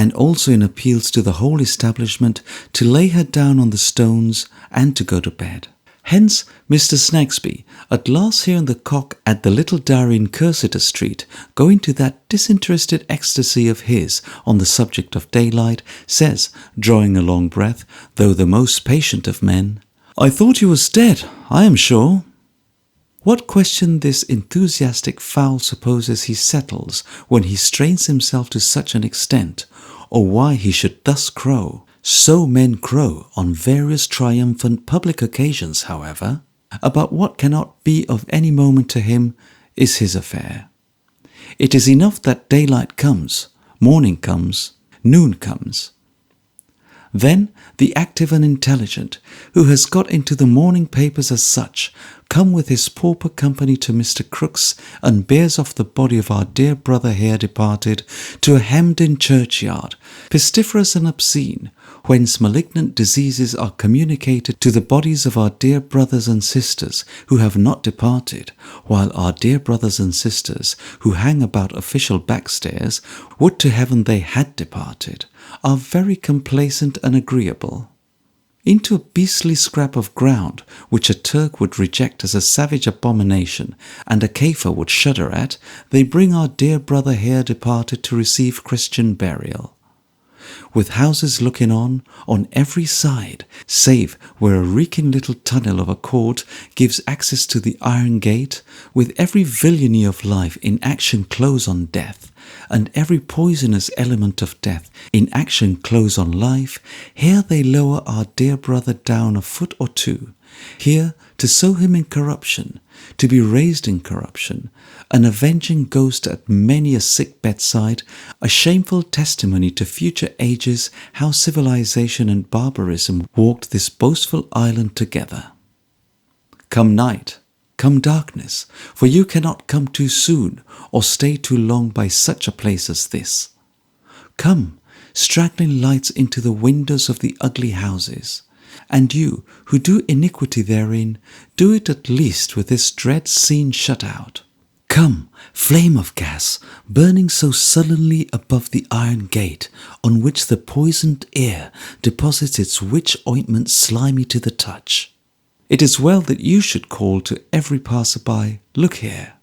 and also in appeals to the whole establishment to lay her down on the stones and to go to bed. Hence Mr. Snagsby, at last hearing the cock at the little dairy in Cursitor Street go into that disinterested ecstasy of his on the subject of daylight, says, drawing a long breath, though the most patient of men, "I thought he was dead, I am sure." What question this enthusiastic fowl supposes he settles when he strains himself to such an extent, or why he should thus crow. So men crow on various triumphant public occasions, however. About what cannot be of any moment to him is his affair. It is enough that daylight comes, morning comes, noon comes. Then the active and intelligent, who has got into the morning papers as such, come with his pauper company to Mr. Crookes and bears off the body of our dear brother here departed to a hemmed-in churchyard, pestiferous and obscene, whence malignant diseases are communicated to the bodies of our dear brothers and sisters who have not departed, while our dear brothers and sisters who hang about official backstairs, would to heaven they had departed, are very complacent and agreeable. Into a beastly scrap of ground, which a Turk would reject as a savage abomination, and a Kaffir would shudder at, they bring our dear brother here departed to receive Christian burial. With houses looking on every side, save where a reeking little tunnel of a court gives access to the iron gate, with every villainy of life in action close on death, and every poisonous element of death in action close on life, here they lower our dear brother down a foot or two, here to sow him in corruption, to be raised in corruption, an avenging ghost at many a sick bedside, a shameful testimony to future ages how civilization and barbarism walked this boastful island together. Come night, come darkness, for you cannot come too soon or stay too long by such a place as this. Come, straggling lights into the windows of the ugly houses, and you who do iniquity therein, do it at least with this dread scene shut out. Come, flame of gas, burning so sullenly above the iron gate, on which the poisoned air deposits its witch ointment slimy to the touch. It is well that you should call to every passer-by, look here.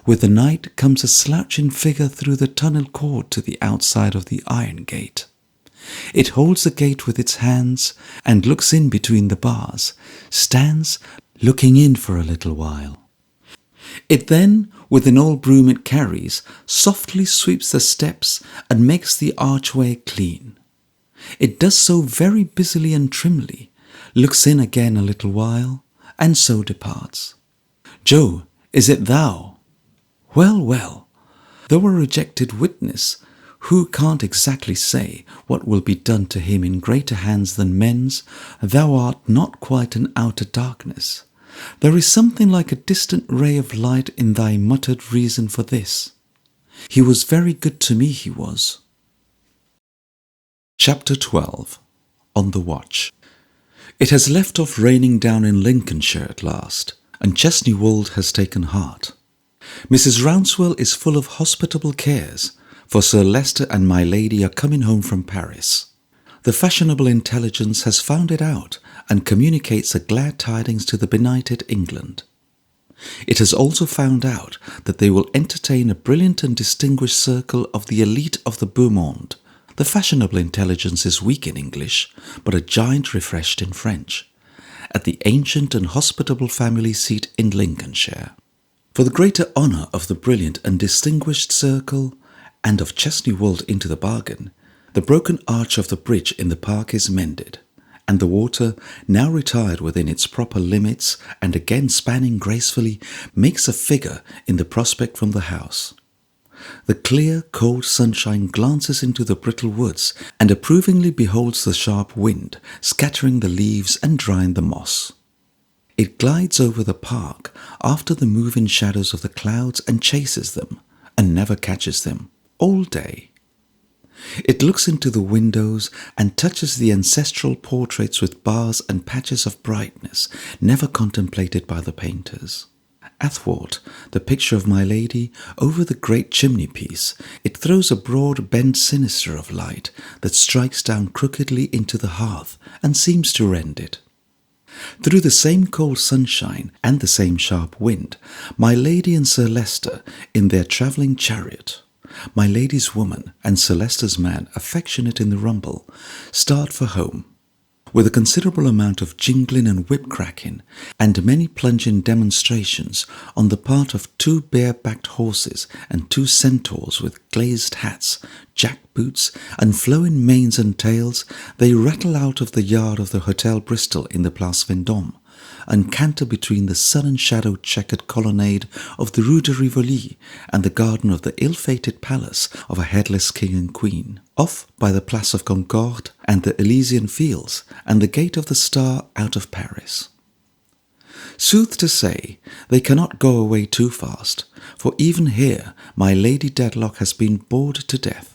With the night comes a slouching figure through the tunnel cord to the outside of the iron gate. It holds the gate with its hands and looks in between the bars, stands looking in for a little while. It then, with an old broom it carries, softly sweeps the steps and makes the archway clean. It does so very busily and trimly, looks in again a little while, and so departs. Joe, is it thou? Well, well, though a rejected witness, who can't exactly say what will be done to him in greater hands than men's, thou art not quite an outer darkness. There is something like a distant ray of light in thy muttered reason for this. He was very good to me, he was. Chapter 12. On the Watch. It has left off raining down in Lincolnshire at last, and Chesney Wold has taken heart. Mrs. Rouncewell is full of hospitable cares, for Sir Leicester and my lady are coming home from Paris. The fashionable intelligence has found it out and communicates the glad tidings to the benighted England. It has also found out that they will entertain a brilliant and distinguished circle of the elite of the beau monde. The fashionable intelligence is weak in English, but a giant refreshed in French, at the ancient and hospitable family seat in Lincolnshire. For the greater honour of the brilliant and distinguished circle, and of Chesney Wold into the bargain, the broken arch of the bridge in the park is mended, and the water, now retired within its proper limits and again spanning gracefully, makes a figure in the prospect from the house. The clear, cold sunshine glances into the brittle woods and approvingly beholds the sharp wind, scattering the leaves and drying the moss. It glides over the park after the moving shadows of the clouds and chases them, and never catches them, all day. It looks into the windows and touches the ancestral portraits with bars and patches of brightness never contemplated by the painters. Athwart the picture of my lady over the great chimney-piece, it throws a broad bend sinister of light that strikes down crookedly into the hearth and seems to rend it. Through the same cold sunshine and the same sharp wind, my lady and Sir Leicester in their travelling chariot, my lady's woman and Sir Leicester's man affectionate in the rumble, start for home, with a considerable amount of jingling and whip-cracking, and many plunging demonstrations on the part of 2 bare-backed horses and 2 centaurs with glazed hats, jack-boots, and flowing manes and tails. They rattle out of the yard of the Hotel Bristol in the Place Vendôme, and canter between the sun and shadow checkered colonnade of the Rue de Rivoli and the garden of the ill-fated palace of a headless king and queen, off by the Place of Concorde and the Elysian Fields and the Gate of the Star out of Paris. Sooth to say, they cannot go away too fast, for even here my Lady Dedlock has been bored to death.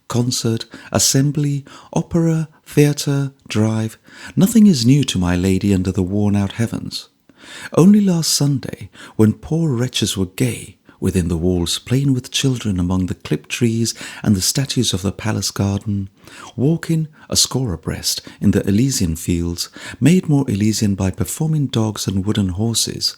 Concert, assembly, opera, theatre, drive, nothing is new to my lady under the worn-out heavens. Only last Sunday, when poor wretches were gay, within the walls playing with children among the clipped trees and the statues of the palace garden, walking a score abreast in the Elysian Fields, made more Elysian by performing dogs and wooden horses,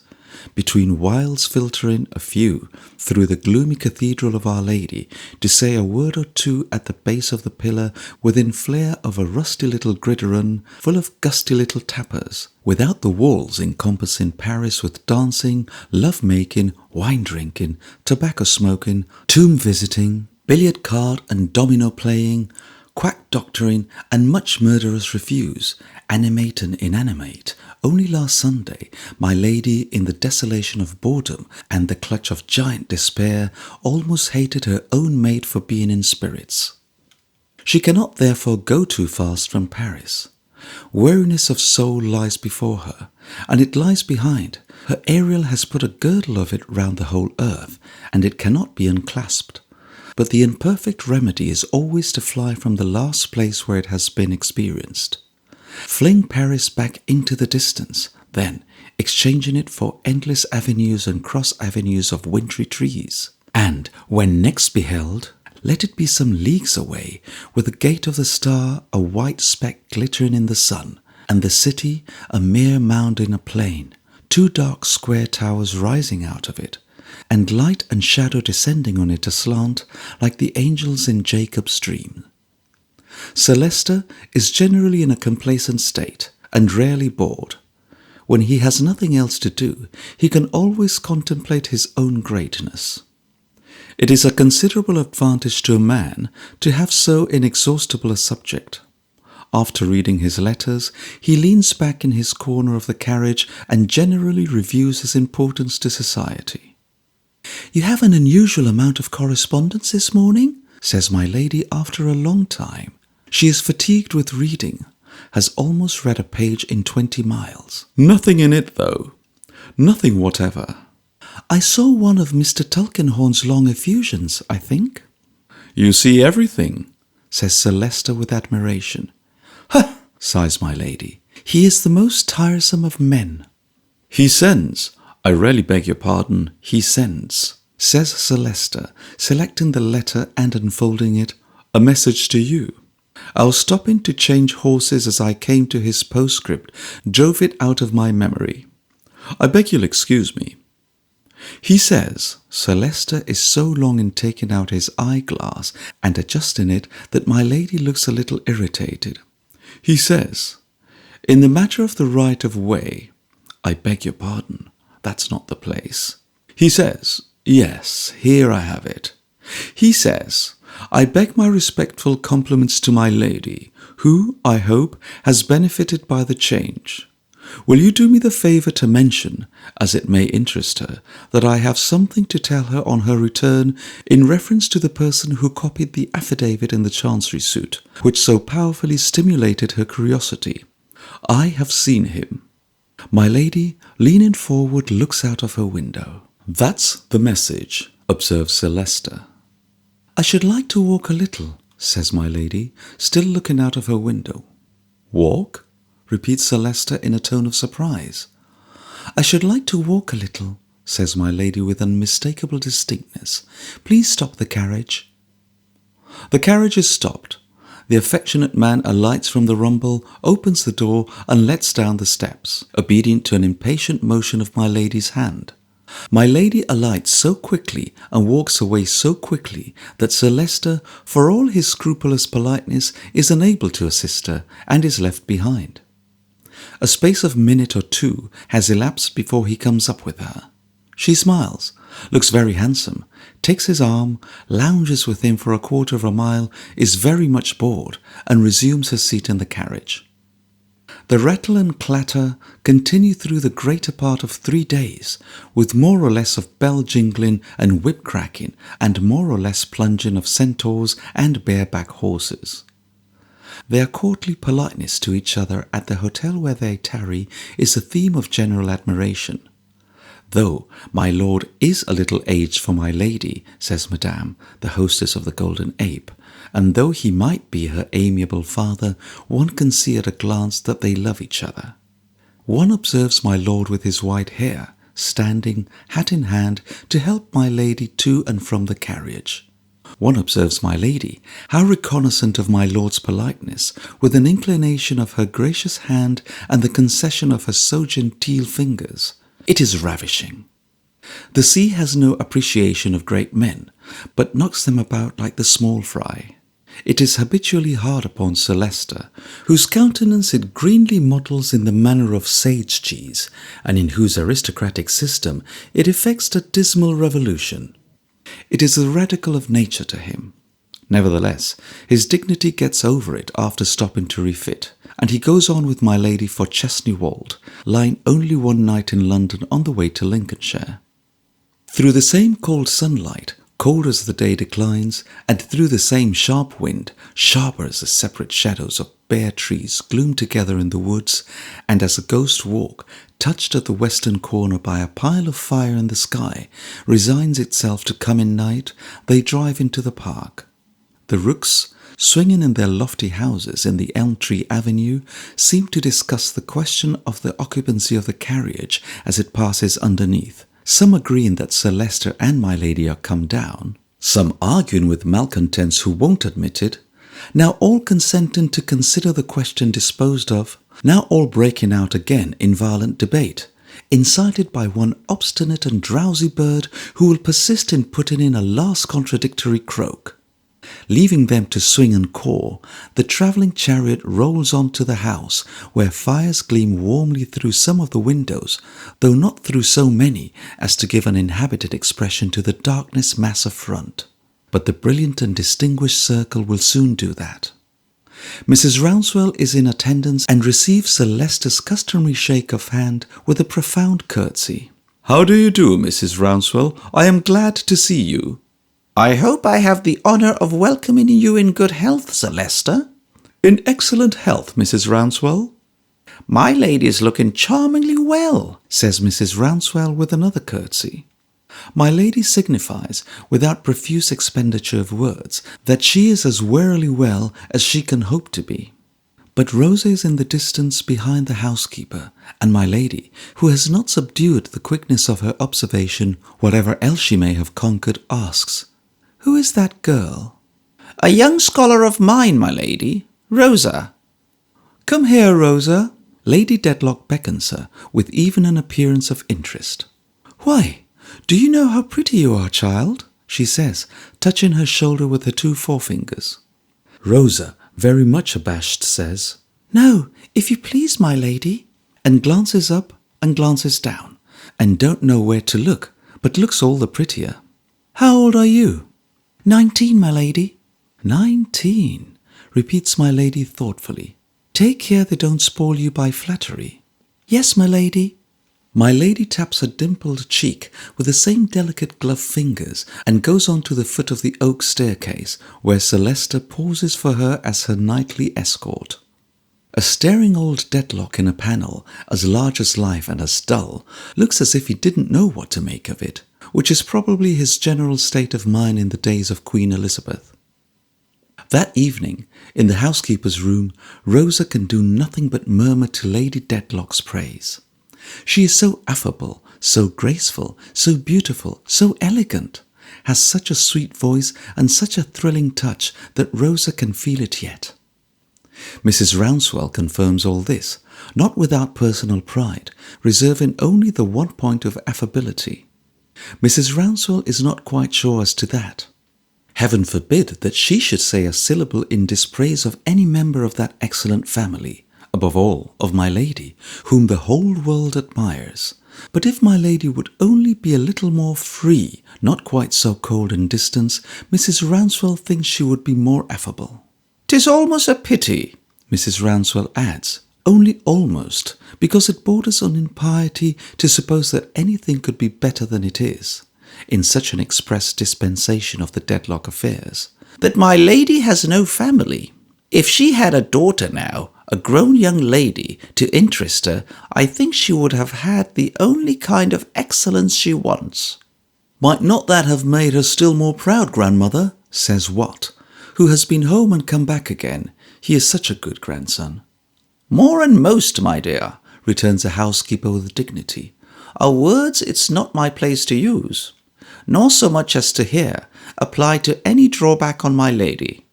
between whiles filtering a few through the gloomy cathedral of Our Lady to say a word or two at the base of the pillar within flare of a rusty little gridiron full of gusty little tappers, without the walls encompassing Paris with dancing, love-making, wine-drinking, tobacco-smoking, tomb-visiting, billiard-card and domino-playing, quack-doctoring, and much murderous reviews, animate and inanimate. Only last Sunday, my lady, in the desolation of boredom and the clutch of giant despair, almost hated her own maid for being in spirits. She cannot therefore go too fast from Paris. Weariness of soul lies before her, and it lies behind. Her Ariel has put a girdle of it round the whole earth, and it cannot be unclasped. But the imperfect remedy is always to fly from the last place where it has been experienced. Fling Paris back into the distance, then, exchanging it for endless avenues and cross-avenues of wintry trees. And, when next beheld, let it be some leagues away, with the Gate of the Star a white speck glittering in the sun, and the city a mere mound in a plain, 2 dark square towers rising out of it, and light and shadow descending on it aslant like the angels in Jacob's dream. Sir Leicester is generally in a complacent state, and rarely bored. When he has nothing else to do, he can always contemplate his own greatness. It is a considerable advantage to a man to have so inexhaustible a subject. After reading his letters, he leans back in his corner of the carriage and generally reviews his importance to society. "You have an unusual amount of correspondence this morning," says my lady after a long time. She is fatigued with reading, has almost read a page in 20 miles. "Nothing in it, though. Nothing whatever." "I saw one of Mr. Tulkinghorn's long effusions, I think." "You see everything," says Sir Leicester with admiration. "Ha!" sighs my lady. "He is the most tiresome of men." "He sends, I really beg your pardon, he sends," says Sir Leicester, selecting the letter and unfolding it, "a message to you. I was stopping to change horses as I came to his postscript, drove it out of my memory. I beg you'll excuse me. He says," Sir Leicester is so long in taking out his eyeglass and adjusting it that my lady looks a little irritated. "He says, in the matter of the right of way, I beg your pardon, that's not the place. He says, yes, here I have it. He says, I beg my respectful compliments to my lady, who, I hope, has benefited by the change. Will you do me the favour to mention, as it may interest her, that I have something to tell her on her return in reference to the person who copied the affidavit in the Chancery suit, which so powerfully stimulated her curiosity. I have seen him." My lady, leaning forward, looks out of her window. "That's the message," observes Sir Leicester. "I should like to walk a little," says my lady, still looking out of her window. "Walk?" repeats Sir Leicester in a tone of surprise. "I should like to walk a little," says my lady with unmistakable distinctness. "Please stop the carriage." The carriage is stopped. The affectionate man alights from the rumble, opens the door, and lets down the steps, obedient to an impatient motion of my lady's hand. My lady alights so quickly and walks away so quickly that Sir Leicester, for all his scrupulous politeness, is unable to assist her and is left behind. A space of minute or two has elapsed before he comes up with her. She smiles, looks very handsome, takes his arm, lounges with him for a quarter of a mile, is very much bored, and resumes her seat in the carriage. The rattle and clatter continue through the greater part of 3 days, with more or less of bell jingling and whip cracking, and more or less plunging of centaurs and bareback horses. Their courtly politeness to each other at the hotel where they tarry is a theme of general admiration. "Though my lord is a little aged for my lady," says Madame, the hostess of the Golden Ape, "and though he might be her amiable father, one can see at a glance that they love each other." One observes my lord with his white hair, standing, hat in hand, to help my lady to and from the carriage. One observes my lady, how reconnaissant of my lord's politeness, with an inclination of her gracious hand and the concession of her so genteel fingers. It is ravishing. The sea has no appreciation of great men, but knocks them about like the small fry. It is habitually hard upon Sir Leicester, whose countenance it greenly models in the manner of sage cheese, and in whose aristocratic system it effects a dismal revolution. It is the radical of nature to him. Nevertheless, his dignity gets over it after stopping to refit, and he goes on with my lady for Chesney Wold, lying only one night in London on the way to Lincolnshire. Through the same cold sunlight, cold as the day declines, and through the same sharp wind, sharper as the separate shadows of bare trees gloom together in the woods, and as a ghost walk, touched at the western corner by a pile of fire in the sky, resigns itself to come in night, they drive into the park. The rooks, swinging in their lofty houses in the elm tree avenue, seem to discuss the question of the occupancy of the carriage as it passes underneath, some agreeing that Sir Leicester and my lady are come down, some arguing with malcontents who won't admit it, now all consenting to consider the question disposed of, now all breaking out again in violent debate, incited by one obstinate and drowsy bird who will persist in putting in a last contradictory croak. Leaving them to swing and caw, the travelling chariot rolls on to the house, where fires gleam warmly through some of the windows, though not through so many as to give an inhabited expression to the darkness mass of front. But the brilliant and distinguished circle will soon do that. Mrs. Rouncewell is in attendance and receives Sir Leicester's customary shake of hand with a profound curtsy. "How do you do, Mrs. Rouncewell? I am glad to see you." "I hope I have the honour of welcoming you in good health, Sir Leicester." "In excellent health, Mrs. Rouncewell." "My lady is looking charmingly well," says Mrs. Rouncewell with another curtsy. My lady signifies, without profuse expenditure of words, that she is as wearily well as she can hope to be. But Rosa is in the distance behind the housekeeper, and my lady, who has not subdued the quickness of her observation, whatever else she may have conquered, asks, "Who is that girl?" "A young scholar of mine, my lady, Rosa." "Come here, Rosa." Lady Dedlock beckons her, with even an appearance of interest. "Why, do you know how pretty you are, child?" she says, touching her shoulder with her 2 forefingers. Rosa, very much abashed, says, "No, if you please, my lady," and glances up and glances down, and don't know where to look, but looks all the prettier. "How old are you?" 19, my lady." 19, repeats my lady thoughtfully. "Take care they don't spoil you by flattery." "Yes, my lady." My lady taps her dimpled cheek with the same delicate gloved fingers and goes on to the foot of the oak staircase, where Sir Leicester pauses for her as her nightly escort. A staring old Dedlock in a panel, as large as life and as dull, looks as if he didn't know what to make of it, which is probably his general state of mind in the days of Queen Elizabeth. That evening, in the housekeeper's room, Rosa can do nothing but murmur to Lady Dedlock's praise. She is so affable, so graceful, so beautiful, so elegant, has such a sweet voice and such a thrilling touch that Rosa can feel it yet. Mrs. Rouncewell confirms all this, not without personal pride, reserving only the one point of affability. Mrs. Rouncewell is not quite sure as to that. Heaven forbid that she should say a syllable in dispraise of any member of that excellent family, above all of my lady, whom the whole world admires. But if my lady would only be a little more free, not quite so cold and distant, Mrs. Rouncewell thinks she would be more affable. "'Tis almost a pity," Mrs. Rouncewell adds, only almost, because it borders on impiety to suppose that anything could be better than it is, in such an express dispensation of the deadlock affairs, "that my lady has no family. If she had a daughter now, a grown young lady, to interest her, I think she would have had the only kind of excellence she wants." "Might not that have made her still more proud, grandmother?" says Watt, who has been home and come back again. He is such a good grandson. "More and most, my dear," returns the housekeeper with dignity, "are words it's not my place to use, nor so much as to hear, apply to any drawback on my lady."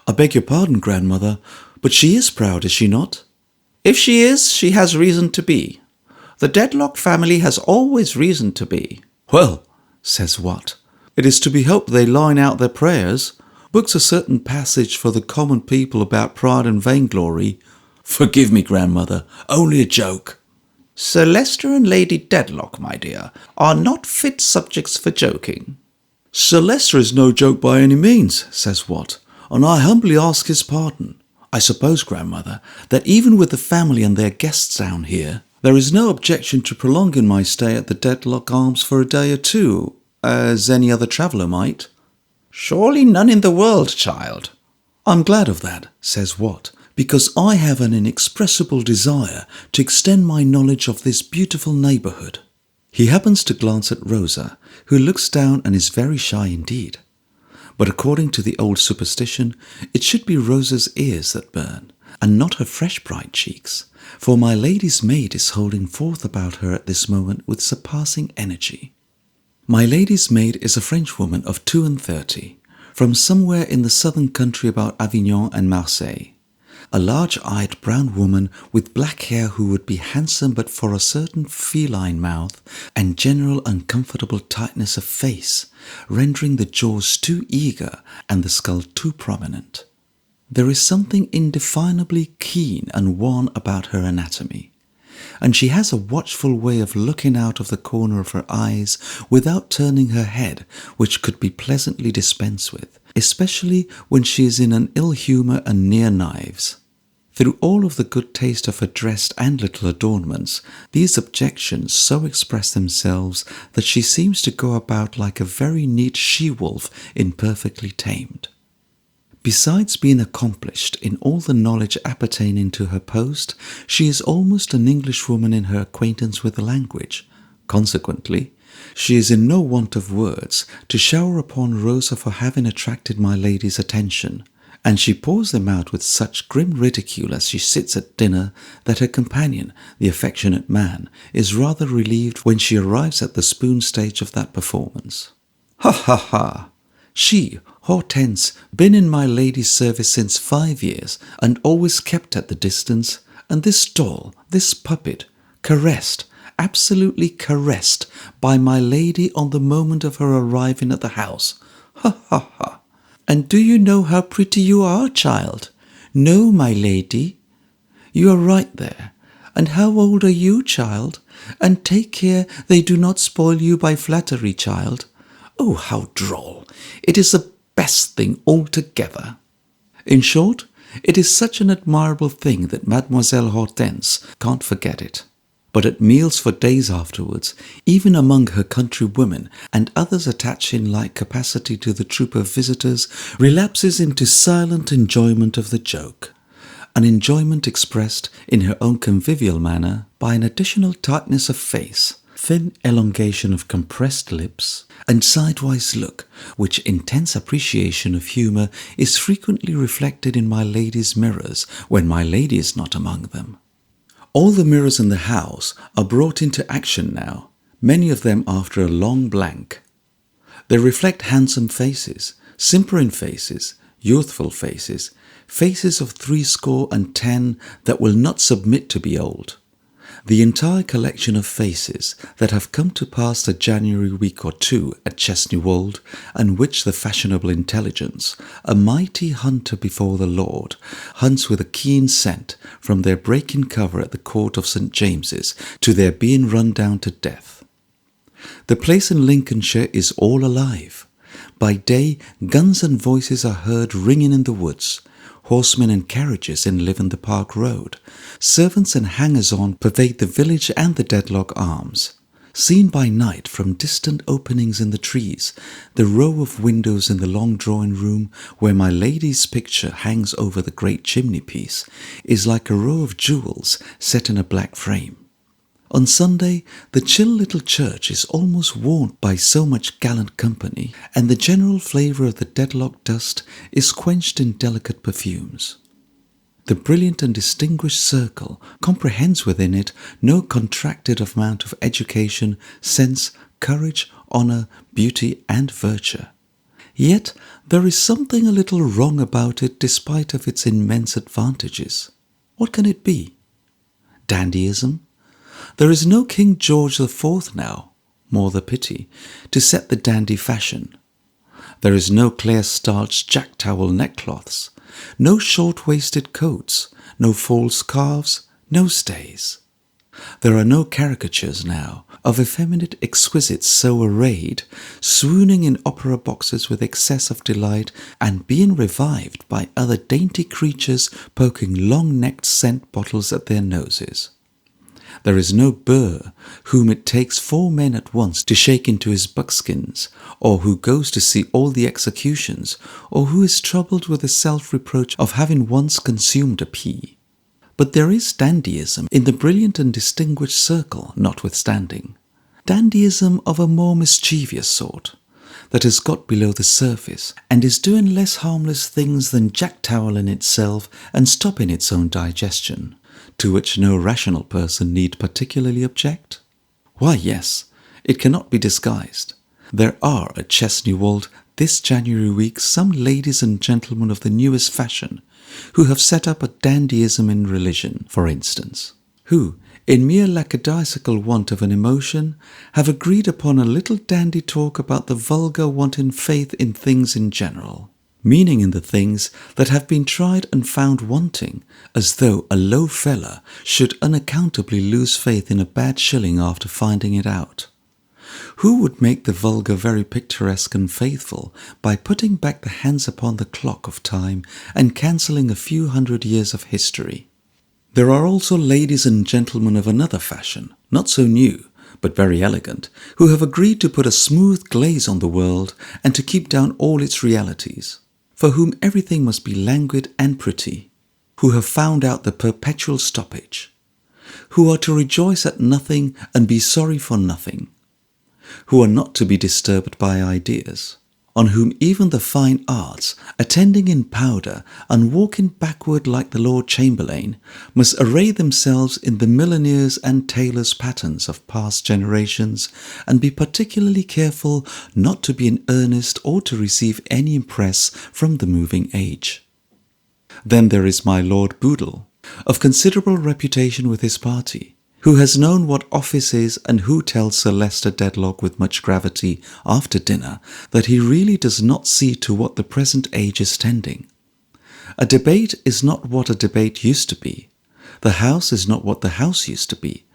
"I beg your pardon, grandmother, but she is proud, is she not?" "If she is, she has reason to be. The Dedlock family has always reason to be." "Well," says Watt, "it is to be hoped they line out their prayers. Books a certain passage for the common people about pride and vainglory." "Forgive me, grandmother, only a joke." "Sir Leicester and Lady Dedlock, my dear, are not fit subjects for joking." "Sir Leicester is no joke by any means," says Watt, "and I humbly ask his pardon. I suppose, grandmother, that even with the family and their guests down here, there is no objection to prolonging my stay at the Dedlock Arms for a day or two, as any other traveller might." "Surely none in the world, child." "I'm glad of that," says Watt, "because I have an inexpressible desire to extend my knowledge of this beautiful neighbourhood." He happens to glance at Rosa, who looks down and is very shy indeed. But according to the old superstition, it should be Rosa's ears that burn, and not her fresh bright cheeks, for my lady's maid is holding forth about her at this moment with surpassing energy. My lady's maid is a Frenchwoman of 32, from somewhere in the southern country about Avignon and Marseille. A large-eyed brown woman with black hair who would be handsome but for a certain feline mouth and general uncomfortable tightness of face, rendering the jaws too eager and the skull too prominent. There is something indefinably keen and wan about her anatomy, and she has a watchful way of looking out of the corner of her eyes without turning her head, which could be pleasantly dispensed with, especially when she is in an ill humour and near knives. Through all of the good taste of her dress and little adornments, these objections so express themselves that she seems to go about like a very neat she-wolf imperfectly tamed. Besides being accomplished in all the knowledge appertaining to her post, she is almost an Englishwoman in her acquaintance with the language. Consequently, she is in no want of words to shower upon Rosa for having attracted my lady's attention, and she pours them out with such grim ridicule as she sits at dinner that her companion, the affectionate man, is rather relieved when she arrives at the spoon stage of that performance. Ha ha ha! She, Hortense, been in my lady's service since 5 years, and always kept at the distance, and this doll, this puppet, caressed, absolutely caressed, by my lady on the moment of her arriving at the house. Ha ha ha! And do you know how pretty you are, child? No, my lady? You are right there. And how old are you, child? And take care they do not spoil you by flattery, child. Oh, how droll! It is the best thing altogether. In short, it is such an admirable thing that Mademoiselle Hortense can't forget it. But at meals for days afterwards, even among her countrywomen and others attached in like capacity to the troop of visitors, relapses into silent enjoyment of the joke, an enjoyment expressed in her own convivial manner by an additional tightness of face, thin elongation of compressed lips, and sidewise look, which intense appreciation of humour is frequently reflected in my lady's mirrors when my lady is not among them. All the mirrors in the house are brought into action now, many of them after a long blank. They reflect handsome faces, simpering faces, youthful faces, faces of 70 that will not submit to be old. The entire collection of faces that have come to pass the January week or two at Chesney Wold, and which the fashionable intelligence, a mighty hunter before the Lord, hunts with a keen scent from their breaking cover at the court of St. James's to their being run down to death. The place in Lincolnshire is all alive. By day, guns and voices are heard ringing in the woods. Horsemen and carriages enliven the Park Road. Servants and hangers-on pervade the village and the Dedlock Arms. Seen by night from distant openings in the trees, the row of windows in the long drawing-room where my lady's picture hangs over the great chimney-piece is like a row of jewels set in a black frame. On Sunday, the chill little church is almost worn by so much gallant company, and the general flavour of the Dedlock dust is quenched in delicate perfumes. The brilliant and distinguished circle comprehends within it no contracted amount of education, sense, courage, honour, beauty, and virtue. Yet there is something a little wrong about it despite of its immense advantages. What can it be? Dandyism? There is no King George IV now, more the pity, to set the dandy fashion. There is no clear-starched jack-towel neckcloths, no short-waisted coats, no false scarves, no stays. There are no caricatures now of effeminate exquisites so arrayed, swooning in opera boxes with excess of delight and being revived by other dainty creatures poking long-necked scent bottles at their noses. There is no Burr whom it takes 4 men at once to shake into his buckskins, or who goes to see all the executions, or who is troubled with the self-reproach of having once consumed a pea. But there is dandyism in the brilliant and distinguished circle notwithstanding. Dandyism of a more mischievous sort, that has got below the surface, and is doing less harmless things than jack-towel in itself and stopping its own digestion, to which no rational person need particularly object? Why, yes, it cannot be disguised. There are at Chesney Wold this January week some ladies and gentlemen of the newest fashion, who have set up a dandyism in religion, for instance, who, in mere lackadaisical want of an emotion, have agreed upon a little dandy talk about the vulgar wanting faith in things in general, meaning in the things that have been tried and found wanting, as though a low fella should unaccountably lose faith in a bad shilling after finding it out. Who would make the vulgar very picturesque and faithful by putting back the hands upon the clock of time and cancelling a few 100 years of history? There are also ladies and gentlemen of another fashion, not so new, but very elegant, who have agreed to put a smooth glaze on the world and to keep down all its realities, for whom everything must be languid and pretty, who have found out the perpetual stoppage, who are to rejoice at nothing and be sorry for nothing, who are not to be disturbed by ideas, on whom even the fine arts, attending in powder and walking backward like the Lord Chamberlain, must array themselves in the milliners' and tailors' patterns of past generations, and be particularly careful not to be in earnest or to receive any impress from the moving age. Then there is my Lord Boodle, of considerable reputation with his party, who has known what office is, and who tells Sir Leicester Dedlock with much gravity after dinner that he really does not see to what the present age is tending. A debate is not what a debate used to be. The House is not what the House used to be.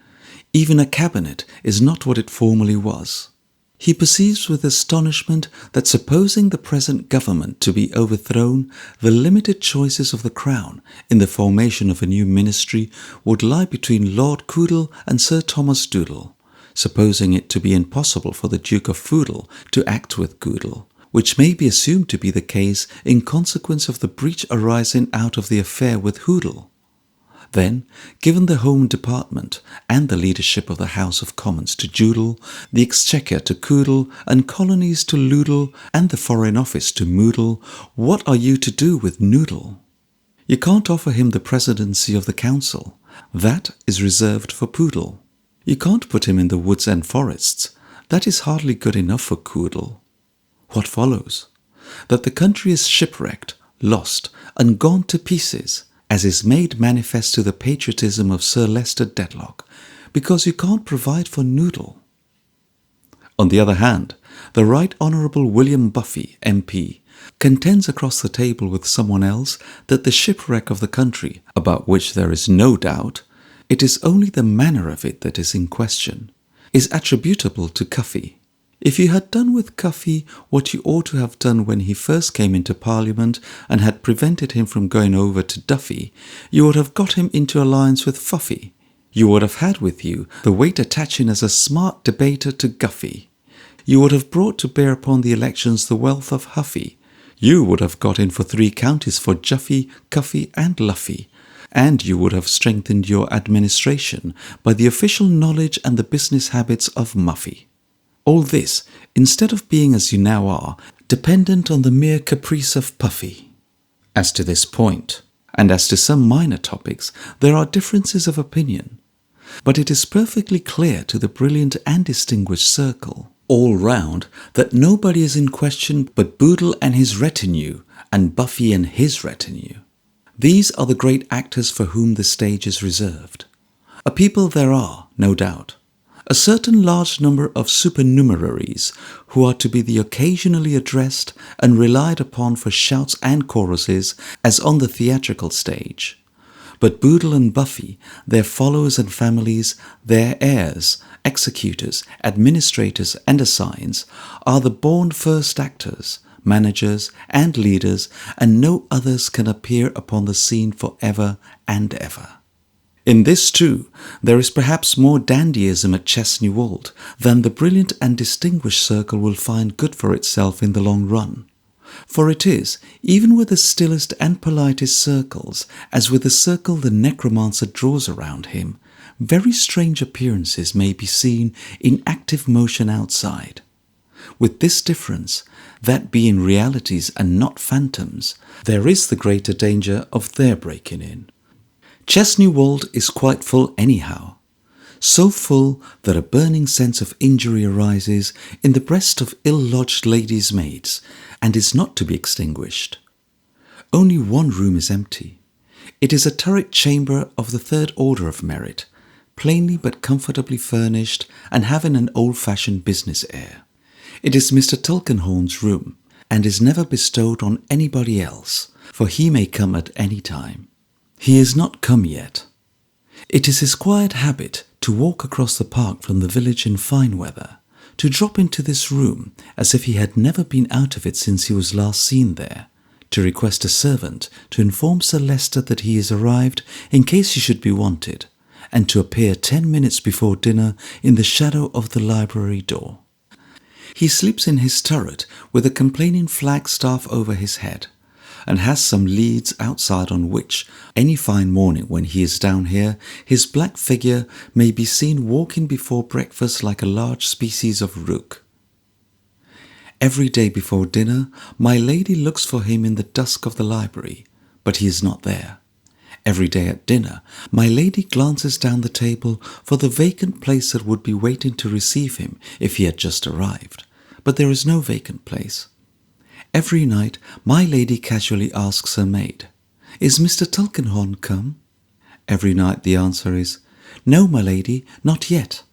Even a cabinet is not what it formerly was. He perceives with astonishment that, supposing the present government to be overthrown, the limited choices of the Crown in the formation of a new ministry would lie between Lord Coodle and Sir Thomas Doodle, supposing it to be impossible for the Duke of Foodle to act with Goodle, which may be assumed to be the case in consequence of the breach arising out of the affair with Hoodle. Then, given the Home Department and the leadership of the House of Commons to Joodle, the Exchequer to Coodle, and colonies to Loodle, and the Foreign Office to Moodle, what are you to do with Noodle? You can't offer him the presidency of the council. That is reserved for Poodle. You can't put him in the woods and forests. That is hardly good enough for Quoodle. What follows? That the country is shipwrecked, lost, and gone to pieces, as is made manifest to the patriotism of Sir Leicester Dedlock, because you can't provide for Noodle. On the other hand, the Right Honourable William Buffy, MP, contends across the table with someone else that the shipwreck of the country, about which there is no doubt, it is only the manner of it that is in question, is attributable to Cuffy. If you had done with Cuffy what you ought to have done when he first came into Parliament and had prevented him from going over to Duffy, you would have got him into alliance with Fuffy. You would have had with you the weight attaching as a smart debater to Guffy. You would have brought to bear upon the elections the wealth of Huffy. You would have got in for 3 counties for Juffy, Cuffy and Luffy. And you would have strengthened your administration by the official knowledge and the business habits of Muffy. All this, instead of being as you now are, dependent on the mere caprice of Puffy. As to this point, and as to some minor topics, there are differences of opinion. But it is perfectly clear to the brilliant and distinguished circle, all round, that nobody is in question but Boodle and his retinue, and Buffy and his retinue. These are the great actors for whom the stage is reserved. A people there are, no doubt. A certain large number of supernumeraries who are to be the occasionally addressed and relied upon for shouts and choruses as on the theatrical stage. But Boodle and Buffy, their followers and families, their heirs, executors, administrators and assigns, are the born first actors, managers and leaders, and no others can appear upon the scene for ever and ever. In this too, there is perhaps more dandyism at Chesney Wold than the brilliant and distinguished circle will find good for itself in the long run. For it is, even with the stillest and politest circles, as with the circle the necromancer draws around him, very strange appearances may be seen in active motion outside. With this difference, that being realities and not phantoms, there is the greater danger of their breaking in. Chesney Wold is quite full anyhow, so full that a burning sense of injury arises in the breast of ill-lodged ladies' maids, and is not to be extinguished. Only one room is empty. It is a turret chamber of the 3rd order of merit, plainly but comfortably furnished and having an old-fashioned business air. It is Mr. Tulkinghorn's room, and is never bestowed on anybody else, for he may come at any time. He is not come yet. It is his quiet habit to walk across the park from the village in fine weather, to drop into this room as if he had never been out of it since he was last seen there, to request a servant to inform Sir Leicester that he is arrived in case he should be wanted, and to appear 10 minutes before dinner in the shadow of the library door. He sleeps in his turret with a complaining flagstaff over his head, and has some leads outside on which, any fine morning when he is down here, his black figure may be seen walking before breakfast like a large species of rook. Every day before dinner, my lady looks for him in the dusk of the library, but he is not there. Every day at dinner, my lady glances down the table for the vacant place that would be waiting to receive him if he had just arrived, but there is no vacant place. Every night, my lady casually asks her maid, "Is Mr. Tulkinghorn come?" Every night the answer is, "No, my lady, not yet."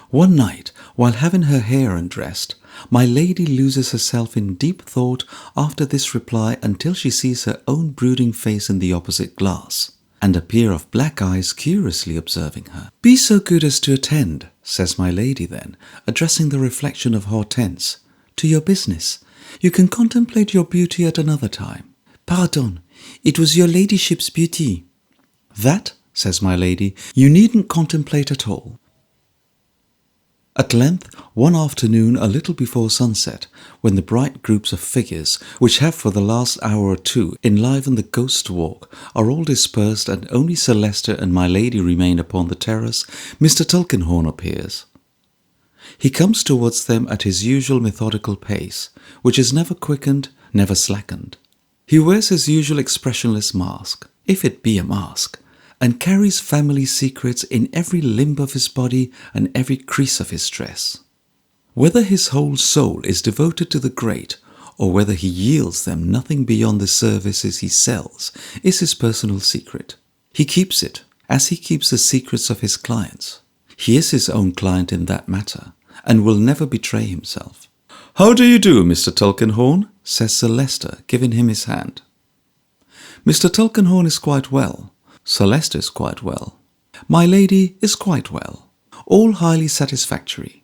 One night, while having her hair undressed, my lady loses herself in deep thought after this reply until she sees her own brooding face in the opposite glass, and a pair of black eyes curiously observing her. "Be so good as to attend," says my lady then, addressing the reflection of Hortense, "to your business. You can contemplate your beauty at another time." "Pardon, it was your ladyship's beauty." "That," says my lady, "you needn't contemplate at all." At length, one afternoon a little before sunset, when the bright groups of figures, which have for the last hour or two enlivened the ghost walk, are all dispersed and only Sir Leicester and my lady remain upon the terrace, Mr. Tulkinghorn appears. He comes towards them at his usual methodical pace, which is never quickened, never slackened. He wears his usual expressionless mask, if it be a mask, and carries family secrets in every limb of his body and every crease of his dress. Whether his whole soul is devoted to the great, or whether he yields them nothing beyond the services he sells, is his personal secret. He keeps it, as he keeps the secrets of his clients. He is his own client in that matter, and will never betray himself. "How do you do, Mr. Tulkinghorn?" says Sir Leicester, giving him his hand. Mr. Tulkinghorn is quite well. Sir Leicester is quite well. My lady is quite well. All highly satisfactory.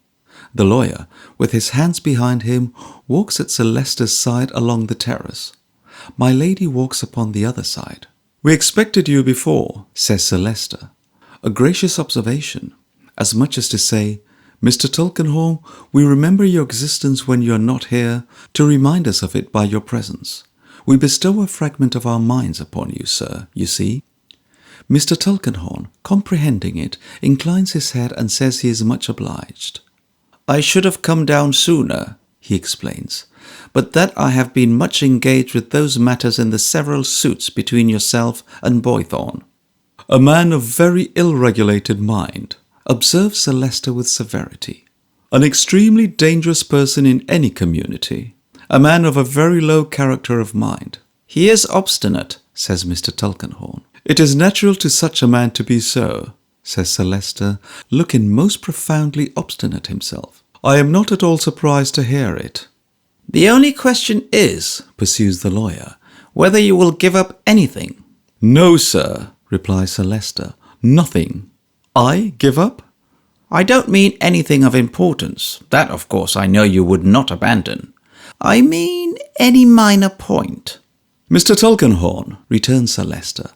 The lawyer, with his hands behind him, walks at Sir Leicester's side along the terrace. My lady walks upon the other side. "We expected you before," says Sir Leicester. A gracious observation, as much as to say, "Mr. Tulkinghorn, we remember your existence when you are not here, to remind us of it by your presence. We bestow a fragment of our minds upon you, sir, you see." Mr. Tulkinghorn, comprehending it, inclines his head and says he is much obliged. "I should have come down sooner," he explains, "but that I have been much engaged with those matters in the several suits between yourself and Boythorn." "A man of very ill-regulated mind," observes Sir Leicester with severity. "An extremely dangerous person in any community. A man of a very low character of mind." "He is obstinate," says Mr. Tulkinghorn. "It is natural to such a man to be so," says Sir Leicester, looking most profoundly obstinate himself. "I am not at all surprised to hear it." "The only question is," pursues the lawyer, "whether you will give up anything." "No, sir," replies Sir Leicester, "nothing." "I give up?" "I don't mean anything of importance. That, of course, I know you would not abandon. I mean any minor point." "Mr. Tulkinghorn," returns Sir Leicester,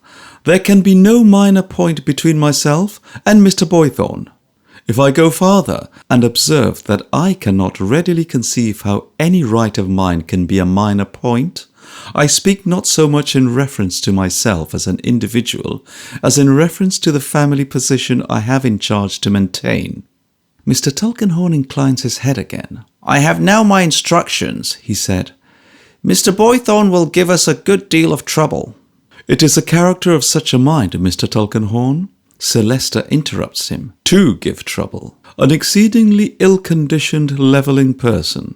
"there can be no minor point between myself and Mr. Boythorn. If I go farther and observe that I cannot readily conceive how any right of mine can be a minor point, I speak not so much in reference to myself as an individual, as in reference to the family position I have in charge to maintain." Mr. Tulkinghorn inclines his head again. "I have now my instructions," he said. "Mr. Boythorn will give us a good deal of trouble." "It is the character of such a mind, Mr. Tulkinghorn," Sir Leicester interrupts him, "to give trouble. An exceedingly ill-conditioned, levelling person.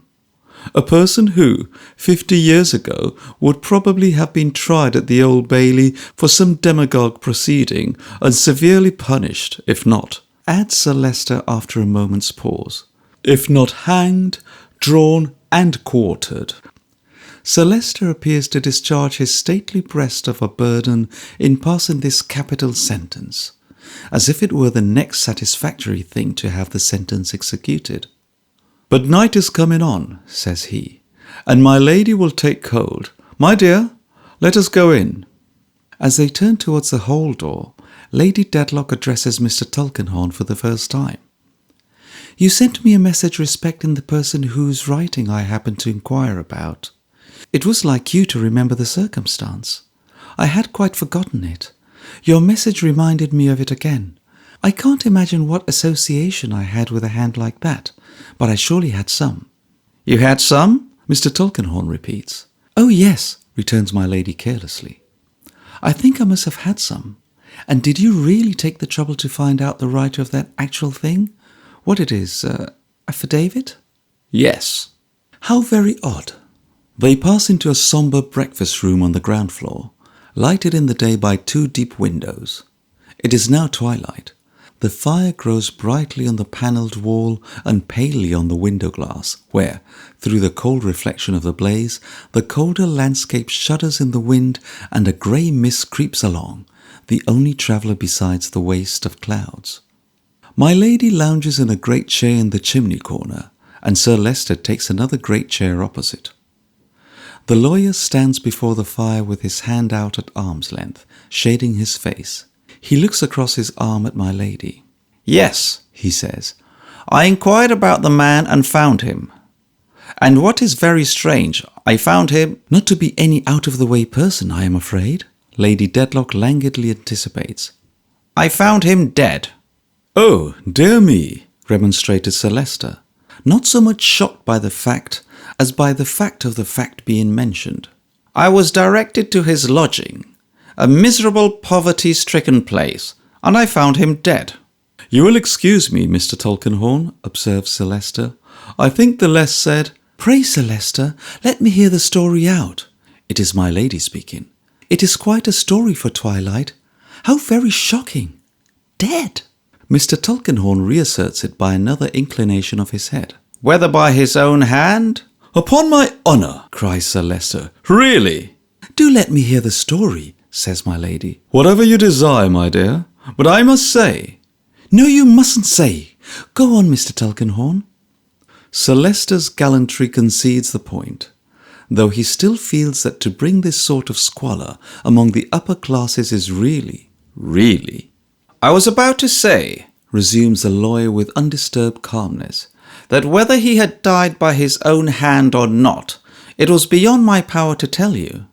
A person who, 50 years ago, would probably have been tried at the Old Bailey for some demagogue proceeding, and severely punished, if not," adds Sir Leicester after a moment's pause, "if not hanged, drawn, and quartered." Sir Leicester appears to discharge his stately breast of a burden in passing this capital sentence, as if it were the next satisfactory thing to have the sentence executed. "But night is coming on," says he, "and my lady will take cold. My dear, let us go in." As they turn towards the hall door, Lady Dedlock addresses Mr. Tulkinghorn for the first time. "You sent me a message respecting the person whose writing I happened to inquire about. It was like you to remember the circumstance. I had quite forgotten it. Your message reminded me of it again. I can't imagine what association I had with a hand like that, but I surely had some." "You had some?" Mr. Tulkinghorn repeats. "Oh yes," returns my lady carelessly. "I think I must have had some. And did you really take the trouble to find out the writer of that actual thing? What it is, affidavit?" "Yes." "How very odd." They pass into a sombre breakfast room on the ground floor, lighted in the day by 2 deep windows. It is now twilight. The fire grows brightly on the panelled wall and palely on the window glass, where, through the cold reflection of the blaze, the colder landscape shudders in the wind and a grey mist creeps along, the only traveller besides the waste of clouds. My lady lounges in a great chair in the chimney corner, and Sir Leicester takes another great chair opposite. The lawyer stands before the fire with his hand out at arm's length, shading his face. He looks across his arm at my lady. "Yes," he says, "I inquired about the man and found him. And what is very strange, I found him—" "Not to be any out-of-the-way person, I am afraid," Lady Dedlock languidly anticipates. "I found him dead." "Oh, dear me," remonstrated Sir Leicester, not so much shocked by the fact as by the fact of the fact being mentioned. "I was directed to his lodging. a miserable poverty-stricken place, and I found him dead." "You will excuse me, Mr. Tulkinghorn," observed Sir Leicester. "I think the less said—" "Pray, Sir Leicester, let me hear the story out. It is my lady speaking. It is quite a story for twilight. How very shocking! Dead!" Mr. Tulkinghorn reasserts it by another inclination of his head. "Whether by his own hand?" "Upon my honour," cries Sir Leicester. "Really?" "Do let me hear the story," says my lady. "Whatever you desire, my dear. But I must say—" "No, you mustn't say. Go on, Mr. Tulkinghorn." Sir Leicester's gallantry concedes the point, though he still feels that to bring this sort of squalor among the upper classes is really— "I was about to say," resumes the lawyer with undisturbed calmness, "that whether he had died by his own hand or not, it was beyond my power to tell you.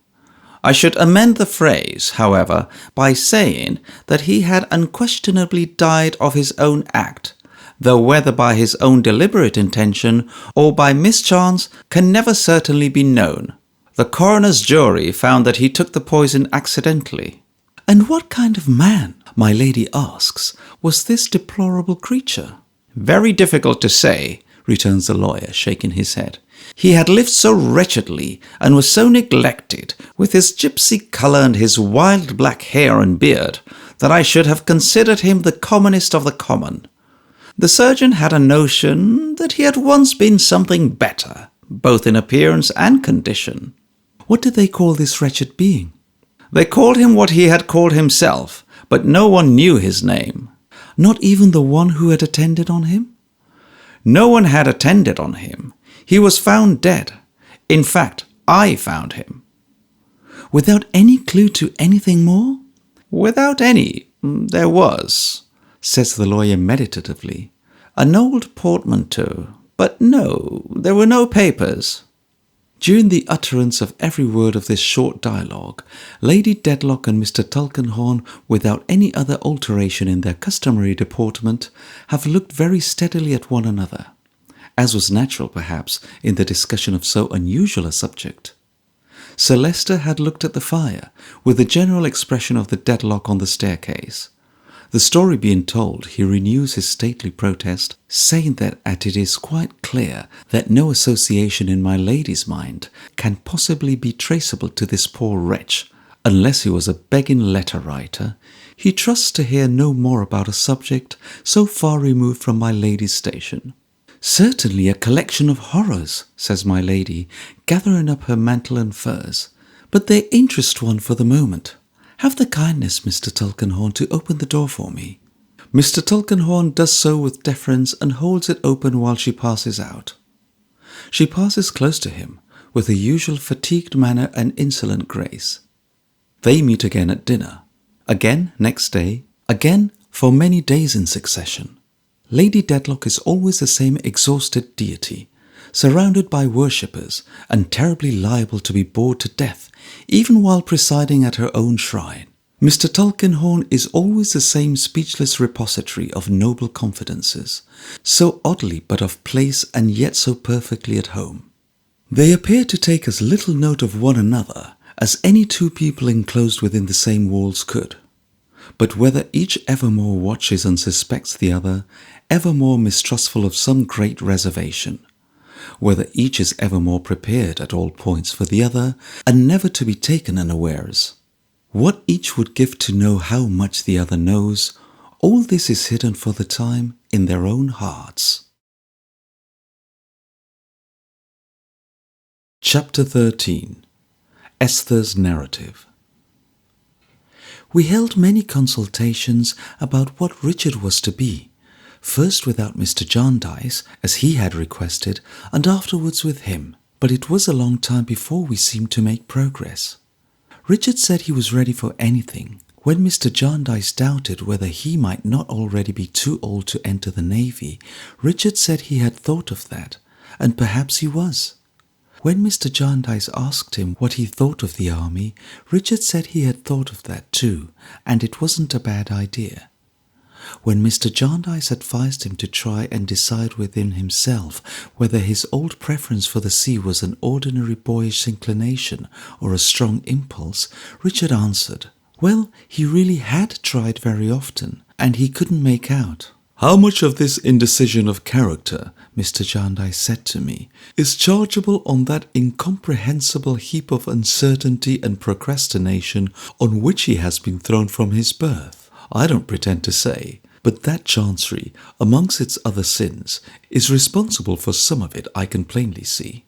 I should amend the phrase, however, by saying that he had unquestionably died of his own act, though whether by his own deliberate intention or by mischance can never certainly be known. The coroner's jury found that he took the poison accidentally." "And what kind of man," my lady asks, "was this deplorable creature?" "Very difficult to say," returns the lawyer, shaking his head. "He had lived so wretchedly, and was so neglected, with his gypsy colour and his wild black hair and beard, that I should have considered him the commonest of the common. The surgeon had a notion that he had once been something better, both in appearance and condition." "What did they call this wretched being?" "They called him what he had called himself, but no one knew his name." "Not even the one who had attended on him?" "No one had attended on him. He was found dead. In fact, I found him." "Without any clue to anything more?" "Without any. There was," says the lawyer meditatively, "an old portmanteau. But no, there were no papers." During the utterance of every word of this short dialogue, Lady Dedlock and Mr. Tulkinghorn, without any other alteration in their customary deportment, have looked very steadily at one another, as was natural, perhaps, in the discussion of so unusual a subject. Sir Leicester had looked at the fire, with the general expression of the Dedlock on the staircase. The story being told, he renews his stately protest, saying that it is quite clear that no association in my lady's mind can possibly be traceable to this poor wretch, unless he was a begging letter-writer. He trusts to hear no more about a subject so far removed from my lady's station. "Certainly a collection of horrors," says my lady, gathering up her mantle and furs, "but they interest one for the moment. Have the kindness, Mr. Tulkinghorn, to open the door for me." Mr. Tulkinghorn does so with deference and holds it open while she passes out. She passes close to him, with the usual fatigued manner and insolent grace. They meet again at dinner, again next day, again for many days in succession. Lady Dedlock is always the same exhausted deity, surrounded by worshippers, and terribly liable to be bored to death, even while presiding at her own shrine. Mr. Tulkinghorn is always the same speechless repository of noble confidences, so oddly but of place and yet so perfectly at home. They appear to take as little note of one another as any two people enclosed within the same walls could. But whether each evermore watches and suspects the other, evermore mistrustful of some great reservation, whether each is evermore prepared at all points for the other, and never to be taken unawares, what each would give to know how much the other knows, all this is hidden for the time in their own hearts. Chapter 13. Esther's Narrative. We held many consultations about what Richard was to be, first without Mr. Jarndyce, as he had requested, and afterwards with him, but it was a long time before we seemed to make progress. Richard said he was ready for anything. When Mr. Jarndyce doubted whether he might not already be too old to enter the Navy, Richard said he had thought of that, and perhaps he was. When Mr. Jarndyce asked him what he thought of the army, Richard said he had thought of that too, and it wasn't a bad idea. When Mr. Jarndyce advised him to try and decide within himself whether his old preference for the sea was an ordinary boyish inclination or a strong impulse, Richard answered, Well, he really had tried very often, and he couldn't make out. How much of this indecision of character, Mr. Jarndyce said to me, is chargeable on that incomprehensible heap of uncertainty and procrastination on which he has been thrown from his birth? I don't pretend to say, but that chancery, amongst its other sins, is responsible for some of it, I can plainly see.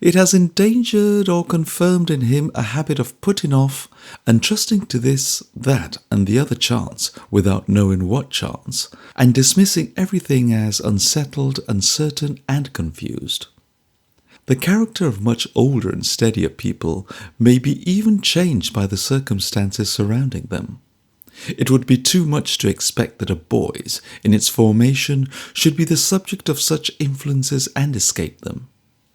It has endangered or confirmed in him a habit of putting off and trusting to this, that, and the other chance without knowing what chance, and dismissing everything as unsettled, uncertain, and confused. The character of much older and steadier people may be even changed by the circumstances surrounding them. It would be too much to expect that a boy's, in its formation, should be the subject of such influences and escape them.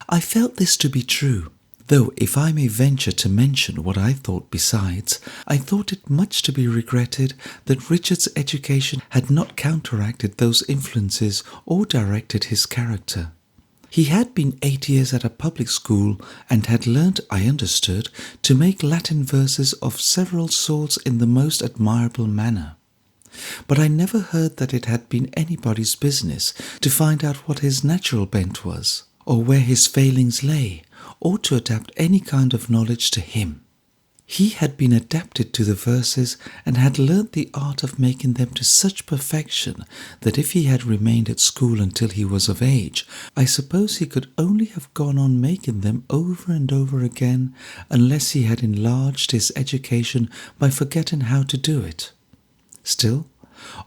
I felt this to be true, though if I may venture to mention what I thought besides, I thought it much to be regretted that Richard's education had not counteracted those influences or directed his character. He had been 8 years at a public school and had learnt, I understood, to make Latin verses of several sorts in the most admirable manner. But I never heard that it had been anybody's business to find out what his natural bent was, or where his failings lay, or to adapt any kind of knowledge to him. He had been adapted to the verses and had learnt the art of making them to such perfection that if he had remained at school until he was of age, I suppose he could only have gone on making them over and over again, unless he had enlarged his education by forgetting how to do it. Still,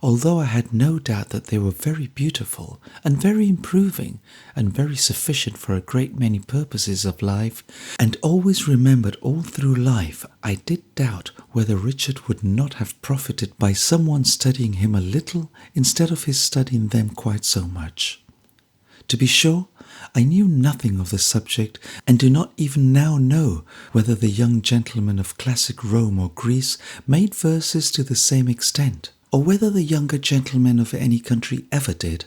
although I had no doubt that they were very beautiful and very improving and very sufficient for a great many purposes of life, and always remembered all through life, I did doubt whether Richard would not have profited by someone studying him a little instead of his studying them quite so much. To be sure, I knew nothing of the subject, and do not even now know whether the young gentlemen of classic Rome or Greece made verses to the same extent, or whether the younger gentlemen of any country ever did.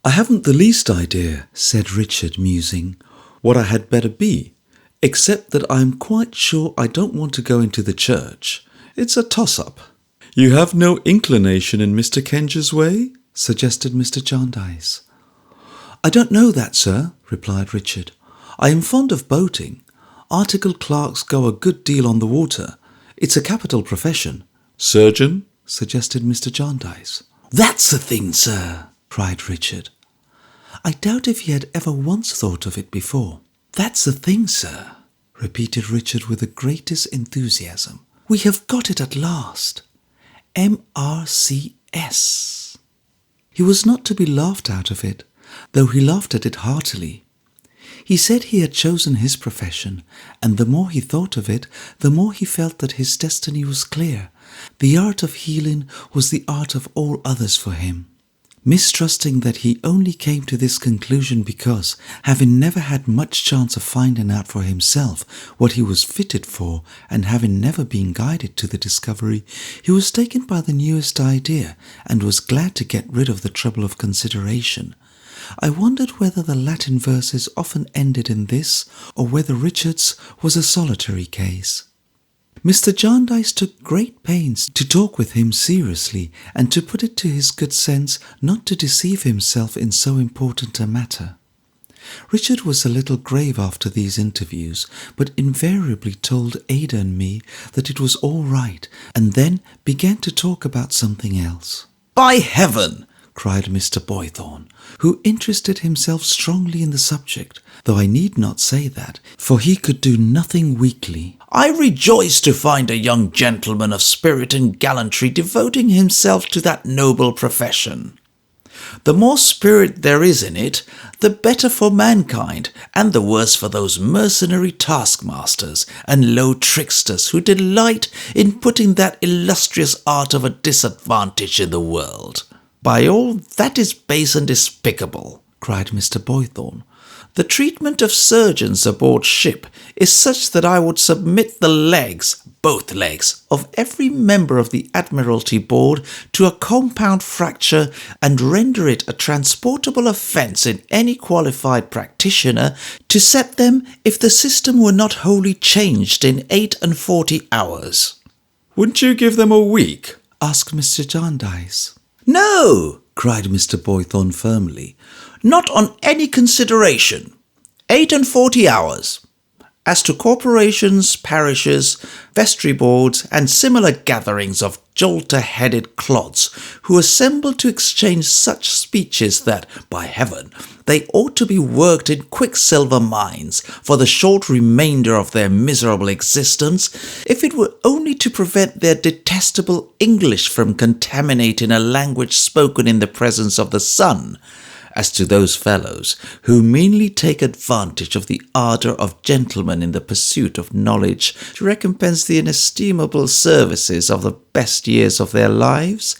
I haven't the least idea, said Richard, musing, what I had better be, except that I am quite sure I don't want to go into the church. It's a toss-up. You have no inclination in Mr. Kenge's way? Suggested Mr. Jarndyce. I don't know that, sir, replied Richard. I am fond of boating. Articled clerks go a good deal on the water. It's a capital profession. Surgeon? Suggested Mr. Jarndyce. That's the thing, sir, cried Richard. I doubt if he had ever once thought of it before. That's the thing, sir, repeated Richard with the greatest enthusiasm. We have got it at last. M.R.C.S. He was not to be laughed out of it, though he laughed at it heartily. He said he had chosen his profession, and the more he thought of it, the more he felt that his destiny was clear. The art of healing was the art of all others for him. Mistrusting that he only came to this conclusion because, having never had much chance of finding out for himself what he was fitted for, and having never been guided to the discovery, he was taken by the newest idea, and was glad to get rid of the trouble of consideration. I wondered whether the Latin verses often ended in this, or whether Richard's was a solitary case. Mr. Jarndyce took great pains to talk with him seriously, and to put it to his good sense not to deceive himself in so important a matter. Richard was a little grave after these interviews, but invariably told Ada and me that it was all right, and then began to talk about something else. By heaven! Cried Mr. Boythorn, who interested himself strongly in the subject, though I need not say that, for he could do nothing weakly. I rejoice to find a young gentleman of spirit and gallantry devoting himself to that noble profession. The more spirit there is in it, the better for mankind, and the worse for those mercenary taskmasters and low tricksters who delight in putting that illustrious art of a disadvantage in the world. By all that is base and despicable, cried Mr. Boythorn. The treatment of surgeons aboard ship is such that I would submit the legs, both legs, of every member of the Admiralty Board to a compound fracture, and render it a transportable offence in any qualified practitioner to set them if the system were not wholly changed in 48 hours. Wouldn't you give them a week? asked Mr. Jarndyce. No, cried Mr. Boythorn firmly. Not on any consideration. 48 hours. As to corporations, parishes, vestry boards, and similar gatherings of jolter-headed clods who assemble to exchange such speeches that, by heaven, they ought to be worked in quicksilver mines for the short remainder of their miserable existence, if it were only to prevent their detestable English from contaminating a language spoken in the presence of the sun. As to those fellows who meanly take advantage of the ardour of gentlemen in the pursuit of knowledge to recompense the inestimable services of the best years of their lives,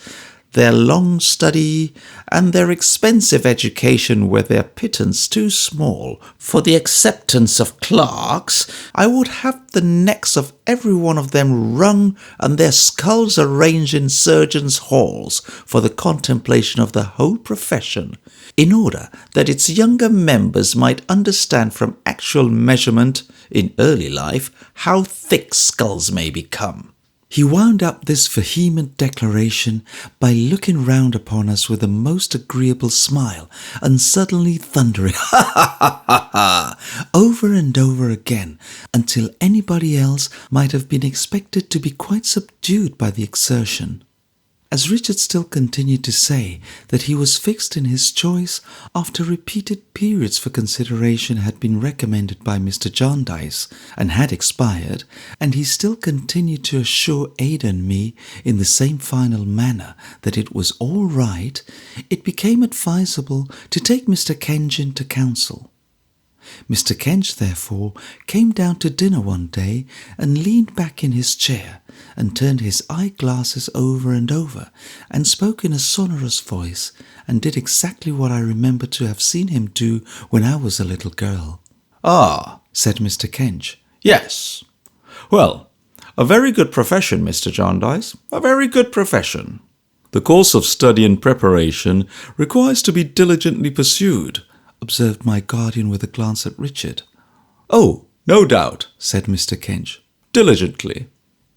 their long study, and their expensive education were their pittance too small for the acceptance of clerks, I would have the necks of every one of them wrung and their skulls arranged in surgeons' halls for the contemplation of the whole profession, in order that its younger members might understand from actual measurement in early life how thick skulls may become. He wound up this vehement declaration by looking round upon us with a most agreeable smile, and suddenly thundering, "Ha, ha, ha, ha, ha," over and over again, until anybody else might have been expected to be quite subdued by the exertion. As Richard still continued to say that he was fixed in his choice after repeated periods for consideration had been recommended by Mr. Jarndyce and had expired, and he still continued to assure Ada and me in the same final manner that it was all right, it became advisable to take Mr. Kenge into counsel. Mr. Kenge, therefore, came down to dinner one day and leaned back in his chair and turned his eyeglasses over and over and spoke in a sonorous voice and did exactly what I remember to have seen him do when I was a little girl. Ah, said Mr. Kenge. Yes. Well, a very good profession, Mr. Jarndyce, a very good profession. The course of study and preparation requires to be diligently pursued, observed my guardian with a glance at Richard. Oh, no doubt, said Mr. Kenge. Diligently.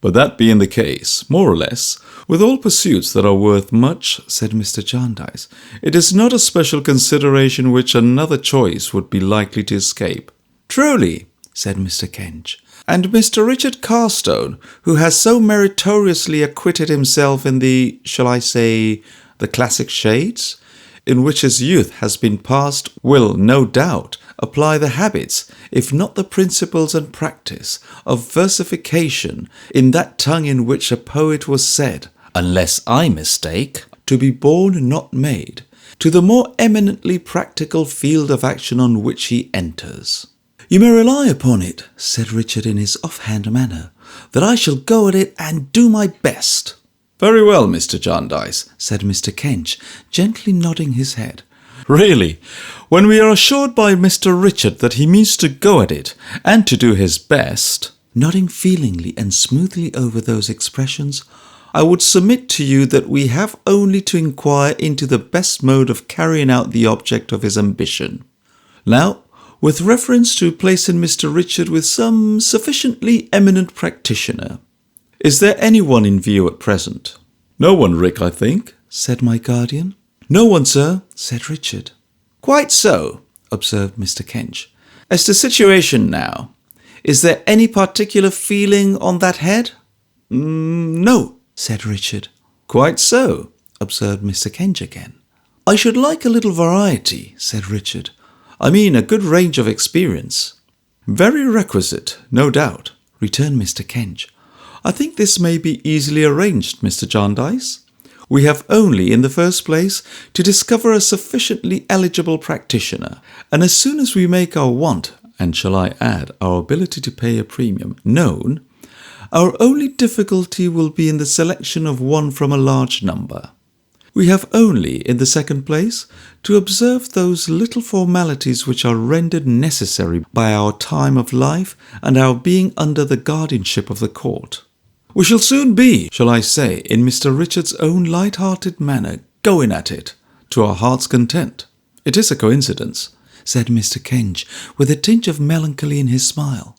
But that being the case, more or less, with all pursuits that are worth much, said Mr. Jarndyce, it is not a special consideration which another choice would be likely to escape. Truly, said Mr. Kenge. And Mr. Richard Carstone, who has so meritoriously acquitted himself in the, shall I say, the classic shades, in which his youth has been passed, will, no doubt, apply the habits, if not the principles and practice, of versification in that tongue in which a poet was said, unless I mistake, to be born not made, to the more eminently practical field of action on which he enters. You may rely upon it, said Richard in his offhand manner, that I shall go at it and do my best. Very well, Mr. Jarndyce, said Mr. Kenge, gently nodding his head. Really, when we are assured by Mr. Richard that he means to go at it and to do his best, nodding feelingly and smoothly over those expressions, I would submit to you that we have only to inquire into the best mode of carrying out the object of his ambition. Now, with reference to placing Mr. Richard with some sufficiently eminent practitioner, is there anyone in view at present? No one, Rick, I think, said my guardian. No one, sir, said Richard. Quite so, observed Mr. Kenge. As to situation now, is there any particular feeling on that head? No, said Richard. Quite so, observed Mr. Kenge again. I should like a little variety, said Richard. I mean a good range of experience. Very requisite, no doubt, returned Mr. Kenge. I think this may be easily arranged, Mr. Jarndyce. We have only, in the first place, to discover a sufficiently eligible practitioner, and as soon as we make our want, and shall I add, our ability to pay a premium, known, our only difficulty will be in the selection of one from a large number. We have only, in the second place, to observe those little formalities which are rendered necessary by our time of life and our being under the guardianship of the court. We shall soon be, shall I say, in Mr. Richard's own light-hearted manner, going at it, to our heart's content. It is a coincidence, said Mr. Kenge, with a tinge of melancholy in his smile.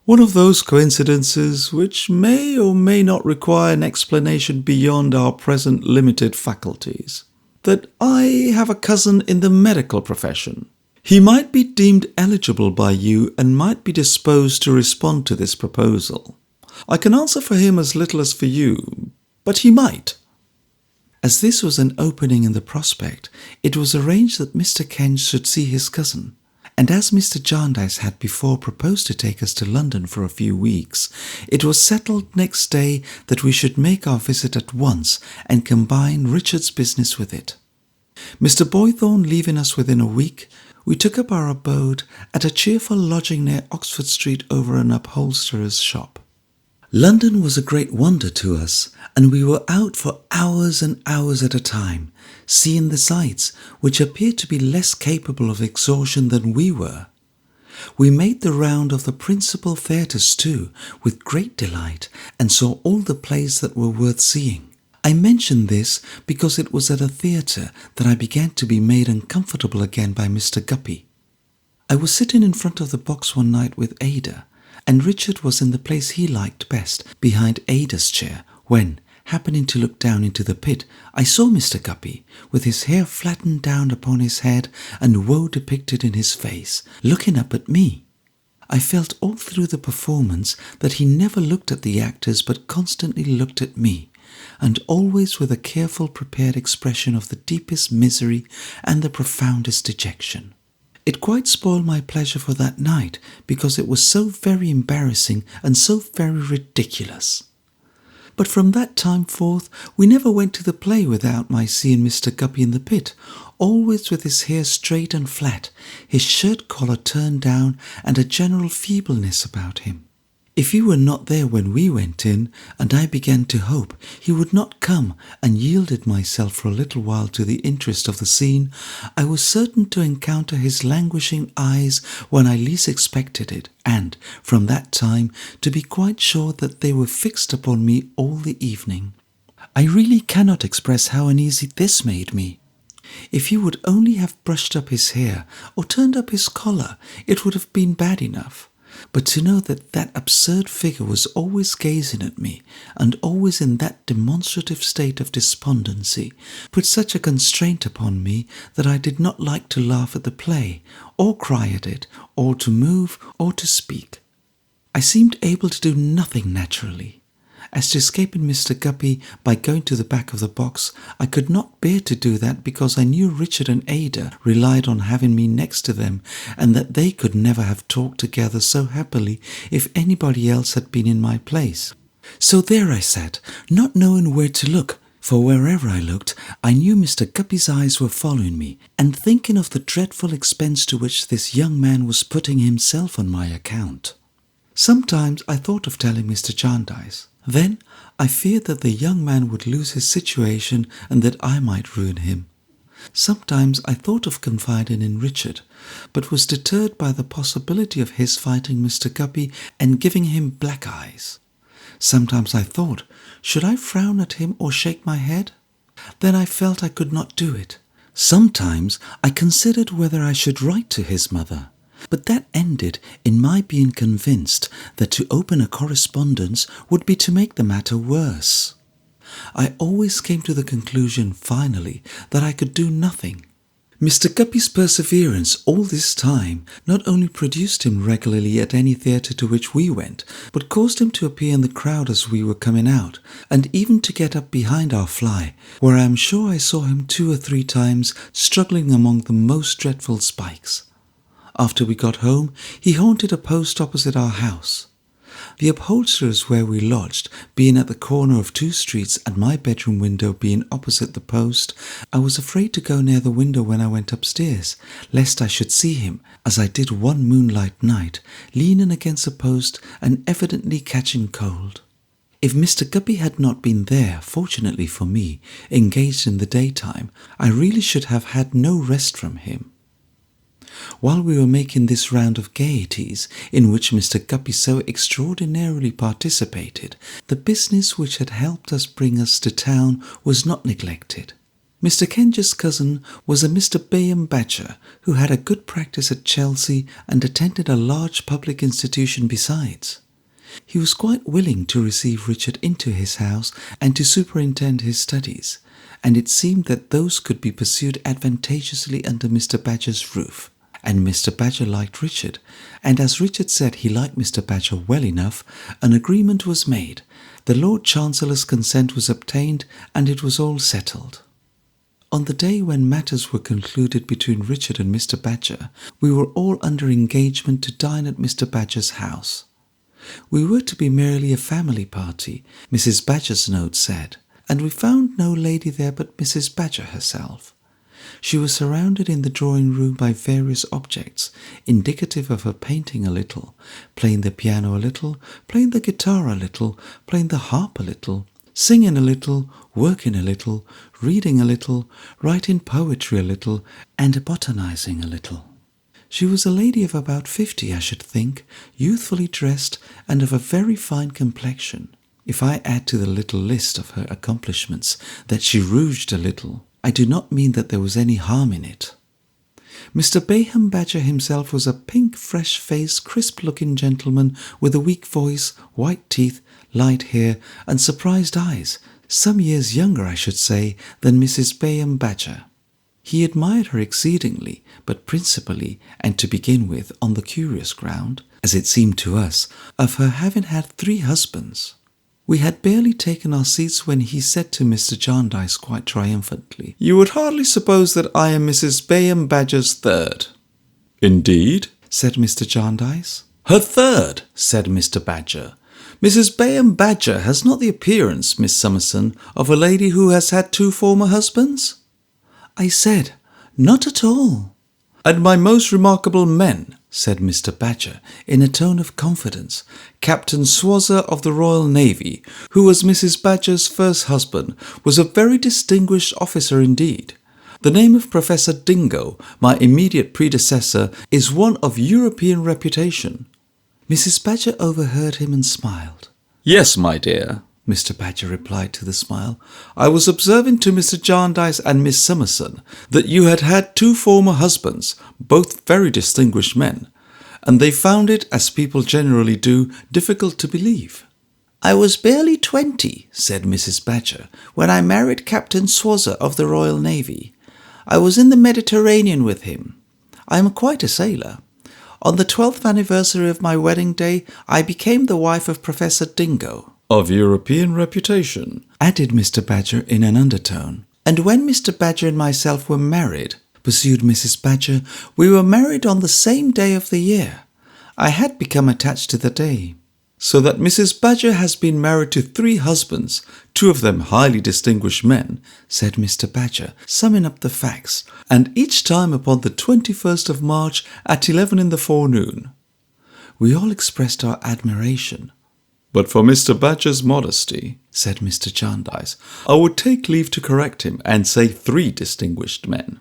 One of those coincidences which may or may not require an explanation beyond our present limited faculties. That I have a cousin in the medical profession. He might be deemed eligible by you and might be disposed to respond to this proposal. I can answer for him as little as for you, but he might. As this was an opening in the prospect, it was arranged that Mr. Kent should see his cousin. And as Mr. Jarndyce had before proposed to take us to London for a few weeks, it was settled next day that we should make our visit at once and combine Richard's business with it. Mr. Boythorn leaving us within a week, we took up our abode at a cheerful lodging near Oxford Street over an upholsterer's shop. London was a great wonder to us, and we were out for hours and hours at a time, seeing the sights, which appeared to be less capable of exhaustion than we were. We made the round of the principal theatres too, with great delight, and saw all the plays that were worth seeing. I mention this because it was at a theatre that I began to be made uncomfortable again by Mr. Guppy. I was sitting in front of the box one night with Ada, and Richard was in the place he liked best, behind Ada's chair, when, happening to look down into the pit, I saw Mr. Guppy, with his hair flattened down upon his head and woe depicted in his face, looking up at me. I felt all through the performance that he never looked at the actors but constantly looked at me, and always with a careful prepared expression of the deepest misery and the profoundest dejection. It quite spoiled my pleasure for that night, because it was so very embarrassing and so very ridiculous. But from that time forth we never went to the play without my seeing Mr. Guppy in the pit, always with his hair straight and flat, his shirt collar turned down, and a general feebleness about him. If he were not there when we went in, and I began to hope he would not come, and yielded myself for a little while to the interest of the scene, I was certain to encounter his languishing eyes when I least expected it, and, from that time, to be quite sure that they were fixed upon me all the evening. I really cannot express how uneasy this made me. If he would only have brushed up his hair, or turned up his collar, it would have been bad enough. But to know that that absurd figure was always gazing at me, and always in that demonstrative state of despondency, put such a constraint upon me that I did not like to laugh at the play, or cry at it, or to move, or to speak. I seemed able to do nothing naturally. As to escaping Mr. Guppy by going to the back of the box, I could not bear to do that because I knew Richard and Ada relied on having me next to them, and that they could never have talked together so happily if anybody else had been in my place. So there I sat, not knowing where to look, for wherever I looked, I knew Mr. Guppy's eyes were following me, and thinking of the dreadful expense to which this young man was putting himself on my account. Sometimes I thought of telling Mr. Jarndyce. Then I feared that the young man would lose his situation and that I might ruin him. Sometimes I thought of confiding in Richard, but was deterred by the possibility of his fighting Mr. Guppy and giving him black eyes. Sometimes I thought, should I frown at him or shake my head? Then I felt I could not do it. Sometimes I considered whether I should write to his mother. But that ended in my being convinced that to open a correspondence would be to make the matter worse. I always came to the conclusion, finally, that I could do nothing. Mr. Guppy's perseverance all this time not only produced him regularly at any theatre to which we went, but caused him to appear in the crowd as we were coming out, and even to get up behind our fly, where I am sure I saw him 2 or 3 times struggling among the most dreadful spikes. After we got home, he haunted a post opposite our house. The upholsterers where we lodged being at the corner of 2 streets and my bedroom window being opposite the post, I was afraid to go near the window when I went upstairs, lest I should see him, as I did one moonlight night, leaning against a post and evidently catching cold. If Mr. Guppy had not been there, fortunately for me, engaged in the daytime, I really should have had no rest from him. While we were making this round of gaieties, in which Mr. Guppy so extraordinarily participated, the business which had helped us bring us to town was not neglected. Mr. Kenge's cousin was a Mr. Bayham Badger, who had a good practice at Chelsea and attended a large public institution besides. He was quite willing to receive Richard into his house and to superintend his studies, and it seemed that those could be pursued advantageously under Mr. Badger's roof. And Mr. Badger liked Richard, and as Richard said he liked Mr. Badger well enough, an agreement was made, the Lord Chancellor's consent was obtained, and it was all settled. On the day when matters were concluded between Richard and Mr. Badger, we were all under engagement to dine at Mr. Badger's house. We were to be merely a family party, Mrs. Badger's note said, and we found no lady there but Mrs. Badger herself. She was surrounded in the drawing-room by various objects, indicative of her painting a little, playing the piano a little, playing the guitar a little, playing the harp a little, singing a little, working a little, reading a little, writing poetry a little, and botanizing a little. She was a lady of about 50, I should think, youthfully dressed and of a very fine complexion. If I add to the little list of her accomplishments that she rouged a little, I do not mean that there was any harm in it. Mr. Bayham Badger himself was a pink, fresh-faced, crisp-looking gentleman with a weak voice, white teeth, light hair, and surprised eyes, some years younger, I should say, than Mrs. Bayham Badger. He admired her exceedingly, but principally, and to begin with, on the curious ground, as it seemed to us, of her having had 3 husbands. We had barely taken our seats when he said to Mr. Jarndyce quite triumphantly, "You would hardly suppose that I am Mrs. Bayham Badger's 3rd. "Indeed?" said Mr. Jarndyce. "Her 3rd, said Mr. Badger. "Mrs. Bayham Badger has not the appearance, Miss Summerson, of a lady who has had 2 former husbands?" I said, "Not at all." "And my most remarkable men," said Mr. Badger, in a tone of confidence, "Captain Swosser of the Royal Navy, who was Mrs. Badger's first husband, was a very distinguished officer indeed. The name of Professor Dingo, my immediate predecessor, is one of European reputation." Mrs. Badger overheard him and smiled. "Yes, my dear," Mr. Badger replied to the smile. "I was observing to Mr. Jarndyce and Miss Summerson that you had had 2 former husbands, both very distinguished men, and they found it, as people generally do, difficult to believe." "I was barely 20, said Mrs. Badger, "when I married Captain Swosser of the Royal Navy. I was in the Mediterranean with him. I am quite a sailor. On the 12th anniversary of my wedding day, I became the wife of Professor Dingo." "Of European reputation," added Mr. Badger in an undertone. "And when Mr. Badger and myself were married," pursued Mrs. Badger, "we were married on the same day of the year. I had become attached to the day." "So that Mrs. Badger has been married to 3 husbands, 2 of them highly distinguished men," said Mr. Badger, summing up the facts, "and each time upon the 21st of March at 11 in the forenoon." We all expressed our admiration. "But for Mr. Badger's modesty," said Mr. Jarndyce, "I would take leave to correct him and say 3 distinguished men."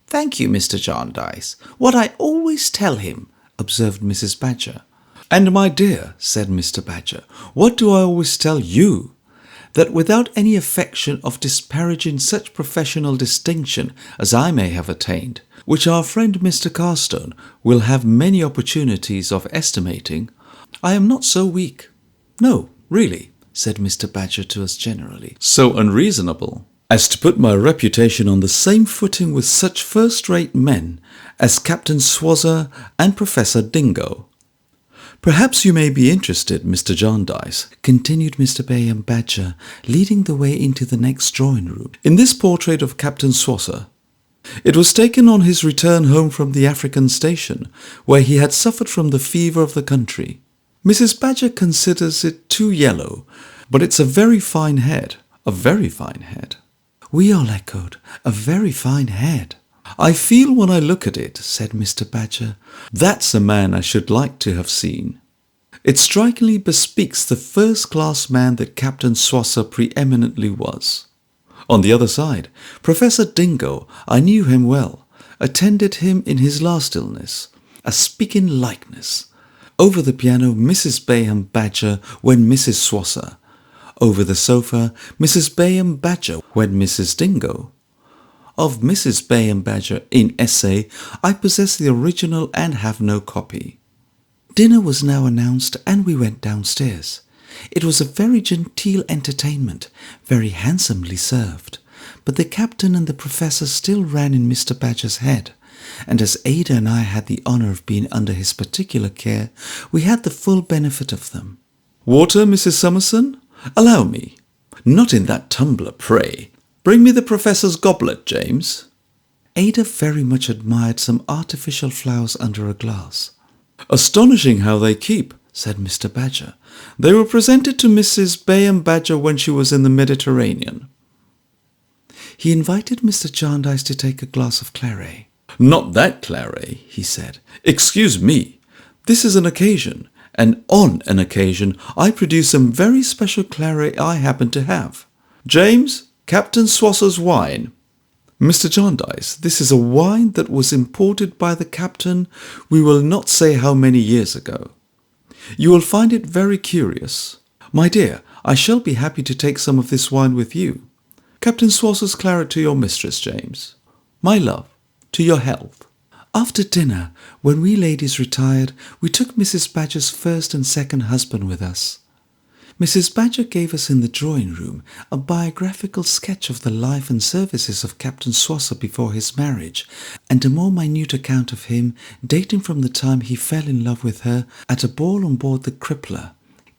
"Thank you, Mr. Jarndyce. What I always tell him," observed Mrs. Badger. "And my dear," said Mr. Badger, "what do I always tell you? That without any affection of disparaging such professional distinction as I may have attained, which our friend Mr. Carstone will have many opportunities of estimating, I am not so weak. No, really," said Mr. Badger to us generally, "so unreasonable as to put my reputation on the same footing with such first-rate men as Captain Swosser and Professor Dingo. Perhaps you may be interested, Mr. Jarndyce," continued Mr. Bayham Badger, leading the way into the next drawing-room, "in this portrait of Captain Swosser. It was taken on his return home from the African station, where he had suffered from the fever of the country. Mrs. Badger considers it too yellow, but it's a very fine head, a very fine head." We all echoed, "A very fine head." "I feel when I look at it," said Mr. Badger, "that's a man I should like to have seen. It strikingly bespeaks the first-class man that Captain Swosser preeminently was. On the other side, Professor Dingo, I knew him well, attended him in his last illness, a speaking likeness. Over the piano, Mrs. Bayham Badger when Mrs. Swosser. Over the sofa, Mrs. Bayham Badger when Mrs. Dingo. of Mrs. Bayham Badger in essay, I possess the original and have no copy. Dinner was now announced and we went downstairs. It was a very genteel entertainment, very handsomely served, but the captain and the professor still ran in Mr. Badger's head, and as Ada and I had the honour of being under his particular care, we had the full benefit of them. Water, Mrs. Summerson? Allow me. Not in that tumbler, pray. Bring me the professor's goblet, James. Ada very much admired some artificial flowers under a glass. Astonishing how they keep, said Mr. Badger. They were presented to Mrs. Bayham Badger when she was in the Mediterranean. He invited Mr. Jarndyce to take a glass of claret. Not that claret, he said. Excuse me. This is an occasion, and on an occasion I produce some very special claret I happen to have. James, Captain Swosser's wine. Mr. Jarndyce, this is a wine that was imported by the captain, we will not say how many years ago. You will find it very curious. My dear, I shall be happy to take some of this wine with you. Captain Swosser's claret to your mistress, James. My love, to your health. After dinner, when we ladies retired, we took Mrs. Badger's first and second husband with us. Mrs. Badger gave us in the drawing-room a biographical sketch of the life and services of Captain Swosser before his marriage, and a more minute account of him, dating from the time he fell in love with her at a ball on board the Crippler,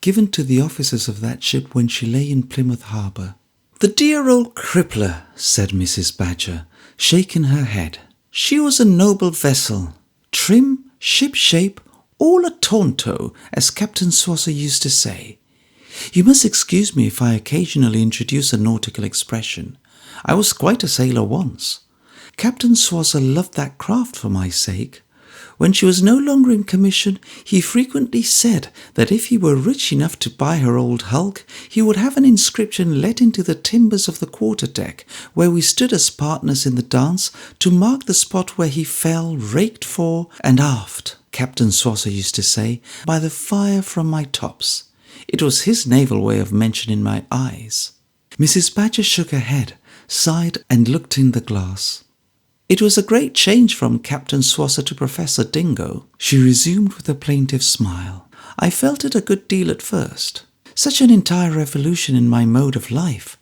given to the officers of that ship when she lay in Plymouth Harbour. The dear old Crippler, said Mrs. Badger, shaking her head. She was a noble vessel, trim, ship-shape, all a taunto, as Captain Swosser used to say. You must excuse me if I occasionally introduce a nautical expression. I was quite a sailor once. Captain Swosser loved that craft for my sake. When she was no longer in commission, he frequently said that if he were rich enough to buy her old hulk, he would have an inscription let into the timbers of the quarter-deck, where we stood as partners in the dance, to mark the spot where he fell, raked fore and aft, Captain Swosser used to say, by the fire from my tops. It was his naval way of mentioning my eyes. Mrs. Badger shook her head, sighed, and looked in the glass. It was a great change from Captain Swosser to Professor Dingo, she resumed with a plaintive smile. I felt it a good deal at first. Such an entire revolution in my mode of life.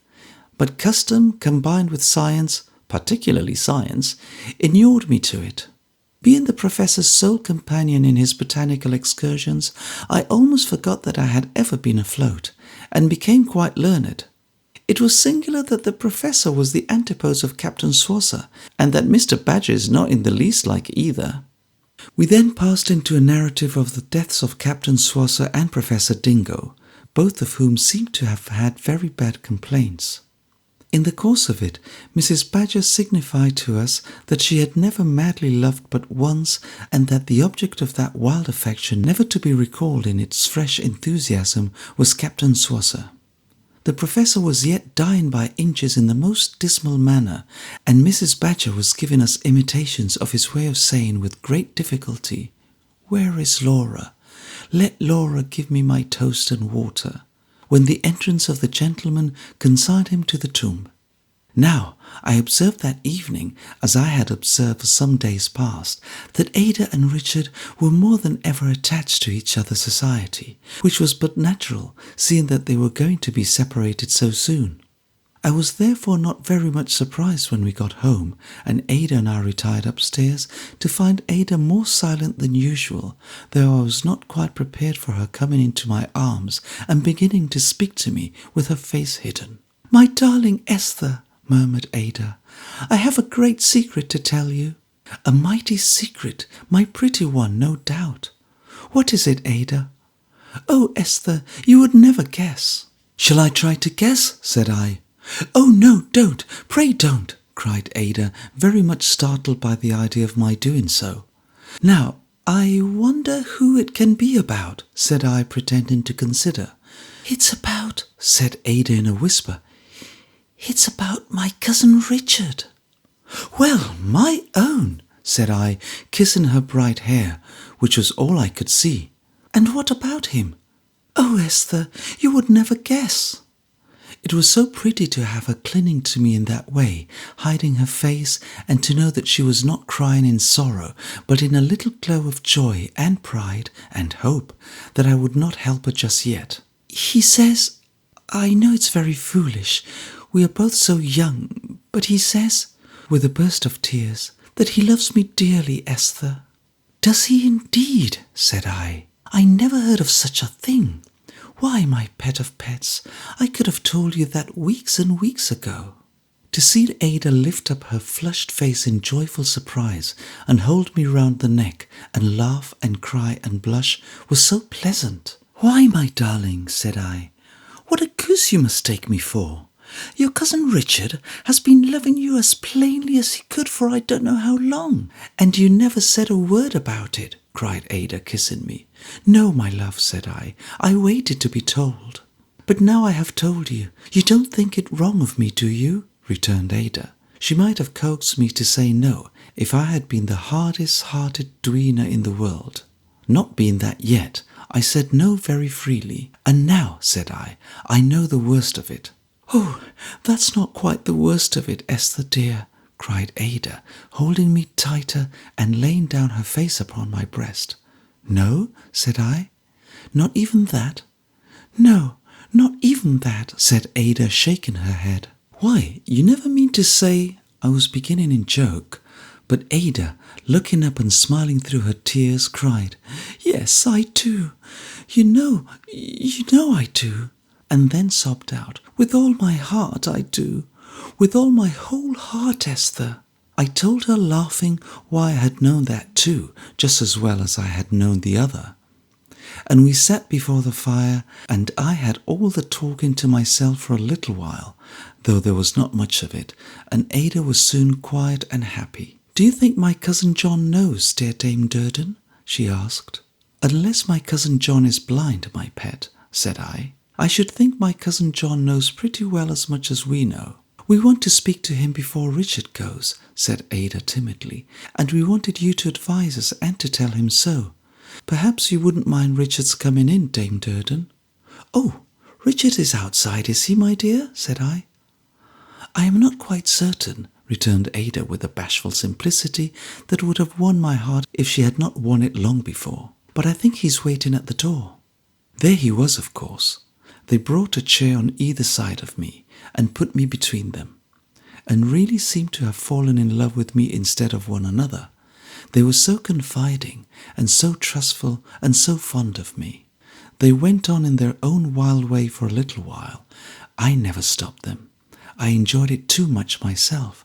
But custom, combined with science, particularly science, inured me to it. Being the professor's sole companion in his botanical excursions, I almost forgot that I had ever been afloat, and became quite learned. It was singular that the professor was the antipodes of Captain Swosser, and that Mr. Badger is not in the least like either. We then passed into a narrative of the deaths of Captain Swosser and Professor Dingo, both of whom seemed to have had very bad complaints. In the course of it, Mrs. Badger signified to us that she had never madly loved but once, and that the object of that wild affection, never to be recalled in its fresh enthusiasm, was Captain Swosser. The professor was yet dying by inches in the most dismal manner, and Mrs. Badger was giving us imitations of his way of saying with great difficulty, "Where is Laura? Let Laura give me my toast and water," when the entrance of the gentleman consigned him to the tomb. Now, I observed that evening, as I had observed for some days past, that Ada and Richard were more than ever attached to each other's society, which was but natural, seeing that they were going to be separated so soon. I was therefore not very much surprised when we got home, and Ada and I retired upstairs, to find Ada more silent than usual, though I was not quite prepared for her coming into my arms and beginning to speak to me with her face hidden. "My darling Esther," murmured Ada, "I have a great secret to tell you. A mighty secret, my pretty one, no doubt." "What is it, Ada?" "Oh, Esther, you would never guess." "Shall I try to guess?" said I. "Oh, no, don't, pray don't," cried Ada, very much startled by the idea of my doing so. "Now, I wonder who it can be about," said I, pretending to consider. "It's about," said Ada in a whisper, "it's about my cousin Richard." "Well, my own," said I, kissing her bright hair, which was all I could see. "And what about him?" "Oh, Esther, you would never guess." It was so pretty to have her clinging to me in that way, hiding her face, and to know that she was not crying in sorrow, but in a little glow of joy and pride and hope that I would not help her just yet. He says, I know it's very foolish, we are both so young, but he says, with a burst of tears, that he loves me dearly, Esther. Does he indeed? Said I. I never heard of such a thing. Why, my pet of pets, I could have told you that weeks and weeks ago. To see Ada lift up her flushed face in joyful surprise and hold me round the neck and laugh and cry and blush was so pleasant. Why, my darling, said I, what a goose you must take me for. Your cousin Richard has been loving you as plainly as he could for I don't know how long, and you never said a word about it, cried Ada, kissing me. No, my love, said I waited to be told. But now I have told you, you don't think it wrong of me, do you? Returned Ada. She might have coaxed me to say no if I had been the hardest-hearted duenna in the world. Not being that yet, I said no very freely. And now, said I know the worst of it. Oh, that's not quite the worst of it, Esther dear, cried Ada, holding me tighter and laying down her face upon my breast. No, said I, not even that? No, not even that, said Ada, shaking her head. Why, you never mean to say, I was beginning in joke, but Ada, looking up and smiling through her tears, cried, Yes, I do. You know I do. And then sobbed out, With all my heart I do. With all my whole heart, Esther. I told her, laughing, why I had known that too, just as well as I had known the other. And we sat before the fire, and I had all the talking to myself for a little while, though there was not much of it, and Ada was soon quiet and happy. Do you think my cousin John knows, dear Dame Durden? She asked. Unless my cousin John is blind, my pet, said I should think my cousin John knows pretty well as much as we know. We want to speak to him before Richard goes, said Ada timidly, and we wanted you to advise us and to tell him so. Perhaps you wouldn't mind Richard's coming in, Dame Durden? Oh, Richard is outside, is he, my dear? Said I. I am not quite certain, returned Ada with a bashful simplicity that would have won my heart if she had not won it long before. But I think he's waiting at the door. There he was, of course. They brought a chair on either side of me and put me between them, and really seemed to have fallen in love with me instead of one another. They were so confiding and so trustful and so fond of me. They went on in their own wild way for a little while. I never stopped them. I enjoyed it too much myself.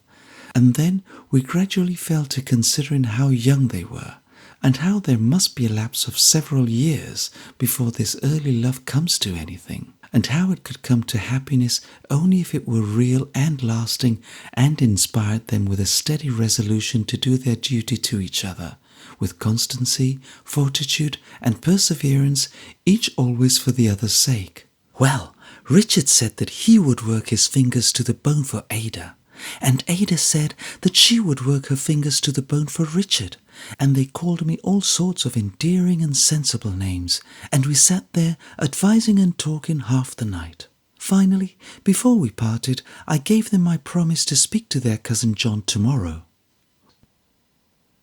And then we gradually fell to considering how young they were, and how there must be a lapse of several years before this early love comes to anything, and how it could come to happiness only if it were real and lasting and inspired them with a steady resolution to do their duty to each other, with constancy, fortitude, and perseverance, each always for the other's sake. Well, Richard said that he would work his fingers to the bone for Ada, and Ada said that she would work her fingers to the bone for Richard, and they called me all sorts of endearing and sensible names, and we sat there advising and talking half the night. Finally, before we parted, I gave them my promise to speak to their cousin John tomorrow.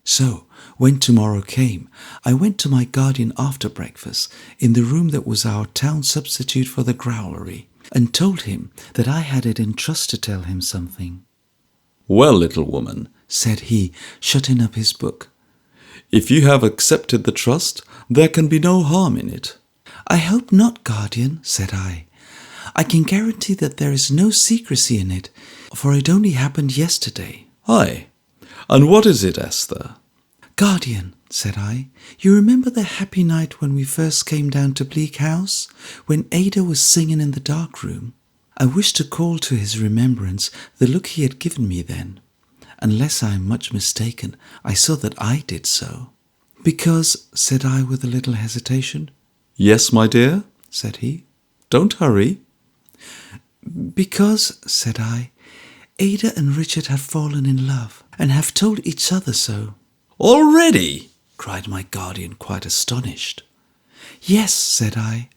So, when tomorrow came, I went to my guardian after breakfast, in the room that was our town substitute for the growlery, and told him that I had it in trust to tell him something. Well, little woman, said he, shutting up his book, if you have accepted the trust, there can be no harm in it. I hope not, guardian, said I. I can guarantee that there is no secrecy in it, for it only happened yesterday. Aye, and what is it, Esther? Guardian, said I, you remember the happy night when we first came down to Bleak House, when Ada was singing in the dark room? I wish to call to his remembrance the look he had given me then. Unless I am much mistaken, I saw that I did so. Because, said I with a little hesitation. Yes, my dear, said he. Don't hurry. Because, said I, Ada and Richard have fallen in love, and have told each other so. Already? Cried my guardian, quite astonished. Yes, said I,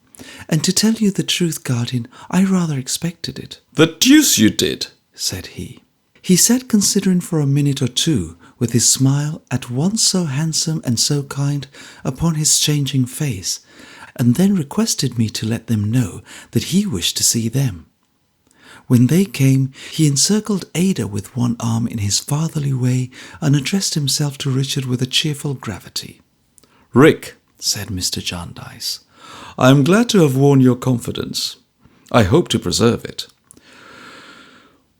And to tell you the truth, Guardian, I rather expected it." "The deuce you did," said he. He sat considering for a minute or two, with his smile, at once so handsome and so kind, upon his changing face, and then requested me to let them know that he wished to see them. When they came, he encircled Ada with one arm in his fatherly way and addressed himself to Richard with a cheerful gravity. "Rick," said Mr. Jarndyce, "I am glad to have won your confidence. I hope to preserve it.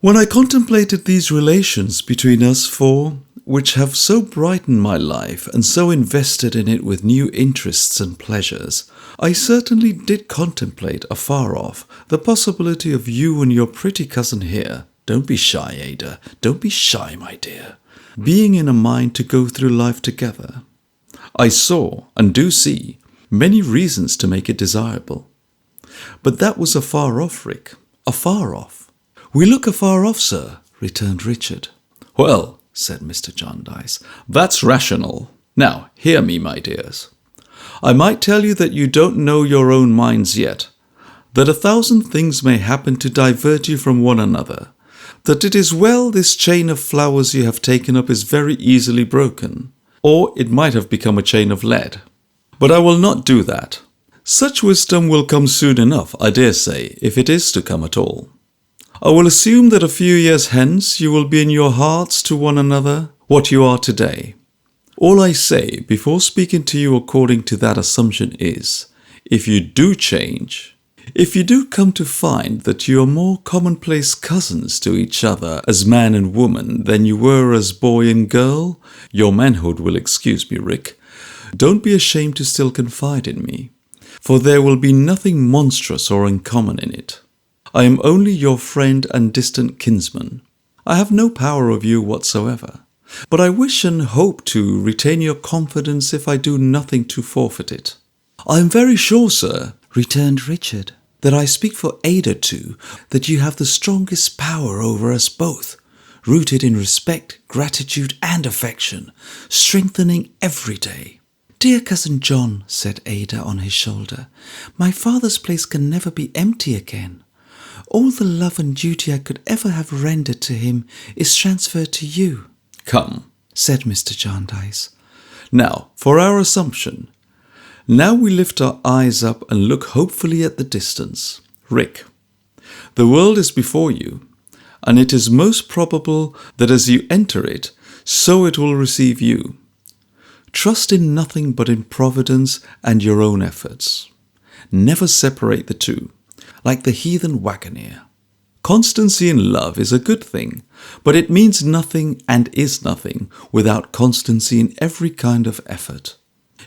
When I contemplated these relations between us four, which have so brightened my life and so invested in it with new interests and pleasures, I certainly did contemplate afar off the possibility of you and your pretty cousin here, don't be shy, Ada, don't be shy, my dear, being in a mind to go through life together. I saw, and do see, many reasons to make it desirable. But that was afar off, Rick, afar off." "We look afar off, sir," returned Richard. "Well," said Mr. Jarndyce, "that's rational. Now, hear me, my dears. I might tell you that you don't know your own minds yet, that 1,000 things may happen to divert you from one another, that it is well this chain of flowers you have taken up is very easily broken, or it might have become a chain of lead. But I will not do that. Such wisdom will come soon enough, I dare say, if it is to come at all. I will assume that a few years hence you will be in your hearts to one another what you are today. All I say before speaking to you according to that assumption is, if you do change, if you do come to find that you are more commonplace cousins to each other as man and woman than you were as boy and girl, your manhood will excuse me, Rick. Don't be ashamed to still confide in me, for there will be nothing monstrous or uncommon in it. I am only your friend and distant kinsman. I have no power of you whatsoever, but I wish and hope to retain your confidence if I do nothing to forfeit it." "I am very sure, sir," returned Richard, "that I speak for Ada too, that you have the strongest power over us both, rooted in respect, gratitude, and affection, strengthening every day." "Dear Cousin John," said Ada on his shoulder, "my father's place can never be empty again. All the love and duty I could ever have rendered to him is transferred to you." "Come," said Mr. Jarndyce. "Now, for our assumption. Now we lift our eyes up and look hopefully at the distance. Rick, the world is before you, and it is most probable that as you enter it, so it will receive you. Trust in nothing but in Providence and your own efforts. Never separate the two, like the heathen wagoner. Constancy in love is a good thing, but it means nothing and is nothing without constancy in every kind of effort.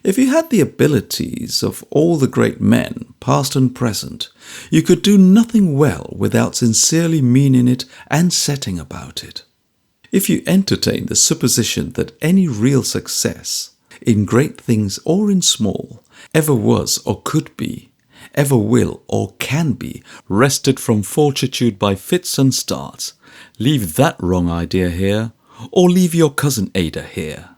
If you had the abilities of all the great men, past and present, you could do nothing well without sincerely meaning it and setting about it. If you entertain the supposition that any real success, in great things or in small, ever was or could be, ever will or can be, wrested from fortitude by fits and starts, leave that wrong idea here, or leave your cousin Ada here."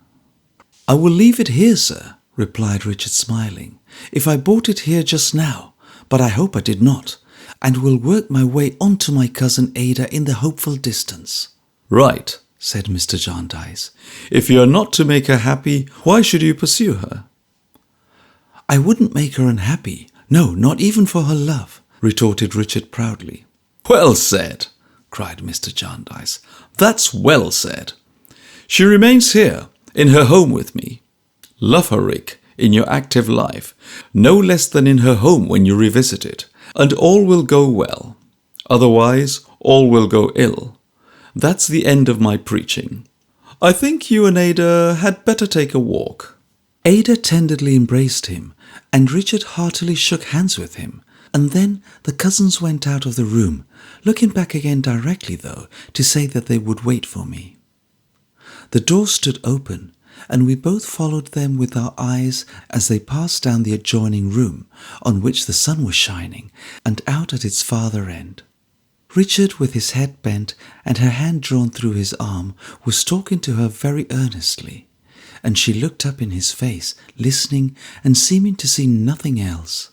"I will leave it here, sir," replied Richard, smiling, "if I bought it here just now, but I hope I did not, and will work my way on to my cousin Ada in the hopeful distance." "Right," said Mr. Jarndyce. "If you are not to make her happy, why should you pursue her?" "I wouldn't make her unhappy, no, not even for her love," retorted Richard proudly. "Well said," cried Mr. Jarndyce. "That's well said. She remains here, in her home with me. Love her, Rick, in your active life, no less than in her home when you revisit it, and all will go well. Otherwise, all will go ill. That's the end of my preaching. I think you and Ada had better take a walk." Ada tenderly embraced him, and Richard heartily shook hands with him, and then the cousins went out of the room, looking back again directly, though, to say that they would wait for me. The door stood open, and we both followed them with our eyes as they passed down the adjoining room, on which the sun was shining, and out at its farther end. Richard, with his head bent and her hand drawn through his arm, was talking to her very earnestly, and she looked up in his face, listening and seeming to see nothing else.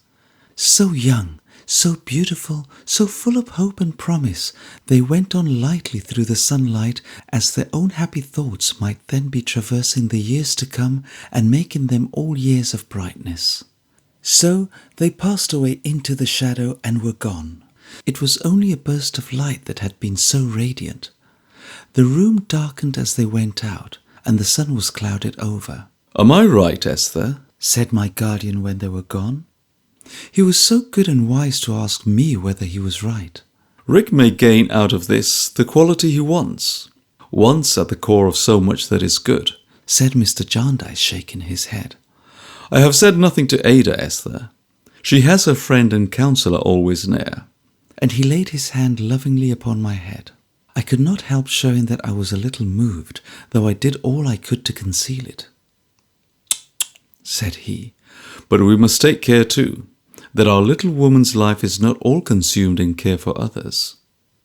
So young, so beautiful, so full of hope and promise, they went on lightly through the sunlight as their own happy thoughts might then be traversing the years to come and making them all years of brightness. So they passed away into the shadow and were gone. It was only a burst of light that had been so radiant. The room darkened as they went out, and the sun was clouded over. "Am I right, Esther?" said my guardian when they were gone. He was so good and wise to ask me whether he was right. "Rick may gain out of this the quality he wants at the core of so much that is good," said Mr. Jarndyce, shaking his head. "I have said nothing to Ada, Esther. She has her friend and counsellor always near." And he laid his hand lovingly upon my head. I could not help showing that I was a little moved, though I did all I could to conceal it. Said he, "But we must take care too, that our little woman's life is not all consumed in care for others."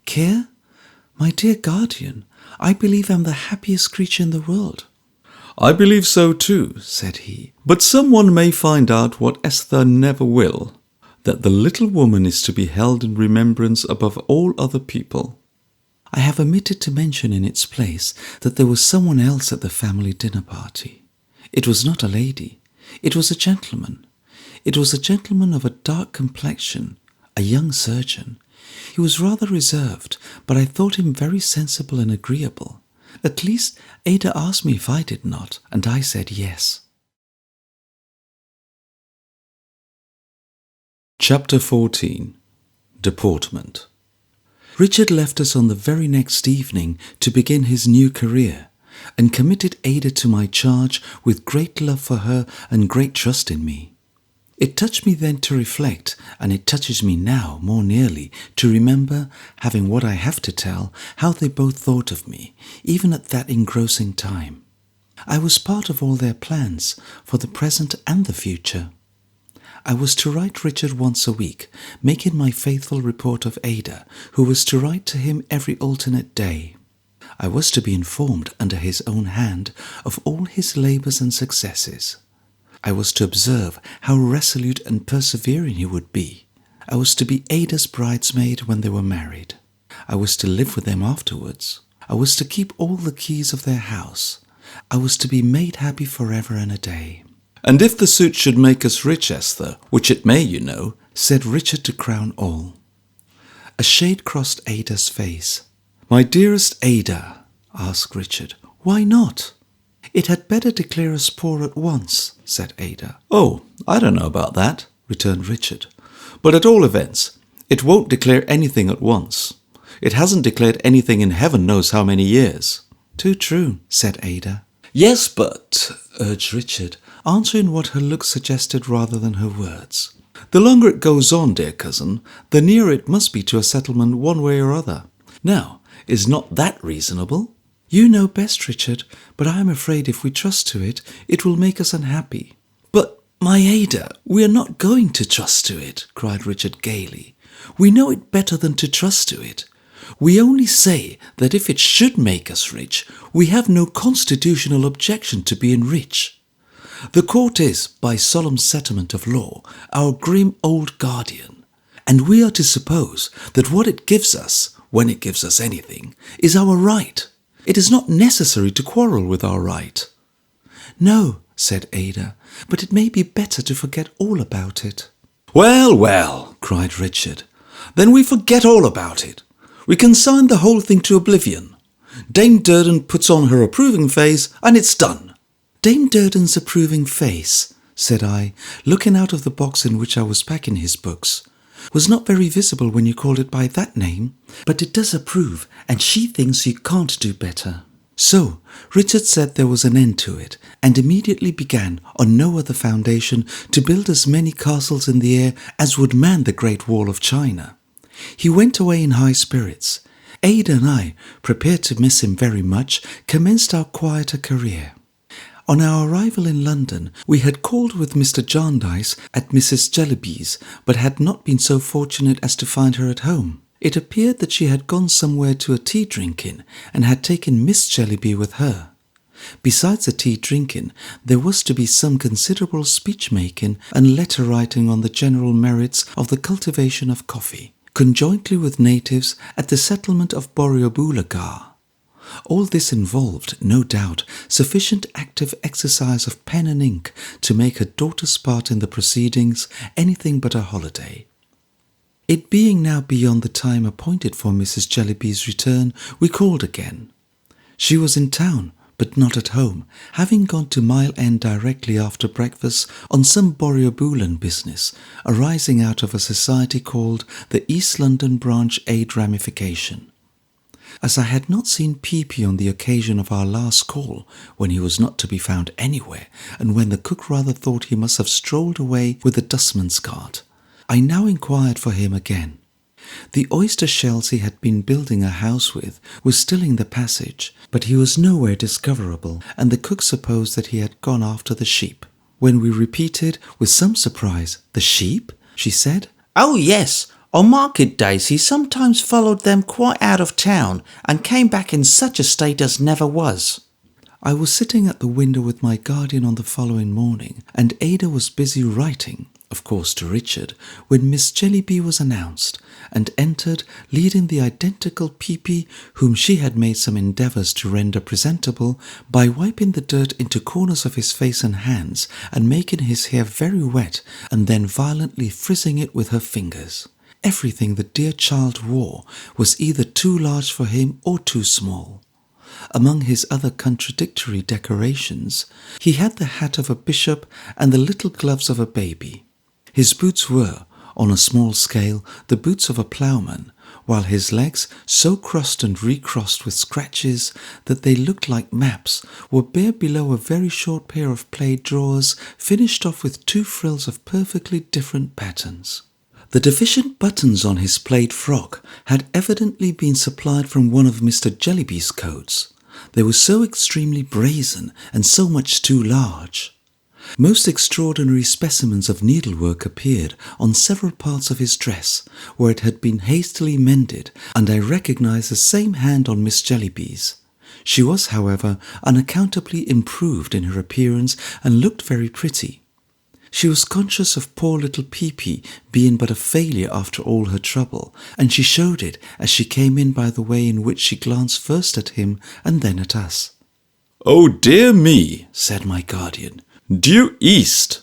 Care? My dear guardian, I believe I'm the happiest creature in the world. "I believe so too," said he. "But someone may find out what Esther never will, that the little woman is to be held in remembrance above all other people." I have omitted to mention in its place that there was someone else at the family dinner party. It was not a lady. It was a gentleman. It was a gentleman of a dark complexion, a young surgeon. He was rather reserved, but I thought him very sensible and agreeable. At least, Ada asked me if I did not, and I said yes. Chapter 14. Deportment. Richard left us on the very next evening to begin his new career, and committed Ada to my charge with great love for her and great trust in me. It touched me then to reflect, and it touches me now more nearly to remember, having what I have to tell, how they both thought of me, even at that engrossing time. I was part of all their plans, for the present and the future. I was to write Richard once a week, making my faithful report of Ada, who was to write to him every alternate day. I was to be informed under his own hand of all his labours and successes. I was to observe how resolute and persevering he would be. I was to be Ada's bridesmaid when they were married. I was to live with them afterwards. I was to keep all the keys of their house. I was to be made happy forever and a day. "And if the suit should make us rich, Esther, which it may, you know," said Richard to crown all. A shade crossed Ada's face. "My dearest Ada," asked Richard, "why not?" "It had better declare us poor at once," said Ada. "Oh, I don't know about that," returned Richard. "But at all events, it won't declare anything at once. It hasn't declared anything in heaven knows how many years." "Too true," said Ada. "Yes, but," urged Richard, answering what her look suggested rather than her words, "the longer it goes on, dear cousin, the nearer it must be to a settlement one way or other. Now, is not that reasonable?" "You know best, Richard, but I am afraid if we trust to it, it will make us unhappy." "But, my Ada, we are not going to trust to it," cried Richard gaily. "We know it better than to trust to it. We only say that if it should make us rich, we have no constitutional objection to being rich. The court is, by solemn settlement of law, our grim old guardian, and we are to suppose that what it gives us, when it gives us anything, is our right. It is not necessary to quarrel with our right." "No," said Ada, "but it may be better to forget all about it." "Well, well," cried Richard, "then we forget all about it. We consign the whole thing to oblivion. Dame Durden puts on her approving face, and it's done." "Dame Durden's approving face," said I, looking out of the box in which I was packing his books, "was not very visible when you called it by that name, but it does approve, and she thinks you can't do better." So Richard said there was an end to it, and immediately began, on no other foundation, to build as many castles in the air as would man the Great Wall of China. He went away in high spirits. Ada and I, prepared to miss him very much, commenced our quieter career. On our arrival in London, we had called with Mr. Jarndyce at Mrs. Jellyby's, but had not been so fortunate as to find her at home. It appeared that she had gone somewhere to a tea-drinking, and had taken Miss Jellyby with her. Besides the tea drinking, there was to be some considerable speech-making and letter-writing on the general merits of the cultivation of coffee, conjointly with natives at the settlement of Borrioboola. All this involved, no doubt, sufficient active exercise of pen and ink to make her daughter's part in the proceedings anything but a holiday. It being now beyond the time appointed for Mrs. Jellyby's return, we called again. She was in town, but not at home, having gone to Mile End directly after breakfast on some Borrioboolan business, arising out of a society called the East London Branch Aid Ramification. As I had not seen Peepy on the occasion of our last call, when he was not to be found anywhere, and when the cook rather thought he must have strolled away with the dustman's cart, I now inquired for him again. The oyster shells he had been building a house with were still in the passage, but he was nowhere discoverable, and the cook supposed that he had gone after the sheep. When we repeated, with some surprise, "The sheep?" she said, "Oh yes, on market days he sometimes followed them quite out of town and came back in such a state as never was." I was sitting at the window with my guardian on the following morning, and Ada was busy writing, of course to Richard, when Miss Jellyby was announced, and entered, leading the identical Peepy, whom she had made some endeavours to render presentable by wiping the dirt into corners of his face and hands, and making his hair very wet, and then violently frizzing it with her fingers. Everything the dear child wore was either too large for him or too small. Among his other contradictory decorations, he had the hat of a bishop and the little gloves of a baby. His boots were, on a small scale, the boots of a ploughman, while his legs, so crossed and recrossed with scratches that they looked like maps, were bare below a very short pair of plaid drawers finished off with 2 frills of perfectly different patterns. The deficient buttons on his plaid frock had evidently been supplied from one of Mr. Jellyby's coats. They were so extremely brazen and so much too large. Most extraordinary specimens of needlework appeared on several parts of his dress, where it had been hastily mended, and I recognized the same hand on Miss Jellyby's. She was, however, unaccountably improved in her appearance and looked very pretty. She was conscious of poor little Peepy being but a failure after all her trouble, and she showed it as she came in by the way in which she glanced first at him and then at us. "Oh dear me," said my guardian, "due east."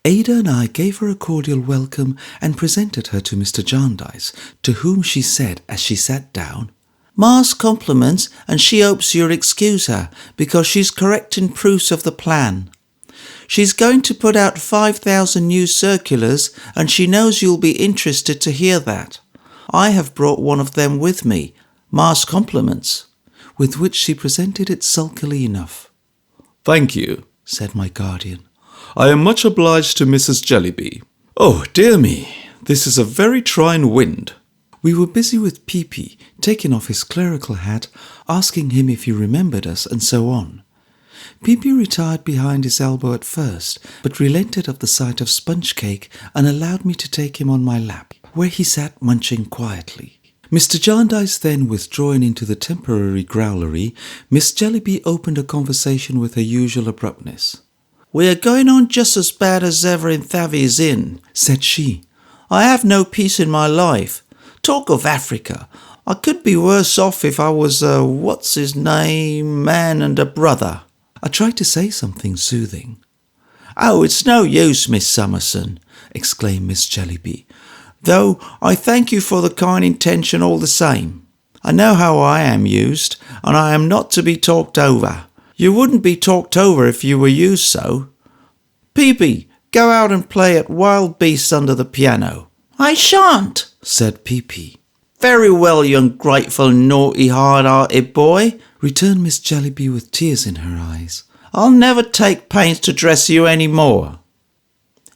Ada and I gave her a cordial welcome and presented her to Mr. Jarndyce, to whom she said as she sat down, "Ma's compliments, and she hopes you'll excuse her, because she's correcting proofs of the plan. She's going to put out 5,000 new circulars, and she knows you'll be interested to hear that. I have brought one of them with me. Ma's compliments." with which she presented it sulkily enough. "Thank you," said my guardian. "I am much obliged to Mrs. Jellyby. Oh, dear me, this is a very trying wind." We were busy with Peepy, taking off his clerical hat, asking him if he remembered us, and so on. Peepy retired behind his elbow at first, but relented at the sight of sponge cake and allowed me to take him on my lap, where he sat munching quietly. Mr. Jarndyce then withdrawing into the temporary growlery, Miss Jellyby opened a conversation with her usual abruptness. "We are going on just as bad as ever in Thavies Inn," said she. "I have no peace in my life. Talk of Africa, I could be worse off if I was a what's-his-name man and a brother." I tried to say something soothing. "Oh, it's no use, Miss Summerson," exclaimed Miss Jellyby, "though I thank you for the kind intention all the same. I know how I am used, and I am not to be talked over. You wouldn't be talked over if you were used so. Peepy, go out and play at Wild Beasts under the piano." "I shan't," said Peepy. "Very well, you ungrateful, naughty, hard-hearted boy," returned Miss Jellyby with tears in her eyes. "I'll never take pains to dress you any more."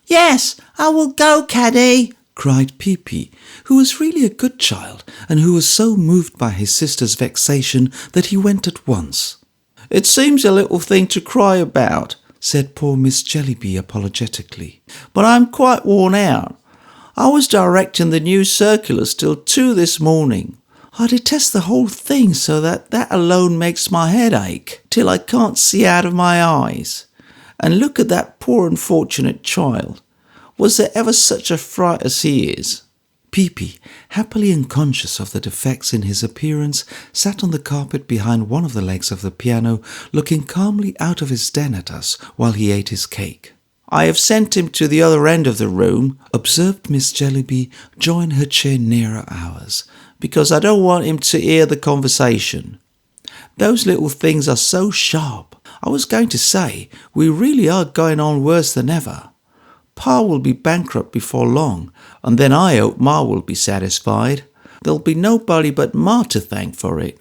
"Yes, I will go, Caddy," cried Peepy, who was really a good child, and who was so moved by his sister's vexation that he went at once. "It seems a little thing to cry about," said poor Miss Jellyby apologetically, "but I'm quite worn out. I was directing the new circulars till 2 this morning. I detest the whole thing so that alone makes my head ache, till I can't see out of my eyes. And look at that poor unfortunate child. Was there ever such a fright as he is?" Peepy, happily unconscious of the defects in his appearance, sat on the carpet behind one of the legs of the piano, looking calmly out of his den at us while he ate his cake. "I have sent him to the other end of the room," observed Miss Jellyby, drawing her chair nearer ours, "because I don't want him to hear the conversation. Those little things are so sharp. I was going to say, we really are going on worse than ever. Pa will be bankrupt before long, and then I hope Ma will be satisfied. There'll be nobody but Ma to thank for it."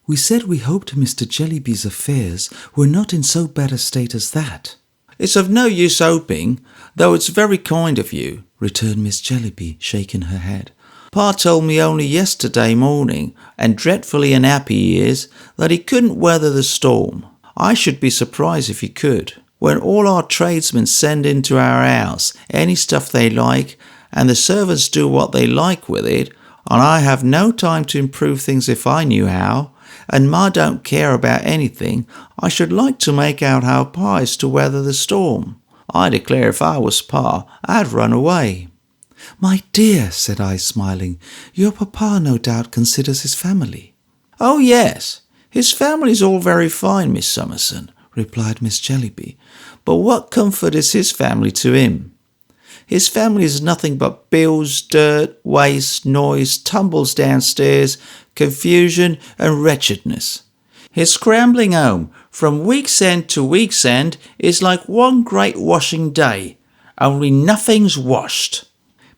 We said we hoped Mr. Jellyby's affairs were not in so bad a state as that. "It's of no use hoping, though it's very kind of you," returned Miss Jellyby, shaking her head. "Pa told me only yesterday morning, and dreadfully unhappy he is, that he couldn't weather the storm. I should be surprised if he could. When all our tradesmen send into our house any stuff they like, and the servants do what they like with it, and I have no time to improve things if I knew how, and Ma don't care about anything, I should like to make out how Pa is to weather the storm. I declare if I was Pa, I'd run away." "My dear," said I, smiling, "your papa no doubt considers his family." "Oh yes, his family's all very fine, Miss Summerson," replied Miss Jellyby, "but what comfort is his family to him? His family is nothing but bills, dirt, waste, noise, tumbles downstairs, confusion and wretchedness. His scrambling home from week's end to week's end is like one great washing day, only nothing's washed."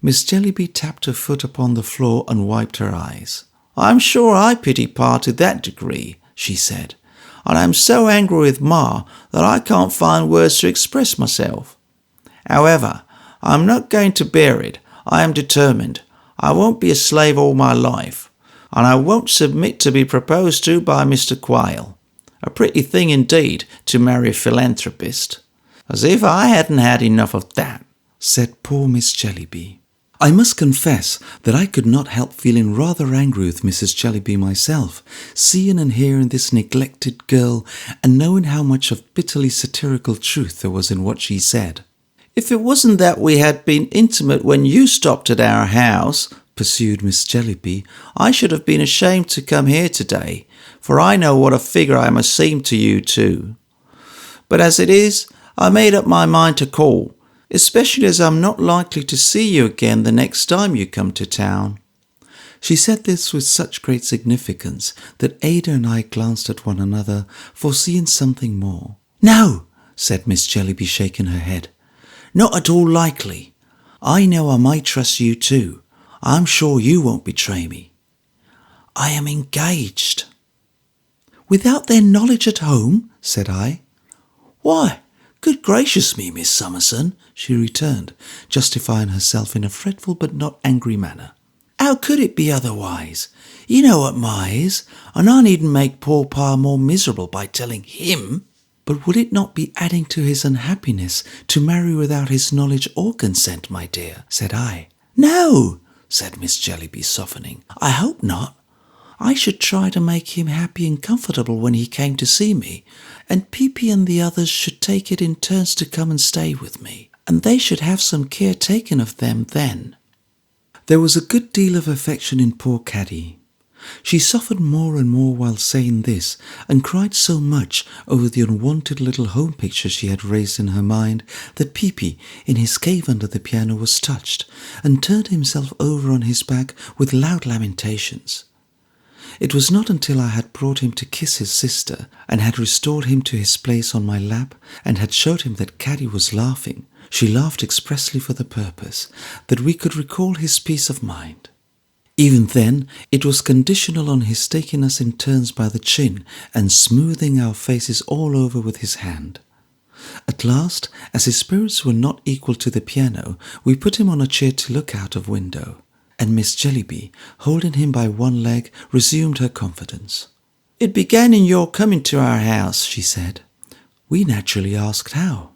Miss Jellyby tapped her foot upon the floor and wiped her eyes. "I'm sure I pity Pa to that degree," she said, "and I'm so angry with Ma that I can't find words to express myself. However, I'm not going to bear it. I am determined. I won't be a slave all my life, and I won't submit to be proposed to by Mr. Quayle. A pretty thing indeed to marry a philanthropist. As if I hadn't had enough of that," said poor Miss Jellyby. I must confess that I could not help feeling rather angry with Mrs. Jellyby myself, seeing and hearing this neglected girl and knowing how much of bitterly satirical truth there was in what she said. "If it wasn't that we had been intimate when you stopped at our house," pursued Miss Jellyby, "I should have been ashamed to come here today, for I know what a figure I must seem to you too. But as it is, I made up my mind to call, especially as I'm not likely to see you again the next time you come to town." She said this with such great significance that Ada and I glanced at one another, foreseeing something more. "No," said Miss Jellyby, shaking her head. "Not at all likely. I know I might trust you too. I'm sure you won't betray me. I am engaged." "Without their knowledge at home?" said I. "Why, good gracious me, Miss Summerson," she returned, justifying herself in a fretful but not angry manner. "How could it be otherwise? You know what Ma is, and I needn't make poor Pa more miserable by telling him." "But would it not be adding to his unhappiness to marry without his knowledge or consent, my dear?" said I. "No," said Miss Jellyby, softening. "I hope not. I should try to make him happy and comfortable when he came to see me, and Peepy and the others should take it in turns to come and stay with me, and they should have some care taken of them then." There was a good deal of affection in poor Caddy. She suffered more and more while saying this, and cried so much over the unwanted little home picture she had raised in her mind that Peepy, in his cave under the piano, was touched, and turned himself over on his back with loud lamentations. It was not until I had brought him to kiss his sister, and had restored him to his place on my lap, and had showed him that Caddy was laughing, she laughed expressly for the purpose, that we could recall his peace of mind. Even then, it was conditional on his taking us in turns by the chin and smoothing our faces all over with his hand. At last, as his spirits were not equal to the piano, we put him on a chair to look out of window, and Miss Jellyby, holding him by one leg, resumed her confidence. "It began in your coming to our house," she said. We naturally asked how.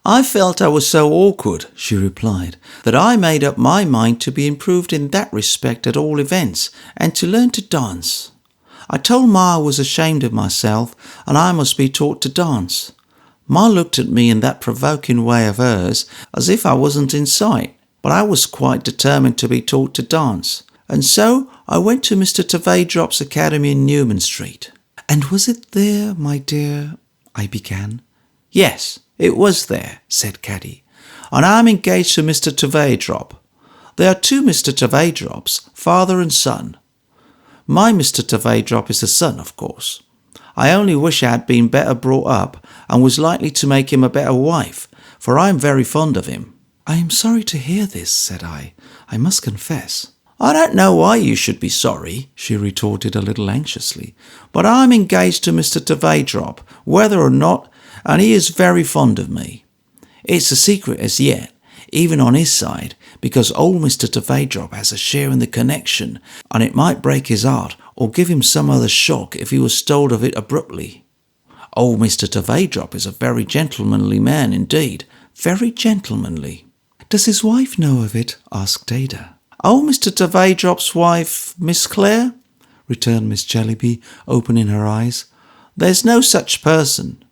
I felt I was so awkward, she replied, that I made up my mind to be improved in that respect at all events, and to learn to dance. I told Ma I was ashamed of myself, and I must be taught to dance. Ma looked at me in that provoking way of hers, as if I wasn't in sight, but I was quite determined to be taught to dance, and so I went to Mr. Tverdrop's academy in Newman Street. "And was it there, my dear—" I began. "Yes, it was there," said Caddy, "and I am engaged to Mr. Tverdrop. There are two Mr. Tverdrops, father and son. My Mr. Tverdrop is the son, of course. I only wish I had been better brought up, and was likely to make him a better wife, for I am very fond of him." "I am sorry to hear this," said I must confess. "I don't know why you should be sorry," she retorted a little anxiously, "but I am engaged to Mr. Tverdrop, whether or not, and he is very fond of me. It's a secret as yet, even on his side, because old Mr. Tverdrop has a share in the connection, and it might break his heart or give him some other shock if he was told of it abruptly. Old Mr. Tverdrop is a very gentlemanly man indeed, very gentlemanly." "Does his wife know of it?" asked Ada. "Old Mr. Tverdrop's wife, Miss Clare?" returned Miss Jellyby, opening her eyes. "There's no such person.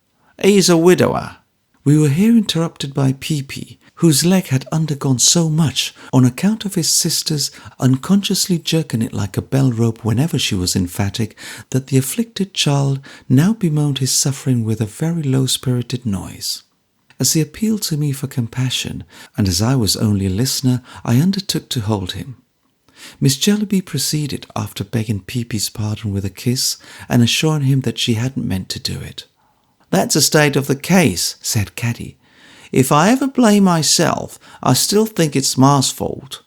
He is a widower." We were here interrupted by Peepy, whose leg had undergone so much on account of his sister's unconsciously jerking it like a bell rope whenever she was emphatic, that the afflicted child now bemoaned his suffering with a very low-spirited noise. As he appealed to me for compassion, and as I was only a listener, I undertook to hold him. Miss Jellyby proceeded, after begging Peepy's pardon with a kiss, and assuring him that she hadn't meant to do it. "That's a state of the case," said Caddy. "If I ever blame myself, I still think it's Ma's fault.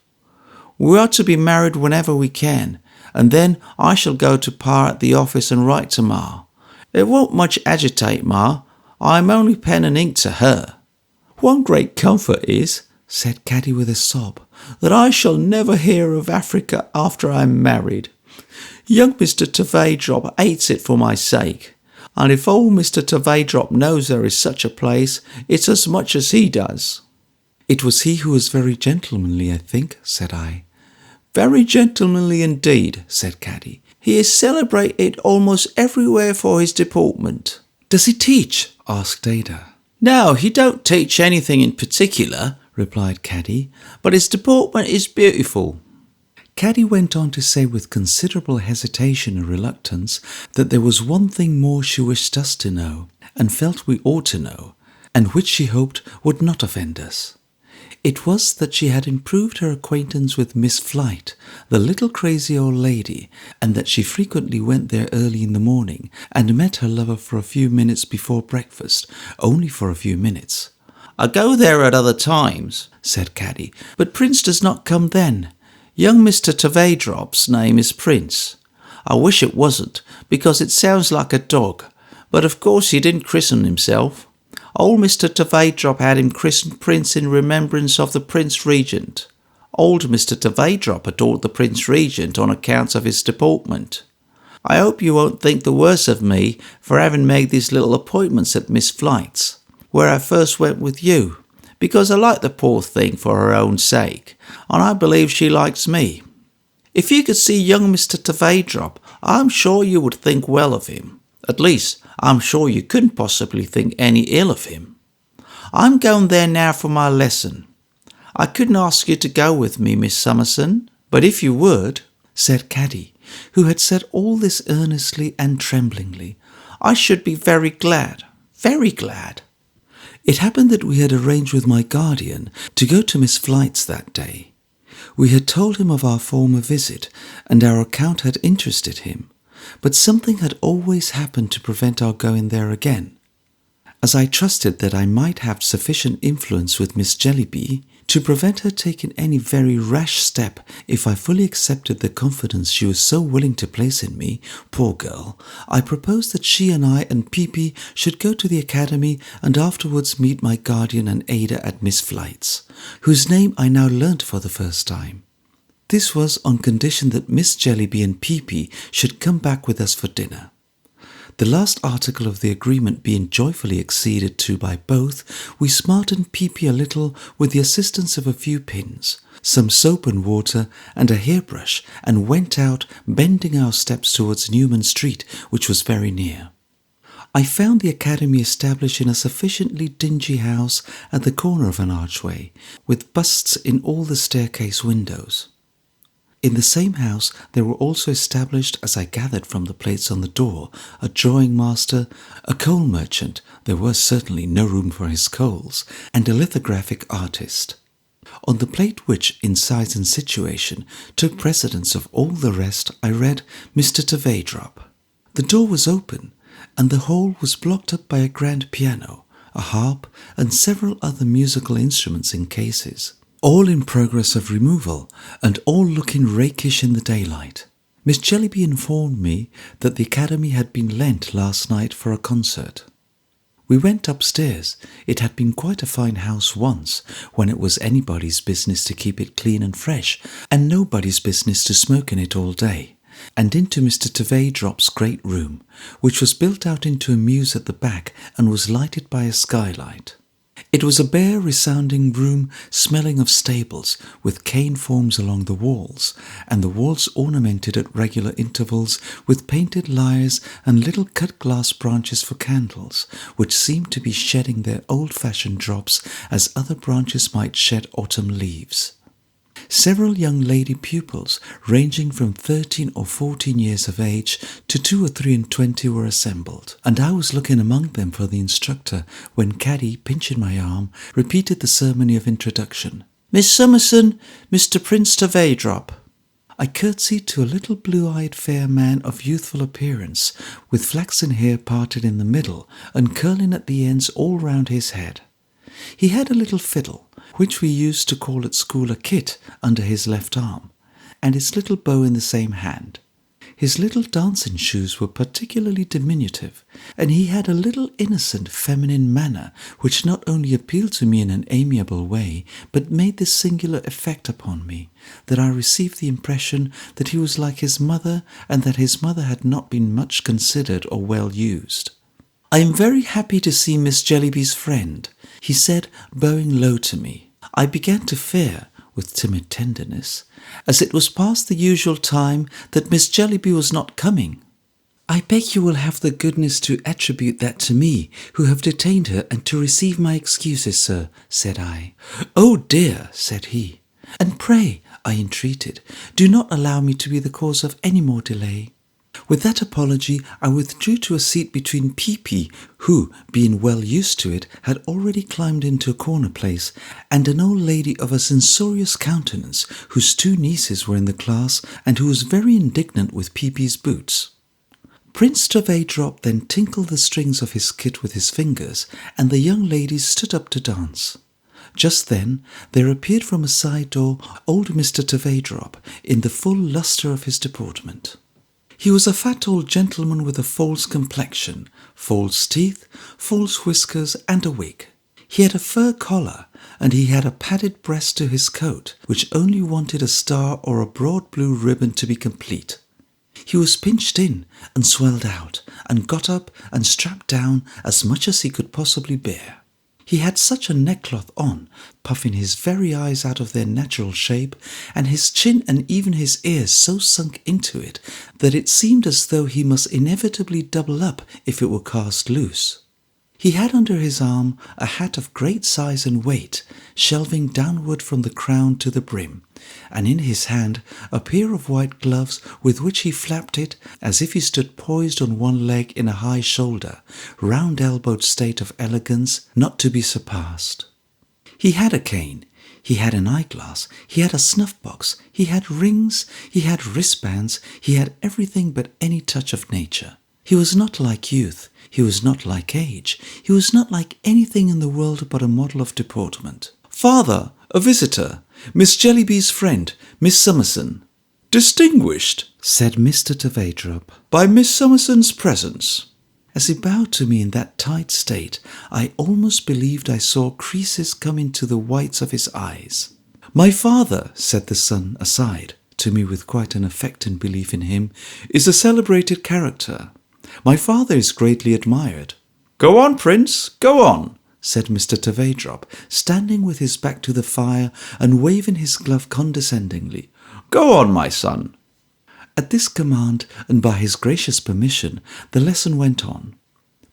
We are to be married whenever we can, and then I shall go to Pa at the office and write to Ma. It won't much agitate Ma. I am only pen and ink to her. One great comfort is," said Caddy with a sob, "that I shall never hear of Africa after I am married. Young Mr. Tverdrop hates it for my sake, and if old Mr. Tverdrop knows there is such a place, it's as much as he does." "It was he who was very gentlemanly, I think," said I. "Very gentlemanly indeed," said Caddy. "He is celebrated almost everywhere for his deportment." "Does he teach?" asked Ada. "No, he don't teach anything in particular," replied Caddy, "but his deportment is beautiful." Caddy went on to say with considerable hesitation and reluctance that there was one thing more she wished us to know, and felt we ought to know, and which she hoped would not offend us. It was that she had improved her acquaintance with Miss Flight, the little crazy old lady, and that she frequently went there early in the morning and met her lover for a few minutes before breakfast, only for a few minutes. "I go there at other times," said Caddy, "but Prince does not come then. Young Mr. Tverdrop's name is Prince. I wish it wasn't, because it sounds like a dog, but of course he didn't christen himself. Old Mr. Tverdrop had him christened Prince in remembrance of the Prince Regent. Old Mr. Tverdrop adored the Prince Regent on account of his deportment. I hope you won't think the worse of me for having made these little appointments at Miss Flight's, where I first went with you, because I like the poor thing for her own sake, and I believe she likes me. If you could see young Mr. Tverdrop, I'm sure you would think well of him. At least, I'm sure you couldn't possibly think any ill of him. I'm going there now for my lesson. I couldn't ask you to go with me, Miss Summerson, but if you would," said Caddy, who had said all this earnestly and tremblingly, "I should be very glad, very glad." It happened that we had arranged with my guardian to go to Miss Flight's that day. We had told him of our former visit, and our account had interested him, but something had always happened to prevent our going there again. As I trusted that I might have sufficient influence with Miss Jellyby to prevent her taking any very rash step if I fully accepted the confidence she was so willing to place in me, poor girl, I proposed that she and I and Peepy should go to the academy and afterwards meet my guardian and Ada at Miss Flight's, whose name I now learnt for the first time. This was on condition that Miss Jellyby and Peepy should come back with us for dinner. The last article of the agreement being joyfully acceded to by both, we smartened Peepy a little with the assistance of a few pins, some soap and water, and a hairbrush, and went out, bending our steps towards Newman Street, which was very near. I found the academy established in a sufficiently dingy house at the corner of an archway, with busts in all the staircase windows. In the same house there were also established, as I gathered from the plates on the door, a drawing master, a coal merchant — there was certainly no room for his coals — and a lithographic artist. On the plate which, in size and situation, took precedence of all the rest, I read Mr. Tverdrop. The door was open, and the hall was blocked up by a grand piano, a harp, and several other musical instruments in cases, all in progress of removal, and all looking rakish in the daylight. Miss Jellyby informed me that the academy had been lent last night for a concert. We went upstairs. It had been quite a fine house once, when it was anybody's business to keep it clean and fresh, and nobody's business to smoke in it all day, and into Mr. Tverdrop's great room, which was built out into a mews at the back and was lighted by a skylight. It was a bare, resounding room, smelling of stables, with cane forms along the walls, and the walls ornamented at regular intervals with painted lyres and little cut-glass branches for candles, which seemed to be shedding their old-fashioned drops as other branches might shed autumn leaves. Several young lady pupils, ranging from 13 or 14 years of age to 2 or 3 and 20, were assembled, and I was looking among them for the instructor when Caddy, pinching my arm, repeated the ceremony of introduction. "Miss Summerson, Mr. Prince Tverdrop." I curtsied to a little blue-eyed fair man of youthful appearance, with flaxen hair parted in the middle and curling at the ends all round his head. He had a little fiddle, which we used to call at school a kit, under his left arm, and its little bow in the same hand. His little dancing shoes were particularly diminutive, and he had a little innocent feminine manner which not only appealed to me in an amiable way, but made this singular effect upon me, that I received the impression that he was like his mother, and that his mother had not been much considered or well used. "I am very happy to see Miss Jellyby's friend," he said, bowing low to me. I began to fear, with timid tenderness, as it was past the usual time, that Miss Jellyby was not coming. "I beg you will have the goodness to attribute that to me, who have detained her, and to receive my excuses, sir," said I. "Oh dear," said he. "And pray," I entreated, "do not allow me to be the cause of any more delay." With that apology, I withdrew to a seat between Peepy, who, being well used to it, had already climbed into a corner place, and an old lady of a censorious countenance, whose 2 nieces were in the class, and who was very indignant with Peepy's boots. Prince Tverdrop then tinkled the strings of his kit with his fingers, and the young ladies stood up to dance. Just then there appeared from a side door old Mr. Tverdrop, in the full lustre of his deportment. He was a fat old gentleman with a false complexion, false teeth, false whiskers, and a wig. He had a fur collar, and he had a padded breast to his coat, which only wanted a star or a broad blue ribbon to be complete. He was pinched in, and swelled out, and got up and strapped down as much as he could possibly bear. He had such a neckcloth on, puffing his very eyes out of their natural shape, and his chin and even his ears so sunk into it, that it seemed as though he must inevitably double up if it were cast loose. He had under his arm a hat of great size and weight, shelving downward from the crown to the brim, and in his hand a pair of white gloves with which he flapped it as if he stood poised on one leg in a high shoulder, round-elbowed state of elegance not to be surpassed. He had a cane, he had an eyeglass, he had a snuff-box, he had rings, he had wristbands, he had everything but any touch of nature. He was not like youth, he was not like age, he was not like anything in the world but a model of deportment. "Father, a visitor, Miss Jellyby's friend, Miss Summerson." "Distinguished," said Mr. Tverdrop, "by Miss Summerson's presence." As he bowed to me in that tight state, I almost believed I saw creases come into the whites of his eyes. "My father," said the son aside, to me with quite an affecting belief in him, "is a celebrated character. My father is greatly admired." "Go on, Prince, go on," said Mr. Tverdrop, standing with his back to the fire and waving his glove condescendingly. "Go on, my son." At this command, and by his gracious permission, the lesson went on.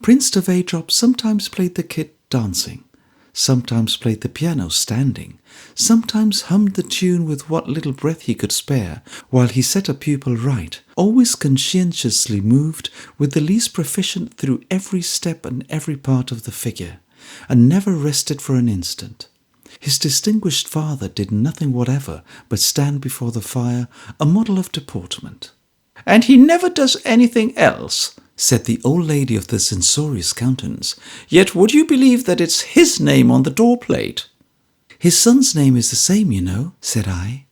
Prince Tverdrop sometimes played the kit dancing, sometimes played the piano standing, sometimes hummed the tune with what little breath he could spare, while he set a pupil right, always conscientiously moved, with the least proficient through every step and every part of the figure, and never rested for an instant. His distinguished father did nothing whatever but stand before the fire, a model of deportment. "And he never does anything else," said the old lady of the censorious countenance. "Yet would you believe that it's his name on the doorplate?" "His son's name is the same, you know," said I.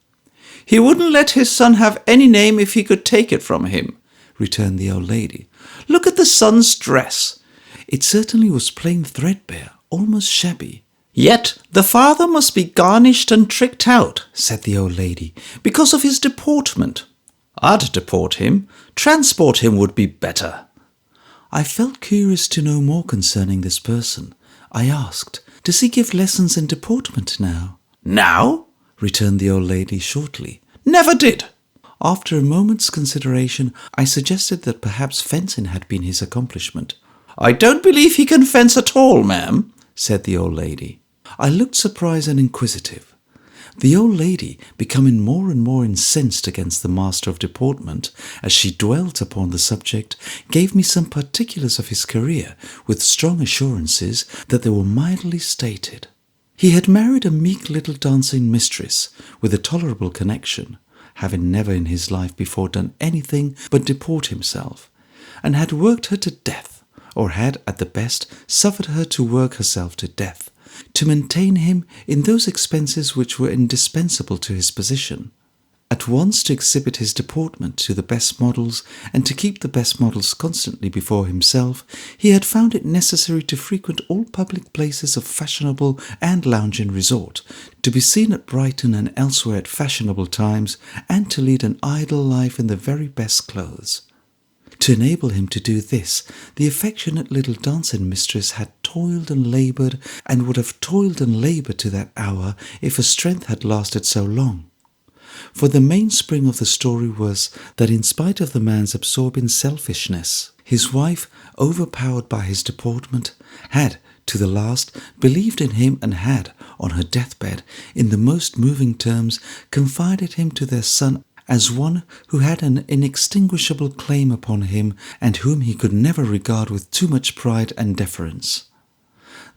"He wouldn't let his son have any name if he could take it from him," returned the old lady. "Look at the son's dress." It certainly was plain threadbare, almost shabby. "Yet the father must be garnished and tricked out," said the old lady, "because of his deportment. I'd deport him. Transport him would be better." I felt curious to know more concerning this person. I asked, "Does he give lessons in deportment now?" "Now?" returned the old lady shortly. "Never did." After a moment's consideration, I suggested that perhaps fencing had been his accomplishment. "I don't believe he can fence at all, ma'am," said the old lady. I looked surprised and inquisitive. The old lady, becoming more and more incensed against the master of deportment, as she dwelt upon the subject, gave me some particulars of his career, with strong assurances that they were mildly stated. He had married a meek little dancing mistress, with a tolerable connection, having never in his life before done anything but deport himself, and had worked her to death, or had, at the best, suffered her to work herself to death, to maintain him in those expenses which were indispensable to his position. At once to exhibit his deportment to the best models, and to keep the best models constantly before himself, he had found it necessary to frequent all public places of fashionable and lounging resort, to be seen at Brighton and elsewhere at fashionable times, and to lead an idle life in the very best clothes. To enable him to do this, the affectionate little dancing mistress had toiled and laboured, and would have toiled and laboured to that hour if her strength had lasted so long. For the mainspring of the story was that in spite of the man's absorbing selfishness, his wife, overpowered by his deportment, had, to the last, believed in him, and had, on her deathbed, in the most moving terms, confided him to their son as one who had an inextinguishable claim upon him, and whom he could never regard with too much pride and deference.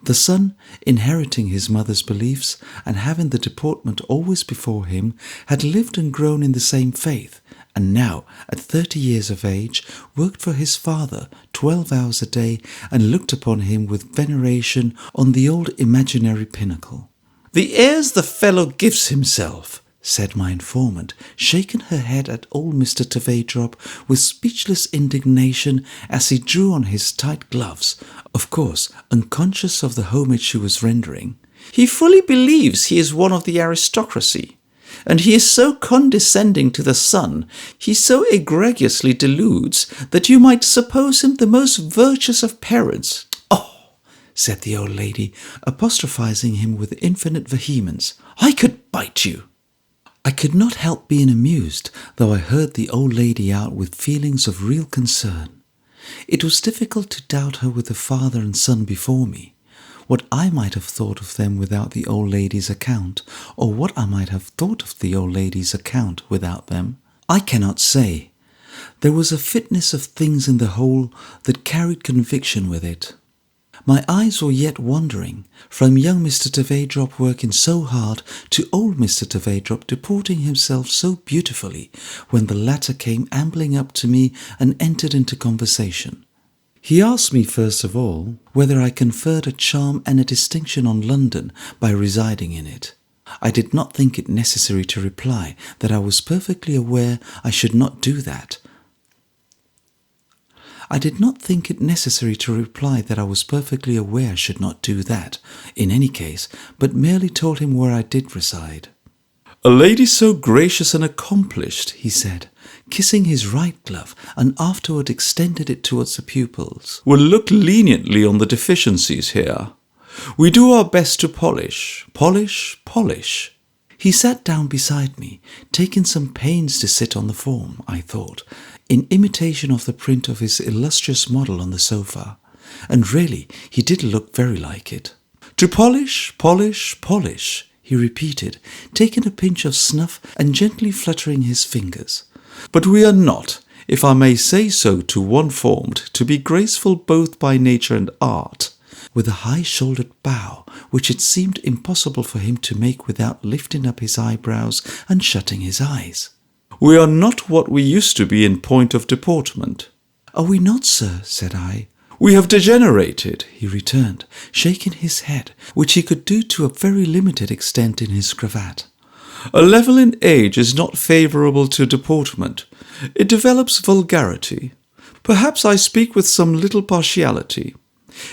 The son, inheriting his mother's beliefs, and having the deportment always before him, had lived and grown in the same faith, and now, at 30 years of age, worked for his father 12 hours a day, and looked upon him with veneration on the old imaginary pinnacle. "The airs the fellow gives himself," said my informant, shaking her head at old Mr. Tverdrop with speechless indignation as he drew on his tight gloves, of course unconscious of the homage she was rendering. "He fully believes he is one of the aristocracy, and he is so condescending to the son, he so egregiously deludes, that you might suppose him the most virtuous of parents." "Oh," said the old lady, apostrophizing him with infinite vehemence, "I could bite you." I could not help being amused, though I heard the old lady out with feelings of real concern. It was difficult to doubt her with the father and son before me. What I might have thought of them without the old lady's account, or what I might have thought of the old lady's account without them, I cannot say. There was a fitness of things in the whole that carried conviction with it. My eyes were yet wandering, from young Mr. Tverdrop working so hard to old Mr. Tverdrop deporting himself so beautifully, when the latter came ambling up to me and entered into conversation. He asked me first of all whether I conferred a charm and a distinction on London by residing in it. I did not think it necessary to reply that I was perfectly aware I should not do that. In any case, but merely told him where I did reside. "A lady so gracious and accomplished," he said, kissing his right glove and afterward extended it towards the pupils. "We'll look leniently on the deficiencies here. We do our best to polish. He sat down beside me, taking some pains to sit on the form, I thought, in imitation of the print of his illustrious model on the sofa, and really he did look very like it. "To polish, he repeated, taking a pinch of snuff and gently fluttering his fingers. But we are not, if I may say so, to one formed to be graceful both by nature and art," with a high-shouldered bow, which it seemed impossible for him to make without lifting up his eyebrows and shutting his eyes. "We are not what we used to be in point of deportment." "Are we not, sir?" said I. "We have degenerated," he returned, shaking his head, which he could do to a very limited extent in his cravat. "A level in age is not favourable to deportment. It develops vulgarity. Perhaps I speak with some little partiality.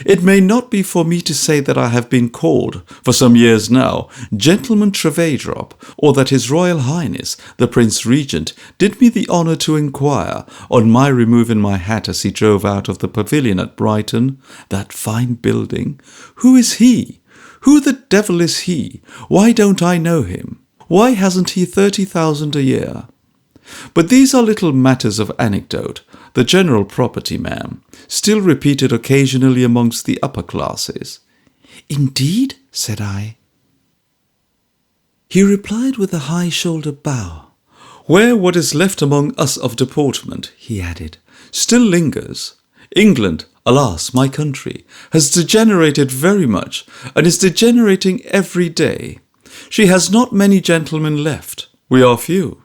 It may not be for me to say that I have been called, for some years now, Gentleman Trevedrop, or that His Royal Highness, the Prince Regent, did me the honour to inquire, on my removing my hat as he drove out of the pavilion at Brighton, that fine building, who is he? Who the devil is he? Why don't I know him? Why hasn't he 30,000 a year? But these are little matters of anecdote, the general property, ma'am, still repeated occasionally amongst the upper classes." "Indeed?" said I. He replied with a high-shouldered bow. "Where what is left among us of deportment," he added, "still lingers, England, alas, my country, has degenerated very much, and is degenerating every day. She has not many gentlemen left. We are few.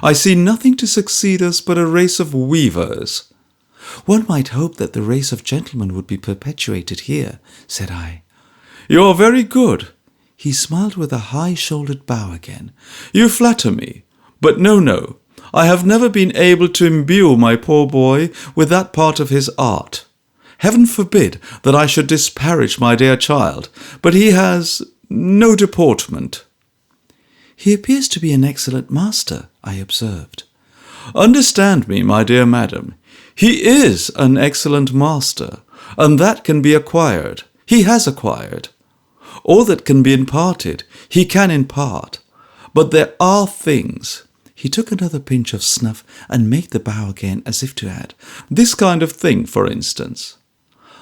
I see nothing to succeed us but a race of weavers." "One might hope that the race of gentlemen would be perpetuated here," said I. "You are very good." He smiled with a high-shouldered bow again. "You flatter me. But no, I have never been able to imbue my poor boy with that part of his art. Heaven forbid that I should disparage my dear child, but he has no deportment." "He appears to be an excellent master," I observed. "Understand me, my dear madam. He is an excellent master, and that can be acquired. He has acquired. All that can be imparted, he can impart. But there are things—" He took another pinch of snuff and made the bow again as if to add, "this kind of thing, for instance."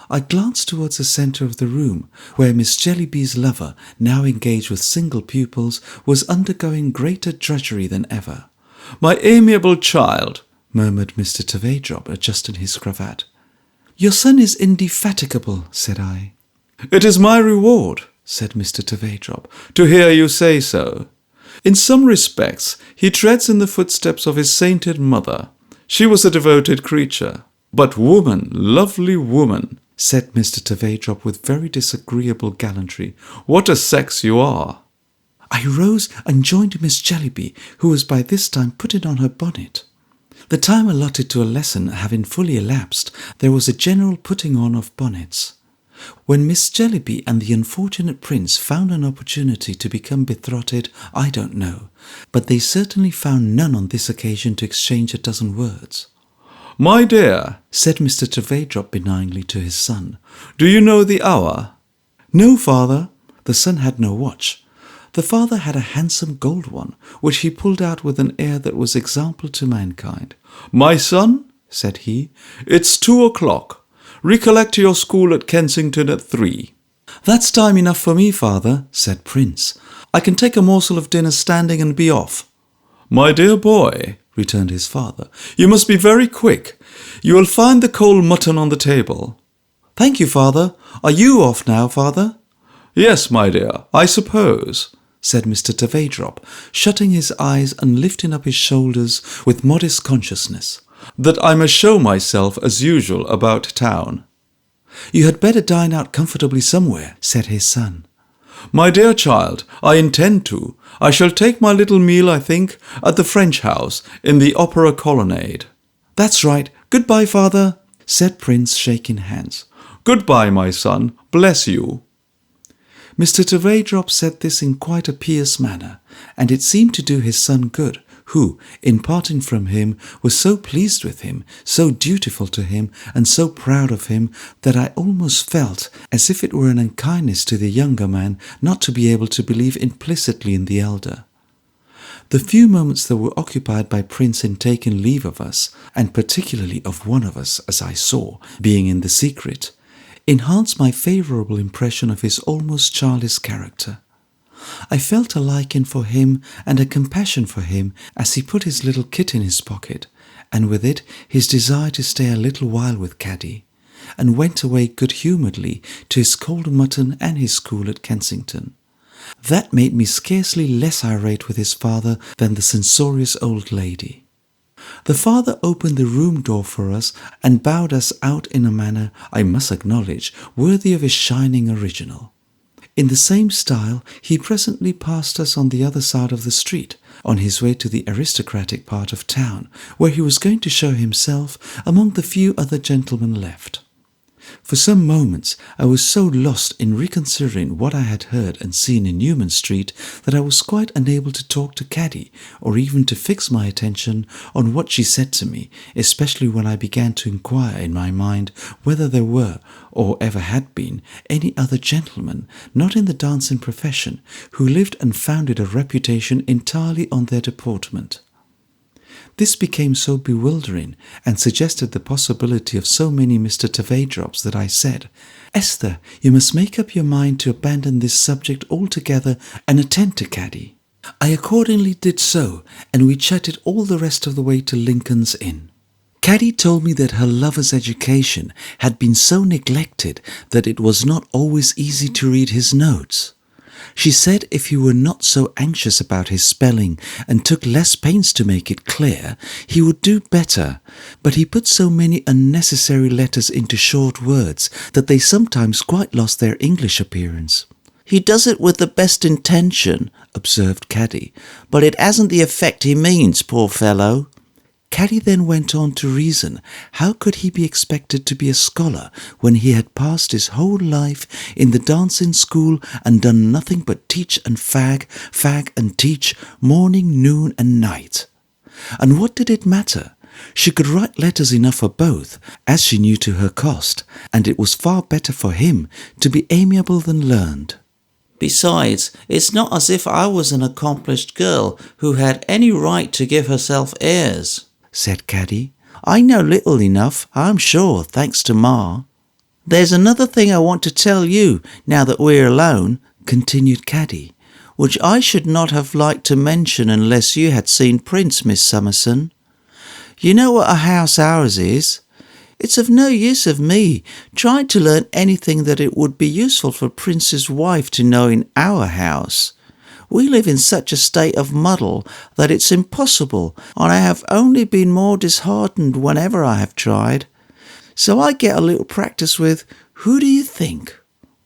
I glanced towards the centre of the room, where Miss Jellyby's lover, now engaged with single pupils, was undergoing greater drudgery than ever. "My amiable child," murmured Mr. Trevedrop, adjusting his cravat. "Your son is indefatigable," said I. "It is my reward," said Mr. Trevedrop, "to hear you say so. In some respects, he treads in the footsteps of his sainted mother. She was a devoted creature. But woman, lovely woman," said Mr. Trevedrop with very disagreeable gallantry, "what a sex you are!" I rose and joined Miss Jellyby, who was by this time putting on her bonnet. The time allotted to a lesson having fully elapsed, there was a general putting on of bonnets. When Miss Jellyby and the unfortunate prince found an opportunity to become betrothed, I don't know, but they certainly found none on this occasion to exchange a dozen words. "My dear," said Mr. Trevedrop benignly to his son, "do you know the hour?" "No, father." The son had no watch. The father had a handsome gold one, which he pulled out with an air that was example to mankind. "My son," said he, "it's 2:00. Recollect your school at Kensington at 3. "That's time enough for me, father," said Prince. "I can take a morsel of dinner standing and be off." "My dear boy," returned his father, "you must be very quick. You will find the cold mutton on the table." "Thank you, father. Are you off now, father?" "Yes, my dear, I suppose," said Mr. Trevedrop, shutting his eyes and lifting up his shoulders with modest consciousness, "that I must show myself as usual about town." "You had better dine out comfortably somewhere," said his son. "My dear child, I intend to. I shall take my little meal, I think, at the French house in the Opera Colonnade." "That's right. Goodbye, father," said Prince, shaking hands. "Goodbye, my son. Bless you." Mr. Trevedrop said this in quite a pious manner, and it seemed to do his son good, who, in parting from him, was so pleased with him, so dutiful to him, and so proud of him, that I almost felt as if it were an unkindness to the younger man not to be able to believe implicitly in the elder. The few moments that were occupied by Prince in taking leave of us, and particularly of one of us, as I saw, being in the secret, enhanced my favourable impression of his almost childish character. I felt a liking for him and a compassion for him as he put his little kit in his pocket, and with it his desire to stay a little while with Caddy, and went away good-humouredly to his cold mutton and his school at Kensington. That made me scarcely less irate with his father than the censorious old lady. The father opened the room door for us and bowed us out in a manner, I must acknowledge, worthy of his shining original. In the same style, he presently passed us on the other side of the street, on his way to the aristocratic part of town, where he was going to show himself among the few other gentlemen left. For some moments I was so lost in reconsidering what I had heard and seen in Newman Street that I was quite unable to talk to Caddy, or even to fix my attention on what she said to me, especially when I began to inquire in my mind whether there were, or ever had been, any other gentlemen, not in the dancing profession, who lived and founded a reputation entirely on their deportment. This became so bewildering and suggested the possibility of so many Mr. Tverdrops that I said, "Esther, you must make up your mind to abandon this subject altogether and attend to Caddy." I accordingly did so, and we chatted all the rest of the way to Lincoln's Inn. Caddy told me that her lover's education had been so neglected that it was not always easy to read his notes. She said if he were not so anxious about his spelling and took less pains to make it clear, he would do better, but he put so many unnecessary letters into short words that they sometimes quite lost their English appearance. "He does it with the best intention," observed Caddy, "but it hasn't the effect he means, poor fellow." Caddy then went on to reason how could he be expected to be a scholar when he had passed his whole life in the dancing school and done nothing but teach and fag and teach, morning, noon and night. And what did it matter? She could write letters enough for both, as she knew to her cost, and it was far better for him to be amiable than learned. "Besides, it's not as if I was an accomplished girl who had any right to give herself airs," said Caddy. "I know little enough, I'm sure, thanks to Ma." "There's another thing I want to tell you, now that we're alone," continued Caddy, "which I should not have liked to mention unless you had seen Prince, Miss Summerson. You know what a house ours is? It's of no use of me trying to learn anything that it would be useful for Prince's wife to know in our house. We live in such a state of muddle that it's impossible, and I have only been more disheartened whenever I have tried. So I get a little practice with, who do you think?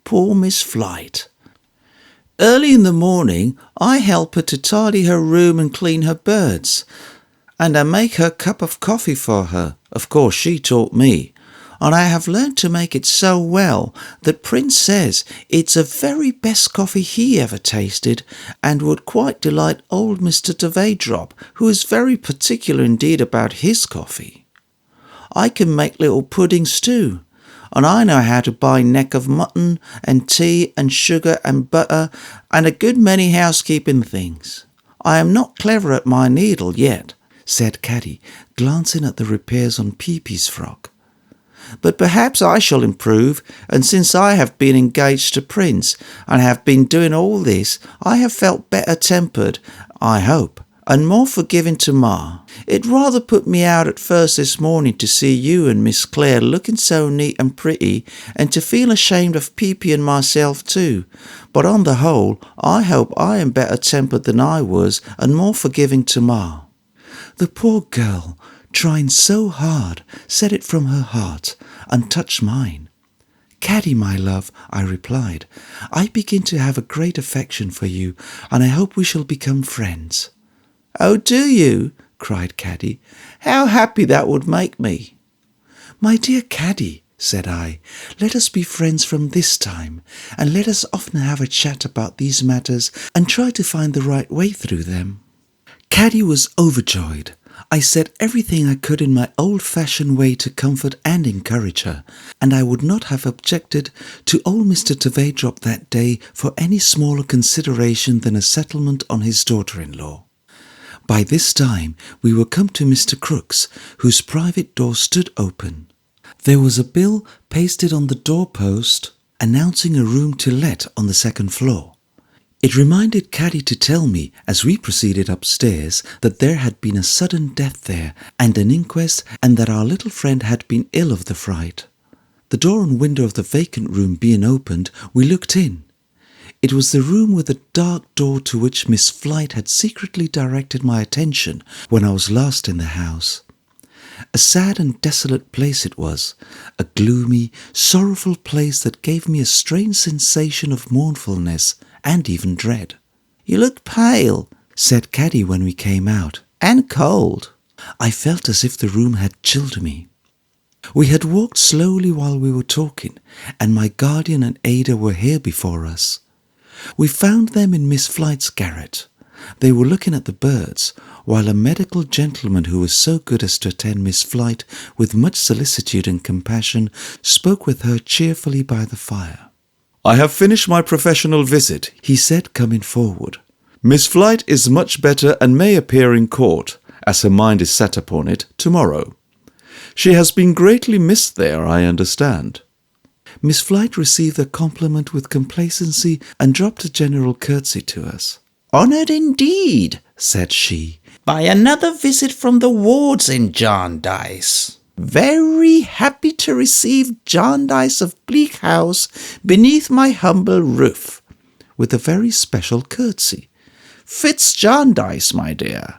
Poor Miss Flight. Early in the morning I help her to tidy her room and clean her birds, and I make her cup of coffee for her. Of course she taught me, and I have learned to make it so well that Prince says it's the very best coffee he ever tasted, and would quite delight old Mr. Tverdrop, who is very particular indeed about his coffee. I can make little puddings too, and I know how to buy neck of mutton and tea and sugar and butter and a good many housekeeping things. I am not clever at my needle yet," said Caddy, glancing at the repairs on Peepy's frock. "But perhaps I shall improve, and since I have been engaged to Prince, and have been doing all this, I have felt better tempered, I hope, and more forgiving to Ma. It rather put me out at first this morning to see you and Miss Clare looking so neat and pretty, and to feel ashamed of Peepy and myself too, but on the whole, I hope I am better tempered than I was, and more forgiving to Ma." The poor girl, trying so hard, said it from her heart, and touched mine. "Caddy, my love," I replied, "I begin to have a great affection for you, and I hope we shall become friends." "Oh, do you?" cried Caddy. "How happy that would make me." "My dear Caddy," said I, "let us be friends from this time, and let us often have a chat about these matters and try to find the right way through them." Caddy was overjoyed. I said everything I could in my old-fashioned way to comfort and encourage her, and I would not have objected to old Mr. Tverdrop that day for any smaller consideration than a settlement on his daughter-in-law. By this time we were come to Mr. Crook's, whose private door stood open. There was a bill pasted on the doorpost announcing a room to let on the second floor. It reminded Caddy to tell me, as we proceeded upstairs, that there had been a sudden death there and an inquest, and that our little friend had been ill of the fright. The door and window of the vacant room being opened, we looked in. It was the room with the dark door to which Miss Flite had secretly directed my attention when I was last in the house. A sad and desolate place it was, a gloomy, sorrowful place that gave me a strange sensation of mournfulness and even dread. "You look pale," said Caddy when we came out. "And cold." I felt as if the room had chilled me. We had walked slowly while we were talking, and my guardian and Ada were here before us. We found them in Miss Flite's garret. They were looking at the birds, while a medical gentleman who was so good as to attend Miss Flite with much solicitude and compassion spoke with her cheerfully by the fire. "I have finished my professional visit," he said, coming forward. "Miss Flite is much better and may appear in court, as her mind is set upon it, tomorrow. She has been greatly missed there, I understand." Miss Flite received the compliment with complacency and dropped a general curtsy to us. "Honoured indeed," said she, "by another visit from the wards in Jarndyce. Very happy to receive Jarndyce of Bleak House beneath my humble roof," with a very special curtsy. "Fitz Jarndyce, my dear."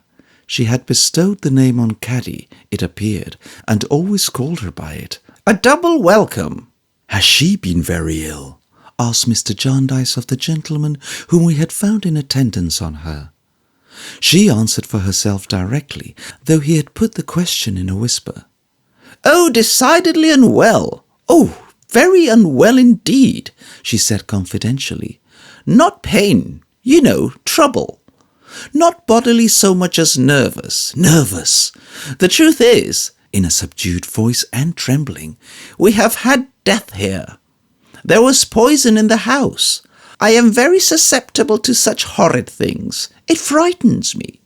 She had bestowed the name on Caddy, it appeared, and always called her by it. "A double welcome." "Has she been very ill?" asked Mr. Jarndyce of the gentleman whom we had found in attendance on her. She answered for herself directly, though he had put the question in a whisper. "Oh, decidedly unwell. Oh, very unwell indeed," she said confidentially. "Not pain, trouble. Not bodily so much as nervous. Nervous. The truth is," in a subdued voice and trembling, "we have had death here. There was poison in the house. I am very susceptible to such horrid things. It frightens me.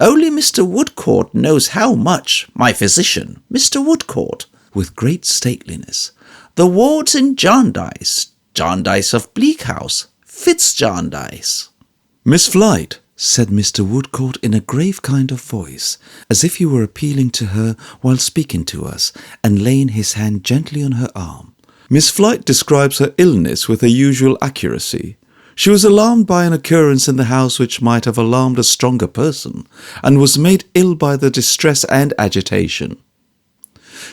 Only Mr. Woodcourt knows how much, my physician, Mr. Woodcourt," with great stateliness. "The wards in Jarndyce, Jarndyce of Bleak House, Fitz Jarndyce." "Miss Flite," said Mr. Woodcourt in a grave kind of voice, as if he were appealing to her while speaking to us, and laying his hand gently on her arm. "Miss Flite describes her illness with her usual accuracy. She was alarmed by an occurrence in the house which might have alarmed a stronger person, and was made ill by the distress and agitation.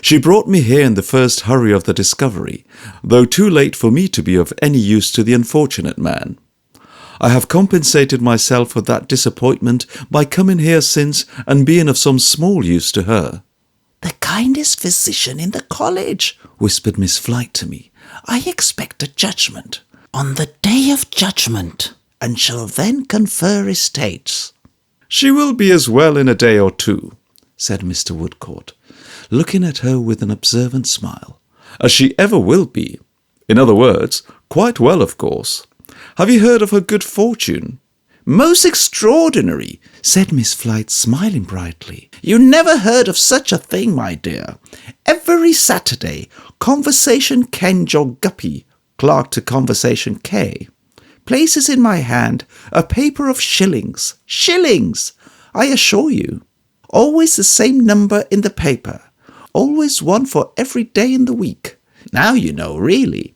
She brought me here in the first hurry of the discovery, though too late for me to be of any use to the unfortunate man. I have compensated myself for that disappointment by coming here since and being of some small use to her." "The kindest physician in the college," whispered Miss Flite to me. "I expect a judgment on the day of judgment, and shall then confer estates." "She will be as well in a day or two," said Mr. Woodcourt, looking at her with an observant smile, "as she ever will be. In other words, quite well, of course. Have you heard of her good fortune?" "Most extraordinary," said Miss Flite, smiling brightly. "You never heard of such a thing, my dear. Every Saturday, Conversation Ken Guppy, clerk to Conversation K, places in my hand a paper of shillings. Shillings, I assure you. Always the same number in the paper. Always one for every day in the week. Now you know, really.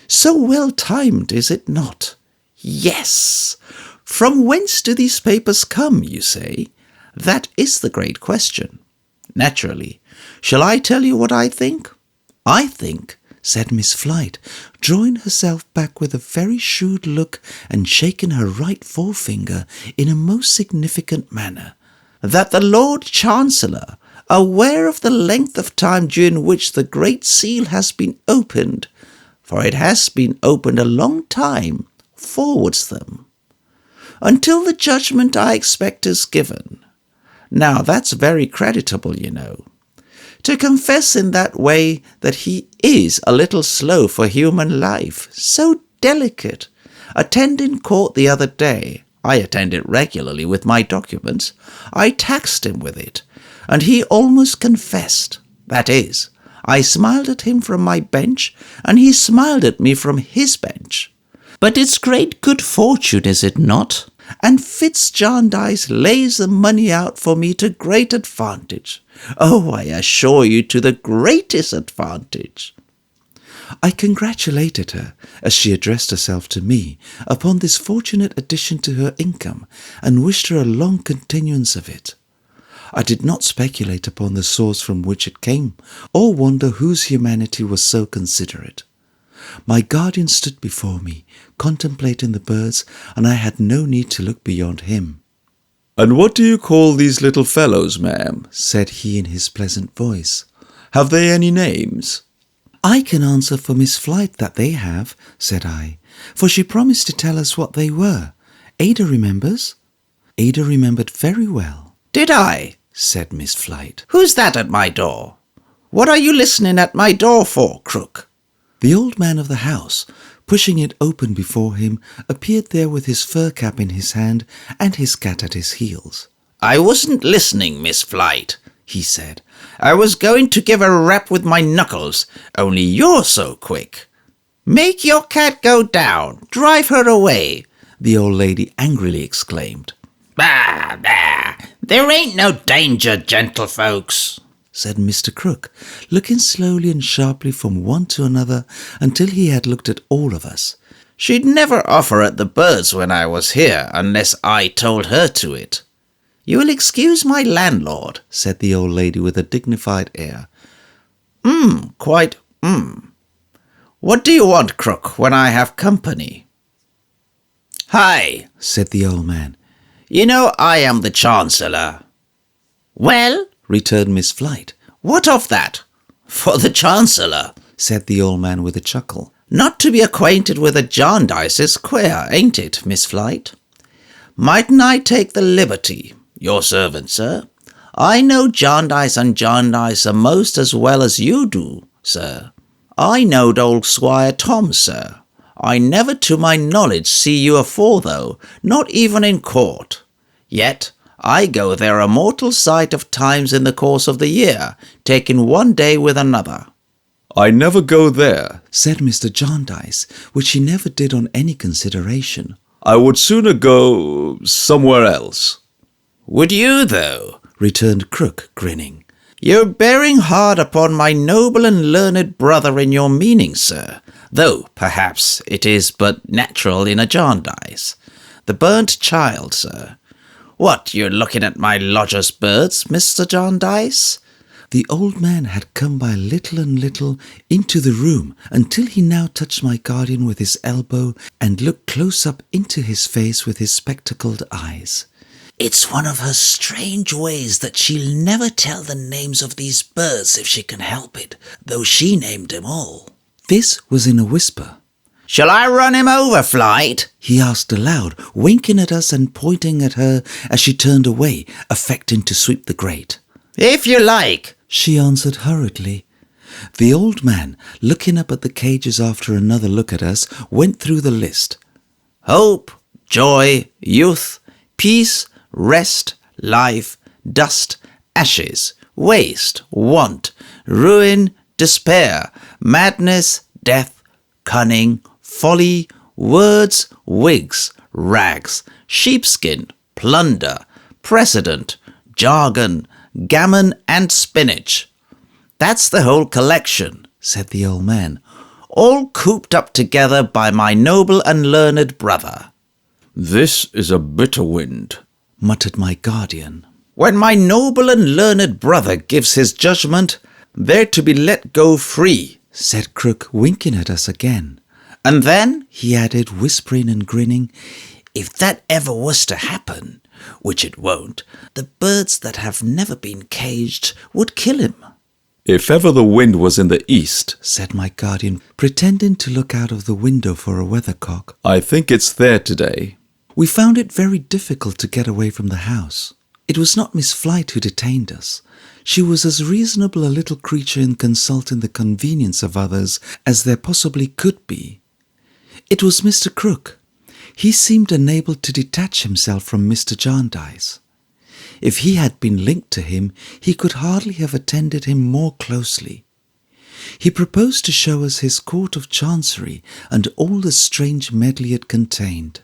So well timed, is it not? Yes. From whence do these papers come, you say? That is the great question. Naturally. Shall I tell you what I think? I think," said Miss Flite, drawing herself back with a very shrewd look and shaking her right forefinger in a most significant manner, "that the Lord Chancellor, aware of the length of time during which the Great Seal has been opened, for it has been opened a long time, forwards them, until the judgment I expect is given, Now that's very creditable, you know. To confess in that way that he is a little slow for human life, so delicate. Attending court the other day, I attend it regularly with my documents, I taxed him with it, and he almost confessed. That is, I smiled at him from my bench, and he smiled at me from his bench. But it's great good fortune, is it not? And Fitz Jarndyce lays the money out for me to great advantage. Oh, I assure you, to the greatest advantage. I congratulated her, as she addressed herself to me, upon this fortunate addition to her income, and wished her a long continuance of it. I did not speculate upon the source from which it came, or wonder whose humanity was so considerate. My guardian stood before me, contemplating the birds, and I had no need to look beyond him. "And what do you call these little fellows, ma'am?" said he in his pleasant voice. "Have they any names?" I can answer for Miss Flite that they have, said I, for she promised to tell us what they were. Ada remembers. Ada remembered very well. Did I? Said Miss Flite. Who's that at my door? What are you listening at my door for, Crook? The old man of the house, pushing it open before him, appeared there with his fur cap in his hand and his cat at his heels. I wasn't listening, Miss Flite, he said. I was going to give a rap with my knuckles, only you're so quick. Make your cat go down. Drive her away, the old lady angrily exclaimed. Bah, bah, there ain't no danger, gentlefolks, said Mr. Crook, looking slowly and sharply from one to another until he had looked at all of us. She'd never offer at the birds when I was here unless I told her to it. You will excuse my landlord, said the old lady with a dignified air. Quite. What do you want, Crook, when I have company? Hi, said the old man. You know I am the Chancellor. Well, returned Miss Flite, what of that? For the Chancellor, said the old man with a chuckle. Not to be acquainted with a Jarndyce is queer, ain't it, Miss Flite? Mightn't I take the liberty? Your servant, sir. I know Jarndyce and Jarndyce most as well as you do, sir. I knowed old Squire Tom, sir. I never to my knowledge see you afore, though, not even in court. Yet I go there a mortal sight of times in the course of the year, taking one day with another. I never go there, said Mr. Jarndyce, which he never did on any consideration. I would sooner go somewhere else. Would you, though? Returned Crook, grinning. You're bearing hard upon my noble and learned brother in your meaning, sir, though, perhaps, it is but natural in a Jarndyce. The burnt child, sir. What, you're looking at my lodger's birds, Mr. Jarndyce? The old man had come by little and little into the room until he now touched my guardian with his elbow and looked close up into his face with his spectacled eyes. It's one of her strange ways that she'll never tell the names of these birds if she can help it, though she named them all. This was in a whisper. Shall I run him over, Flite? He asked aloud, winking at us and pointing at her as she turned away, affecting to sweep the grate. If you like, she answered hurriedly. The old man, looking up at the cages after another look at us, went through the list. Hope, joy, youth, peace, rest, life, dust, ashes, waste, want, ruin, despair, madness, death, cunning, folly, words, wigs, rags, sheepskin, plunder, precedent, jargon, gammon and spinach. That's the whole collection, said the old man, all cooped up together by my noble and learned brother. This is a bitter wind, muttered my guardian. When my noble and learned brother gives his judgment, they're to be let go free, said Crook, winking at us again. And then, he added, whispering and grinning, if that ever was to happen, which it won't, the birds that have never been caged would kill him. If ever the wind was in the east, said my guardian, pretending to look out of the window for a weathercock, I think it's there today. We found it very difficult to get away from the house. It was not Miss Flite who detained us. She was as reasonable a little creature in consulting the convenience of others as there possibly could be. It was Mr. Crook. He seemed unable to detach himself from Mr. Jarndyce. If he had been linked to him, he could hardly have attended him more closely. He proposed to show us his Court of Chancery and all the strange medley it contained.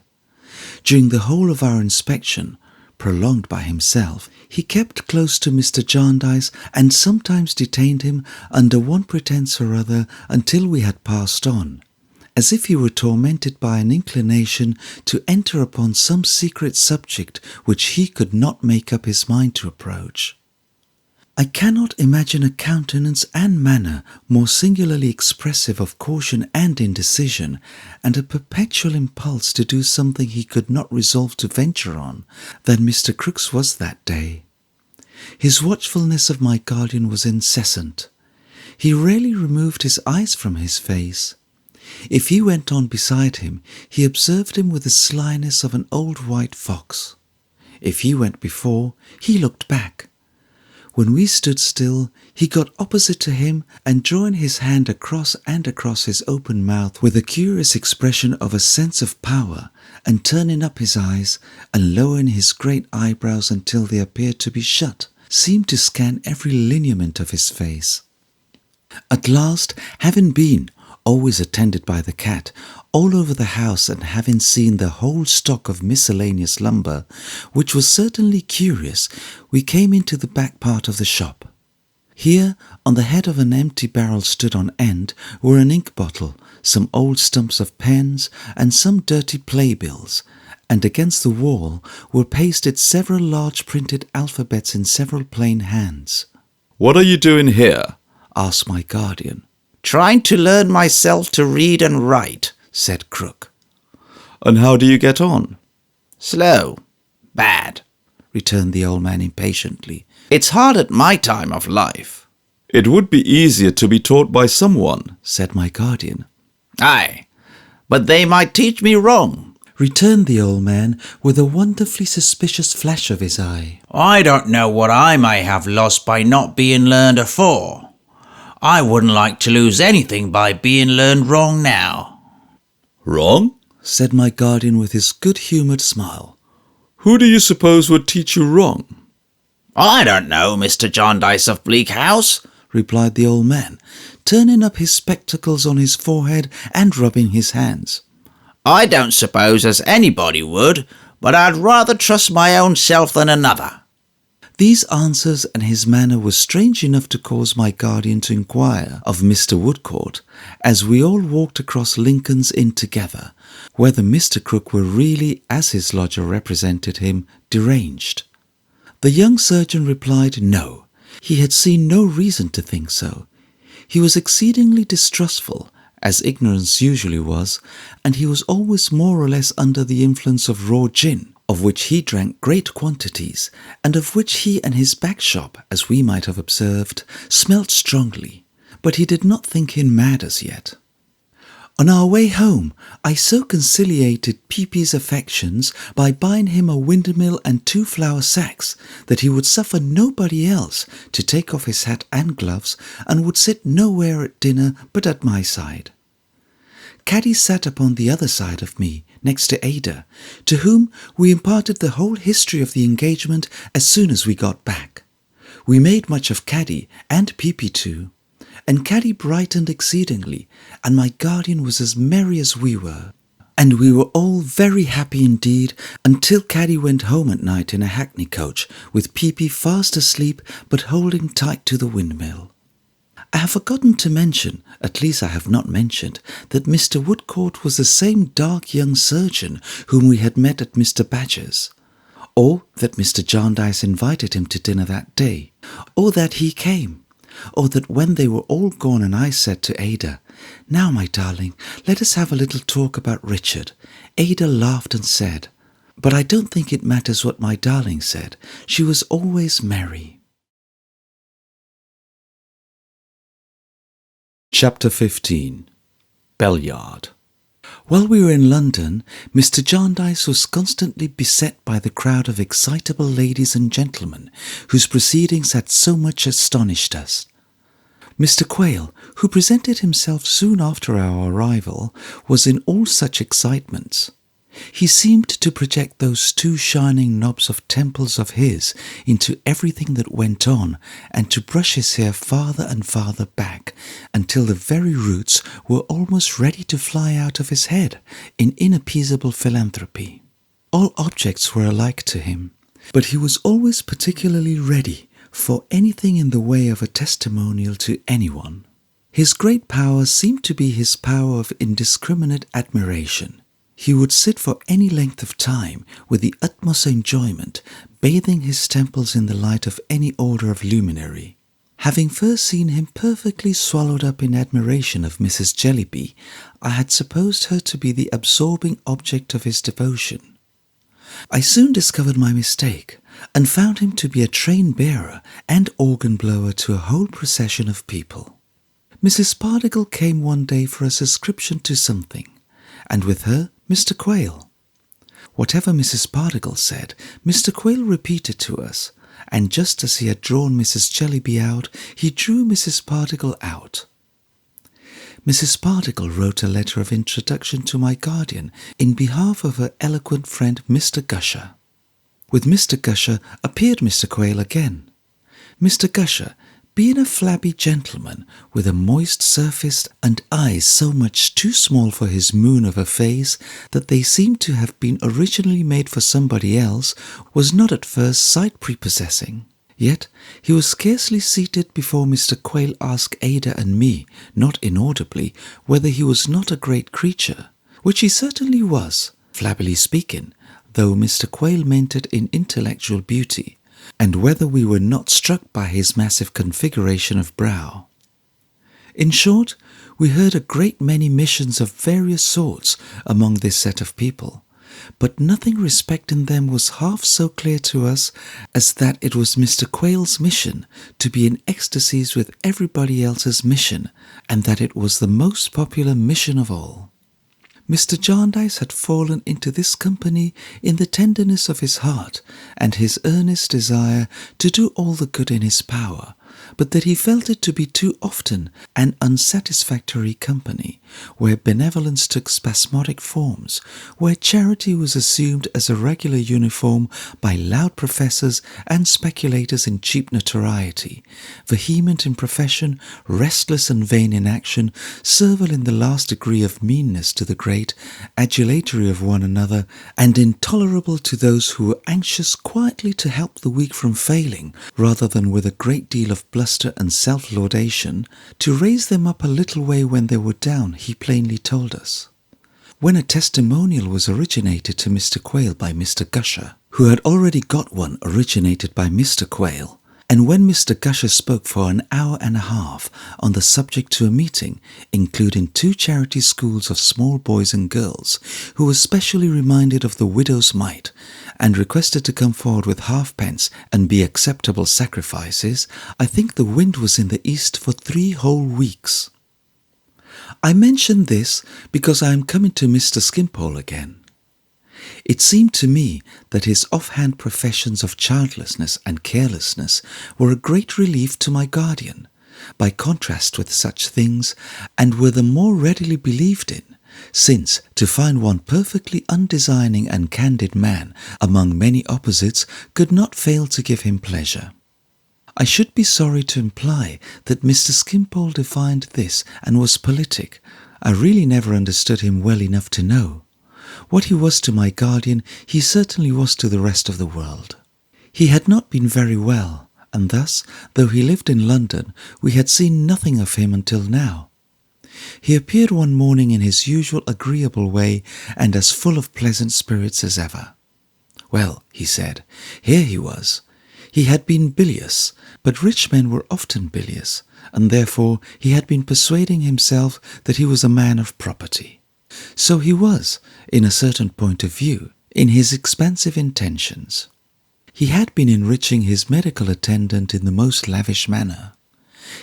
During the whole of our inspection, prolonged by himself, he kept close to Mr. Jarndyce and sometimes detained him under one pretence or other until we had passed on, as if he were tormented by an inclination to enter upon some secret subject which he could not make up his mind to approach. I cannot imagine a countenance and manner more singularly expressive of caution and indecision, and a perpetual impulse to do something he could not resolve to venture on, than Mr. Crook's was that day. His watchfulness of my guardian was incessant. He rarely removed his eyes from his face. If he went on beside him, he observed him with the slyness of an old white fox. If he went before, he looked back. When we stood still, he got opposite to him and drawing his hand across his open mouth with a curious expression of a sense of power, and turning up his eyes and lowering his great eyebrows until they appeared to be shut, seemed to scan every lineament of his face. At last, having been, always attended by the cat, all over the house and having seen the whole stock of miscellaneous lumber, which was certainly curious, we came into the back part of the shop. Here, on the head of an empty barrel stood on end, were an ink bottle, some old stumps of pens, and some dirty playbills, and against the wall were pasted several large printed alphabets in several plain hands. "What are you doing here?" asked my guardian. "Trying to learn myself to read and write," said Crook. "And how do you get on?" "Slow. Bad," returned the old man impatiently. "It's hard at my time of life." "It would be easier to be taught by someone," said my guardian. "Aye, but they might teach me wrong," returned the old man with a wonderfully suspicious flash of his eye. "I don't know what I may have lost by not being learned afore. I wouldn't like to lose anything by being learned wrong now." "Wrong?" said my guardian with his good-humoured smile. "Who do you suppose would teach you wrong?" "I don't know, Mr. Jarndyce of Bleak House," replied the old man, turning up his spectacles on his forehead and rubbing his hands. "I don't suppose as anybody would, but I'd rather trust my own self than another." These answers and his manner were strange enough to cause my guardian to inquire of Mr. Woodcourt, as we all walked across Lincoln's Inn together, whether Mr. Crook were really, as his lodger represented him, deranged. The young surgeon replied no, he had seen no reason to think so. He was exceedingly distrustful, as ignorance usually was, and he was always more or less under the influence of raw gin, of which he drank great quantities, and of which he and his back shop, as we might have observed, smelt strongly, but he did not think him mad as yet. On our way home, I so conciliated Peepy's affections by buying him a windmill and 2 flour sacks that he would suffer nobody else to take off his hat and gloves, and would sit nowhere at dinner but at my side. Caddy sat upon the other side of me, next to Ada, to whom we imparted the whole history of the engagement as soon as we got back. We made much of Caddy, and Peepy too, and Caddy brightened exceedingly, and my guardian was as merry as we were. And we were all very happy indeed until Caddy went home at night in a hackney coach, with Peepy fast asleep but holding tight to the windmill. I have forgotten to mention, at least I have not mentioned, that Mr. Woodcourt was the same dark young surgeon whom we had met at Mr. Badger's, or that Mr. Jarndyce invited him to dinner that day, or that he came, or that when they were all gone and I said to Ada, "Now, my darling, let us have a little talk about Richard," Ada laughed and said, but I don't think it matters what my darling said, she was always merry. Chapter 15. Bellyard. While we were in London, Mr. Jarndyce was constantly beset by the crowd of excitable ladies and gentlemen whose proceedings had so much astonished us. Mr. Quayle, who presented himself soon after our arrival, was in all such excitements. He seemed to project those two shining knobs of temples of his into everything that went on, and to brush his hair farther and farther back, until the very roots were almost ready to fly out of his head in inappeasable philanthropy. All objects were alike to him, but he was always particularly ready for anything in the way of a testimonial to anyone. His great power seemed to be his power of indiscriminate admiration. He would sit for any length of time with the utmost enjoyment, bathing his temples in the light of any order of luminary. Having first seen him perfectly swallowed up in admiration of Mrs. Jellyby, I had supposed her to be the absorbing object of his devotion. I soon discovered my mistake, and found him to be a train-bearer and organ-blower to a whole procession of people. Mrs. Pardiggle came one day for a subscription to something, and with her Mr. Quayle. Whatever Mrs. Pardiggle said, Mr. Quayle repeated to us, and just as he had drawn Mrs. Jellyby out, he drew Mrs. Pardiggle out. Mrs. Pardiggle wrote a letter of introduction to my guardian in behalf of her eloquent friend Mr. Gusher. With Mr. Gusher appeared Mr. Quayle again. Mr. Gusher, being a flabby gentleman with a moist surface and eyes so much too small for his moon of a face that they seemed to have been originally made for somebody else, was not at first sight prepossessing. Yet he was scarcely seated before Mr. Quayle asked Ada and me, not inaudibly, whether he was not a great creature, which he certainly was, flabbily speaking, though Mr. Quayle meant it in intellectual beauty, and whether we were not struck by his massive configuration of brow. In short, we heard a great many missions of various sorts among this set of people, but nothing respecting them was half so clear to us as that it was Mr. Quayle's mission to be in ecstasies with everybody else's mission, and that it was the most popular mission of all. Mr. Jarndyce had fallen into this company in the tenderness of his heart and his earnest desire to do all the good in his power, but that he felt it to be too often an unsatisfactory company, where benevolence took spasmodic forms, where charity was assumed as a regular uniform by loud professors and speculators in cheap notoriety, vehement in profession, restless and vain in action, servile in the last degree of meanness to the great, adulatory of one another, and intolerable to those who were anxious quietly to help the weak from failing, rather than with a great deal of bluster and self-laudation, to raise them up a little way when they were down, he plainly told us. When a testimonial was originated to Mr. Quayle by Mr. Gusher, who had already got one originated by Mr. Quayle, and when Mr. Gusher spoke for an hour and a half on the subject to a meeting, including 2 charity schools of small boys and girls, who were specially reminded of the widow's mite, and requested to come forward with halfpence and be acceptable sacrifices, I think the wind was in the east for 3 whole weeks. I mention this because I am coming to Mr. Skimpole again. It seemed to me that his offhand professions of childlessness and carelessness were a great relief to my guardian, by contrast with such things, and were the more readily believed in, since to find one perfectly undesigning and candid man among many opposites could not fail to give him pleasure. I should be sorry to imply that Mr. Skimpole defined this and was politic. I really never understood him well enough to know. What he was to my guardian, he certainly was to the rest of the world. He had not been very well, and thus, though he lived in London, we had seen nothing of him until now. He appeared one morning in his usual agreeable way, and as full of pleasant spirits as ever. Well, he said, here he was. He had been bilious, but rich men were often bilious, and therefore he had been persuading himself that he was a man of property. So he was, in a certain point of view, in his expansive intentions. He had been enriching his medical attendant in the most lavish manner.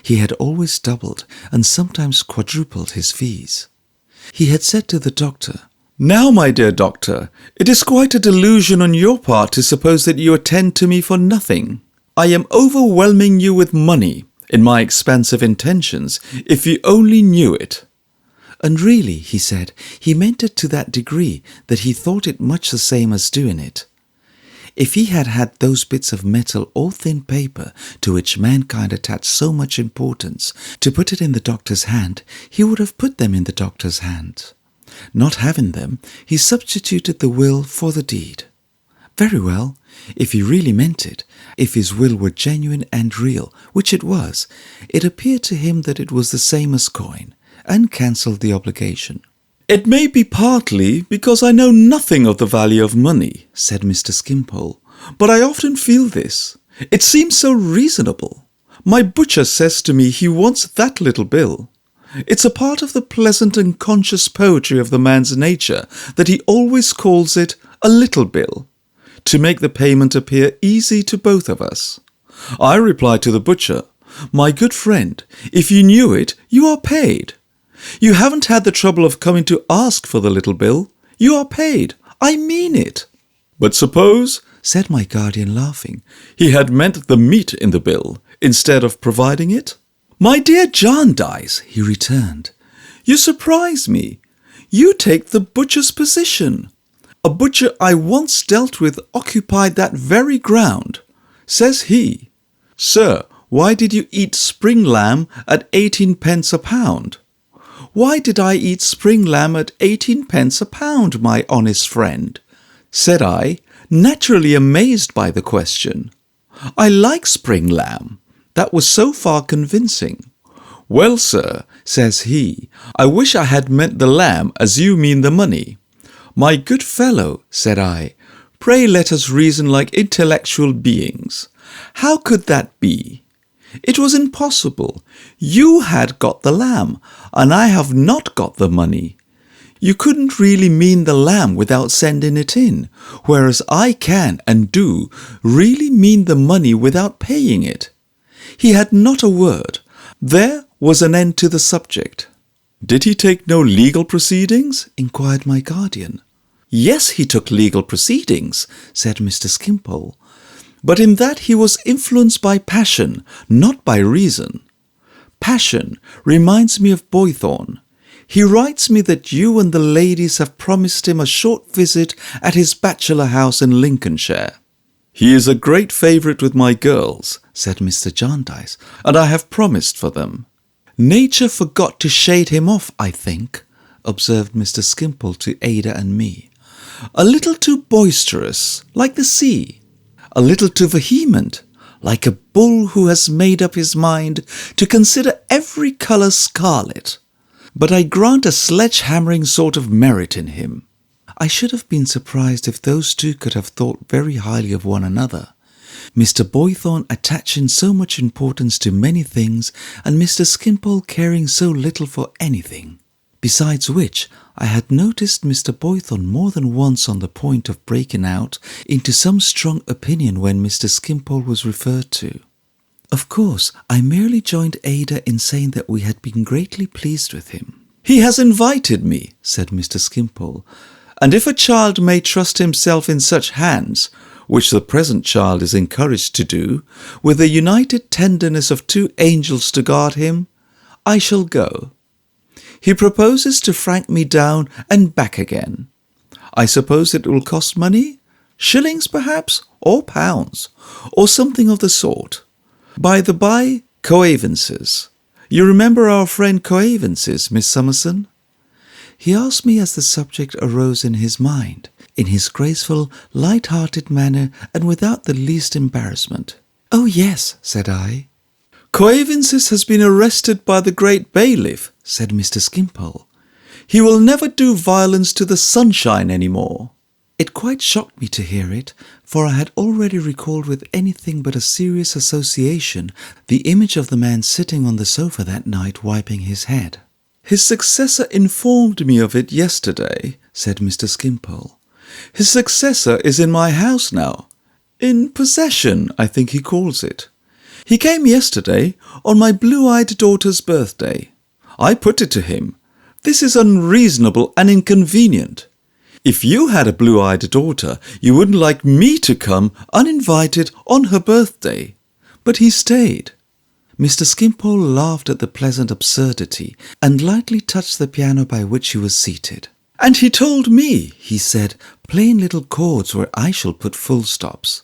He had always doubled and sometimes quadrupled his fees. He had said to the doctor, "Now, my dear doctor, it is quite a delusion on your part to suppose that you attend to me for nothing. I am overwhelming you with money in my expansive intentions, if you only knew it." And really, he said, he meant it to that degree that he thought it much the same as doing it. If he had had those bits of metal or thin paper to which mankind attached so much importance, to put it in the doctor's hand, he would have put them in the doctor's hand. Not having them, he substituted the will for the deed. Very well, if he really meant it, if his will were genuine and real, which it was, it appeared to him that it was the same as coin, and cancelled the obligation. "It may be partly because I know nothing of the value of money," said Mr. Skimpole, "but I often feel this. It seems so reasonable. My butcher says to me he wants that little bill. It's a part of the pleasant and conscious poetry of the man's nature that he always calls it a little bill, to make the payment appear easy to both of us. I reply to the butcher, 'My good friend, if you knew it, you are paid. You haven't had the trouble of coming to ask for the little bill. You are paid. I mean it.' But suppose," said my guardian, laughing, "he had meant the meat in the bill instead of providing it?" "My dear Jarndyce," he returned, "you surprise me. You take the butcher's position. A butcher I once dealt with occupied that very ground. Says he, 'Sir, why did you eat spring lamb at 18 pence a pound?' 'Why did I eat spring lamb at 18 pence a pound, my honest friend?' said I, naturally amazed by the question. 'I like spring lamb.' That was so far convincing. 'Well, sir,' says he, 'I wish I had meant the lamb as you mean the money.' 'My good fellow,' said I, 'pray let us reason like intellectual beings. How could that be? It was impossible. You had got the lamb, and I have not got the money. You couldn't really mean the lamb without sending it in, whereas I can and do really mean the money without paying it.' He had not a word. There was an end to the subject." "Did he take no legal proceedings?" inquired my guardian. "Yes, he took legal proceedings," said Mr. Skimpole, "but in that he was influenced by passion, not by reason. Passion reminds me of Boythorn. He writes me that you and the ladies have promised him a short visit at his bachelor house in Lincolnshire." "He is a great favourite with my girls," said Mr. Jarndyce, "and I have promised for them." "Nature forgot to shade him off, I think," observed Mr. Skimpole to Ada and me. "A little too boisterous, like the sea. A little too vehement, like a bull who has made up his mind to consider every colour scarlet. But I grant a sledge-hammering sort of merit in him." I should have been surprised if those two could have thought very highly of one another, Mr. Boythorn attaching so much importance to many things, and Mr. Skimpole caring so little for anything. Besides which, I had noticed Mr. Boythorn more than once on the point of breaking out into some strong opinion when Mr. Skimpole was referred to. Of course, I merely joined Ada in saying that we had been greatly pleased with him. "He has invited me," said Mr. Skimpole, "and if a child may trust himself in such hands, which the present child is encouraged to do, with the united tenderness of two angels to guard him, I shall go. He proposes to frank me down and back again. I suppose it will cost money? Shillings, perhaps, or pounds, or something of the sort. By the by, coavances. You remember our friend coavances, Miss Summerson?" He asked me as the subject arose in his mind, in his graceful, light-hearted manner, and without the least embarrassment. "Oh, yes," said I. "Coavances has been arrested by the great bailiff," said Mr. Skimpole. "He will never do violence to the sunshine any more." It quite shocked me to hear it, for I had already recalled with anything but a serious association the image of the man sitting on the sofa that night wiping his head. "His successor informed me of it yesterday," said Mr. Skimpole. "His successor is in my house now. In possession, I think he calls it. He came yesterday on my blue-eyed daughter's birthday. I put it to him, This is unreasonable and inconvenient. If you had a blue-eyed daughter, you wouldn't like me to come uninvited on her birthday. But he stayed. Mr. Skimpole laughed at the pleasant absurdity and lightly touched the piano by which he was seated. And he told me, He said, playing little chords where I shall put full stops.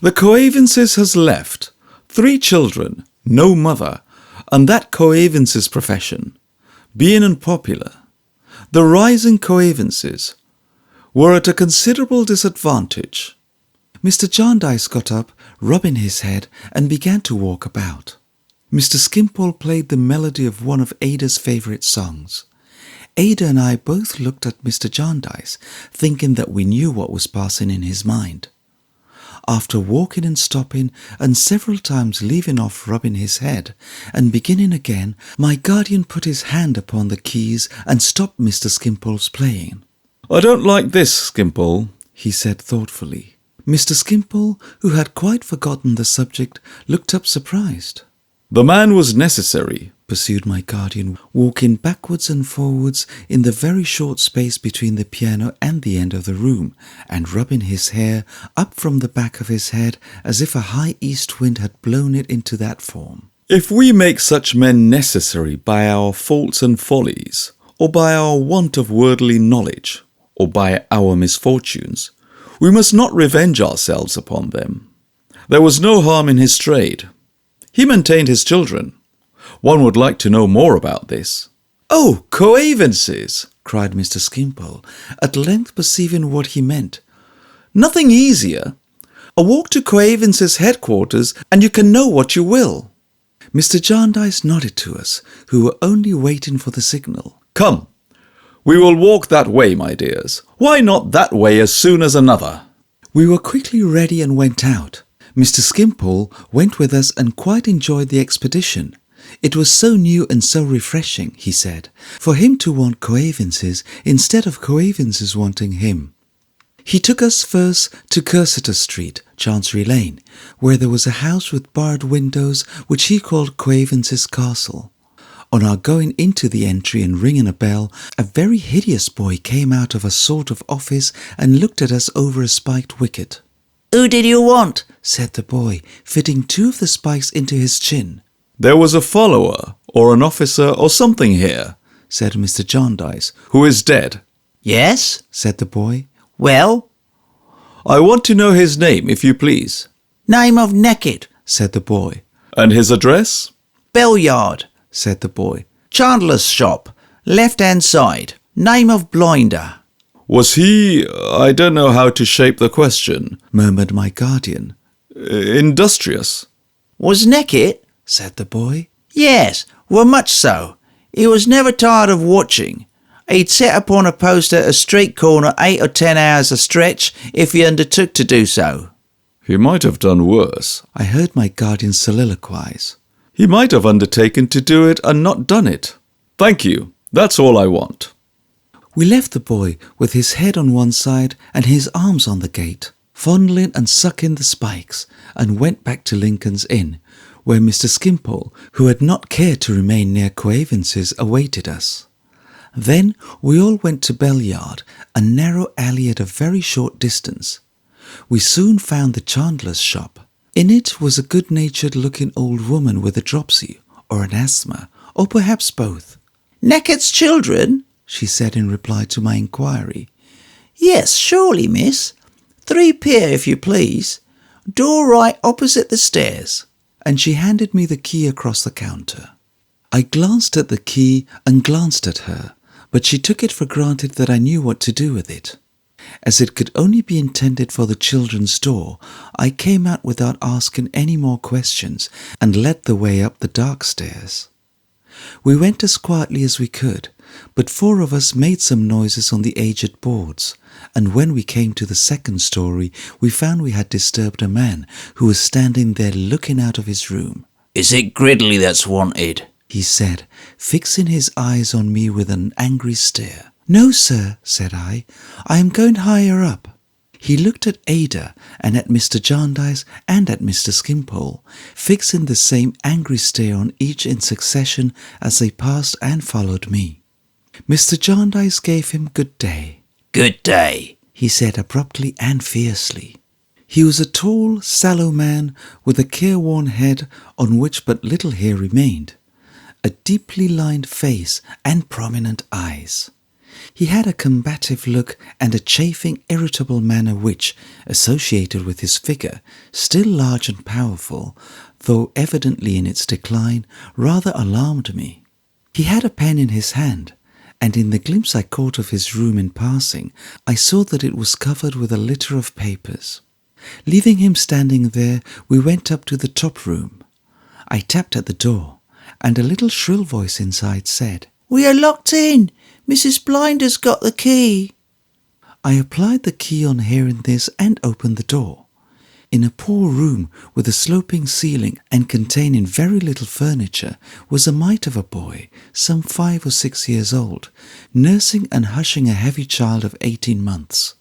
the Coavinses has left. 3 children, no mother, and that Coavinses profession, being unpopular. The rising Coavinses were at a considerable disadvantage. Mr. Jarndyce got up, rubbing his head, and began to walk about. Mr. Skimpole played the melody of one of Ada's favourite songs. Ada and I both looked at Mr. Jarndyce, thinking that we knew what was passing in his mind. After walking and stopping, and several times leaving off rubbing his head, and beginning again, my guardian put his hand upon the keys and stopped Mr. Skimpole's playing. I don't like this, Skimpole, he said thoughtfully. Mr. Skimpole, who had quite forgotten the subject, looked up surprised. The man was necessary, pursued my guardian, walking backwards and forwards in the very short space between the piano and the end of the room, and rubbing his hair up from the back of his head as if a high east wind had blown it into that form. If we make such men necessary by our faults and follies, or by our want of worldly knowledge, or by our misfortunes, we must not revenge ourselves upon them. There was no harm in his trade. He maintained his children. One would like to know more about this. Oh, Coavinses, cried Mr. Skimpole, at length perceiving what he meant. Nothing easier. A walk to Coavinses' headquarters, and you can know what you will. Mr. Jarndyce nodded to us, who were only waiting for the signal. Come, we will walk that way, my dears. Why not that way as soon as another? We were quickly ready and went out. Mr. Skimpole went with us and quite enjoyed the expedition. It was so new and so refreshing, he said, for him to want Coavinses instead of Coavinses wanting him. He took us first to Cursitor Street, Chancery Lane, where there was a house with barred windows which he called Coavinses' Castle. On our going into the entry and ringing a bell, a very hideous boy came out of a sort of office and looked at us over a spiked wicket. Who did you want? Said the boy, fitting 2 of the spikes into his chin. There was a follower, or an officer, or something here, said Mr. Jarndyce, who is dead. Yes, said the boy. Well? I want to know his name, if you please. Name of Neckett, said the boy. And his address? Bellyard, said the boy. Chandler's shop, left-hand side. Name of Blinder. Was he, I don't know how to shape the question, murmured my guardian. Industrious? Was Neckett? Said the boy. Yes, well, much so. He was never tired of watching. He'd set upon a post at a street corner 8 or 10 hours a stretch if he undertook to do so. He might have done worse. I heard my guardian soliloquize. He might have undertaken to do it and not done it. Thank you. That's all I want. We left the boy with his head on one side and his arms on the gate, fondling and sucking the spikes, and went back to Lincoln's Inn, where Mr. Skimpole, who had not cared to remain near Coavinses, awaited us. Then we all went to Bellyard, a narrow alley at a very short distance. We soon found the chandler's shop. In it was a good-natured looking old woman with a dropsy, or an asthma, or perhaps both. Neckett's children? She said in reply to my inquiry. Yes, surely, miss. 3 pair, if you please. Door right opposite the stairs. And she handed me the key across the counter. I glanced at the key and glanced at her, but she took it for granted that I knew what to do with it. As it could only be intended for the children's door, I came out without asking any more questions and led the way up the dark stairs. We went as quietly as we could, but 4 of us made some noises on the aged boards, and when we came to the 2nd story, we found we had disturbed a man who was standing there looking out of his room. Is it Gridley that's wanted? He said, fixing his eyes on me with an angry stare. No, sir, said I am going higher up. He looked at Ada and at Mr. Jarndyce and at Mr. Skimpole, fixing the same angry stare on each in succession as they passed and followed me. Mr. Jarndyce gave him good day. "Good day," he said abruptly and fiercely. He was a tall, sallow man with a careworn head on which but little hair remained, a deeply lined face and prominent eyes. He had a combative look and a chafing, irritable manner which, associated with his figure, still large and powerful, though evidently in its decline, rather alarmed me. He had a pen in his hand, and in the glimpse I caught of his room in passing, I saw that it was covered with a litter of papers. Leaving him standing there, we went up to the top room. I tapped at the door, and a little shrill voice inside said, "We are locked in. Mrs. Blinder's got the key." I applied the key on hearing this and opened the door. In a poor room with a sloping ceiling and containing very little furniture was a mite of a boy, some 5 or 6 years old, nursing and hushing a heavy child of 18 months.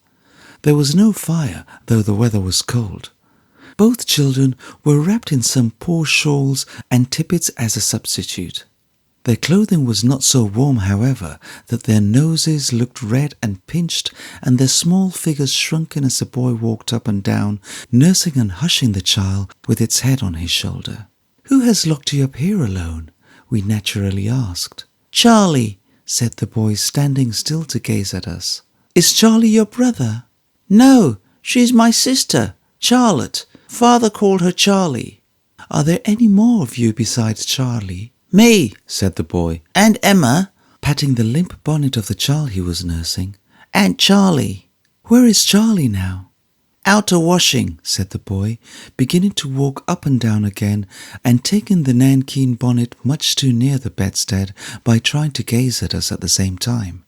There was no fire, though the weather was cold. Both children were wrapped in some poor shawls and tippets as a substitute. Their clothing was not so warm, however, that their noses looked red and pinched, and their small figures shrunken as the boy walked up and down, nursing and hushing the child with its head on his shoulder. "Who has locked you up here alone?" we naturally asked. "Charlie," said the boy, standing still to gaze at us. "Is Charlie your brother?" "No, she's my sister, Charlotte. Father called her Charlie." "Are there any more of you besides Charlie?" "Me," said the boy, "and Emma," patting the limp bonnet of the child he was nursing, "and Charlie." "Where is Charlie now?" "Out a washing," said the boy, beginning to walk up and down again, and taking the nankeen bonnet much too near the bedstead by trying to gaze at us at the same time.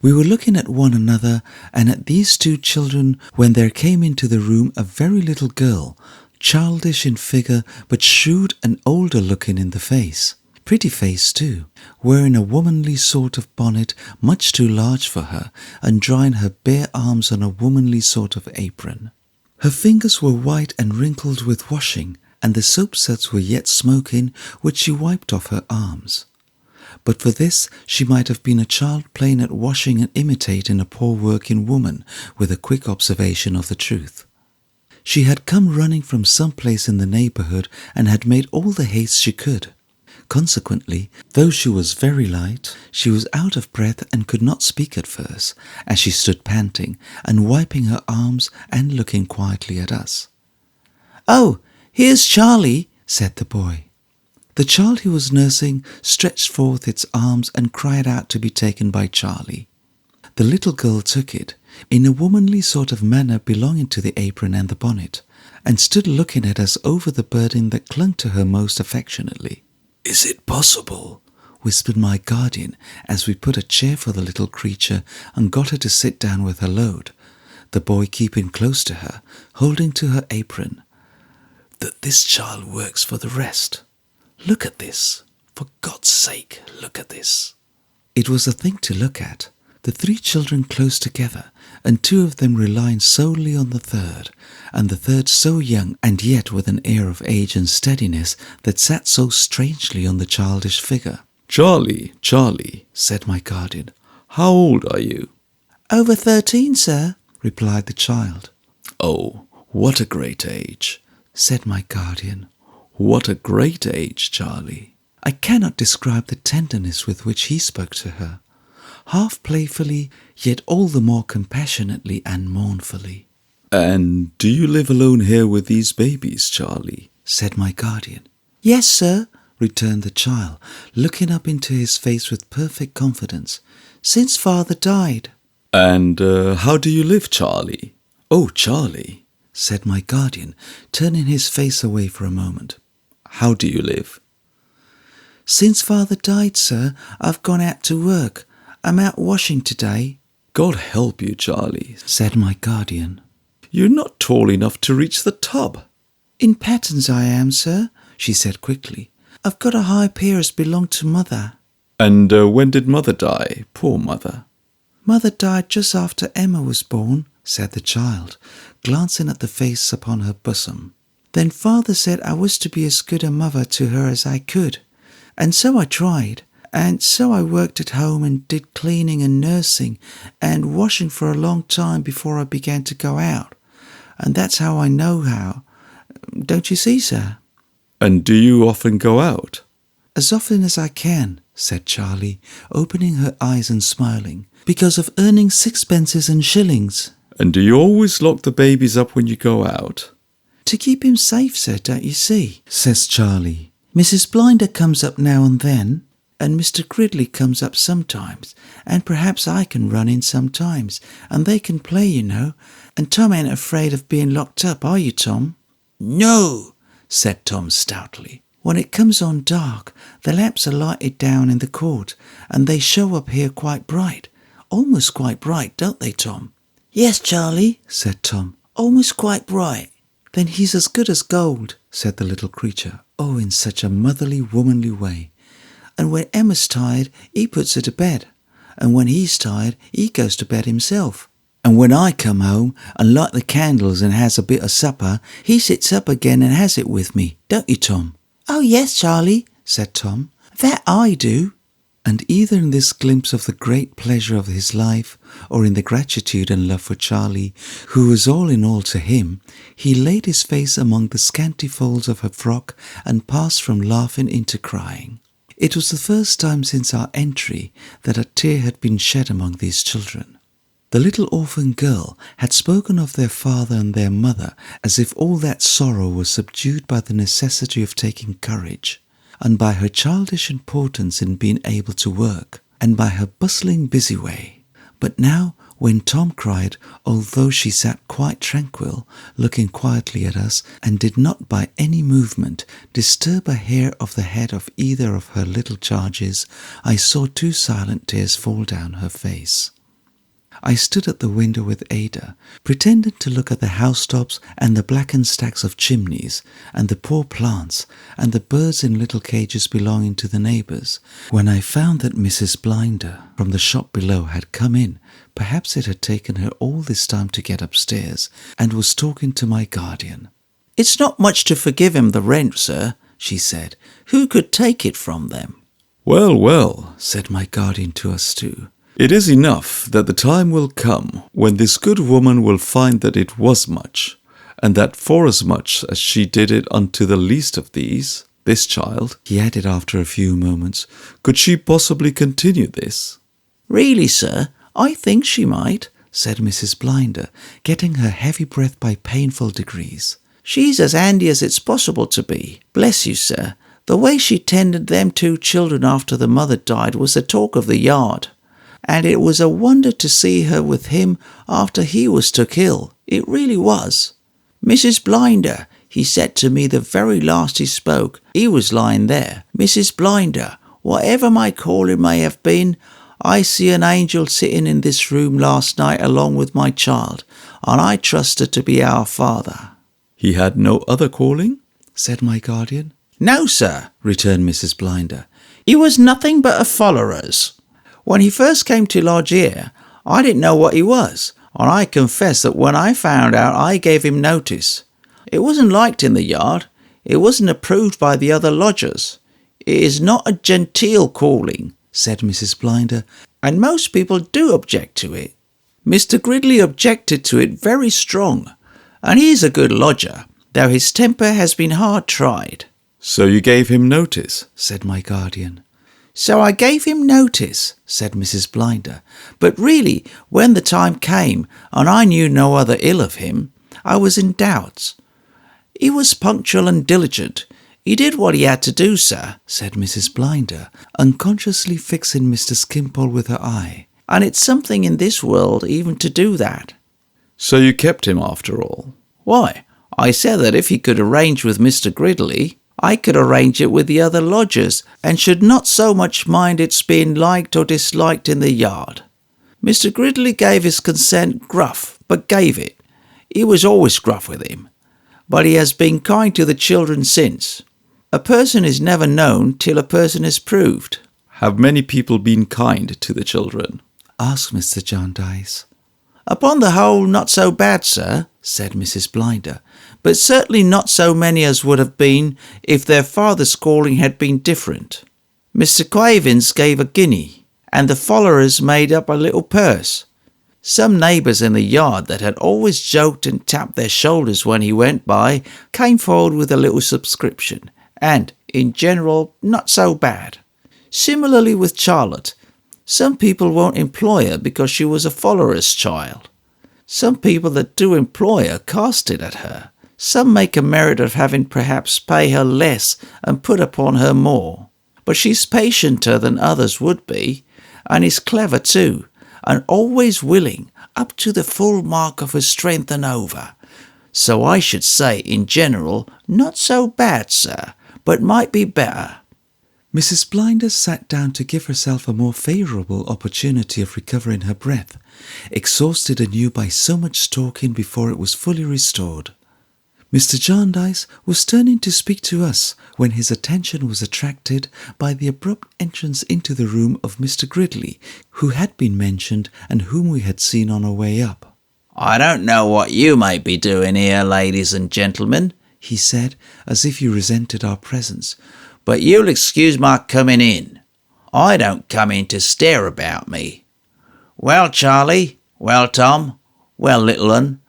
We were looking at one another and at these two children when there came into the room a very little girl, childish in figure but shrewd and older looking in the face. Pretty face too, wearing a womanly sort of bonnet much too large for her and drying her bare arms on a womanly sort of apron. Her fingers were white and wrinkled with washing, and the soap suds were yet smoking, which she wiped off her arms. But for this she might have been a child playing at washing and imitating a poor working woman with a quick observation of the truth. She had come running from some place in the neighbourhood and had made all the haste she could. Consequently, though she was very light, she was out of breath and could not speak at first, as she stood panting and wiping her arms and looking quietly at us. "Oh, here's Charlie," said the boy. The child he was nursing stretched forth its arms and cried out to be taken by Charlie. The little girl took it, in a womanly sort of manner belonging to the apron and the bonnet, and stood looking at us over the burden that clung to her most affectionately. "Is it possible?" whispered my guardian as we put a chair for the little creature and got her to sit down with her load, the boy keeping close to her, holding to her apron, "that this child works for the rest? Look at this. For God's sake, look at this." It was a thing to look at. The 3 children close together, and 2 of them relying solely on the third, and the third so young and yet with an air of age and steadiness that sat so strangely on the childish figure. "Charlie, Charlie," said my guardian, "how old are you?" "Over 13, sir," replied the child. "Oh, what a great age," said my guardian. "What a great age, Charlie." I cannot describe the tenderness with which he spoke to her, half playfully, yet all the more compassionately and mournfully. "And do you live alone here with these babies, Charlie?" said my guardian. "Yes, sir," returned the child, looking up into his face with perfect confidence, "since father died." "And how do you live, Charlie?" "Oh, Charlie," said my guardian, turning his face away for a moment. "How do you live?" "Since father died, sir, I've gone out to work. I'm out washing today." "God help you, Charlie," said my guardian. "You're not tall enough to reach the tub." "In patterns I am, sir," she said quickly. "I've got a high pair as belonged to mother." "And when did mother die? Poor mother." "Mother died just after Emma was born," said the child, glancing at the face upon her bosom. "Then father said I was to be as good a mother to her as I could, and so I tried, And so I worked at home and did cleaning and nursing and washing for a long time before I began to go out. And that's how I know how. Don't you see, sir? And do you often go out? As often as I can, said Charlie, opening her eyes and smiling, because of earning sixpences and shillings. And do you always lock the babies up when you go out? To keep him safe, sir, don't you see, says Charlie. Mrs. Blinder comes up now and then, and Mr. Gridley comes up sometimes, and perhaps I can run in sometimes, and they can play, you know, and Tom ain't afraid of being locked up, are you, Tom? No, said Tom stoutly. When it comes on dark, the lamps are lighted down in the court, and they show up here quite bright, almost quite bright, don't they, Tom? Yes, Charlie, said Tom, almost quite bright. Then he's as good as gold, said the little creature, oh, in such a motherly, womanly way. And when Emma's tired, he puts her to bed, and when he's tired, he goes to bed himself. And when I come home and light the candles and has a bit of supper, he sits up again and has it with me, don't you, Tom? Oh, yes, Charlie, said Tom, that I do. And either in this glimpse of the great pleasure of his life, or in the gratitude and love for Charlie, who was all in all to him, he laid his face among the scanty folds of her frock and passed from laughing into crying. It was the first time since our entry that a tear had been shed among these children. The little orphan girl had spoken of their father and their mother as if all that sorrow was subdued by the necessity of taking courage, and by her childish importance in being able to work, and by her bustling busy way. But now, when Tom cried, although she sat quite tranquil, looking quietly at us, and did not by any movement disturb a hair of the head of either of her little charges, I saw 2 silent tears fall down her face. I stood at the window with Ada, pretending to look at the housetops and the blackened stacks of chimneys, and the poor plants, and the birds in little cages belonging to the neighbours, when I found that Mrs. Blinder from the shop below had come in. Perhaps it had taken her all this time to get upstairs, and was talking to my guardian. It's not much to forgive him the rent, sir, she said. Who could take it from them? Well, well, said my guardian to us two. It is enough that the time will come when this good woman will find that it was much, and that forasmuch as she did it unto the least of these, this child, he added after a few moments, could she possibly continue this? Really, sir, I think she might, said Mrs. Blinder, getting her heavy breath by painful degrees. She's as handy as it's possible to be. Bless you, sir. The way she tended them 2 children after the mother died was the talk of the yard. And it was a wonder to see her with him after he was took ill. It really was. Mrs. Blinder, he said to me the very last he spoke. He was lying there. Mrs. Blinder, whatever my calling may have been, I see an angel sitting in this room last night along with my child, and I trust her to be our Father. He had no other calling? Said my guardian. No, sir, returned Mrs. Blinder. He was nothing but a follower's. When he first came to lodge here, I didn't know what he was, and I confess that when I found out I gave him notice. It wasn't liked in the yard. It wasn't approved by the other lodgers. It is not a genteel calling, said Mrs. Blinder, and most people do object to it. Mr. Gridley objected to it very strong, and he's a good lodger, though his temper has been hard tried. So you gave him notice, said my guardian. So I gave him notice, said Mrs. Blinder, but really, when the time came, and I knew no other ill of him, I was in doubts. He was punctual and diligent. He did what he had to do, sir, said Mrs. Blinder, unconsciously fixing Mr. Skimpole with her eye, and it's something in this world even to do that. So you kept him after all? Why, I said that if he could arrange with Mr. Gridley, I could arrange it with the other lodgers, and should not so much mind its being liked or disliked in the yard. Mr. Gridley gave his consent gruff, but gave it. He was always gruff with him, but he has been kind to the children since. A person is never known till a person is proved. Have many people been kind to the children? Asked Mr. Jarndyce. Upon the whole, not so bad, sir, said Mrs. Blinder, but certainly not so many as would have been if their father's calling had been different. Mr. Quavins gave a guinea, and the followers made up a little purse. Some neighbours in the yard that had always joked and tapped their shoulders when he went by came forward with a little subscription, and, in general, not so bad. Similarly with Charlotte. Some people won't employ her because she was a follower's child. Some people that do employ her cast it at her. Some make a merit of having perhaps pay her less and put upon her more. But she's patienter than others would be, and is clever too, and always willing, up to the full mark of her strength and over. So I should say, in general, not so bad, sir, but might be better. Mrs. Blinder sat down to give herself a more favourable opportunity of recovering her breath, exhausted anew by so much talking before it was fully restored. Mr. Jarndyce was turning to speak to us when his attention was attracted by the abrupt entrance into the room of Mr. Gridley, who had been mentioned and whom we had seen on our way up. "I don't know what you may be doing here, ladies and gentlemen," he said, as if he resented our presence, "but you'll excuse my coming in. I don't come in to stare about me. Well, Charlie, well, Tom, well, little un,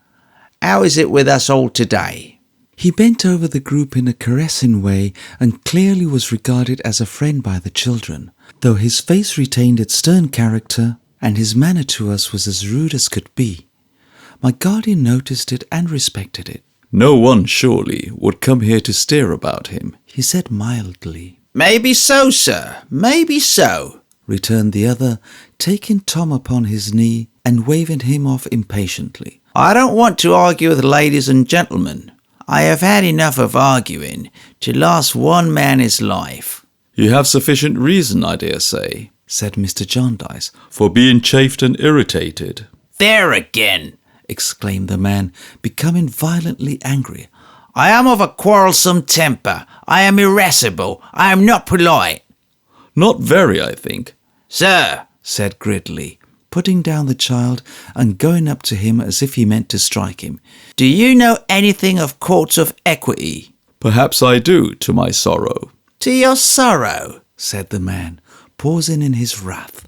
how is it with us all today?" He bent over the group in a caressing way and clearly was regarded as a friend by the children, though his face retained its stern character and his manner to us was as rude as could be. My guardian noticed it and respected it. "No one, surely, would come here to stare about him," he said mildly. "Maybe so, sir, maybe so," returned the other, taking Tom upon his knee and waving him off impatiently. "I don't want to argue with ladies and gentlemen. I have had enough of arguing to last one man his life." "You have sufficient reason, I dare say," said Mr. Jarndyce, "for being chafed and irritated." "There again!" exclaimed the man, becoming violently angry. "I am of a quarrelsome temper. I am irascible. I am not polite." "Not very, I think." "Sir," said Gridley, putting down the child and going up to him as if he meant to strike him, "do you know anything of courts of equity?" "Perhaps I do, to my sorrow." "To your sorrow," said the man, pausing in his wrath.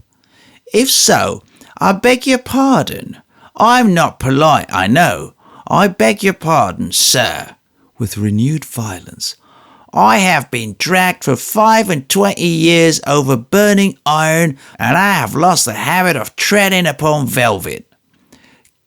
"If so, I beg your pardon. I'm not polite, I know. I beg your pardon, sir," with renewed violence. "I have been dragged for 25 years over burning iron, and I have lost the habit of treading upon velvet.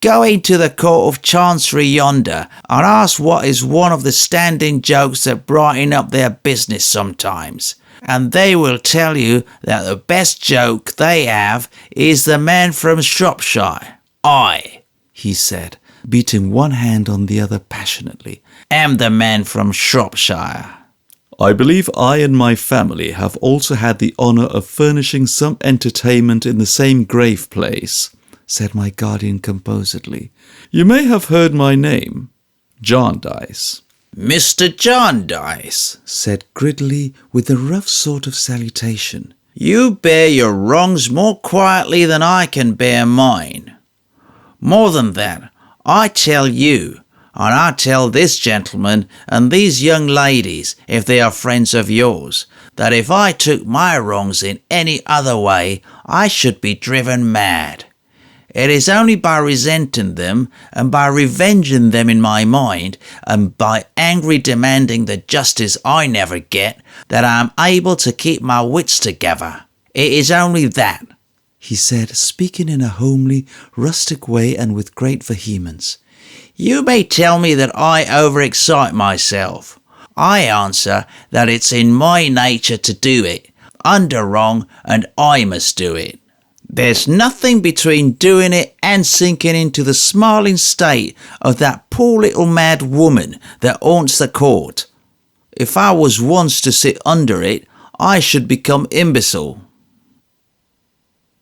Go into the Court of Chancery yonder, and ask what is one of the standing jokes that brighten up their business sometimes, and they will tell you that the best joke they have is the man from Shropshire. I," he said, beating one hand on the other passionately, "am the man from Shropshire." "I believe I and my family have also had the honour of furnishing some entertainment in the same grave place," said my guardian composedly. "You may have heard my name, Jarndyce." "Mr. Jarndyce," said Gridley with a rough sort of salutation, "you bear your wrongs more quietly than I can bear mine. More than that, I tell you, and I tell this gentleman and these young ladies, if they are friends of yours, that if I took my wrongs in any other way, I should be driven mad. It is only by resenting them and by revenging them in my mind and by angry demanding the justice I never get that I am able to keep my wits together. It is only that," he said, speaking in a homely, rustic way and with great vehemence. "You may tell me that I overexcite myself. I answer that it's in my nature to do it, under wrong, and I must do it. There's nothing between doing it and sinking into the smiling state of that poor little mad woman that haunts the court. If I was once to sit under it, I should become imbecile."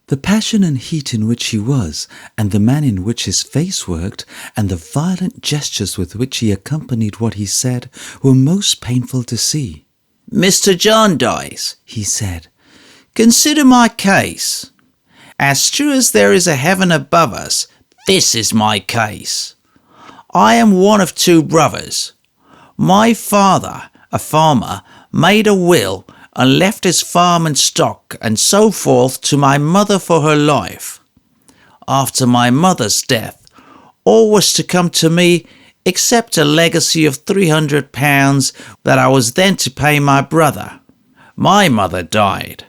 The passion and heat in which he was, and the manner in which his face worked, and the violent gestures with which he accompanied what he said, were most painful to see. "Mr. Jarndyce," he said, "consider my case. As true as there is a heaven above us, this is my case. I am one of 2 brothers. My father, a farmer, made a will and left his farm and stock and so forth to my mother for her life. After my mother's death, all was to come to me except a legacy of £300 that I was then to pay my brother. My mother died.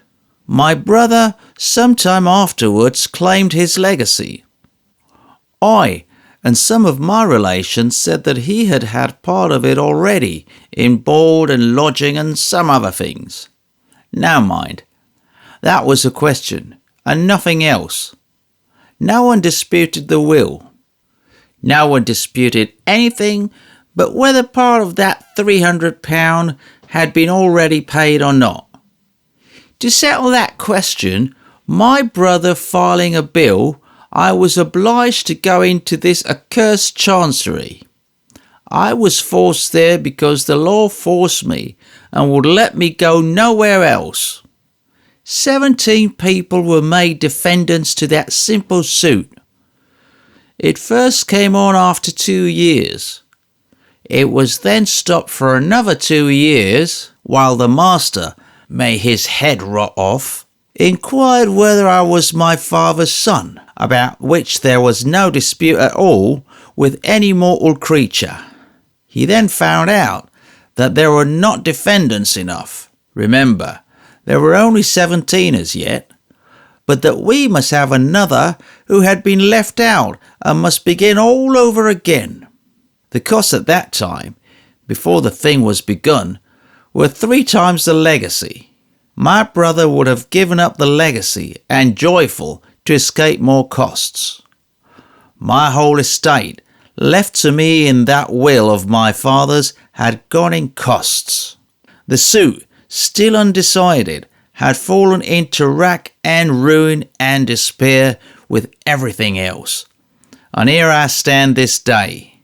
My brother, some time afterwards, claimed his legacy. I and some of my relations said that he had had part of it already in board and lodging and some other things. Now mind, that was a question, and nothing else. No one disputed the will. No one disputed anything but whether part of that £300 had been already paid or not. To settle that question, my brother filing a bill, I was obliged to go into this accursed chancery. I was forced there because the law forced me and would let me go nowhere else. 17 people were made defendants to that simple suit. It first came on after 2 years. It was then stopped for another 2 years, while the master, may his head rot off, inquired whether I was my father's son, about which there was no dispute at all with any mortal creature. He then found out that there were not defendants enough. Remember, there were only 17 as yet, but that we must have another who had been left out and must begin all over again. The costs at that time, before the thing was begun, were 3 times the legacy. My brother would have given up the legacy, and joyful, to escape more costs. My whole estate, left to me in that will of my father's, had gone in costs. The suit, still undecided, had fallen into rack and ruin and despair with everything else. And here I stand this day.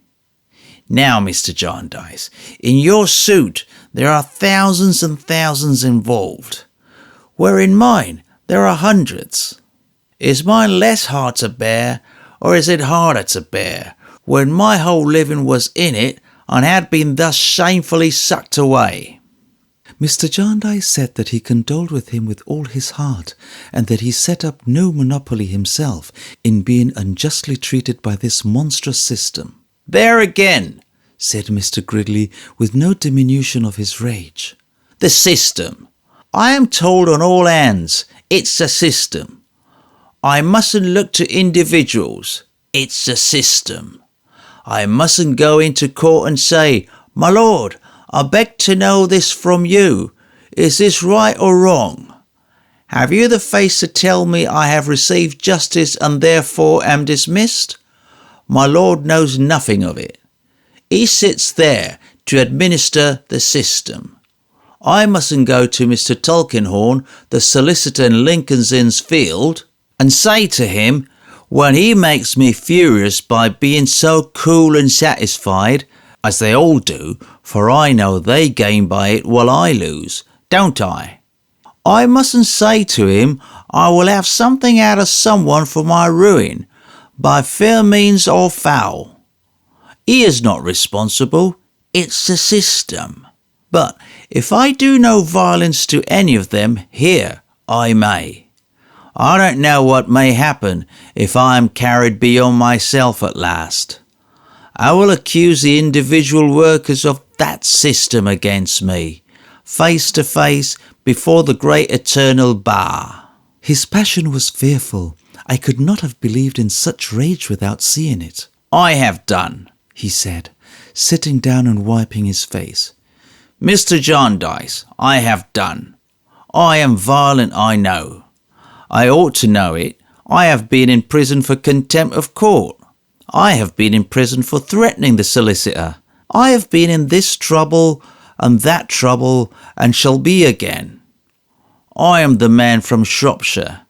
Now, Mr. Jarndyce, in your suit there are thousands and thousands involved, where in mine there are hundreds. Is mine less hard to bear, or is it harder to bear, when my whole living was in it and had been thus shamefully sucked away? Mr. Jarndyce said that he condoled with him with all his heart, and that he set up no monopoly himself in being unjustly treated by this monstrous system. There again, said Mr. Gridley, with no diminution of his rage. The system. I am told on all hands, it's a system. I mustn't look to individuals. It's a system. I mustn't go into court and say, "My lord, I beg to know this from you. Is this right or wrong? Have you the face to tell me I have received justice and therefore am dismissed?" My lord knows nothing of it. He sits there to administer the system. I mustn't go to Mr. Tulkinghorn, the solicitor in Lincoln's Inn's Field, and say to him, when he makes me furious by being so cool and satisfied, as they all do, for I know they gain by it while I lose, don't I? I mustn't say to him, I will have something out of someone for my ruin, by fair means or foul. He is not responsible, it's the system. But if I do no violence to any of them, here I may. I don't know what may happen if I am carried beyond myself at last. I will accuse the individual workers of that system against me, face to face before the great eternal bar. His passion was fearful. I could not have believed in such rage without seeing it. I have done, he said, sitting down and wiping his face. Mr. Jarndyce, I have done. I am violent, I know. I ought to know it. I have been in prison for contempt of court. I have been in prison for threatening the solicitor. I have been in this trouble and that trouble, and shall be again. I am the man from Shropshire,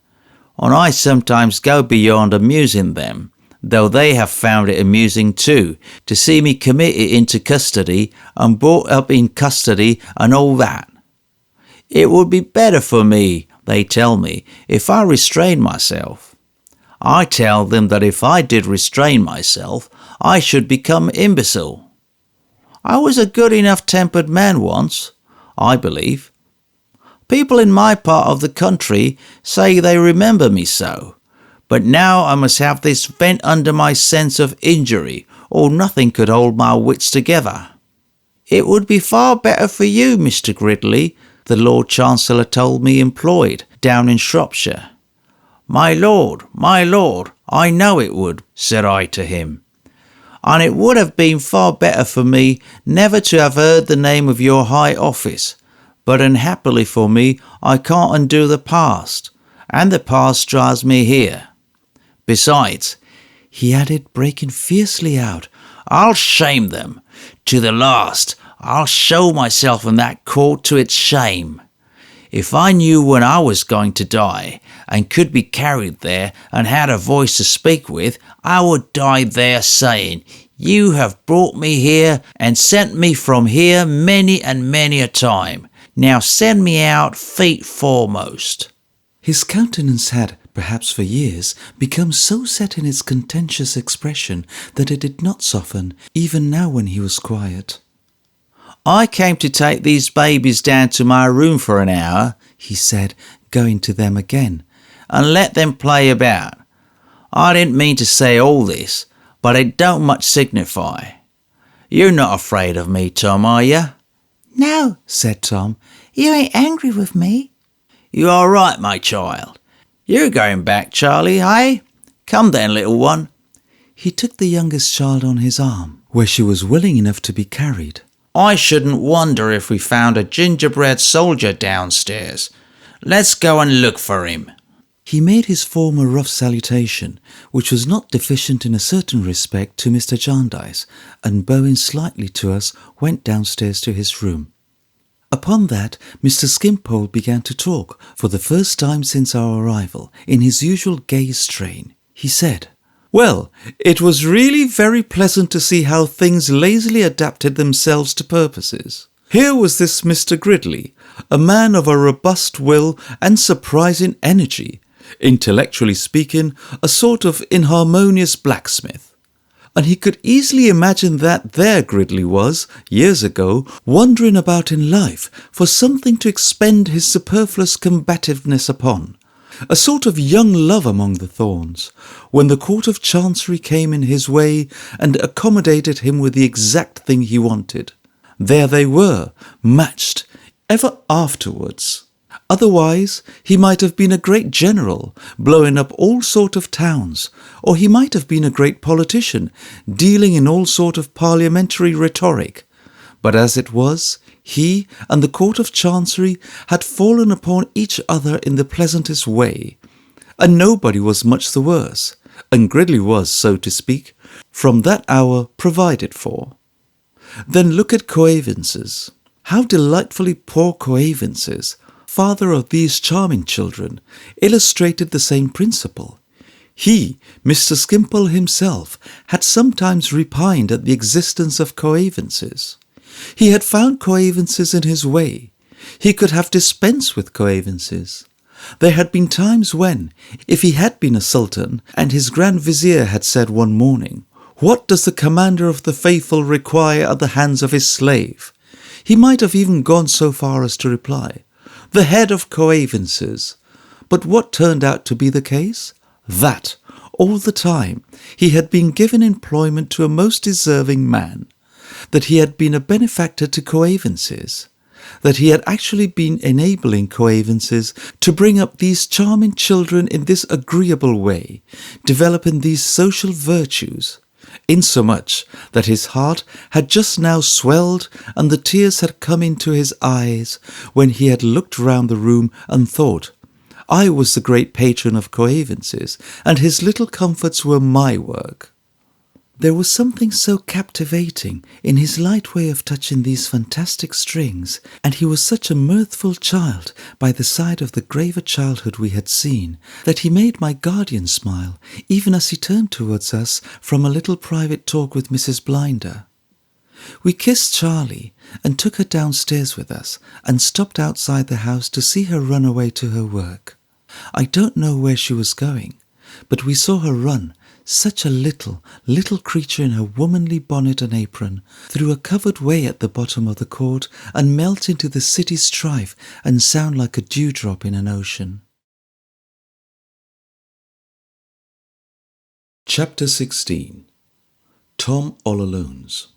and I sometimes go beyond amusing them, though they have found it amusing too, to see me committed into custody and brought up in custody and all that. It would be better for me, they tell me, if I restrained myself. I tell them that if I did restrain myself, I should become imbecile. I was a good enough tempered man once, I believe. People in my part of the country say they remember me so. But now I must have this vent under my sense of injury, or nothing could hold my wits together. It would be far better for you, Mr. Gridley, the Lord Chancellor told me employed down in Shropshire. My lord, I know it would, said I to him. And it would have been far better for me never to have heard the name of your high office. But unhappily for me, I can't undo the past, and the past drives me here. Besides, he added, breaking fiercely out, I'll shame them. To the last, I'll show myself in that court to its shame. If I knew when I was going to die, and could be carried there, and had a voice to speak with, I would die there saying, You have brought me here, and sent me from here many and many a time. Now send me out feet foremost. His countenance had, perhaps for years, become so set in its contentious expression that it did not soften, even now when he was quiet. I came to take these babies down to my room for an hour, he said, going to them again, and let them play about. I didn't mean to say all this, but it don't much signify. You're not afraid of me, Tom, are you? No, said Tom. You ain't angry with me. You are right, my child. You're going back, Charlie, eh? Come then, little one. He took the youngest child on his arm, where she was willing enough to be carried. I shouldn't wonder if we found a gingerbread soldier downstairs. Let's go and look for him. He made his former rough salutation, which was not deficient in a certain respect to Mr. Jarndyce, and bowing slightly to us, went downstairs to his room. Upon that, Mr. Skimpole began to talk, for the first time since our arrival, in his usual gay strain. He said, Well, it was really very pleasant to see how things lazily adapted themselves to purposes. Here was this Mr. Gridley, a man of a robust will and surprising energy, intellectually speaking, a sort of inharmonious blacksmith. And he could easily imagine that there Gridley was, years ago, wandering about in life for something to expend his superfluous combativeness upon, a sort of young love among the thorns, when the Court of Chancery came in his way and accommodated him with the exact thing he wanted. There they were, matched, ever afterwards. Otherwise, he might have been a great general, blowing up all sort of towns, or he might have been a great politician, dealing in all sort of parliamentary rhetoric. But as it was, he and the Court of Chancery had fallen upon each other in the pleasantest way, and nobody was much the worse, and Gridley was, so to speak, from that hour provided for. Then look at Coavinses. How delightfully poor Coavinses, father of these charming children, illustrated the same principle. He, Mr. Skimpole himself, had sometimes repined at the existence of Coavinses. He had found Coavinses in his way. He could have dispensed with Coavinses. There had been times when, if he had been a sultan, and his Grand Vizier had said one morning, What does the commander of the faithful require at the hands of his slave? He might have even gone so far as to reply, The head of Coavinses. But what turned out to be the case? That, all the time, he had been given employment to a most deserving man, that he had been a benefactor to Coavinses, that he had actually been enabling Coavinses to bring up these charming children in this agreeable way, developing these social virtues, insomuch that his heart had just now swelled and the tears had come into his eyes when he had looked round the room and thought, I was the great patron of Coavinses, and his little comforts were my work. There was something so captivating in his light way of touching these fantastic strings, and he was such a mirthful child by the side of the graver childhood we had seen, that he made my guardian smile, even as he turned towards us from a little private talk with Mrs. Blinder. We kissed Charlie and took her downstairs with us, and stopped outside the house to see her run away to her work. I don't know where she was going, but we saw her run, such a little, little creature in her womanly bonnet and apron, through a covered way at the bottom of the court, and melt into the city strife and sound like a dewdrop in an ocean. Chapter 16. Tom all Alone's.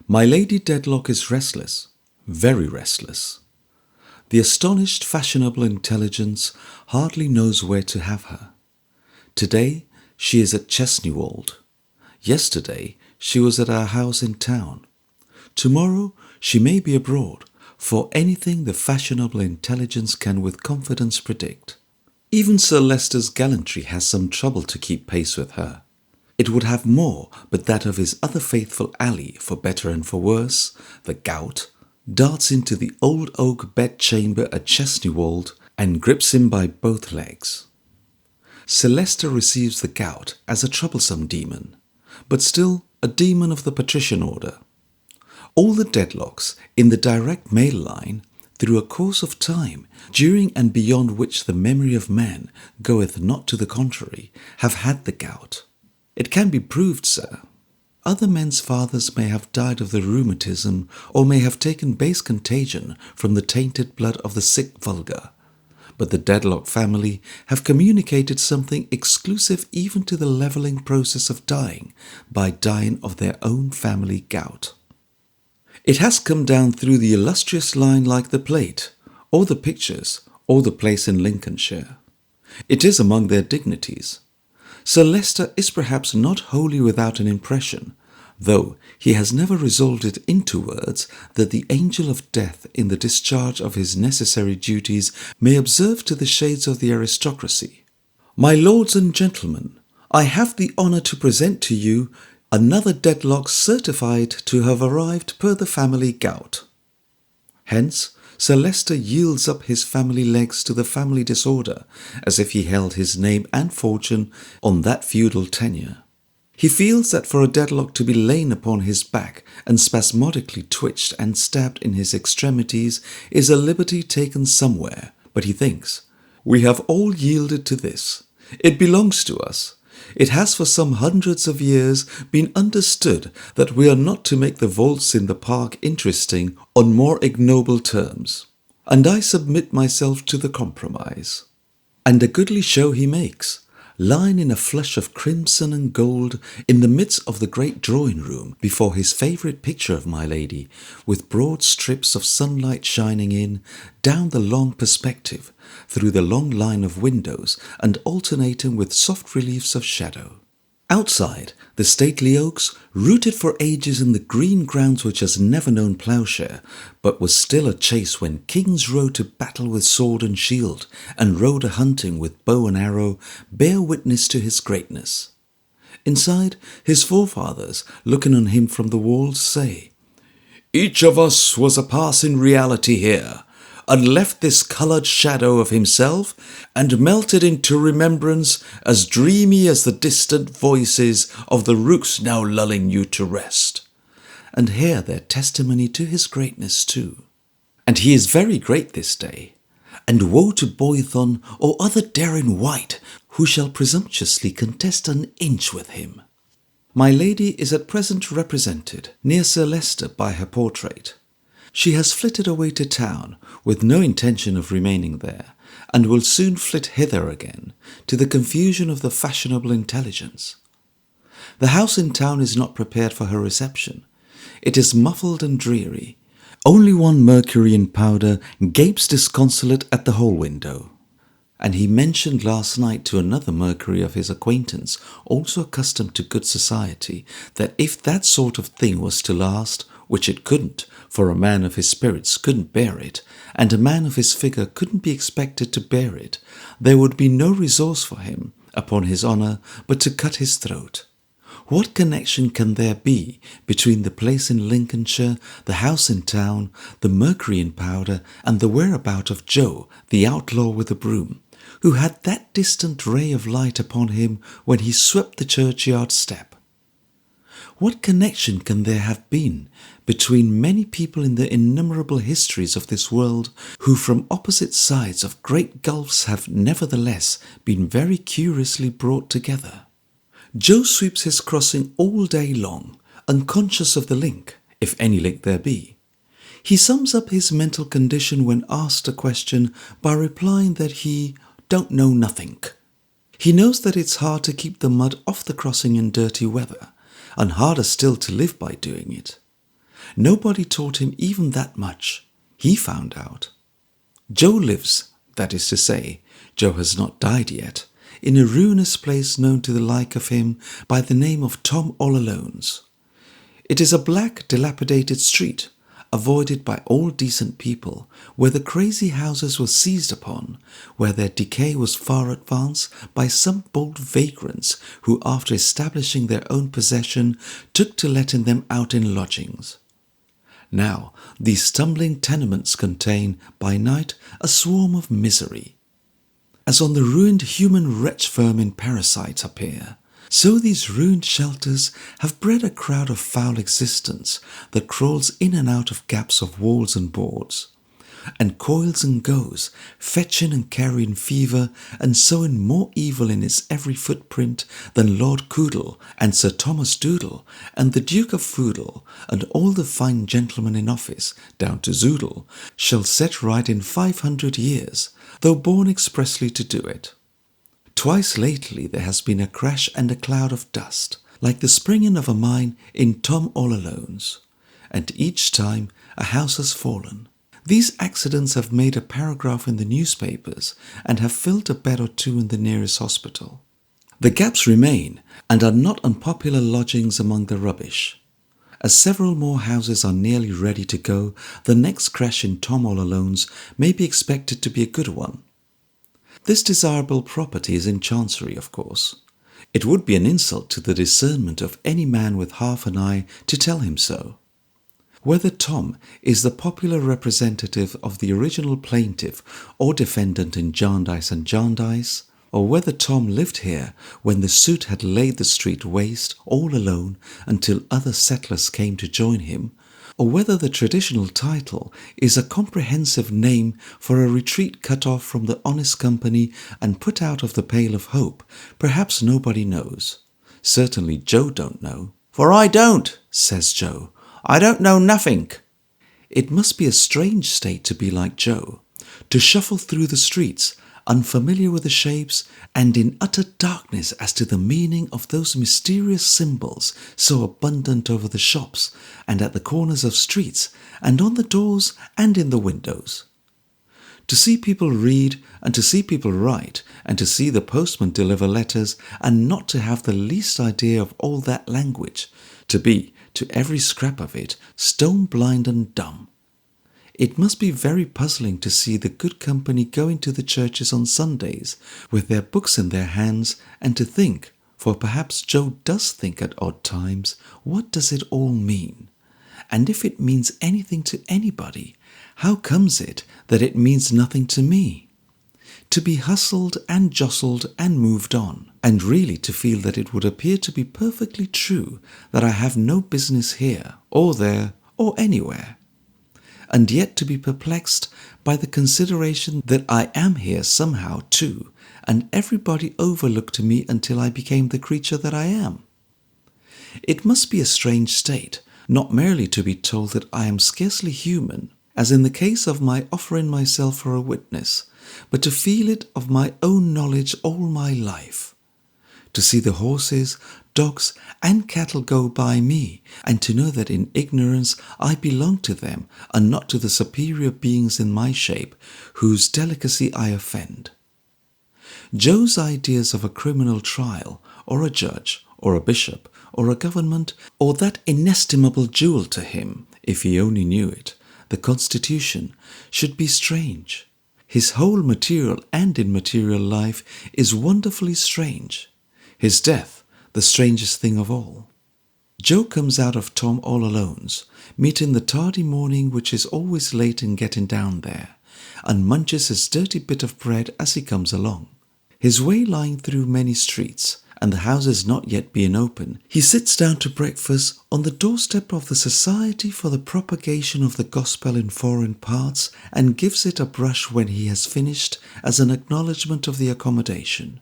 My Lady Dedlock is restless, very restless. The astonished fashionable intelligence hardly knows where to have her. Today she is at Chesneywold. Yesterday she was at our house in town. Tomorrow she may be abroad, for anything the fashionable intelligence can with confidence predict. Even Sir Leicester's gallantry has some trouble to keep pace with her. It would have more but that of his other faithful ally, for better and for worse, the gout, darts into the old oak bedchamber at Chesneywold and grips him by both legs. Sir Leicester receives the gout as a troublesome demon, but still a demon of the patrician order. All the Dedlocks in the direct male line, through a course of time, during and beyond which the memory of man goeth not to the contrary, have had the gout. It can be proved, sir. Other men's fathers may have died of the rheumatism, or may have taken base contagion from the tainted blood of the sick vulgar. But the Dedlock family have communicated something exclusive even to the levelling process of dying by dying of their own family gout. It has come down through the illustrious line like the plate, or the pictures, or the place in Lincolnshire. It is among their dignities. Sir Leicester is perhaps not wholly without an impression, though he has never resolved it into words, that the angel of death in the discharge of his necessary duties may observe to the shades of the aristocracy. My lords and gentlemen, I have the honour to present to you another Dedlock certified to have arrived per the family gout. Hence, Sir Leicester yields up his family legs to the family disorder, as if he held his name and fortune on that feudal tenure. He feels that for a Dedlock to be lain upon his back and spasmodically twitched and stabbed in his extremities is a liberty taken somewhere, but he thinks, we have all yielded to this. It belongs to us. It has for some hundreds of years been understood that we are not to make the vaults in the park interesting on more ignoble terms, and I submit myself to the compromise. And a goodly show he makes, lying in a flush of crimson and gold in the midst of the great drawing-room before his favourite picture of my lady, with broad strips of sunlight shining in, down the long perspective, through the long line of windows, and alternating with soft reliefs of shadow. Outside, the stately oaks, rooted for ages in the green grounds which has never known ploughshare, but was still a chase when kings rode to battle with sword and shield, and rode a-hunting with bow and arrow, bear witness to his greatness. Inside, his forefathers, looking on him from the walls, say, each of us was a passing reality here, and left this coloured shadow of himself, and melted into remembrance as dreamy as the distant voices of the rooks now lulling you to rest. And hear their testimony to his greatness too. And he is very great this day, and woe to Boython or other daring wight who shall presumptuously contest an inch with him. My lady is at present represented near Sir Leicester by her portrait. She has flitted away to town with no intention of remaining there, and will soon flit hither again, to the confusion of the fashionable intelligence. The house in town is not prepared for her reception. It is muffled and dreary. Only one Mercury in powder gapes disconsolate at the hall window. And he mentioned last night to another Mercury of his acquaintance, also accustomed to good society, that if that sort of thing was to last, which it couldn't, for a man of his spirits couldn't bear it, and a man of his figure couldn't be expected to bear it, there would be no resource for him, upon his honour, but to cut his throat. What connection can there be between the place in Lincolnshire, the house in town, the Mercury in powder, and the whereabout of Joe, the outlaw with the broom, who had that distant ray of light upon him when he swept the churchyard step? What connection can there have been between many people in the innumerable histories of this world who from opposite sides of great gulfs have nevertheless been very curiously brought together? Joe sweeps his crossing all day long, unconscious of the link, if any link there be. He sums up his mental condition when asked a question by replying that he don't know nothing. He knows that it's hard to keep the mud off the crossing in dirty weather, and harder still to live by doing it. Nobody taught him even that much. He found out. Joe lives, that is to say, Joe has not died yet, in a ruinous place known to the like of him by the name of Tom All Alone's. It is a black, dilapidated street, avoided by all decent people, where the crazy houses were seized upon, where their decay was far advanced by some bold vagrants who, after establishing their own possession, took to letting them out in lodgings. Now, these stumbling tenements contain, by night, a swarm of misery. As on the ruined human wretch vermin parasites appear, so these ruined shelters have bred a crowd of foul existence that crawls in and out of gaps of walls and boards, and coils and goes, fetching and carrying fever, and sowing more evil in its every footprint than Lord Coodle and Sir Thomas Doodle and the Duke of Foodle and all the fine gentlemen in office, down to Zoodle, shall set right in 500 years, though born expressly to do it. Twice lately there has been a crash and a cloud of dust, like the springing of a mine in Tom All Alone's, and each time a house has fallen. These accidents have made a paragraph in the newspapers and have filled a bed or two in the nearest hospital. The gaps remain and are not unpopular lodgings among the rubbish. As several more houses are nearly ready to go, the next crash in Tom All Alone's may be expected to be a good one. This desirable property is in Chancery, of course. It would be an insult to the discernment of any man with half an eye to tell him so. Whether Tom is the popular representative of the original plaintiff or defendant in Jarndyce and Jarndyce, or whether Tom lived here when the suit had laid the street waste all alone until other settlers came to join him, or whether the traditional title is a comprehensive name for a retreat cut off from the honest company and put out of the pale of hope, perhaps nobody knows. Certainly Joe don't know. "For I don't," says Joe. "I don't know nothing." It must be a strange state to be like Joe, to shuffle through the streets, unfamiliar with the shapes, and in utter darkness as to the meaning of those mysterious symbols so abundant over the shops, and at the corners of streets, and on the doors, and in the windows. To see people read, and to see people write, and to see the postman deliver letters, and not to have the least idea of all that language, to be, to every scrap of it, stone blind and dumb. It must be very puzzling to see the good company going to the churches on Sundays with their books in their hands, and to think, for perhaps Joe does think at odd times, what does it all mean? And if it means anything to anybody, how comes it that it means nothing to me? To be hustled and jostled and moved on, and really to feel that it would appear to be perfectly true that I have no business here, or there, or anywhere. And yet to be perplexed by the consideration that I am here somehow too, and everybody overlooked me until I became the creature that I am. It must be a strange state, not merely to be told that I am scarcely human, as in the case of my offering myself for a witness, but to feel it of my own knowledge all my life. To see the horses, dogs, and cattle go by me, and to know that in ignorance I belong to them, and not to the superior beings in my shape, whose delicacy I offend. Joe's ideas of a criminal trial, or a judge, or a bishop, or a government, or that inestimable jewel to him, if he only knew it, the Constitution, should be strange. His whole material and immaterial life is wonderfully strange. His death, the strangest thing of all. Joe comes out of Tom All Alone's, meeting the tardy morning which is always late in getting down there, and munches his dirty bit of bread as he comes along. His way lying through many streets, and the houses not yet being open, he sits down to breakfast on the doorstep of the Society for the Propagation of the Gospel in Foreign Parts, and gives it a brush when he has finished as an acknowledgment of the accommodation.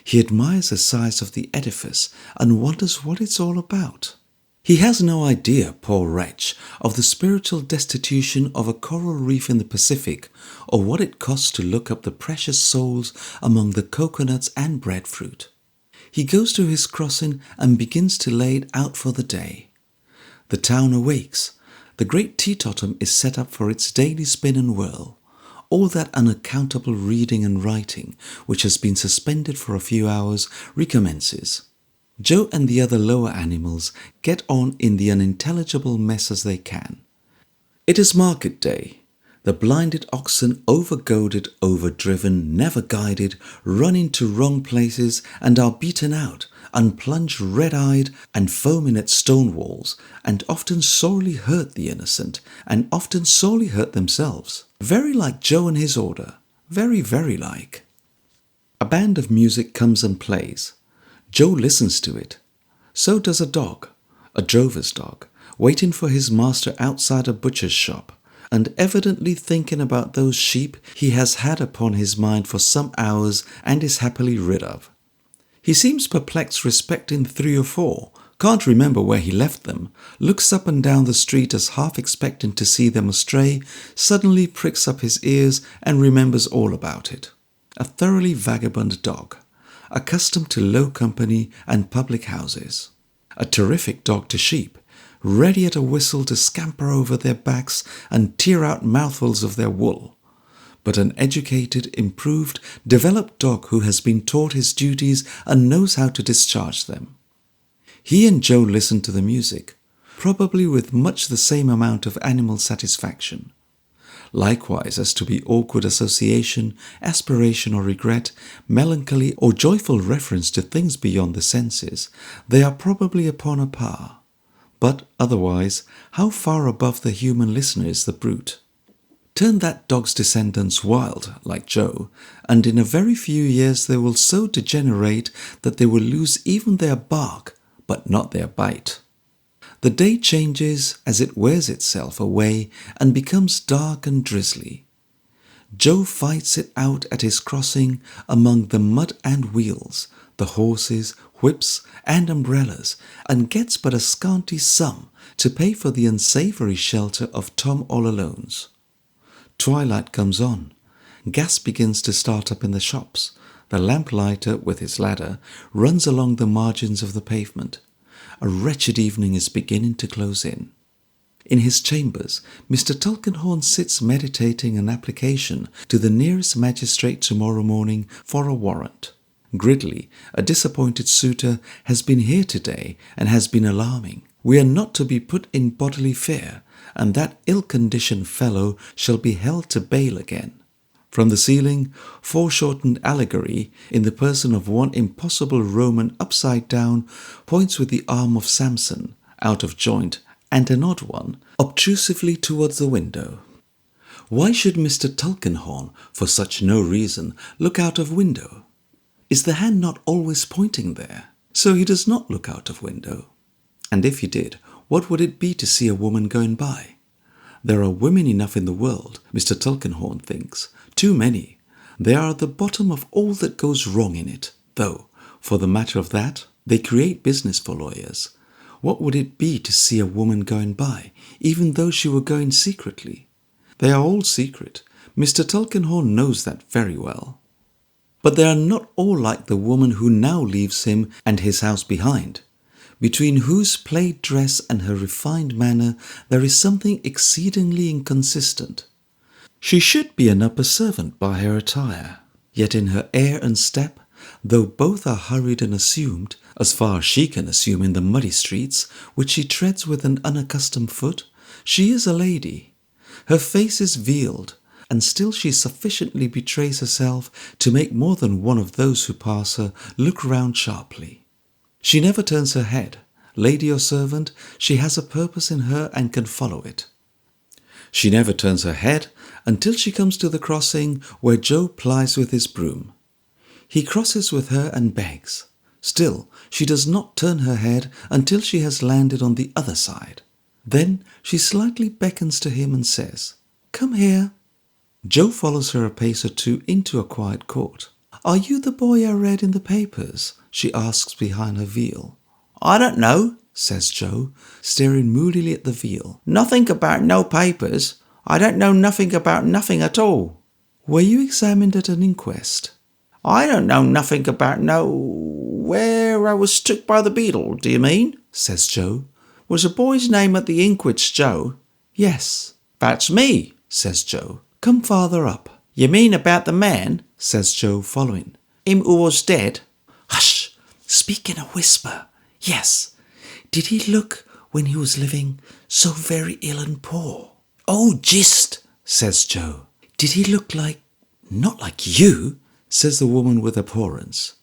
He admires the size of the edifice and wonders what it's all about. He has no idea, poor wretch, of the spiritual destitution of a coral reef in the Pacific, or what it costs to look up the precious souls among the coconuts and breadfruit. He goes to his crossing and begins to lay it out for the day. The town awakes. The great teetotum is set up for its daily spin and whirl. All that unaccountable reading and writing, which has been suspended for a few hours, recommences. Joe and the other lower animals get on in the unintelligible mess as they can. It is market day. The blinded oxen, over-goaded, overdriven, never guided, run into wrong places and are beaten out, and plunge red-eyed and foaming at stone walls, and often sorely hurt the innocent, and often sorely hurt themselves. Very like Joe and his order. Very, very like. A band of music comes and plays. Joe listens to it. So does a dog, a drover's dog, waiting for his master outside a butcher's shop, and evidently thinking about those sheep he has had upon his mind for some hours and is happily rid of. He seems perplexed respecting 3 or 4, can't remember where he left them, looks up and down the street as half expecting to see them astray, suddenly pricks up his ears and remembers all about it. A thoroughly vagabond dog, accustomed to low company and public houses. A terrific dog to sheep, ready at a whistle to scamper over their backs and tear out mouthfuls of their wool. But an educated, improved, developed dog who has been taught his duties and knows how to discharge them. He and Joe listen to the music, probably with much the same amount of animal satisfaction. Likewise, as to be awkward association, aspiration or regret, melancholy or joyful reference to things beyond the senses, they are probably upon a par. But otherwise, how far above the human listener is the brute? Turn that dog's descendants wild, like Joe, and in a very few years they will so degenerate that they will lose even their bark, but not their bite. The day changes as it wears itself away and becomes dark and drizzly. Joe fights it out at his crossing among the mud and wheels, the horses, whips and umbrellas, and gets but a scanty sum to pay for the unsavoury shelter of Tom all-alones. Twilight comes on. Gas begins to start up in the shops. The lamplighter, with his ladder, runs along the margins of the pavement. A wretched evening is beginning to close in. In his chambers, Mr. Tulkinghorn sits meditating an application to the nearest magistrate tomorrow morning for a warrant. Gridley, a disappointed suitor, has been here today and has been alarming. We are not to be put in bodily fear, and that ill-conditioned fellow shall be held to bail again. From the ceiling, foreshortened allegory, in the person of one impossible Roman upside down, points with the arm of Samson, out of joint, and an odd one, obtrusively towards the window. Why should Mr. Tulkinghorn, for such no reason, look out of window? Is the hand not always pointing there? So he does not look out of window. And if he did, what would it be to see a woman going by? There are women enough in the world, Mr. Tulkinghorn thinks, too many. They are at the bottom of all that goes wrong in it, though, for the matter of that, they create business for lawyers. What would it be to see a woman going by, even though she were going secretly? They are all secret. Mr. Tulkinghorn knows that very well. But they are not all like the woman who now leaves him and his house behind, between whose plaid dress and her refined manner there is something exceedingly inconsistent. She should be an upper servant by her attire, yet in her air and step, though both are hurried and assumed, as far as she can assume in the muddy streets, which she treads with an unaccustomed foot, she is a lady. Her face is veiled, and still she sufficiently betrays herself to make more than one of those who pass her look round sharply. She never turns her head. Lady or servant, she has a purpose in her and can follow it. She never turns her head until she comes to the crossing where Joe plies with his broom. He crosses with her and begs. Still, she does not turn her head until she has landed on the other side. Then she slightly beckons to him and says, "Come here." Joe follows her a pace or two into a quiet court. "Are you the boy I read in the papers?" she asks behind her veil. "I don't know," says Joe, staring moodily at the veal. "Nothing about no papers. I don't know nothing about nothing at all." "Were you examined at an inquest?" "I don't know nothing about where I was struck by the beetle, do you mean?" says Joe. "Was the boy's name at the inquest Joe?" "Yes," "That's me," says Joe. "Come farther up." "You mean about the man?" says Joe, following. "Him who was dead?" "Hush! Speak in a whisper. Yes. Did he look, when he was living, so very ill and poor?" "Oh, jist," says Joe. "Did he look like, not like you?" says the woman with abhorrence.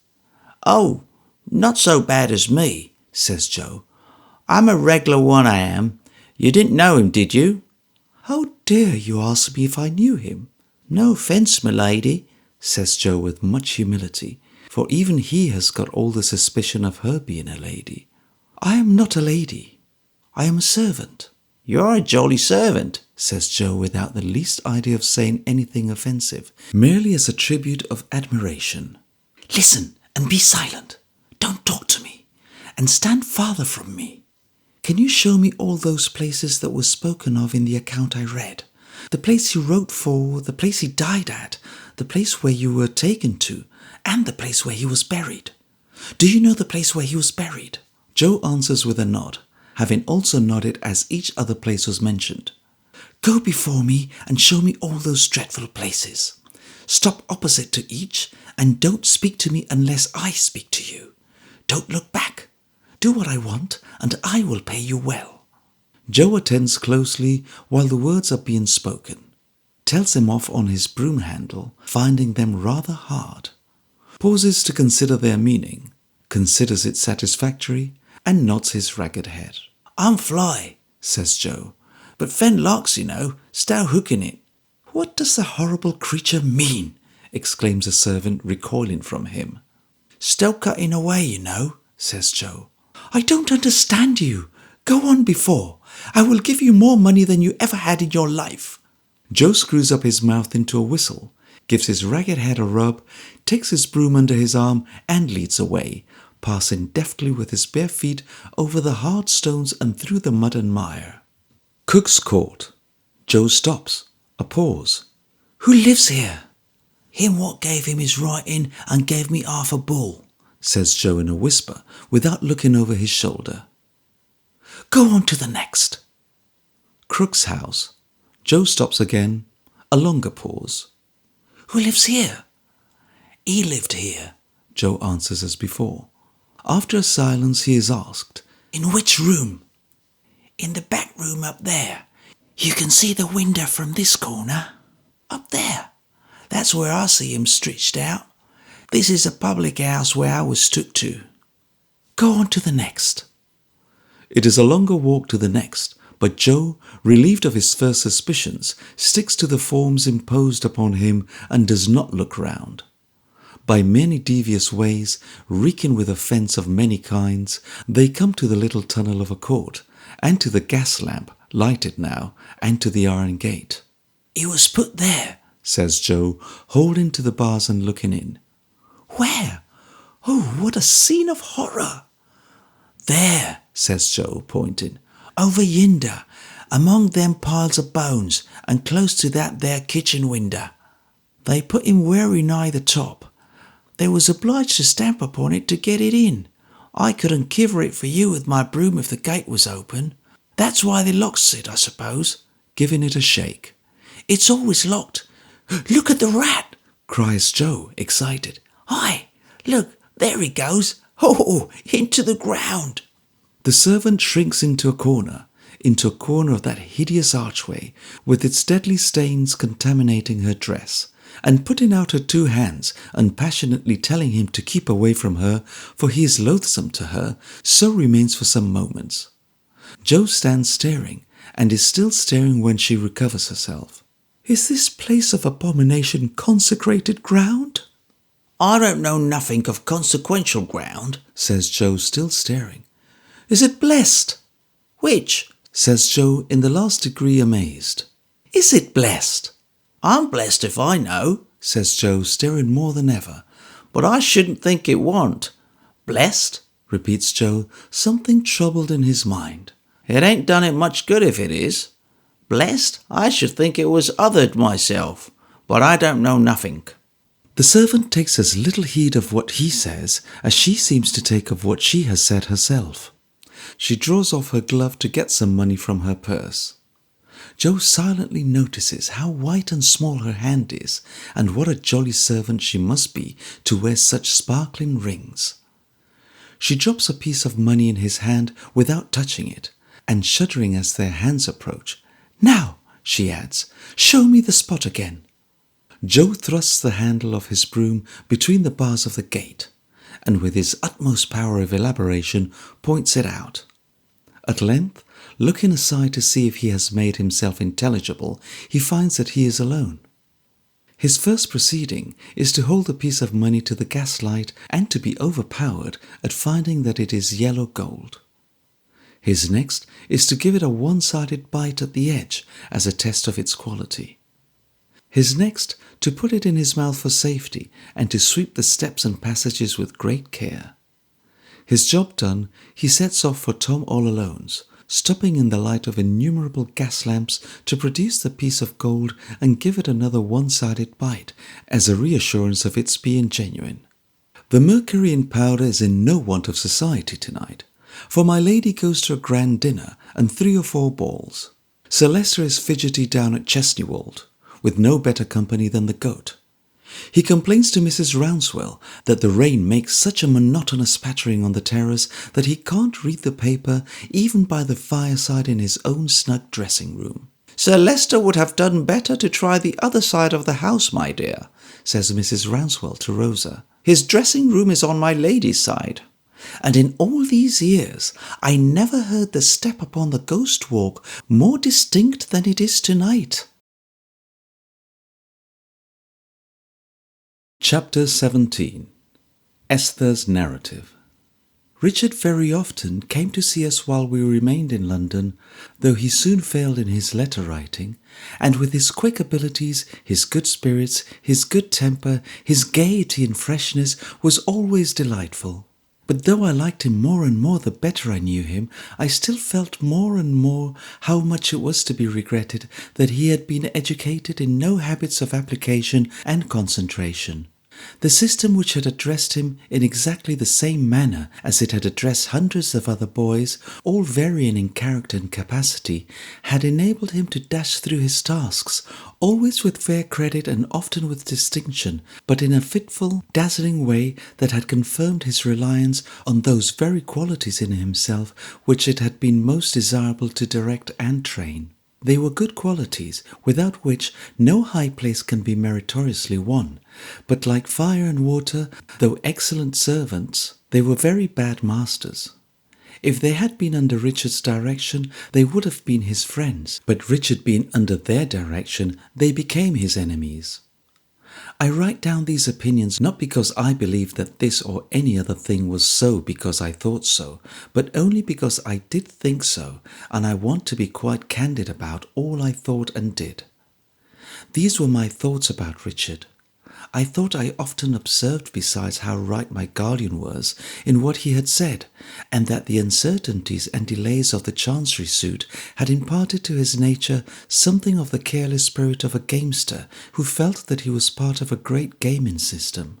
"Oh, not so bad as me," says Joe. "I'm a reg'lar one, I am. You didn't know him, did you?" "How dare you ask me if I knew him?" "No offence, my lady," says Joe with much humility, for even he has got all the suspicion of her being a lady. "I am not a lady. I am a servant." "You're a jolly servant," says Joe without the least idea of saying anything offensive, merely as a tribute of admiration. "Listen and be silent. Don't talk to me, and stand farther from me. Can you show me all those places that were spoken of in the account I read? The place he wrote for, the place he died at, the place where you were taken to, and the place where he was buried. Do you know the place where he was buried?" Joe answers with a nod, having also nodded as each other place was mentioned. "Go before me and show me all those dreadful places. Stop opposite to each, and don't speak to me unless I speak to you. Don't look back. Do what I want, and I will pay you well." Joe attends closely while the words are being spoken, tells him off on his broom handle, finding them rather hard, pauses to consider their meaning, considers it satisfactory, and nods his ragged head. "I'm fly," says Joe. "but fen larks, you know, stow hooking it." "What does the horrible creature mean?" exclaims a servant, recoiling from him. "Stow cutting away, you know," says Joe. "I don't understand you. Go on before. I will give you more money than you ever had in your life." Joe screws up his mouth into a whistle, gives his ragged head a rub, takes his broom under his arm, and leads away, passing deftly with his bare feet over the hard stones and through the mud and mire. Cook's Court. Joe stops. A pause. "Who lives here?" "Him what gave him his writing and gave me half a bull," says Joe in a whisper, without looking over his shoulder. "Go on to the next." Crook's house. Joe stops again. A longer pause. "Who lives here?" "He lived here," Joe answers as before. After a silence he is asked, "In which room?" "In the back room up there. You can see the window from this corner. Up there. That's where I see him stretched out. This is a public house where I was took to." "Go on to the next." It is a longer walk to the next, but Joe, relieved of his first suspicions, sticks to the forms imposed upon him and does not look round. By many devious ways, reeking with offence of many kinds, they come to the little tunnel of a court, and to the gas lamp, lighted now, and to the iron gate. "He was put there," says Joe, holding to the bars and looking in. "Where? Oh, what a scene of horror!" "There," says Joe, pointing. "Over yonder, among them piles of bones, and close to that there kitchen window. They put him very nigh the top. They was obliged to stamp upon it to get it in. I couldn't kiver it for you with my broom if the gate was open. That's why they locks it, I suppose," giving it a shake. "It's always locked. Look at the rat," cries Joe, excited. "Aye, look, there he goes. Oh, into the ground." The servant shrinks into a corner of that hideous archway, with its deadly stains contaminating her dress, and putting out her two hands and passionately telling him to keep away from her, for he is loathsome to her, so remains for some moments. Joe stands staring, and is still staring when she recovers herself. "Is this place of abomination consecrated ground?" "I don't know nothing of consequential ground," says Joe, still staring. "Is it blessed?" "Which?" says Joe, in the last degree amazed. "Is it blessed?" "I'm blessed if I know," says Joe, staring more than ever, but I shouldn't think it warn't. Blessed? repeats Joe, something troubled in his mind. It ain't done it much good if it is. Blessed? I should think it was othered myself, but I don't know nothing. The servant takes as little heed of what he says as she seems to take of what she has said herself. She draws off her glove to get some money from her purse. Joe silently notices how white and small her hand is, and what a jolly servant she must be to wear such sparkling rings. She drops a piece of money in his hand without touching it, and shuddering as their hands approach. "Now," she adds, "show me the spot again." Joe thrusts the handle of his broom between the bars of the gate, and with his utmost power of elaboration points it out. At length, looking aside to see if he has made himself intelligible, he finds that he is alone. His first proceeding is to hold the piece of money to the gaslight and to be overpowered at finding that it is yellow gold. His next is to give it a one-sided bite at the edge as a test of its quality. His next to put it in his mouth for safety and to sweep the steps and passages with great care. His job done, he sets off for Tom all Alone's, stopping in the light of innumerable gas lamps to produce the piece of gold and give it another one-sided bite as a reassurance of its being genuine. The mercury in powder is in no want of society tonight, for my lady goes to a grand dinner and 3 or 4 balls. Sir Leicester is fidgety down at Chesneywold, with no better company than the goat. He complains to Mrs. Rouncewell that the rain makes such a monotonous pattering on the terrace that he can't read the paper even by the fireside in his own snug dressing-room. Sir Leicester would have done better to try the other side of the house, my dear, says Mrs. Rouncewell to Rosa. His dressing-room is on my lady's side. And in all these years, I never heard the step upon the ghost walk more distinct than it is tonight. Chapter 17. Esther's Narrative. Richard very often came to see us while we remained in London, though he soon failed in his letter-writing, and with his quick abilities, his good spirits, his good temper, his gaiety and freshness, was always delightful. But though I liked him more and more the better I knew him, I still felt more and more how much it was to be regretted that he had been educated in no habits of application and concentration. The system which had addressed him in exactly the same manner as it had addressed hundreds of other boys, all varying in character and capacity, had enabled him to dash through his tasks, always with fair credit and often with distinction, but in a fitful, dazzling way that had confirmed his reliance on those very qualities in himself which it had been most desirable to direct and train. They were good qualities, without which no high place can be meritoriously won, but like fire and water, though excellent servants, they were very bad masters. If they had been under Richard's direction, they would have been his friends, but Richard being under their direction, they became his enemies. I write down these opinions not because I believe that this or any other thing was so because I thought so, but only because I did think so, and I want to be quite candid about all I thought and did. These were my thoughts about Richard. I thought I often observed besides how right my guardian was in what he had said, and that the uncertainties and delays of the Chancery suit had imparted to his nature something of the careless spirit of a gamester who felt that he was part of a great gaming system.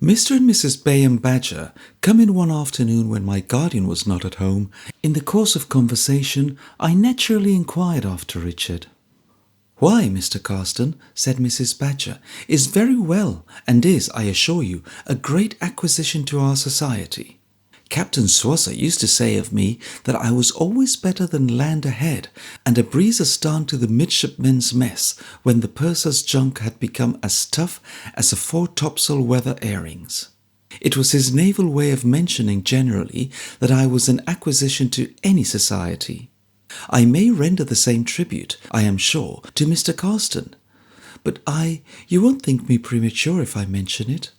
Mr. and Mrs. Bayham Badger come in one afternoon when my guardian was not at home. In the course of conversation, I naturally inquired after Richard. "Why, Mr. Carston," said Mrs. Badger, "is very well, and is, I assure you, a great acquisition to our society. Captain Swosser used to say of me that I was always better than land ahead, and a breeze astern to the midshipmen's mess when the purser's junk had become as tough as a foretopsail weather earrings. It was his naval way of mentioning generally that I was an acquisition to any society. I may render the same tribute, I am sure, to Mr. Carston, but you won't think me premature if I mention it."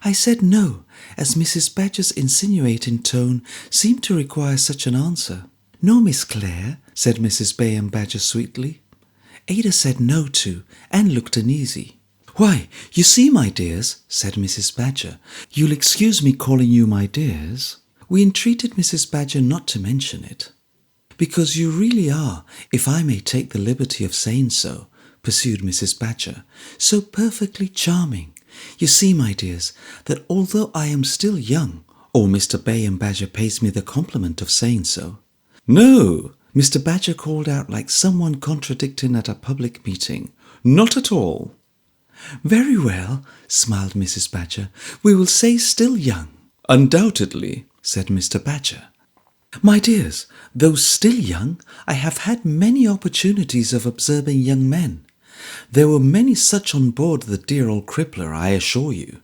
I said no, as Mrs. Badger's insinuating tone seemed to require such an answer. "No, Miss Clare," said Mrs. Bayham Badger sweetly. Ada said no too, and looked uneasy. Why, you see, my dears, said Mrs. Badger, you'll excuse me calling you my dears. We entreated Mrs. Badger not to mention it. Because you really are, if I may take the liberty of saying so, pursued Mrs. Badger, so perfectly charming. You see, my dears, that although I am still young, or Mr. Bayham Badger pays me the compliment of saying so. No, Mr. Badger called out like someone contradicting at a public meeting. Not at all. Very well, smiled Mrs. Badger, we will say still young. Undoubtedly, said Mr. Badger. My dears, though still young, I have had many opportunities of observing young men. There were many such on board the dear old Crippler, I assure you.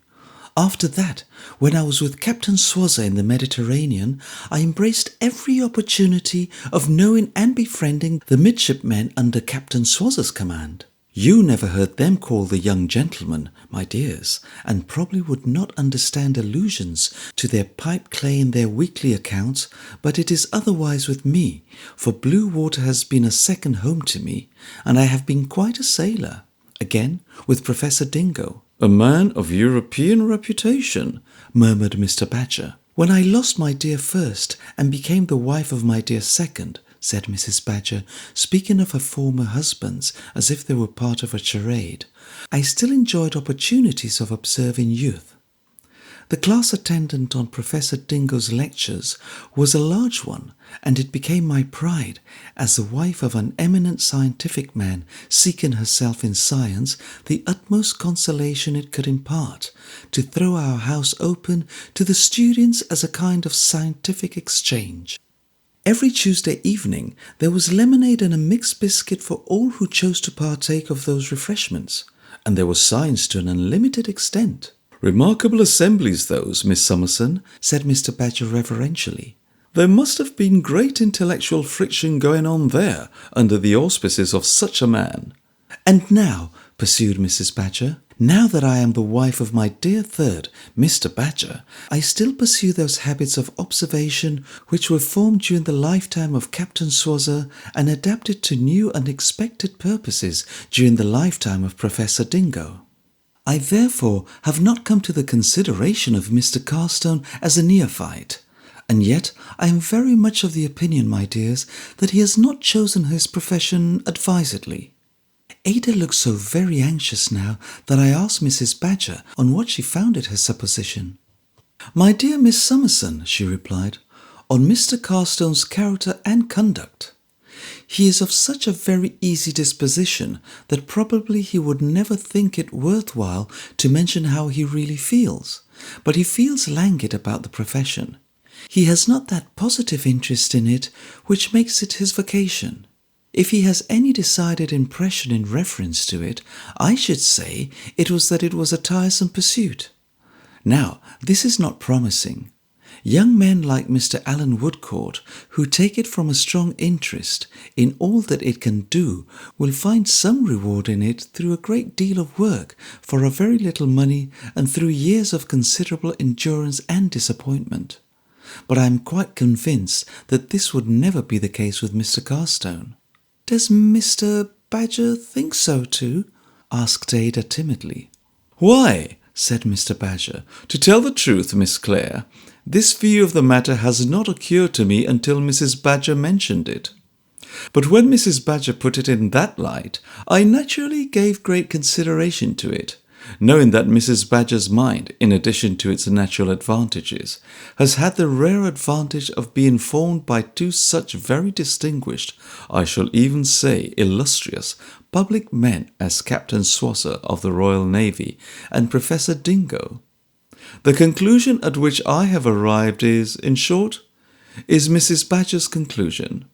After that, when I was with Captain Swazzer in the Mediterranean, I embraced every opportunity of knowing and befriending the midshipmen under Captain Swazzer's command. You never heard them called the young gentlemen, my dears, and probably would not understand allusions to their pipe clay in their weekly accounts, but it is otherwise with me, for blue water has been a second home to me, and I have been quite a sailor. Again, with Professor Dingo. A man of European reputation, murmured Mr. Badger. When I lost my dear first, and became the wife of my dear second, said Mrs. Badger, speaking of her former husbands as if they were part of a charade, I still enjoyed opportunities of observing youth. The class attendant on Professor Dingo's lectures was a large one, and it became my pride, as the wife of an eminent scientific man seeking herself in science the utmost consolation it could impart, to throw our house open to the students as a kind of scientific exchange. Every Tuesday evening there was lemonade and a mixed biscuit for all who chose to partake of those refreshments, and there was science to an unlimited extent. Remarkable assemblies those, Miss Summerson, said Mr. Badger reverentially. There must have been great intellectual friction going on there, under the auspices of such a man. And now, pursued Mrs. Badger, now that I am the wife of my dear third, Mr. Badger, I still pursue those habits of observation which were formed during the lifetime of Captain Swazzer and adapted to new unexpected purposes during the lifetime of Professor Dingo. I therefore have not come to the consideration of Mr. Carstone as a neophyte, and yet I am very much of the opinion, my dears, that he has not chosen his profession advisedly. Ada looks so very anxious now that I asked Mrs. Badger on what she founded her supposition. My dear Miss Summerson, she replied, on Mr. Carstone's character and conduct. He is of such a very easy disposition that probably he would never think it worthwhile to mention how he really feels, but he feels languid about the profession. He has not that positive interest in it which makes it his vocation. If he has any decided impression in reference to it, I should say it was that it was a tiresome pursuit. Now, this is not promising. Young men like Mr. Alan Woodcourt, who take it from a strong interest in all that it can do, will find some reward in it through a great deal of work for a very little money and through years of considerable endurance and disappointment. But I am quite convinced that this would never be the case with Mr. Carstone. Does Mr. Badger think so too? Asked Ada timidly. Why, said Mr. Badger, to tell the truth, Miss Clare, this view of the matter has not occurred to me until Mrs. Badger mentioned it. But when Mrs. Badger put it in that light, I naturally gave great consideration to it, knowing that Mrs. Badger's mind, in addition to its natural advantages, has had the rare advantage of being formed by two such very distinguished, I shall even say illustrious, public men as Captain Swazzer of the Royal Navy and Professor Dingo. The conclusion at which I have arrived is, in short, is Mrs. Badger's conclusion.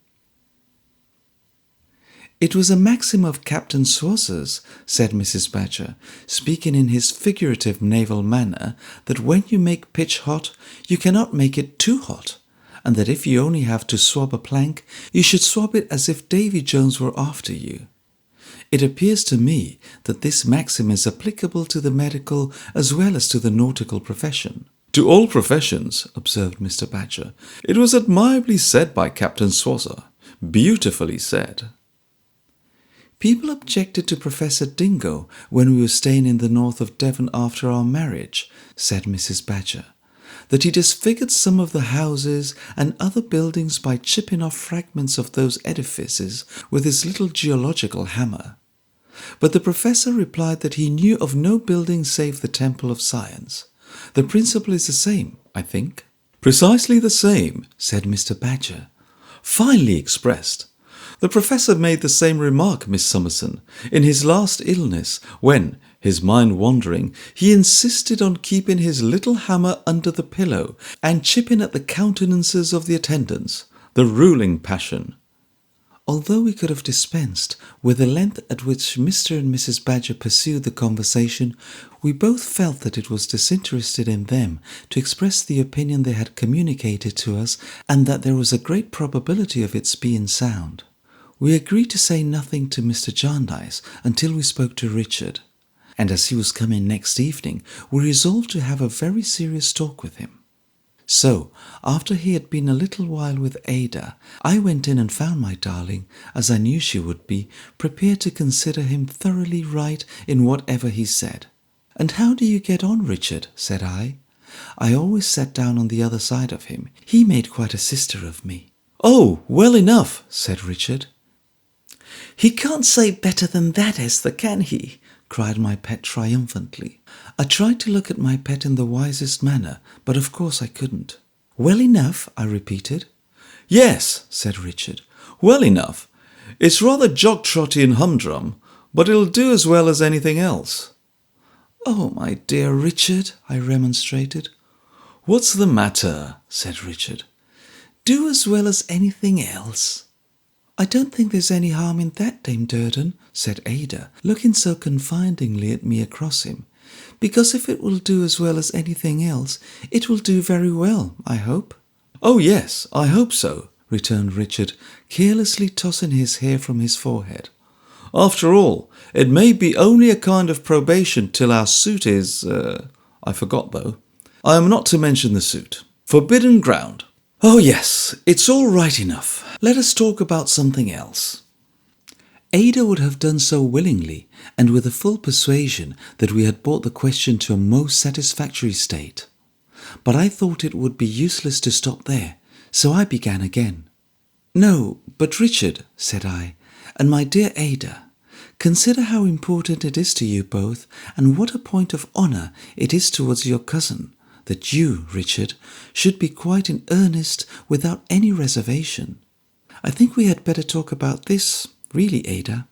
It was a maxim of Captain Swazzer's, said Mrs. Badger, speaking in his figurative naval manner, that when you make pitch hot, you cannot make it too hot, and that if you only have to swab a plank, you should swab it as if Davy Jones were after you. It appears to me that this maxim is applicable to the medical as well as to the nautical profession. To all professions, observed Mr. Badger. It was admirably said by Captain Swazzer. Beautifully said. People objected to Professor Dingo when we were staying in the north of Devon after our marriage, said Mrs. Badger, that he disfigured some of the houses and other buildings by chipping off fragments of those edifices with his little geological hammer. But the professor replied that he knew of no building save the Temple of Science. The principle is the same, I think. Precisely the same, said Mr. Badger. finely expressed. The professor made the same remark, Miss Summerson, in his last illness, when, his mind wandering, he insisted on keeping his little hammer under the pillow and chipping at the countenances of the attendants, the ruling passion. Although we could have dispensed with the length at which Mr. and Mrs. Badger pursued the conversation, we both felt that it was disinterested in them to express the opinion they had communicated to us, and that there was a great probability of its being sound. We agreed to say nothing to Mr. Jarndyce until we spoke to Richard, and as he was coming next evening, we resolved to have a very serious talk with him. So, after he had been a little while with Ada, I went in and found my darling, as I knew she would be, prepared to consider him thoroughly right in whatever he said. "And how do you get on, Richard?" said I. I always sat down on the other side of him. He made quite a sister of me. "Oh, well enough," said Richard. "He can't say better than that, Esther, can he?" cried my pet triumphantly. I tried to look at my pet in the wisest manner, but of course I couldn't. "Well enough," I repeated. "Yes," said Richard, "well enough. It's rather jog-trotty and humdrum, but it'll do as well as anything else." "Oh, my dear Richard," I remonstrated. "What's the matter?" said Richard. "Do as well as anything else." "I don't think there's any harm in that, Dame Durden," said Ada, looking so confidingly at me across him, "because if it will do as well as anything else, it will do very well, I hope." "Oh, yes, I hope so," returned Richard, carelessly tossing his hair from his forehead. "After all, it may be only a kind of probation till our suit is... I forgot, though. I am not to mention the suit. Forbidden ground. Oh, yes, it's all right enough. Let us talk about something else." Ada would have done so willingly, and with the full persuasion that we had brought the question to a most satisfactory state. But I thought it would be useless to stop there, so I began again. "No, but Richard," said I, "and my dear Ada, consider how important it is to you both, and what a point of honour it is towards your cousin, that you, Richard, should be quite in earnest without any reservation. I think we had better talk about this, really, Ada.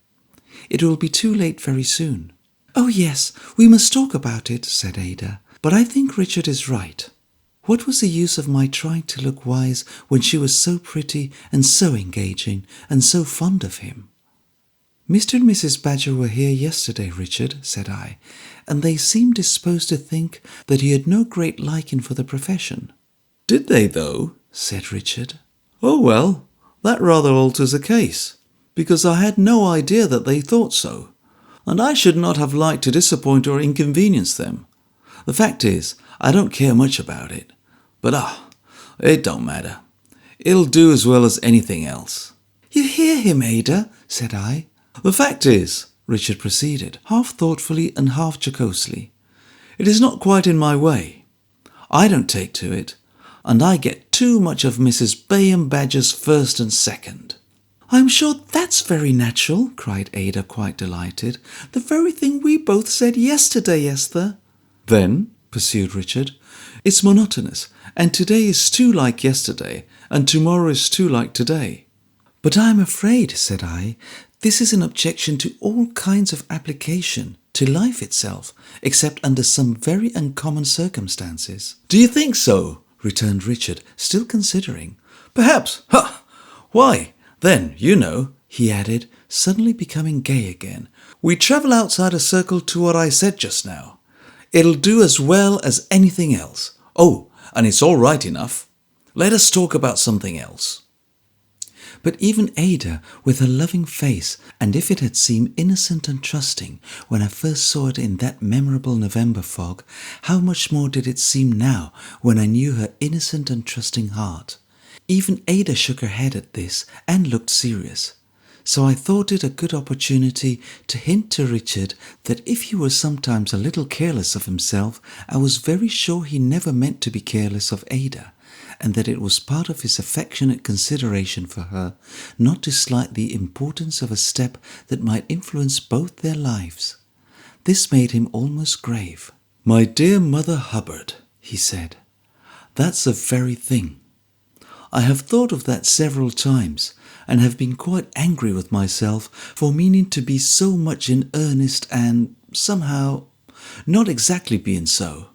It will be too late very soon." "Oh, yes, we must talk about it," said Ada. "But I think Richard is right. What was the use of my trying to look wise when she was so pretty and so engaging and so fond of him?" "Mr. and Mrs. Badger were here yesterday, Richard," said I, "and they seemed disposed to think that he had no great liking for the profession." "Did they, though?" said Richard. "Oh, well, that rather alters the case, because I had no idea that they thought so, and I should not have liked to disappoint or inconvenience them. The fact is, I don't care much about it, but it don't matter. It'll do as well as anything else." "You hear him, Ada," said I. "The fact is," Richard proceeded, half thoughtfully and half jocosely, "it is not quite in my way. I don't take to it, and I get too much of Mrs. Bayham Badger's first and second." "I'm sure that's very natural," cried Ada, quite delighted. "The very thing we both said yesterday, Esther." "Then," pursued Richard, "it's monotonous, and today is too like yesterday, and tomorrow is too like today." "But I'm afraid," said I, "this is an objection to all kinds of application, to life itself, except under some very uncommon circumstances." "Do you think so?" returned Richard, still considering. "Perhaps. Ha! Why, then, you know," he added, suddenly becoming gay again, "we travel outside a circle to what I said just now. It'll do as well as anything else. Oh, and it's all right enough. Let us talk about something else." But even Ada, with her loving face, and if it had seemed innocent and trusting when I first saw it in that memorable November fog, how much more did it seem now when I knew her innocent and trusting heart. Even Ada shook her head at this and looked serious. So I thought it a good opportunity to hint to Richard that if he was sometimes a little careless of himself, I was very sure he never meant to be careless of Ada, and that it was part of his affectionate consideration for her not to slight the importance of a step that might influence both their lives. This made him almost grave. "My dear Mother Hubbard," he said, "that's the very thing. I have thought of that several times, and have been quite angry with myself for meaning to be so much in earnest and, somehow, not exactly being so.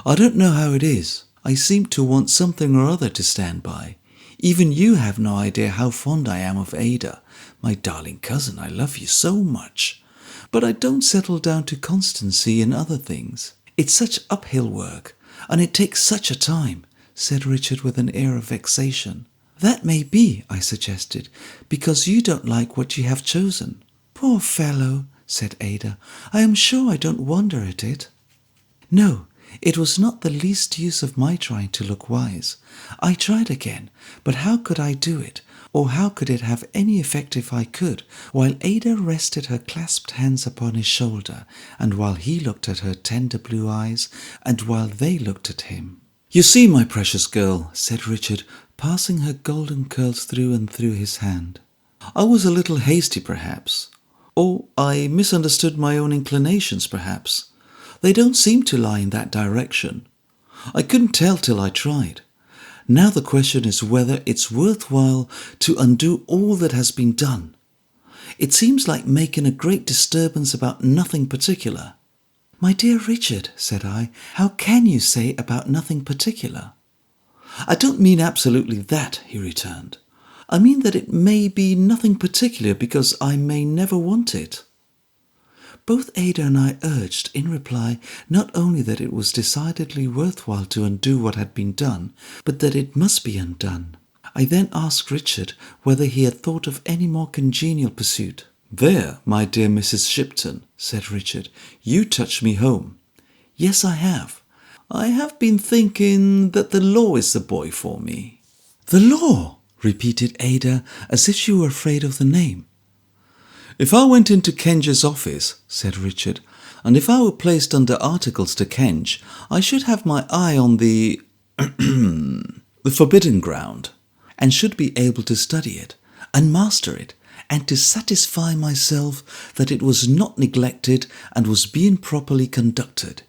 I don't know how it is. I seem to want something or other to stand by. Even you have no idea how fond I am of Ada. My darling cousin, I love you so much. But I don't settle down to constancy in other things. It's such uphill work, and it takes such a time," said Richard with an air of vexation. "That may be," I suggested, "because you don't like what you have chosen." "Poor fellow," said Ada, "I am sure I don't wonder at it." "No, it was not the least use of my trying to look wise. I tried again, but how could I do it, or how could it have any effect if I could, while Ada rested her clasped hands upon his shoulder, and while he looked at her tender blue eyes, and while they looked at him? "You see, my precious girl," said Richard, passing her golden curls through and through his hand, "I was a little hasty, perhaps, or I misunderstood my own inclinations, perhaps. They don't seem to lie in that direction. I couldn't tell till I tried. Now the question is whether it's worthwhile to undo all that has been done. It seems like making a great disturbance about nothing particular." "My dear Richard," said I, "how can you say about nothing particular?" "I don't mean absolutely that," he returned. "I mean that it may be nothing particular because I may never want it." Both Ada and I urged in reply not only that it was decidedly worthwhile to undo what had been done, but that it must be undone. I then asked Richard whether he had thought of any more congenial pursuit. "There, my dear Mrs. Shipton," said Richard, "you touch me home. Yes, I have. I have been thinking that the law is the boy for me." "The law?" repeated Ada, as if she were afraid of the name. "If I went into Kenge's office," said Richard, "and if I were placed under articles to Kenge, I should have my eye on the the forbidden ground, and should be able to study it, and master it, and to satisfy myself that it was not neglected and was being properly conducted.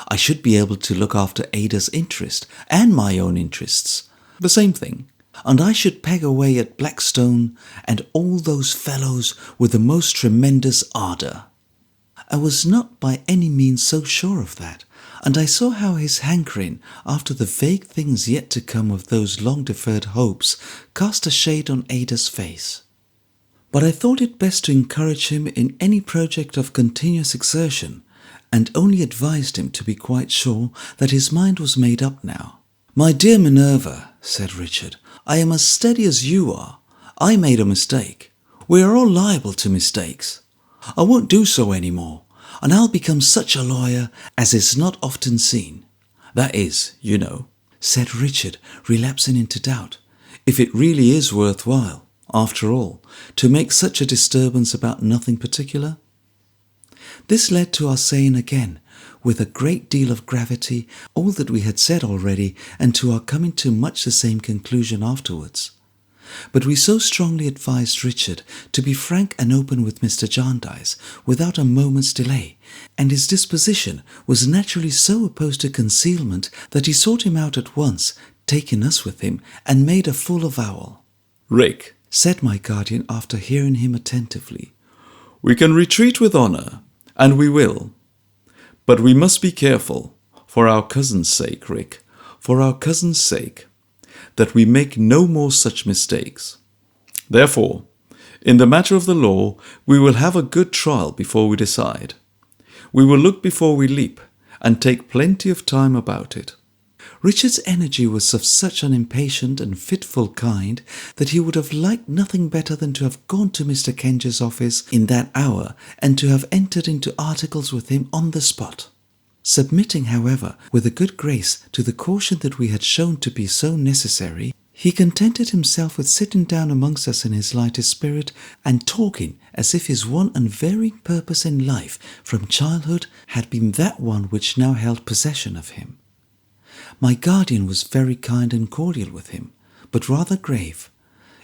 I should be able to look after Ada's interest and my own interests, the same thing, and I should peg away at Blackstone and all those fellows with the most tremendous ardour." I was not by any means so sure of that, and I saw how his hankering after the vague things yet to come of those long-deferred hopes cast a shade on Ada's face. But I thought it best to encourage him in any project of continuous exertion, and only advised him to be quite sure that his mind was made up now. "My dear Minerva," said Richard, "I am as steady as you are. I made a mistake. We are all liable to mistakes. I won't do so any more, and I'll become such a lawyer as is not often seen. That is, you know," said Richard, relapsing into doubt, "if it really is worthwhile, after all, to make such a disturbance about nothing particular." This led to our saying again, with a great deal of gravity, all that we had said already, and to our coming to much the same conclusion afterwards. But we so strongly advised Richard to be frank and open with Mr. Jarndyce without a moment's delay, and his disposition was naturally so opposed to concealment that he sought him out at once, taking us with him, and made a full avowal. "Rick," said my guardian after hearing him attentively, "we can retreat with honour, and we will. But we must be careful, for our cousin's sake, Rick, for our cousin's sake, that we make no more such mistakes. Therefore, in the matter of the law, we will have a good trial before we decide. We will look before we leap, and take plenty of time about it." Richard's energy was of such an impatient and fitful kind that he would have liked nothing better than to have gone to Mr. Kenge's office in that hour and to have entered into articles with him on the spot. Submitting, however, with a good grace to the caution that we had shown to be so necessary, He contented himself with sitting down amongst us in his lightest spirit and talking as if his one unvarying purpose in life from childhood had been that one which now held possession of him. My guardian was very kind and cordial with him, but rather grave,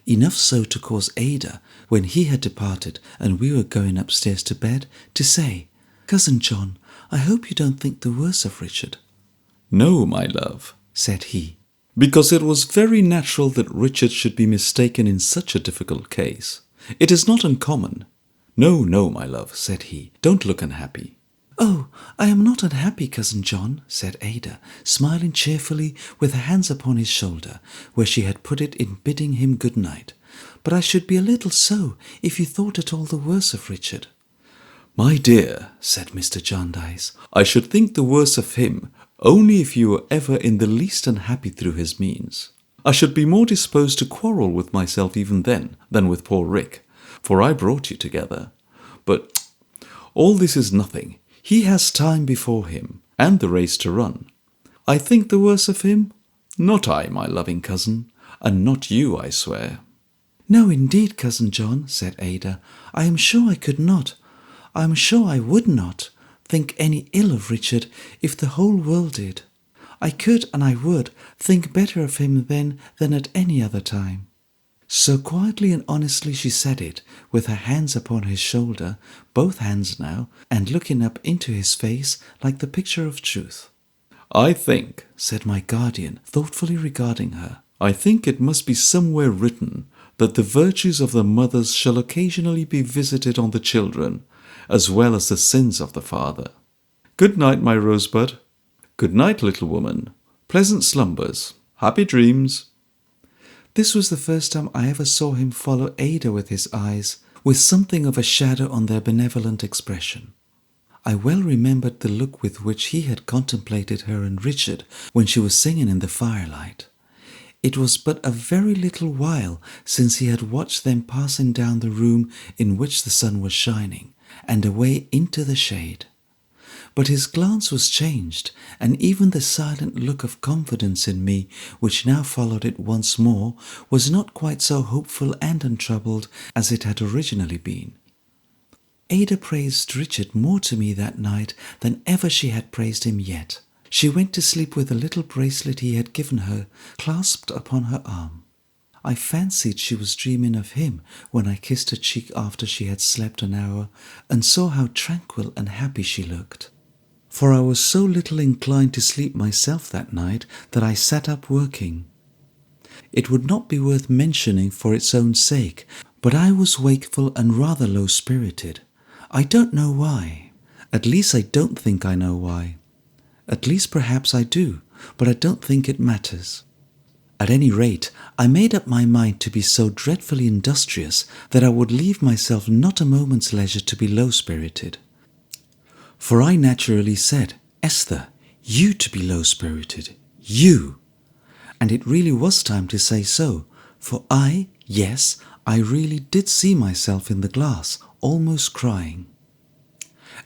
enough so to cause Ada, when he had departed and we were going upstairs to bed, to say, "Cousin John, I hope you don't think the worse of Richard." "No, my love," said he, because it was very natural that Richard should be mistaken in such a difficult case. It is not uncommon. "No, no, my love," said he, "don't look unhappy." "Oh, I am not unhappy, Cousin John," said Ada, smiling cheerfully with her hands upon his shoulder, where she had put it in bidding him good night. "But I should be a little so if you thought at all the worse of Richard." "My dear," said Mr. Jarndyce, "I should think the worse of him only if you were ever in the least unhappy through his means. I should be more disposed to quarrel with myself even then than with poor Rick, for I brought you together. But all this is nothing. He has time before him, and the race to run. I think the worse of him? Not I, my loving cousin, and not you, I swear." "No, indeed, Cousin John," said Ada, "I am sure I could not, I am sure I would not, think any ill of Richard if the whole world did. I could, and I would, think better of him then than at any other time." So quietly and honestly she said it, with her hands upon his shoulder, both hands now, and looking up into his face like the picture of truth. "I think," said my guardian, thoughtfully regarding her, "I think it must be somewhere written that the virtues of the mothers shall occasionally be visited on the children, as well as the sins of the father. Good night, my rosebud. Good night, little woman. Pleasant slumbers. Happy dreams." This was the first time I ever saw him follow Ada with his eyes, with something of a shadow on their benevolent expression. I well remembered the look with which he had contemplated her and Richard when she was singing in the firelight. It was but a very little while since he had watched them passing down the room in which the sun was shining, and away into the shade. But his glance was changed, and even the silent look of confidence in me, which now followed it once more, was not quite so hopeful and untroubled as it had originally been. Ada praised Richard more to me that night than ever she had praised him yet. She went to sleep with the little bracelet he had given her clasped upon her arm. I fancied she was dreaming of him when I kissed her cheek after she had slept an hour, and saw how tranquil and happy she looked. For I was so little inclined to sleep myself that night that I sat up working. It would not be worth mentioning for its own sake, but I was wakeful and rather low-spirited. I don't know why. At least I don't think I know why. At least perhaps I do, but I don't think it matters. At any rate, I made up my mind to be so dreadfully industrious that I would leave myself not a moment's leisure to be low-spirited. For I naturally said, "Esther, you to be low-spirited, you!" And it really was time to say so, for I really did see myself in the glass, almost crying.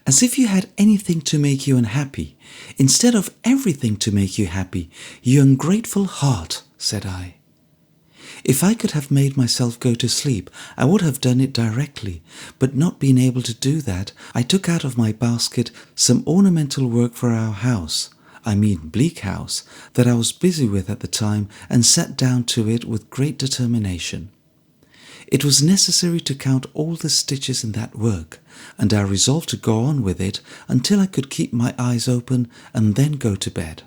"As if you had anything to make you unhappy, instead of everything to make you happy, you ungrateful heart," said I. If I could have made myself go to sleep, I would have done it directly, but not being able to do that, I took out of my basket some ornamental work for our house, Bleak House, that I was busy with at the time, and sat down to it with great determination. It was necessary to count all the stitches in that work, and I resolved to go on with it until I could keep my eyes open and then go to bed.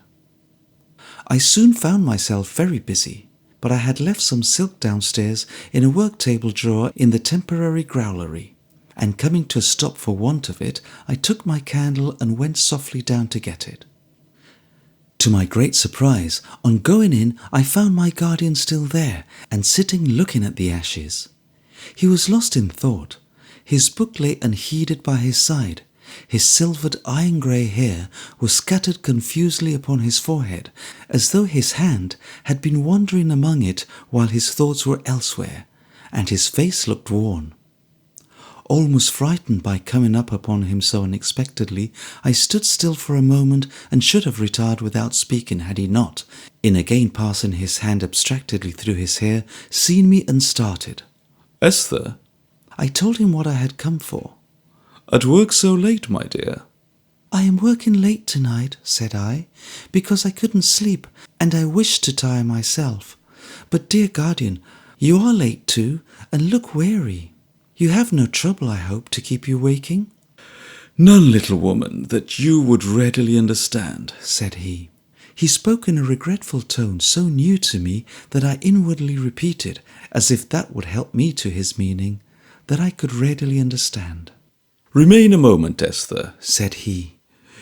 I soon found myself very busy, but I had left some silk downstairs in a work-table drawer in the temporary growlery, and coming to a stop for want of it, I took my candle and went softly down to get it. To my great surprise, on going in, I found my guardian still there, and sitting looking at the ashes. He was lost in thought. His book lay unheeded by his side. His silvered iron-grey hair was scattered confusedly upon his forehead, as though his hand had been wandering among it while his thoughts were elsewhere, and his face looked worn. Almost frightened by coming up upon him so unexpectedly, I stood still for a moment and should have retired without speaking had he not, in again passing his hand abstractedly through his hair, seen me and started. Esther, I told him what I had come for. at work so late, my dear? I am working late tonight, said I, because I couldn't sleep and I wished to tire myself. But, dear guardian, you are late too, and look weary. You have no trouble, I hope, to keep you waking? None, little woman, that you would readily understand, said he. He spoke in a regretful tone so new to me that I inwardly repeated, as if that would help me to his meaning, that I could readily understand. Remain a moment, Esther, said he.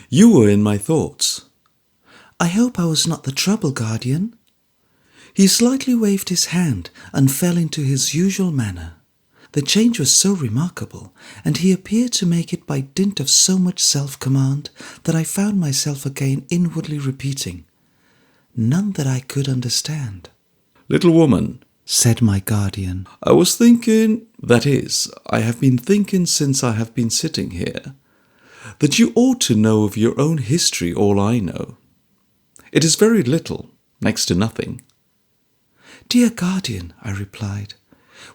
You were in my thoughts. I hope I was not the trouble, guardian. He slightly waved his hand and fell into his usual manner. The change was so remarkable, and he appeared to make it by dint of so much self-command, that I found myself again inwardly repeating, none that I could understand. Little woman, said my guardian, I was thinking, that is, I have been thinking since I have been sitting here, that you ought to know of your own history all I know. It is very little, next to nothing. Dear guardian, I replied,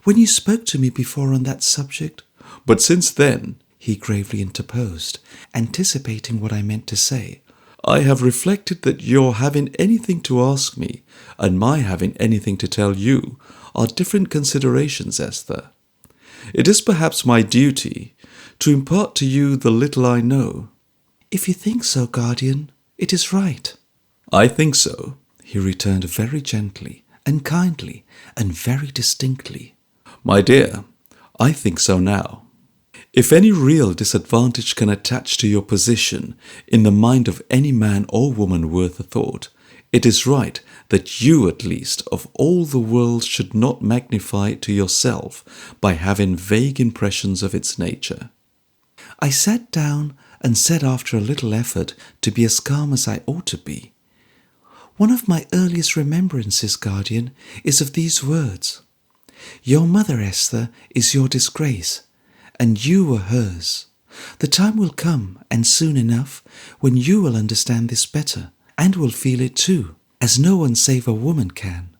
when you spoke to me before on that subject, but since then, he gravely interposed, anticipating what I meant to say, I have reflected that your having anything to ask me and my having anything to tell you are different considerations, Esther. It is perhaps my duty to impart to you the little I know. If you think so, guardian, it is right. I think so, he returned very gently and kindly and very distinctly. My dear, I think so now. If any real disadvantage can attach to your position in the mind of any man or woman worth a thought, it is right that you at least of all the world should not magnify it to yourself by having vague impressions of its nature. I sat down and said after a little effort to be as calm as I ought to be, one of my earliest remembrances, guardian, is of these words. Your mother, Esther, is your disgrace, and you were hers. The time will come, and soon enough, when you will understand this better, and will feel it too, as no one save a woman can.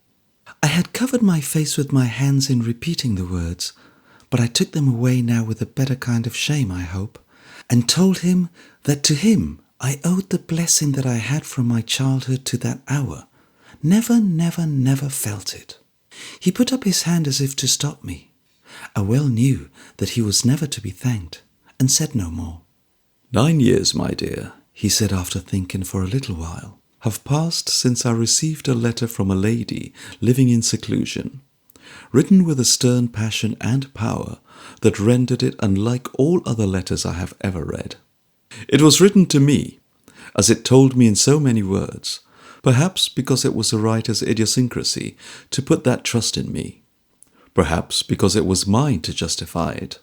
I had covered my face with my hands in repeating the words, but I took them away now with a better kind of shame, I hope, and told him that to him I owed the blessing that I had from my childhood to that hour. Never, never, never felt it. He put up his hand as if to stop me. I well knew that he was never to be thanked, and said no more. 9 years, my dear, he said after thinking for a little while, have passed since I received a letter from a lady living in seclusion, written with a stern passion and power that rendered it unlike all other letters I have ever read. It was written to me, as it told me in so many words, perhaps because it was a writer's idiosyncrasy to put that trust in me, perhaps because it was mine to justify it.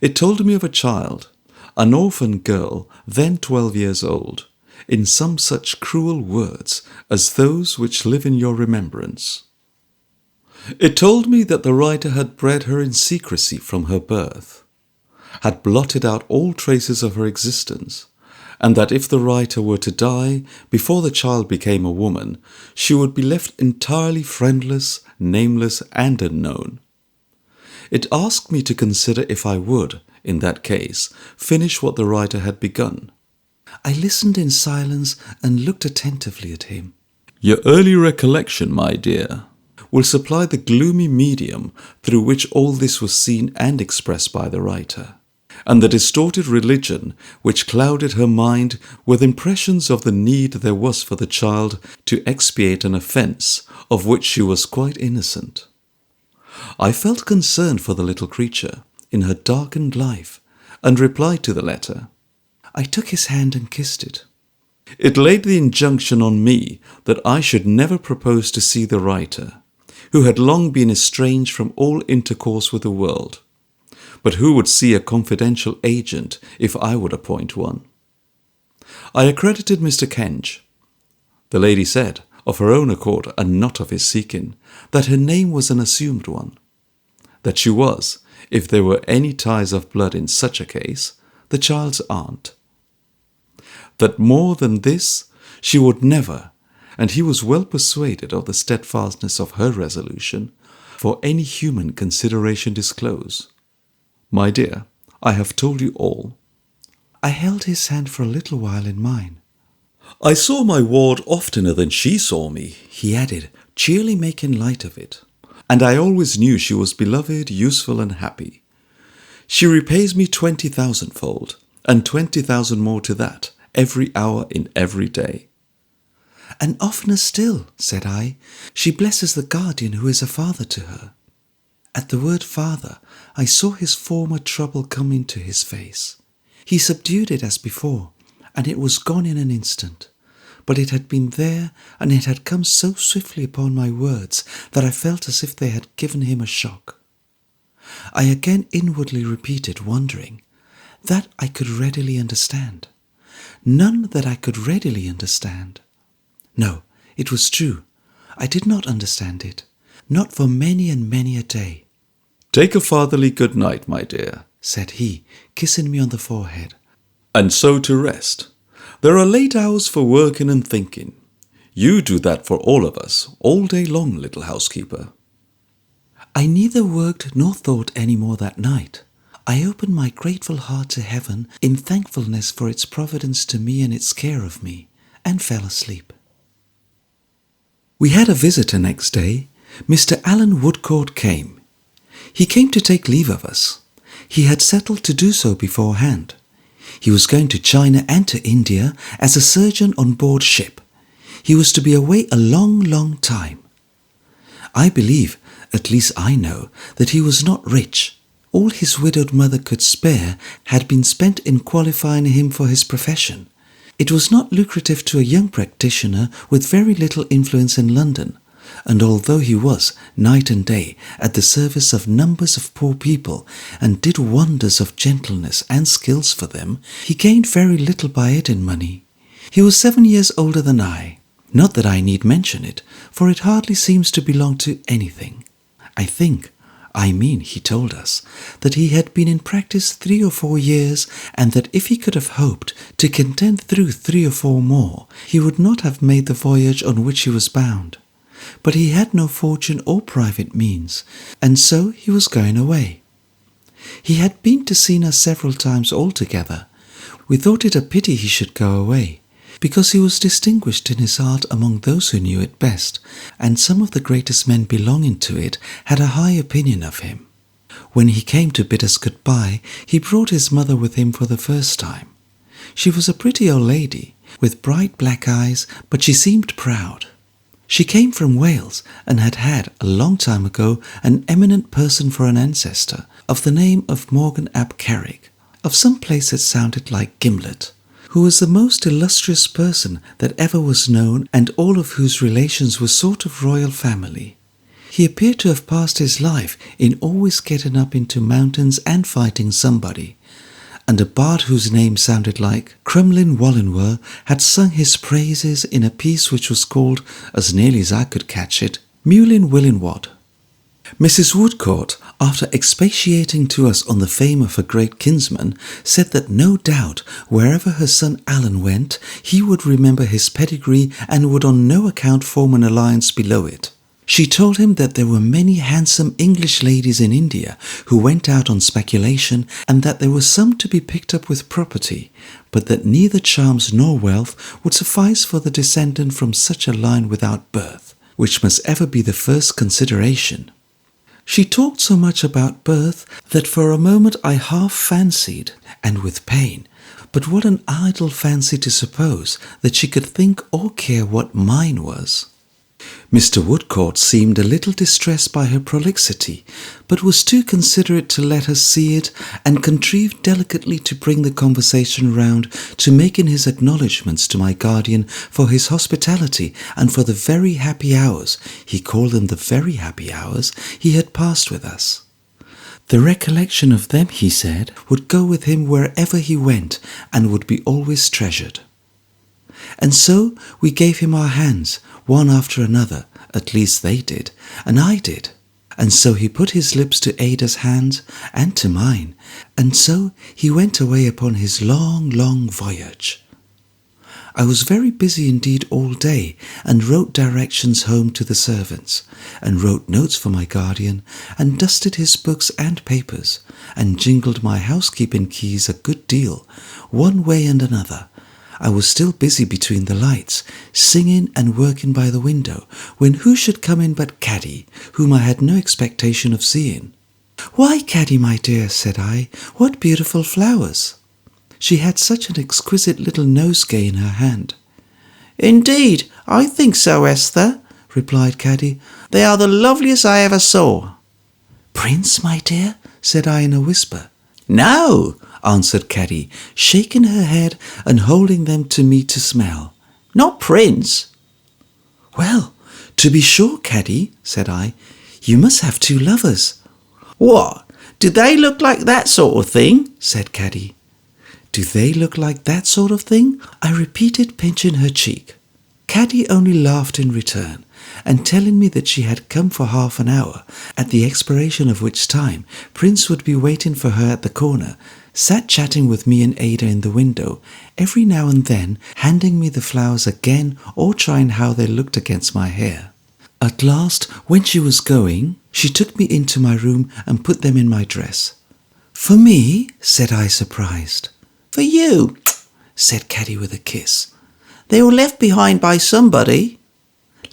It told me of a child, an orphan girl, then 12 years old, in some such cruel words as those which live in your remembrance. It told me that the writer had bred her in secrecy from her birth, had blotted out all traces of her existence, and that if the writer were to die before the child became a woman, she would be left entirely friendless, nameless, and unknown. It asked me to consider if I would, in that case, finish what the writer had begun. I listened in silence and looked attentively at him. Your early recollection, my dear, will supply the gloomy medium through which all this was seen and expressed by the writer, and the distorted religion which clouded her mind with impressions of the need there was for the child to expiate an offence of which she was quite innocent. I felt concern for the little creature in her darkened life, and replied to the letter. I took his hand and kissed it. It laid the injunction on me that I should never propose to see the writer, who had long been estranged from all intercourse with the world, but who would see a confidential agent if I would appoint one. I accredited Mr. Kenge. The lady said, of her own accord and not of his seeking, that her name was an assumed one. that she was, if there were any ties of blood in such a case, the child's aunt. That more than this she would never, and he was well persuaded of the steadfastness of her resolution, for any human consideration disclose. My dear, I have told you all. I held his hand for a little while in mine. I saw my ward oftener than she saw me, he added, cheerily making light of it, and I always knew she was beloved, useful, and happy. She repays me 20,000-fold, and 20,000 more to that, every hour in every day. And oftener still, said I, she blesses the guardian who is a father to her. At the word father, I saw his former trouble come into his face. He subdued it as before, and it was gone in an instant. But it had been there, and it had come so swiftly upon my words that I felt as if they had given him a shock. I again inwardly repeated, wondering, that I could readily understand. None that I could readily understand. No, it was true. I did not understand it, not for many and many a day. Take a fatherly good night, my dear, said he, kissing me on the forehead. And so to rest. There are late hours for working and thinking. You do that for all of us, all day long, little housekeeper. I neither worked nor thought any more that night. I opened my grateful heart to heaven in thankfulness for its providence to me and its care of me, and fell asleep. We had a visitor next day. Mr. Alan Woodcourt came. He came to take leave of us. He had settled to do so beforehand. He was going to China and to India as a surgeon on board ship. He was to be away a long, long time. I believe, at least I know, that he was not rich. All his widowed mother could spare had been spent in qualifying him for his profession. It was not lucrative to a young practitioner with very little influence in London, and although he was, night and day, at the service of numbers of poor people, and did wonders of gentleness and skills for them, he gained very little by it in money. He was 7 years older than I. Not that I need mention it, for it hardly seems to belong to anything. I mean, he told us, that he had been in practice 3 or 4 years, and that if he could have hoped to contend through 3 or 4 more, he would not have made the voyage on which he was bound. But he had no fortune or private means, and so he was going away. He had been to see us several times altogether. We thought it a pity he should go away, because he was distinguished in his art among those who knew it best, and some of the greatest men belonging to it had a high opinion of him. When he came to bid us goodbye, he brought his mother with him for the first time. She was a pretty old lady, with bright black eyes, but she seemed proud. She came from Wales, and had had, a long time ago, an eminent person for an ancestor, of the name of Morgan ap Carrick, of some place that sounded like Gimlet, who was the most illustrious person that ever was known, and all of whose relations were sort of royal family. He appeared to have passed his life in always getting up into mountains and fighting somebody, and a bard whose name sounded like Crumlin Wallenwer had sung his praises in a piece which was called, as nearly as I could catch it, Mulin Willinwad. Mrs. Woodcourt, after expatiating to us on the fame of her great kinsman, said that no doubt wherever her son Alan went, he would remember his pedigree and would on no account form an alliance below it. She told him that there were many handsome English ladies in India who went out on speculation, and that there were some to be picked up with property, but that neither charms nor wealth would suffice for the descendant from such a line without birth, which must ever be the first consideration. She talked so much about birth that for a moment I half fancied, and with pain, but what an idle fancy to suppose that she could think or care what mine was. Mr. Woodcourt seemed a little distressed by her prolixity, but was too considerate to let her see it, and contrived delicately to bring the conversation round to making his acknowledgments to my guardian for his hospitality and for the very happy hours, he called them the very happy hours, he had passed with us. The recollection of them, he said, would go with him wherever he went, and would be always treasured. And so we gave him our hands, one after another, at least they did, and I did. And so he put his lips to Ada's hands and to mine, and so he went away upon his long, long voyage. I was very busy indeed all day, and wrote directions home to the servants, and wrote notes for my guardian, and dusted his books and papers, and jingled my housekeeping keys a good deal, one way and another. I was still busy between the lights, singing and working by the window, when who should come in but Caddy, whom I had no expectation of seeing. "Why, Caddy, my dear," said I, "what beautiful flowers!" She had such an exquisite little nosegay in her hand. "Indeed, I think so, Esther," replied Caddy. "They are the loveliest I ever saw." "Prince, my dear?" said I in a whisper. "No," answered Caddy, shaking her head and holding them to me to smell. "Not Prince." "Well, to be sure, Caddy," said I, "you must have two lovers." "What? Do they look like that sort of thing?" said Caddy. "Do they look like that sort of thing?" I repeated, pinching her cheek. Caddy only laughed in return, and telling me that she had come for half an hour, at the expiration of which time Prince would be waiting for her at the corner, sat chatting with me and Ada in the window, every now and then handing me the flowers again or trying how they looked against my hair. At last, when she was going, she took me into my room and put them in my dress. "For me?" said I, surprised. "For you," said Caddy with a kiss. "They were left behind by somebody."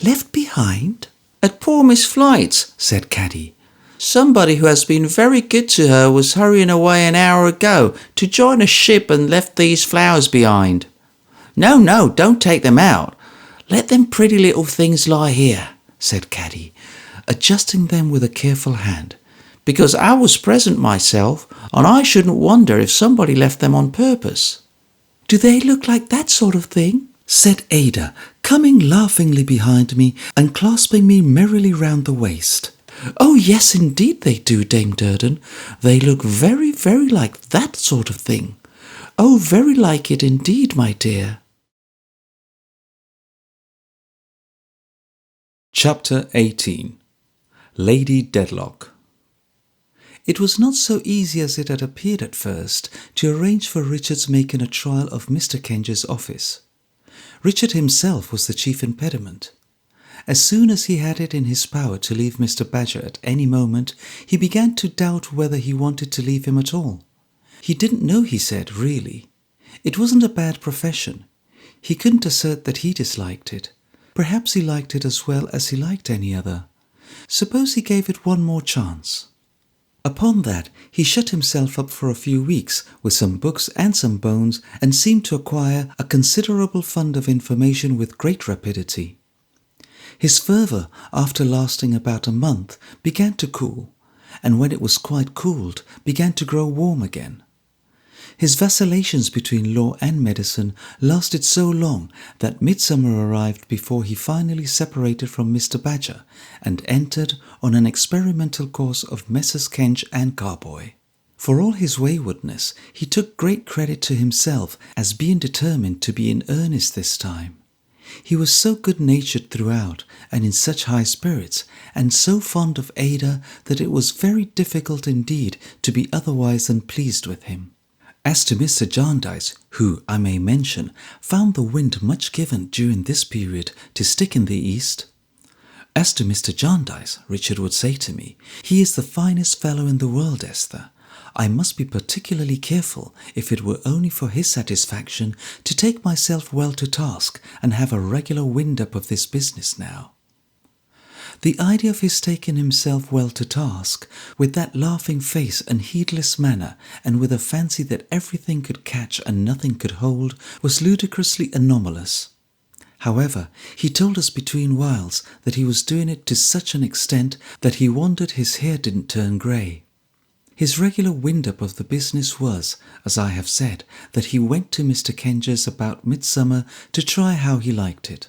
"Left behind?" "At poor Miss Flight's," said Caddy. "Somebody who has been very good to her was hurrying away an hour ago to join a ship and left these flowers behind." "No, no, don't take them out. Let them pretty little things lie here," said Caddy, adjusting them with a careful hand, "because I was present myself, and I shouldn't wonder if somebody left them on purpose." "Do they look like that sort of thing?" said Ada, coming laughingly behind me and clasping me merrily round the waist. "Oh, yes, indeed they do, Dame Durden. They look very, very like that sort of thing. Oh, very like it indeed, my dear." Chapter 18. Lady Dedlock. It was not so easy as it had appeared at first to arrange for Richard's making a trial of Mr. Kenge's office. Richard himself was the chief impediment. As soon as he had it in his power to leave Mr. Badger at any moment, he began to doubt whether he wanted to leave him at all. He didn't know, he said, really. It wasn't a bad profession. He couldn't assert that he disliked it. Perhaps he liked it as well as he liked any other. Suppose he gave it one more chance. Upon that, he shut himself up for a few weeks with some books and some bones, and seemed to acquire a considerable fund of information with great rapidity. His fervour, after lasting about a month, began to cool, and when it was quite cooled, began to grow warm again. His vacillations between law and medicine lasted so long that midsummer arrived before he finally separated from Mr. Badger and entered on an experimental course of Messrs. Kenge and Carboy. For all his waywardness, he took great credit to himself as being determined to be in earnest this time. He was so good-natured throughout, and in such high spirits, and so fond of Ada, that it was very difficult indeed to be otherwise than pleased with him. As to Mr. Jarndyce, who, I may mention, found the wind much given during this period to stick in the east. As to Mr. Jarndyce, Richard would say to me, he is the finest fellow in the world, Esther. I must be particularly careful, if it were only for his satisfaction, to take myself well to task and have a regular wind-up of this business now. The idea of his taking himself well to task, with that laughing face and heedless manner, and with a fancy that everything could catch and nothing could hold, was ludicrously anomalous. However, he told us between whiles that he was doing it to such an extent that he wondered his hair didn't turn grey. His regular wind-up of the business was, as I have said, that he went to Mr. Kenge's about midsummer to try how he liked it.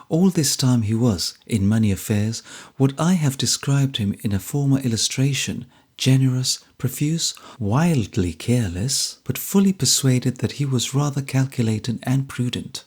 All this time he was, in money affairs, what I have described him in a former illustration, generous, profuse, wildly careless, but fully persuaded that he was rather calculating and prudent.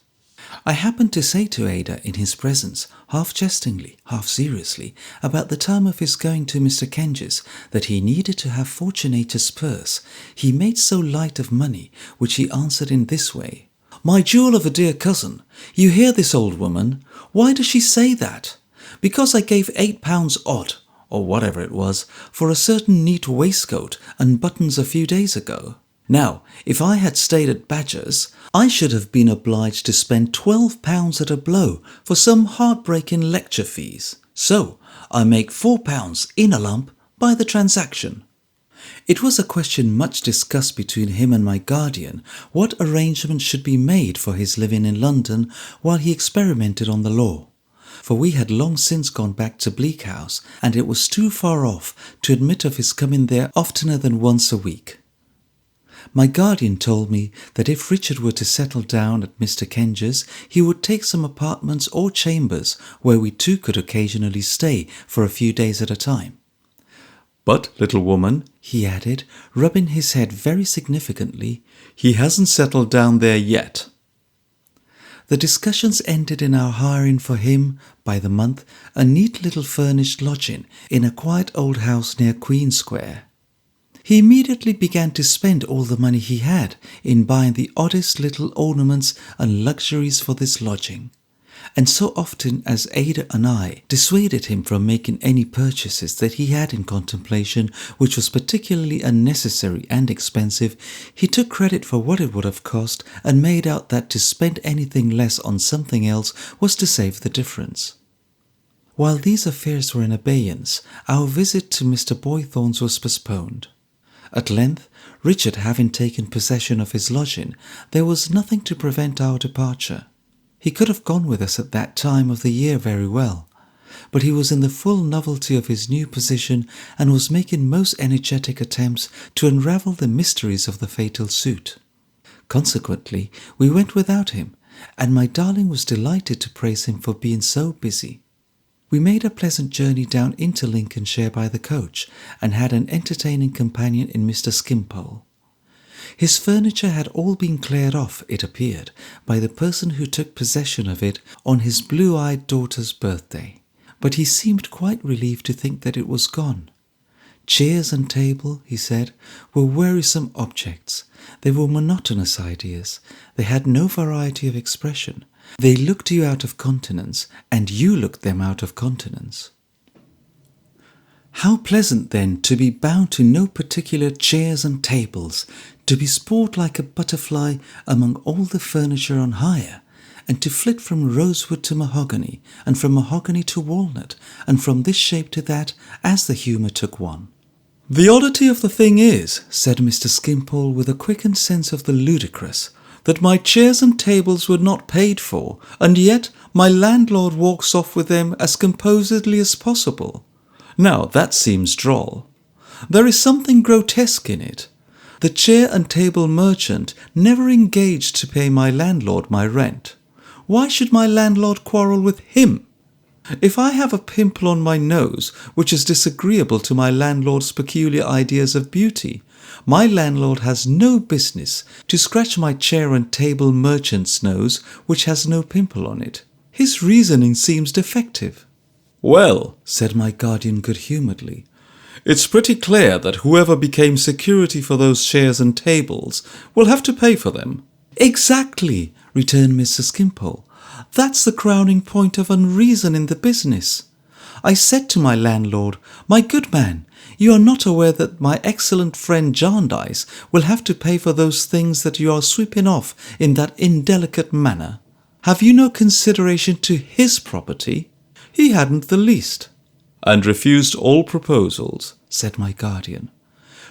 I happened to say to Ada in his presence, half jestingly, half seriously, about the time of his going to Mr. Kenge's, that he needed to have Fortunatus' purse. He made so light of money, which he answered in this way: "My jewel of a dear cousin, you hear this old woman? Why does she say that? Because I gave £8 odd, or whatever it was, for a certain neat waistcoat and buttons a few days ago. Now, if I had stayed at Badger's, I should have been obliged to spend £12 at a blow for some heartbreaking lecture fees. So, I make £4 in a lump by the transaction." It was a question much discussed between him and my guardian, what arrangements should be made for his living in London while he experimented on the law. For we had long since gone back to Bleak House, and it was too far off to admit of his coming there oftener than once a week. My guardian told me that if Richard were to settle down at Mr. Kenge's, he would take some apartments or chambers where we two could occasionally stay for a few days at a time. "But, little woman," he added, rubbing his head very significantly, "he hasn't settled down there yet." The discussions ended in our hiring for him, by the month, a neat little furnished lodging in a quiet old house near Queen Square. He immediately began to spend all the money he had in buying the oddest little ornaments and luxuries for this lodging. And so often as Ada and I dissuaded him from making any purchases that he had in contemplation, which was particularly unnecessary and expensive, he took credit for what it would have cost and made out that to spend anything less on something else was to save the difference. While these affairs were in abeyance, our visit to Mr. Boythorn's was postponed. At length, Richard having taken possession of his lodging, there was nothing to prevent our departure. He could have gone with us at that time of the year very well, but he was in the full novelty of his new position and was making most energetic attempts to unravel the mysteries of the fatal suit. Consequently, we went without him, and my darling was delighted to praise him for being so busy. We made a pleasant journey down into Lincolnshire by the coach, and had an entertaining companion in Mr. Skimpole. His furniture had all been cleared off, it appeared, by the person who took possession of it on his blue-eyed daughter's birthday, but he seemed quite relieved to think that it was gone. Chairs and table, he said, were wearisome objects. They were monotonous ideas. They had no variety of expression. They looked you out of countenance, and you looked them out of countenance. How pleasant, then, to be bound to no particular chairs and tables, to be sport like a butterfly among all the furniture on hire, and to flit from rosewood to mahogany, and from mahogany to walnut, and from this shape to that, as the humour took one. "The oddity of the thing is," said Mr. Skimpole with a quickened sense of the ludicrous, "that my chairs and tables were not paid for, and yet my landlord walks off with them as composedly as possible. Now that seems droll. There is something grotesque in it. The chair and table merchant never engaged to pay my landlord my rent. Why should my landlord quarrel with him? If I have a pimple on my nose which is disagreeable to my landlord's peculiar ideas of beauty, my landlord has no business to scratch my chair and table merchant's nose which has no pimple on it. His reasoning seems defective." "Well," said my guardian good-humouredly, "it's pretty clear that whoever became security for those chairs and tables will have to pay for them." "Exactly," returned Mr. Skimpole. "That's the crowning point of unreason in the business. I said to my landlord, 'My good man, you are not aware that my excellent friend Jarndyce will have to pay for those things that you are sweeping off in that indelicate manner. Have you no consideration to his property?' He hadn't the least." "And refused all proposals," said my guardian.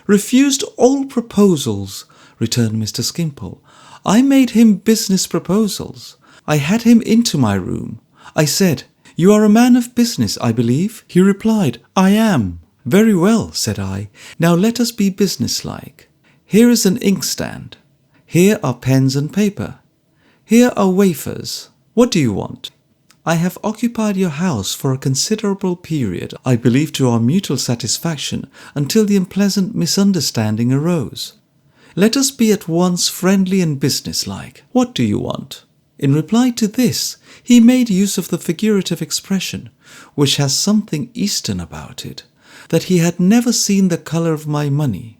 "Refused all proposals," returned Mr. Skimpole. "I made him business proposals. I had him into my room. I said, 'You are a man of business, I believe?' He replied, 'I am.' 'Very well,' said I. 'Now let us be businesslike. Here is an inkstand. Here are pens and paper. Here are wafers. What do you want? I have occupied your house for a considerable period, I believe to our mutual satisfaction, until the unpleasant misunderstanding arose. Let us be at once friendly and businesslike. What do you want?' In reply to this, he made use of the figurative expression, which has something Eastern about it, that he had never seen the colour of my money.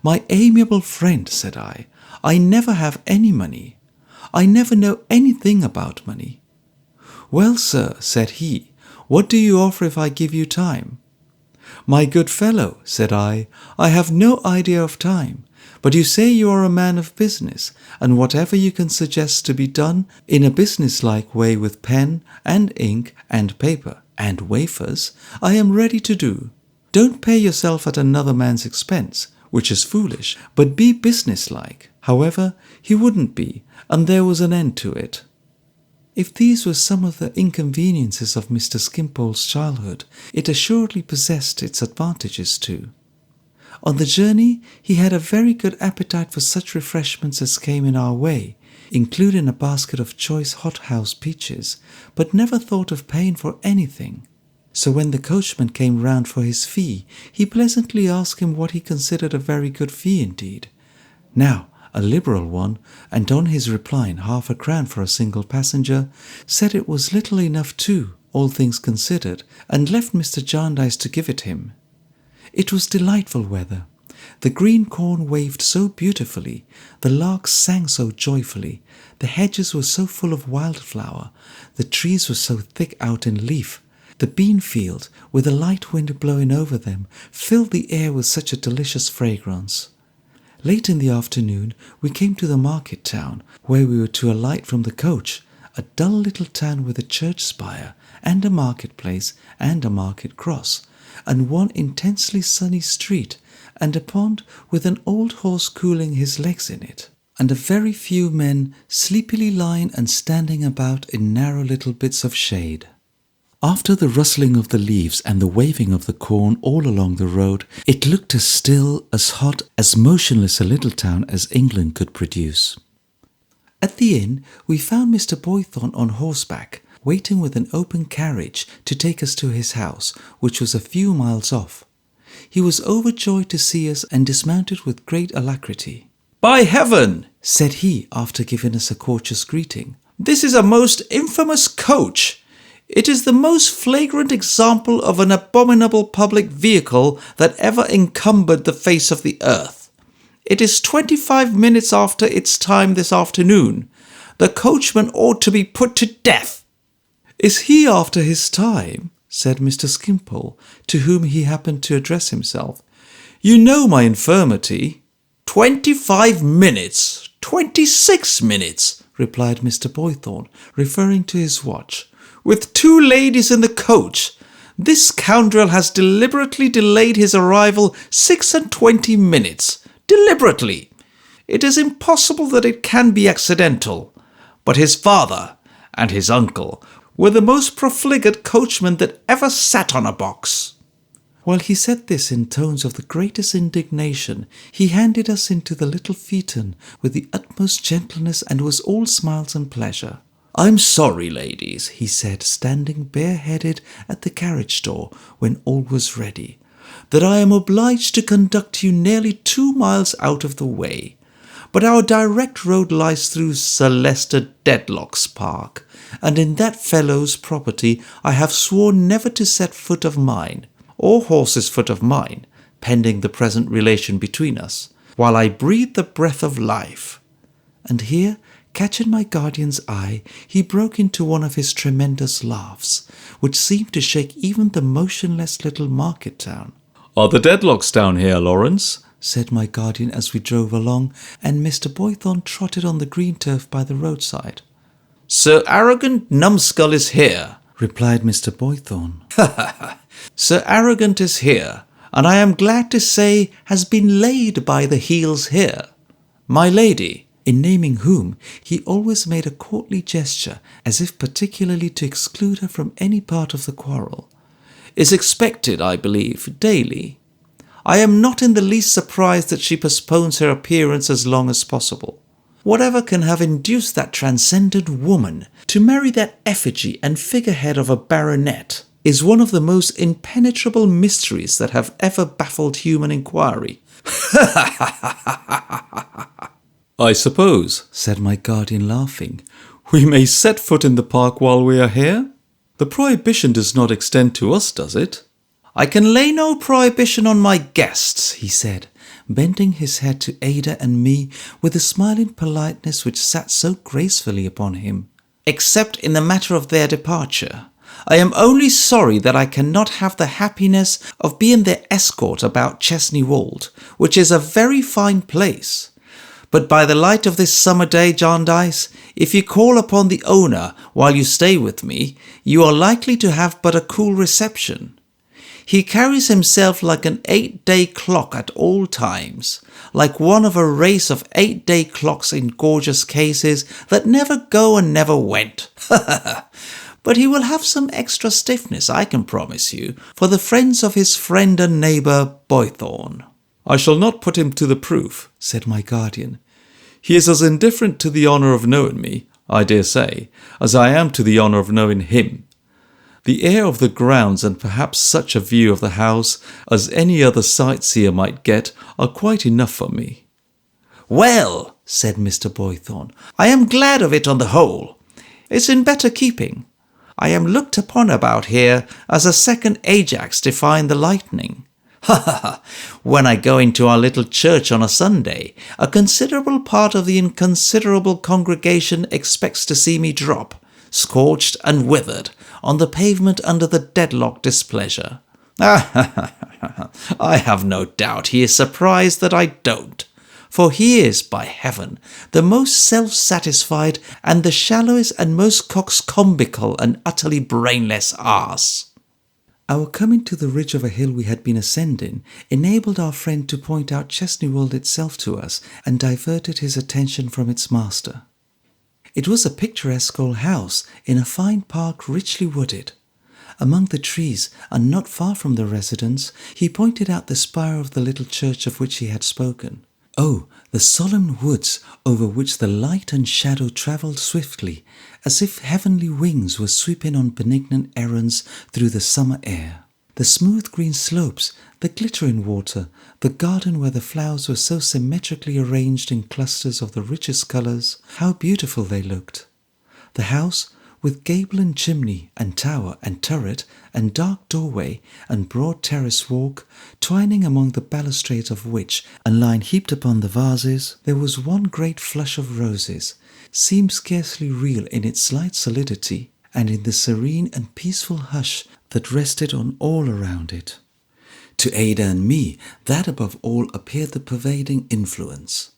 "My amiable friend," said I never have any money. I never know anything about money." "Well, sir," said he, "what do you offer if I give you time?" "My good fellow," said I have no idea of time, but you say you are a man of business, and whatever you can suggest to be done in a business-like way with pen and ink and paper and wafers, I am ready to do. Don't pay yourself at another man's expense, which is foolish, but be business-like." However, he wouldn't be, and there was an end to it. If these were some of the inconveniences of Mr. Skimpole's childhood, it assuredly possessed its advantages too. On the journey, he had a very good appetite for such refreshments as came in our way, including a basket of choice hothouse peaches, but never thought of paying for anything. So when the coachman came round for his fee, he pleasantly asked him what he considered a very good fee indeed. Now, a liberal one, and on his replying 1/2 crown for a single passenger, said it was little enough too, all things considered, and left Mr. Jarndyce to give it him. It was delightful weather. The green corn waved so beautifully, the larks sang so joyfully, the hedges were so full of wildflower, the trees were so thick out in leaf, the bean field, with a light wind blowing over them, filled the air with such a delicious fragrance. Late in the afternoon we came to the market town, where we were to alight from the coach, a dull little town with a church spire, and a marketplace, and a market cross, and one intensely sunny street, and a pond with an old horse cooling his legs in it, and a very few men sleepily lying and standing about in narrow little bits of shade. After the rustling of the leaves and the waving of the corn all along the road, it looked as still, as hot, as motionless a little town as England could produce. At the inn we found Mr. Boythorn on horseback, waiting with an open carriage to take us to his house, which was a few miles off. He was overjoyed to see us and dismounted with great alacrity. "By heaven," said he, after giving us a courteous greeting, "this is a most infamous coach. It is the most flagrant example of an abominable public vehicle that ever encumbered the face of the earth. It is 25 minutes after its time this afternoon. The coachman ought to be put to death." "Is he after his time?" said Mr. Skimpole, to whom he happened to address himself. "You know my infirmity." 25 minutes, 26 minutes, replied Mr. Boythorn, referring to his watch. "With 2 ladies in the coach. This scoundrel has deliberately delayed his arrival 26 minutes. Deliberately. It is impossible that it can be accidental. But his father and his uncle were the most profligate coachmen that ever sat on a box." While he said this in tones of the greatest indignation, he handed us into the little phaeton with the utmost gentleness and was all smiles and pleasure. "I'm sorry, ladies," he said, standing bareheaded at the carriage door when all was ready, "that I am obliged to conduct you nearly 2 miles out of the way. But our direct road lies through Sir Leicester Dedlock's park, and in that fellow's property I have sworn never to set foot of mine, or horse's foot of mine, pending the present relation between us, while I breathe the breath of life." And here, catching my guardian's eye, he broke into one of his tremendous laughs, which seemed to shake even the motionless little market town. "Are the Dedlocks down here, Lawrence?" said my guardian as we drove along, and Mr. Boythorn trotted on the green turf by the roadside. "Sir Arrogant Numbskull is here," replied Mr. Boythorn. "Sir Arrogant is here, and I am glad to say has been laid by the heels here. My lady," in naming whom, he always made a courtly gesture, as if particularly to exclude her from any part of the quarrel, "is expected, I believe, daily. I am not in the least surprised that she postpones her appearance as long as possible. Whatever can have induced that transcendent woman to marry that effigy and figurehead of a baronet is one of the most impenetrable mysteries that have ever baffled human inquiry." "I suppose," said my guardian, laughing, "we may set foot in the park while we are here? The prohibition does not extend to us, does it?" "I can lay no prohibition on my guests," he said, bending his head to Ada and me with the smiling politeness which sat so gracefully upon him, "except in the matter of their departure. I am only sorry that I cannot have the happiness of being their escort about Chesney Wold, which is a very fine place. But by the light of this summer day, Jarndyce, if you call upon the owner while you stay with me, you are likely to have but a cool reception. He carries himself like an 8-day clock at all times, like one of a race of 8-day clocks in gorgeous cases that never go and never went. But he will have some extra stiffness, I can promise you, for the friends of his friend and neighbour Boythorn." "I shall not put him to the proof," said my guardian. "He is as indifferent to the honour of knowing me, I dare say, as I am to the honour of knowing him. The air of the grounds and perhaps such a view of the house as any other sightseer might get are quite enough for me." "Well," said Mr. Boythorn, "I am glad of it on the whole. It's in better keeping. I am looked upon about here as a second Ajax defying the lightning. When I go into our little church on a Sunday, a considerable part of the inconsiderable congregation expects to see me drop, scorched and withered, on the pavement under the deadlock displeasure. I have no doubt he is surprised that I don't, for he is, by heaven, the most self-satisfied and the shallowest and most coxcombical and utterly brainless arse." Our coming to the ridge of a hill we had been ascending enabled our friend to point out Chesney Wold itself to us and diverted his attention from its master. It was a picturesque old house in a fine park richly wooded. Among the trees, and not far from the residence, he pointed out the spire of the little church of which he had spoken. Oh, the solemn woods over which the light and shadow travelled swiftly, as if heavenly wings were sweeping on benignant errands through the summer air. The smooth green slopes, the glittering water, the garden where the flowers were so symmetrically arranged in clusters of the richest colours, how beautiful they looked. The house, with gable and chimney and tower and turret and dark doorway and broad terrace walk, twining among the balustrades of which, and lying heaped upon the vases, there was one great flush of roses, seemed scarcely real in its slight solidity, and in the serene and peaceful hush that rested on all around it. To Ada and me, that above all appeared the pervading influence.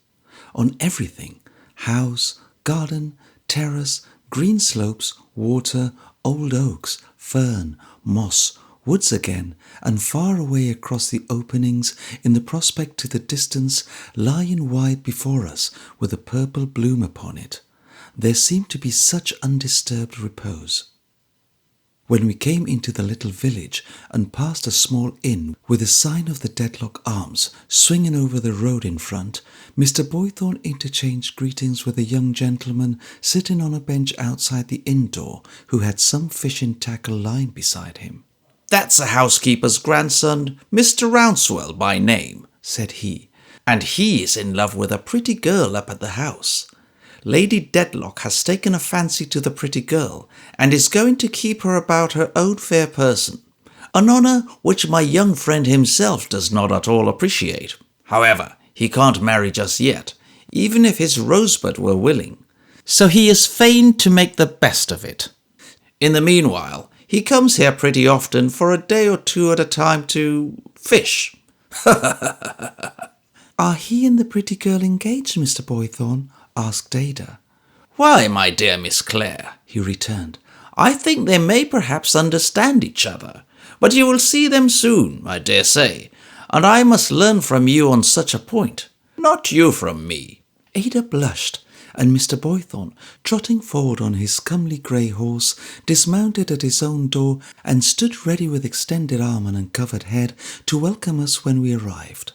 On everything, house, garden, terrace, green slopes, water, old oaks, fern, moss, woods again, and far away across the openings in the prospect to the distance, lying wide before us with a purple bloom upon it, there seemed to be such undisturbed repose. When we came into the little village and passed a small inn with a sign of the Deadlock Arms swinging over the road in front, Mr. Boythorn interchanged greetings with a young gentleman sitting on a bench outside the inn door who had some fishing tackle lying beside him. "That's a housekeeper's grandson, Mr. Rouncewell by name," said he, "and he is in love with a pretty girl up at the house. Lady Dedlock has taken a fancy to the pretty girl, and is going to keep her about her own fair person, an honour which my young friend himself does not at all appreciate. However, he can't marry just yet, even if his Rosebud were willing, so he is fain to make the best of it. In the meanwhile, he comes here pretty often for a day or two at a time to fish." "Are he and the pretty girl engaged, Mr. Boythorn?" asked Ada. "Why, my dear Miss Clare," he returned, "I think they may perhaps understand each other, but you will see them soon, I dare say, and I must learn from you on such a point, not you from me." Ada blushed, and Mr. Boythorn, trotting forward on his comely grey horse, dismounted at his own door and stood ready with extended arm and uncovered head to welcome us when we arrived.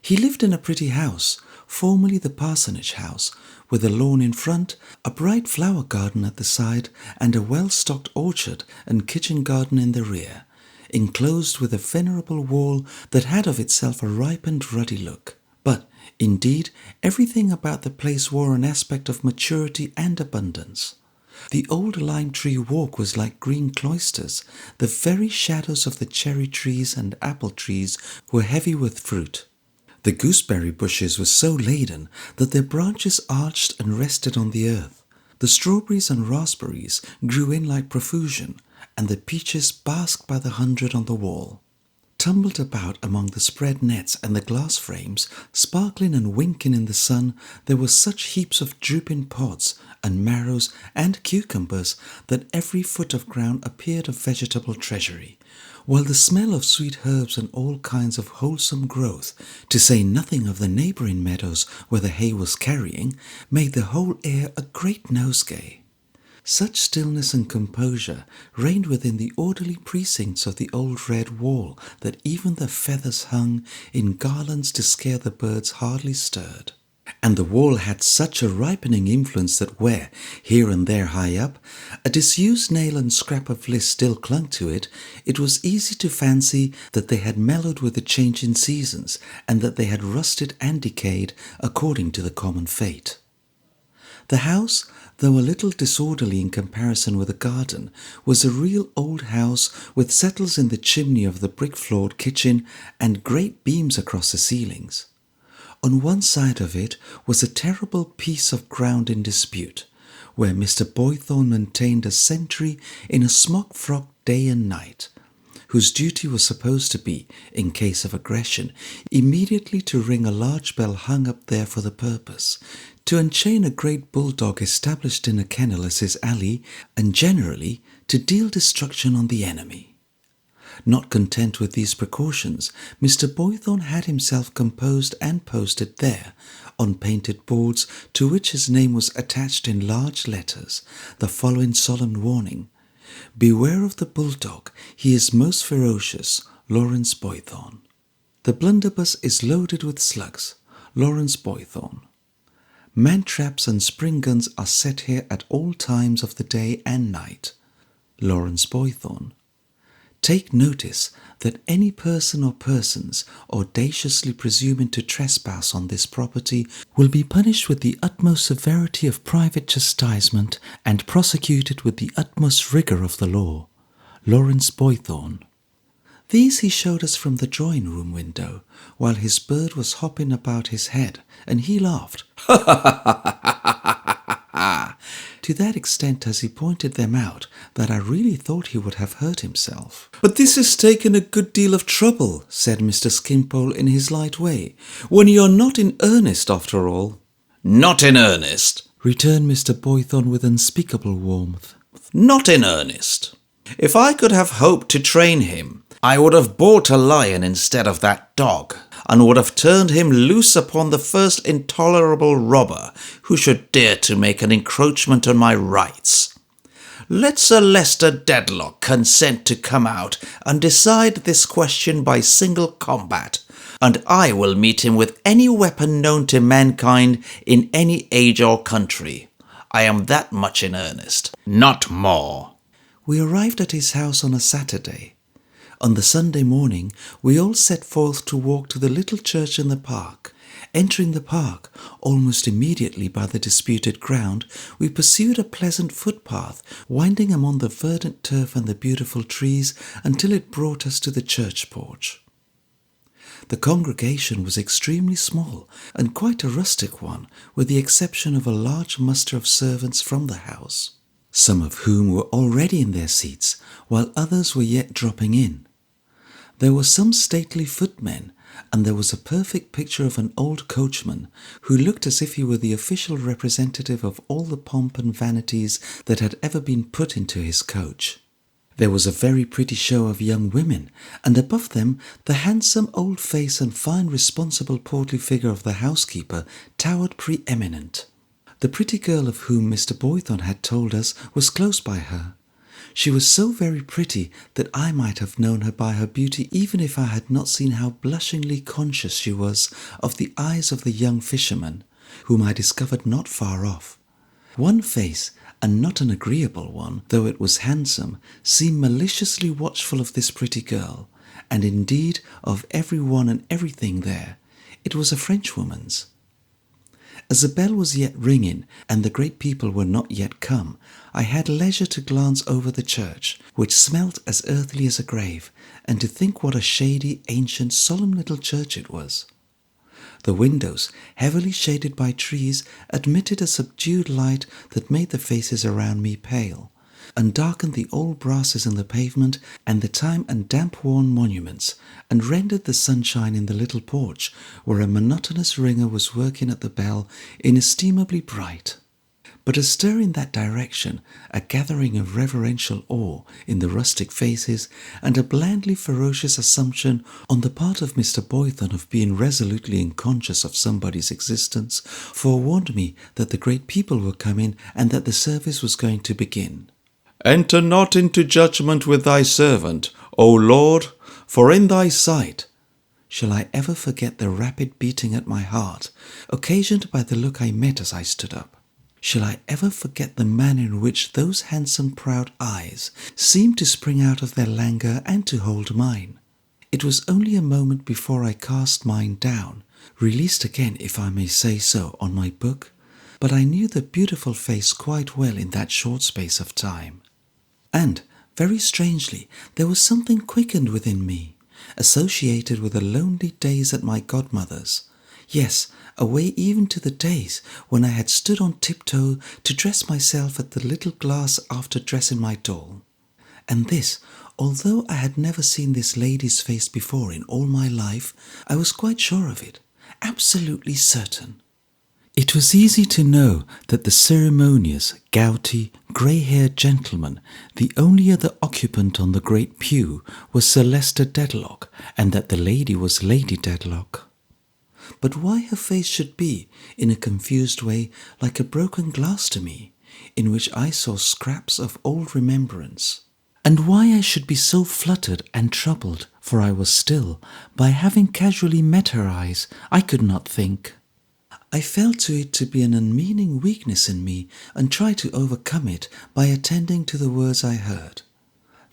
He lived in a pretty house, formerly the parsonage house, with a lawn in front, a bright flower garden at the side, and a well-stocked orchard and kitchen garden in the rear, enclosed with a venerable wall that had of itself a ripe and ruddy look. But, indeed, everything about the place wore an aspect of maturity and abundance. The old lime tree walk was like green cloisters. The very shadows of the cherry trees and apple trees were heavy with fruit. The gooseberry bushes were so laden that their branches arched and rested on the earth. The strawberries and raspberries grew in like profusion, and the peaches basked by the hundred on the wall. Tumbled about among the spread nets and the glass frames, sparkling and winking in the sun, there were such heaps of drooping pods and marrows and cucumbers that every foot of ground appeared a vegetable treasury, while the smell of sweet herbs and all kinds of wholesome growth, to say nothing of the neighbouring meadows where the hay was carrying, made the whole air a great nosegay. Such stillness and composure reigned within the orderly precincts of the old red wall that even the feathers hung in garlands to scare the birds hardly stirred. And the wall had such a ripening influence that where, here and there high up, a disused nail and scrap of list still clung to it, it was easy to fancy that they had mellowed with the changing seasons, and that they had rusted and decayed according to the common fate. The house, though a little disorderly in comparison with the garden, was a real old house with settles in the chimney of the brick-floored kitchen and great beams across the ceilings. On one side of it was a terrible piece of ground in dispute, where Mr. Boythorn maintained a sentry in a smock frock day and night, whose duty was supposed to be, in case of aggression, immediately to ring a large bell hung up there for the purpose, to unchain a great bulldog established in a kennel as his ally, and generally to deal destruction on the enemy. Not content with these precautions, Mr. Boythorn had himself composed and posted there, on painted boards to which his name was attached in large letters, the following solemn warning: "Beware of the bulldog, he is most ferocious, Lawrence Boythorn. The blunderbuss is loaded with slugs, Lawrence Boythorn. Man-traps and spring guns are set here at all times of the day and night, Lawrence Boythorn. Take notice that any person or persons audaciously presuming to trespass on this property will be punished with the utmost severity of private chastisement and prosecuted with the utmost rigour of the law, Lawrence Boythorn." These he showed us from the drawing-room window, while his bird was hopping about his head, and he laughed, to that extent as he pointed them out that I really thought he would have hurt himself. "But this has taken a good deal of trouble," said Mr. Skimpole in his light way, "when you're not in earnest after all." "Not in earnest," returned Mr. Boythorn with unspeakable warmth. "Not in earnest. If I could have hoped to train him, I would have bought a lion instead of that dog, and would have turned him loose upon the first intolerable robber who should dare to make an encroachment on my rights. Let Sir Leicester Dedlock consent to come out and decide this question by single combat, and I will meet him with any weapon known to mankind in any age or country. I am that much in earnest, not more." We arrived at his house on a Saturday. On the Sunday morning, we all set forth to walk to the little church in the park. Entering the park, almost immediately by the disputed ground, we pursued a pleasant footpath, winding among the verdant turf and the beautiful trees until it brought us to the church porch. The congregation was extremely small, and quite a rustic one, with the exception of a large muster of servants from the house, some of whom were already in their seats, while others were yet dropping in. There were some stately footmen, and there was a perfect picture of an old coachman, who looked as if he were the official representative of all the pomp and vanities that had ever been put into his coach. There was a very pretty show of young women, and above them the handsome old face and fine responsible portly figure of the housekeeper towered preeminent. The pretty girl of whom Mr. Boythorn had told us was close by her. She was so very pretty that I might have known her by her beauty even if I had not seen how blushingly conscious she was of the eyes of the young fisherman, whom I discovered not far off. One face, and not an agreeable one, though it was handsome, seemed maliciously watchful of this pretty girl, and indeed of every one and everything there. It was a Frenchwoman's. As the bell was yet ringing and the great people were not yet come, I had leisure to glance over the church, which smelt as earthly as a grave, and to think what a shady, ancient, solemn little church it was. The windows, heavily shaded by trees, admitted a subdued light that made the faces around me pale, and darkened the old brasses in the pavement and the time and damp-worn monuments, and rendered the sunshine in the little porch, where a monotonous ringer was working at the bell, inestimably bright. But a stir in that direction, a gathering of reverential awe in the rustic faces, and a blandly ferocious assumption on the part of Mr. Boythorn of being resolutely unconscious of somebody's existence, forewarned me that the great people were coming and that the service was going to begin. Enter not into judgment with thy servant, O Lord, for in thy sight. Shall I ever forget the rapid beating at my heart, occasioned by the look I met as I stood up? Shall I ever forget the manner in which those handsome proud eyes seemed to spring out of their languor and to hold mine? It was only a moment before I cast mine down, released again, if I may say so, on my book, but I knew the beautiful face quite well in that short space of time. And, very strangely, there was something quickened within me, associated with the lonely days at my godmother's. Yes, away even to the days when I had stood on tiptoe to dress myself at the little glass after dressing my doll. And this, although I had never seen this lady's face before in all my life, I was quite sure of it, absolutely certain. It was easy to know that the ceremonious, gouty, grey-haired gentleman, the only other occupant on the great pew, was Sir Leicester Dedlock, and that the lady was Lady Dedlock. But why her face should be, in a confused way, like a broken glass to me, in which I saw scraps of old remembrance, and why I should be so fluttered and troubled, for I was still, by having casually met her eyes, I could not think. I felt to it to be an unmeaning weakness in me, and tried to overcome it by attending to the words I heard.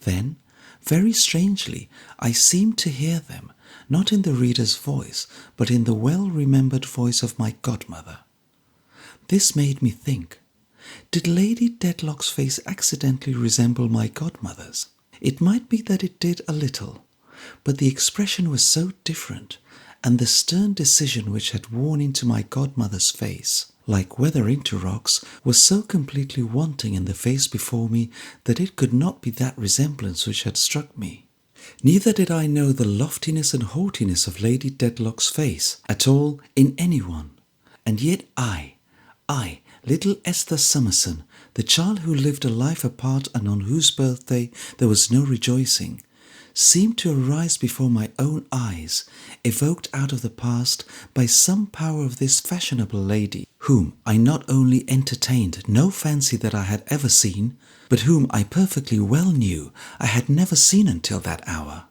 Then, very strangely, I seemed to hear them, not in the reader's voice, but in the well-remembered voice of my godmother. This made me think, did Lady Dedlock's face accidentally resemble my godmother's? It might be that it did a little, but the expression was so different, and the stern decision which had worn into my godmother's face, like weather into rocks, was so completely wanting in the face before me that it could not be that resemblance which had struck me. Neither did I know the loftiness and haughtiness of Lady Dedlock's face at all in anyone. And yet I, little Esther Summerson, the child who lived a life apart and on whose birthday there was no rejoicing, seemed to arise before my own eyes, evoked out of the past by some power of this fashionable lady, whom I not only entertained no fancy that I had ever seen, but whom I perfectly well knew I had never seen until that hour.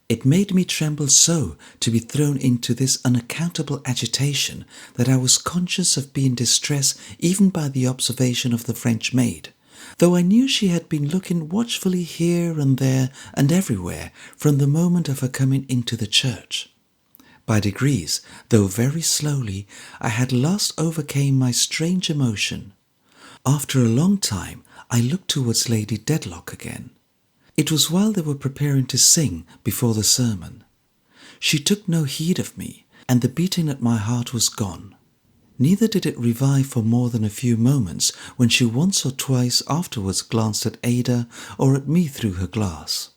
It made me tremble so to be thrown into this unaccountable agitation that I was conscious of being distressed even by the observation of the French maid, though I knew she had been looking watchfully here and there and everywhere from the moment of her coming into the church. By degrees, though very slowly, I had last overcame my strange emotion. After a long time, I looked towards Lady Dedlock again. It was while they were preparing to sing before the sermon. She took no heed of me, and the beating at my heart was gone. Neither did it revive for more than a few moments when she once or twice afterwards glanced at Ada or at me through her glass.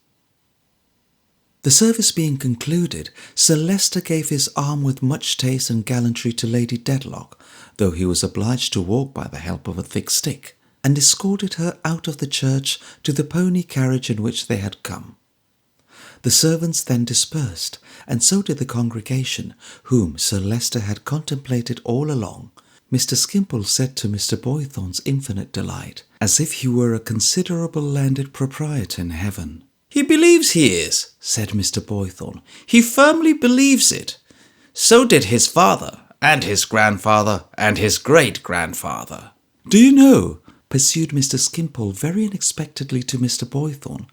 The service being concluded, Sir Leicester gave his arm with much taste and gallantry to Lady Dedlock, though he was obliged to walk by the help of a thick stick, and escorted her out of the church to the pony carriage in which they had come. The servants then dispersed, and so did the congregation, whom Sir Leicester had contemplated all along. Mr. Skimpole said to Mr. Boythorn's infinite delight, as if he were a considerable landed proprietor in heaven. "He believes he is," said Mr. Boythorn. "He firmly believes it. So did his father, and his grandfather, and his great-grandfather." "Do you know," pursued Mr. Skimpole very unexpectedly to Mr. Boythorn,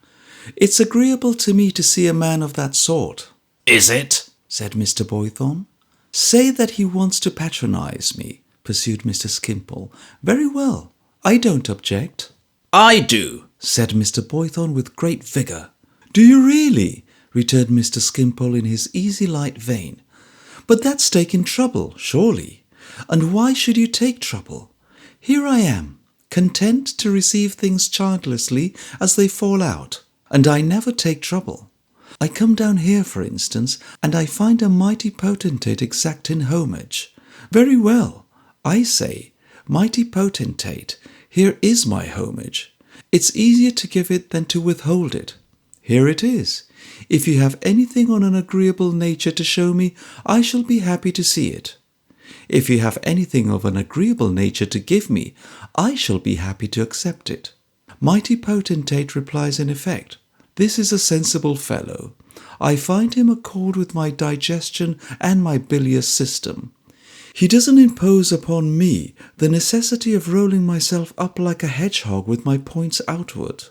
"it's agreeable to me to see a man of that sort." "Is it?" said Mr. Boythorn. Say that he wants to patronize me, pursued Mr. Skimpole. Very well, I don't object. I do, said Mr. Boythorn with great vigour. Do you really? Returned Mr. Skimpole in his easy light vein. But that's taking trouble, surely. And why should you take trouble? Here I am, content to receive things childlessly as they fall out, and I never take trouble. I come down here, for instance, and I find a mighty potentate exacting homage. Very well, I say, mighty potentate, here is my homage. It's easier to give it than to withhold it. Here it is. If you have anything on an agreeable nature to show me, I shall be happy to see it. If you have anything of an agreeable nature to give me, I shall be happy to accept it. Mighty potentate replies in effect, This is a sensible fellow. I find him accord with my digestion and my bilious system. He doesn't impose upon me the necessity of rolling myself up like a hedgehog with my points outward.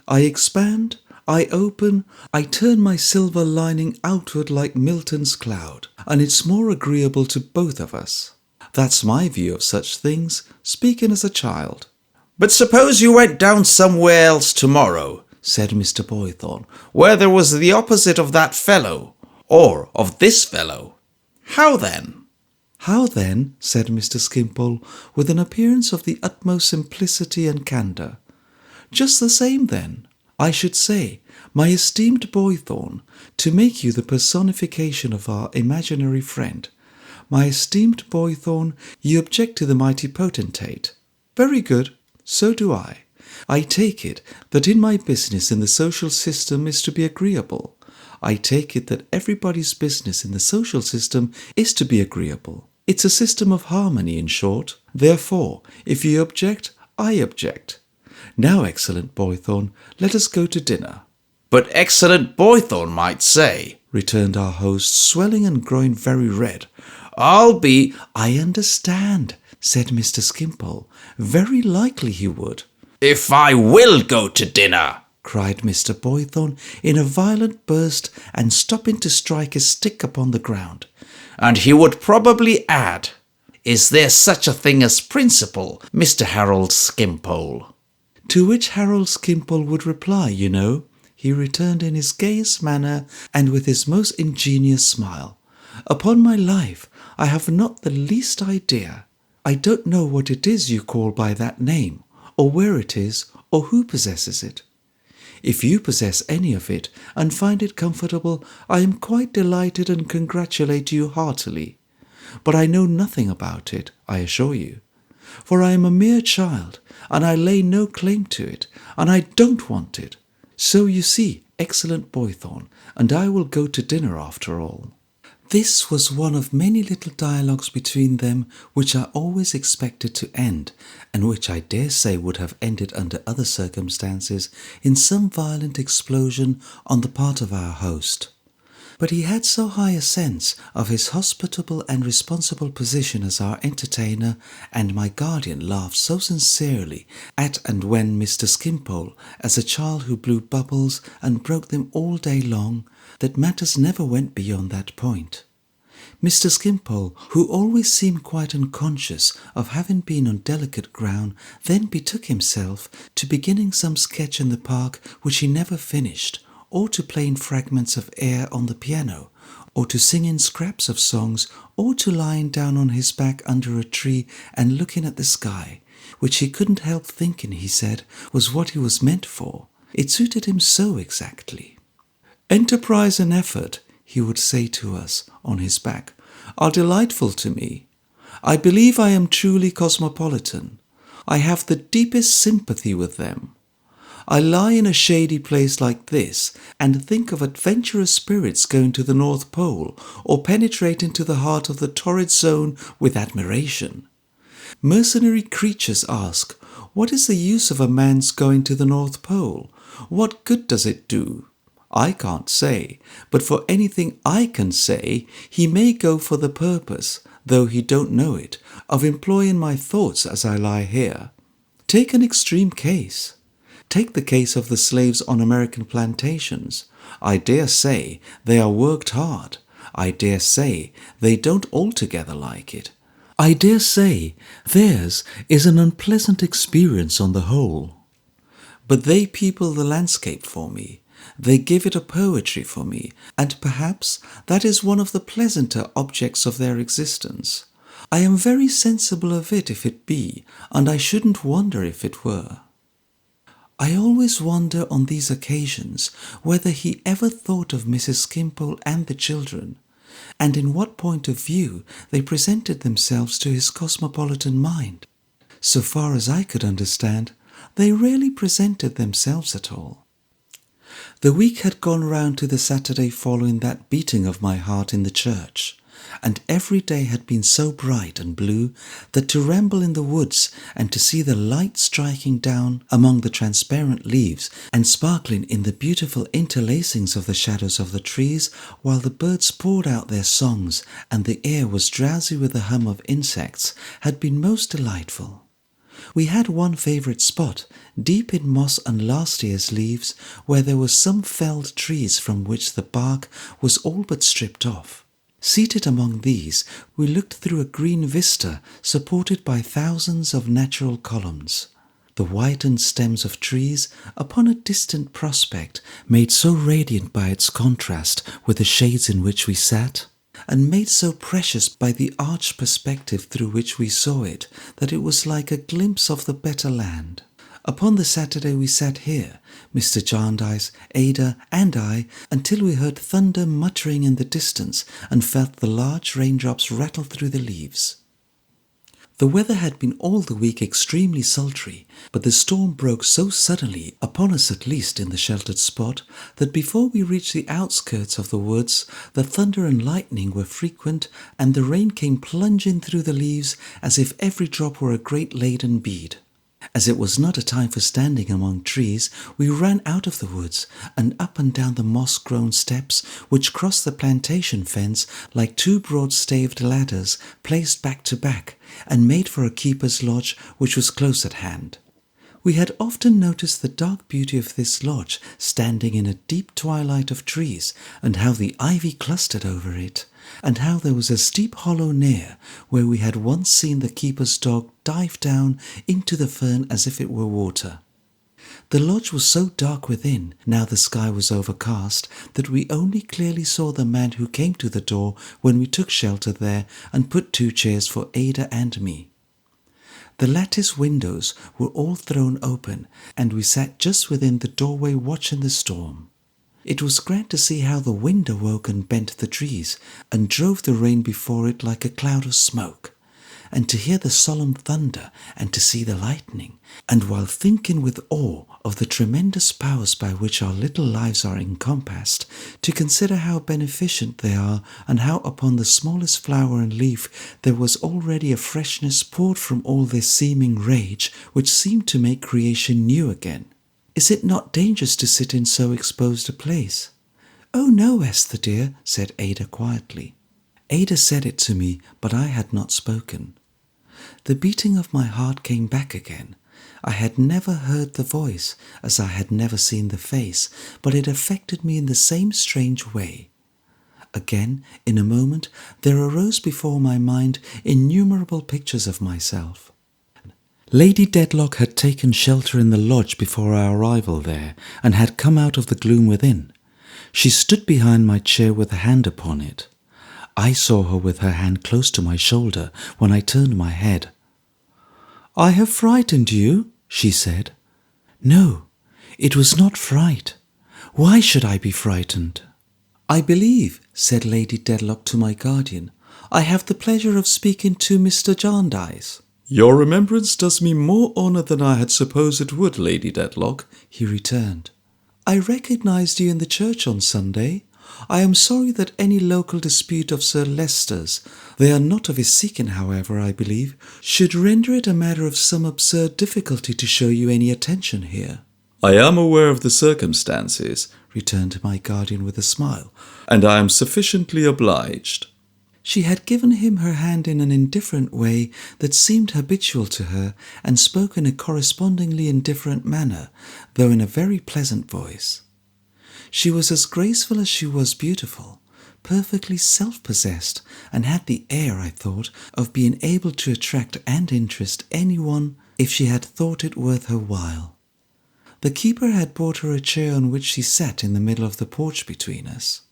I expand, I open, I turn my silver lining outward like Milton's cloud, and it's more agreeable to both of us. That's my view of such things, speaking as a child. But suppose you went down somewhere else tomorrow, said Mr. Boythorn, where there was the opposite of that fellow, or of this fellow. How then? How then, said Mr. Skimpole, with an appearance of the utmost simplicity and candour. Just the same then, I should say, my esteemed Boythorn, to make you the personification of our imaginary friend. My esteemed Boythorn, you object to the mighty potentate. Very good, so do I. I take it that in my business in the social system is to be agreeable. I take it that everybody's business in the social system is to be agreeable. It's a system of harmony, in short. Therefore, if you object, I object. Now, excellent Boythorn, let us go to dinner. But excellent Boythorn might say, returned our host, swelling and growing very red, I understand, said Mr. Skimpole. Very likely he would. If I will go to dinner, cried Mr. Boythorn in a violent burst and stopping to strike his stick upon the ground. And he would probably add, Is there such a thing as principle, Mr. Harold Skimpole? To which Harold Skimpole would reply, you know, he returned in his gayest manner and with his most ingenious smile. Upon my life, I have not the least idea. I don't know what it is you call by that name, or where it is, or who possesses it. If you possess any of it and find it comfortable, I am quite delighted and congratulate you heartily. But I know nothing about it, I assure you. For I am a mere child, and I lay no claim to it, and I don't want it. So you see, excellent Boythorn, and I will go to dinner after all. This was one of many little dialogues between them which I always expected to end, and which I dare say would have ended under other circumstances in some violent explosion on the part of our host. But he had so high a sense of his hospitable and responsible position as our entertainer, and my guardian laughed so sincerely at and when Mr. Skimpole, as a child who blew bubbles and broke them all day long, that matters never went beyond that point. Mr. Skimpole, who always seemed quite unconscious of having been on delicate ground, then betook himself to beginning some sketch in the park which he never finished, or to playing fragments of air on the piano, or to singing scraps of songs, or to lying down on his back under a tree and looking at the sky, which he couldn't help thinking, he said, was what he was meant for. It suited him so exactly. Enterprise and effort, he would say to us on his back, are delightful to me. I believe I am truly cosmopolitan. I have the deepest sympathy with them. I lie in a shady place like this and think of adventurous spirits going to the North Pole or penetrating to the heart of the torrid zone with admiration. Mercenary creatures ask, what is the use of a man's going to the North Pole? What good does it do? I can't say, but for anything I can say, he may go for the purpose, though he don't know it, of employing my thoughts as I lie here. Take an extreme case. Take the case of the slaves on American plantations. I dare say they are worked hard. I dare say they don't altogether like it. I dare say theirs is an unpleasant experience on the whole. But they people the landscape for me. They give it a poetry for me, and perhaps that is one of the pleasanter objects of their existence. I am very sensible of it if it be, and I shouldn't wonder if it were. I always wonder on these occasions whether he ever thought of Mrs. Skimpole and the children, and in what point of view they presented themselves to his cosmopolitan mind. So far as I could understand, they rarely presented themselves at all. The week had gone round to the Saturday following that beating of my heart in the church, and every day had been so bright and blue that to ramble in the woods and to see the light striking down among the transparent leaves and sparkling in the beautiful interlacings of the shadows of the trees while the birds poured out their songs and the air was drowsy with the hum of insects had been most delightful. We had one favourite spot, deep in moss and last year's leaves, where there were some felled trees from which the bark was all but stripped off. Seated among these, we looked through a green vista supported by thousands of natural columns. The whitened stems of trees upon a distant prospect, made so radiant by its contrast with the shades in which we sat, and made so precious by the arched perspective through which we saw it, that it was like a glimpse of the better land. Upon the Saturday we sat here, Mr. Jarndyce, Ada, and I, until we heard thunder muttering in the distance and felt the large raindrops rattle through the leaves. The weather had been all the week extremely sultry, but the storm broke so suddenly, upon us at least in the sheltered spot, that before we reached the outskirts of the woods, the thunder and lightning were frequent, and the rain came plunging through the leaves as if every drop were a great laden bead. As it was not a time for standing among trees, we ran out of the woods and up and down the moss-grown steps which crossed the plantation fence like two broad-staved ladders placed back to back and made for a keeper's lodge which was close at hand. We had often noticed the dark beauty of this lodge standing in a deep twilight of trees, and how the ivy clustered over it, and how there was a steep hollow near where we had once seen the keeper's dog dive down into the fern as if it were water. The lodge was so dark within, now the sky was overcast, that we only clearly saw the man who came to the door when we took shelter there and put 2 chairs for Ada and me. The lattice windows were all thrown open, and we sat just within the doorway watching the storm. It was grand to see how the wind awoke and bent the trees, and drove the rain before it like a cloud of smoke, and to hear the solemn thunder, and to see the lightning, and while thinking with awe of the tremendous powers by which our little lives are encompassed, to consider how beneficent they are, and how upon the smallest flower and leaf there was already a freshness poured from all this seeming rage, which seemed to make creation new again. Is it not dangerous to sit in so exposed a place? Oh no, Esther dear, said Ada quietly. Ada said it to me, but I had not spoken. The beating of my heart came back again. I had never heard the voice, as I had never seen the face, but it affected me in the same strange way. Again, in a moment, there arose before my mind innumerable pictures of myself. Lady Dedlock had taken shelter in the lodge before our arrival there, and had come out of the gloom within. She stood behind my chair with a hand upon it. I saw her with her hand close to my shoulder when I turned my head. "I have frightened you," she said. "No, it was not fright. Why should I be frightened?" "I believe," said Lady Dedlock to my guardian, "I have the pleasure of speaking to Mr. Jarndyce." "Your remembrance does me more honour than I had supposed it would, Lady Dedlock," he returned. "I recognized you in the church on Sunday. I am sorry that any local dispute of Sir Leicester's, they are not of his seeking, however, I believe, should render it a matter of some absurd difficulty to show you any attention here." "I am aware of the circumstances," returned my guardian with a smile, "and I am sufficiently obliged." She had given him her hand in an indifferent way that seemed habitual to her, and spoke in a correspondingly indifferent manner, though in a very pleasant voice. She was as graceful as she was beautiful, perfectly self-possessed and had the air, I thought, of being able to attract and interest anyone if she had thought it worth her while. The keeper had brought her a chair on which she sat in the middle of the porch between us.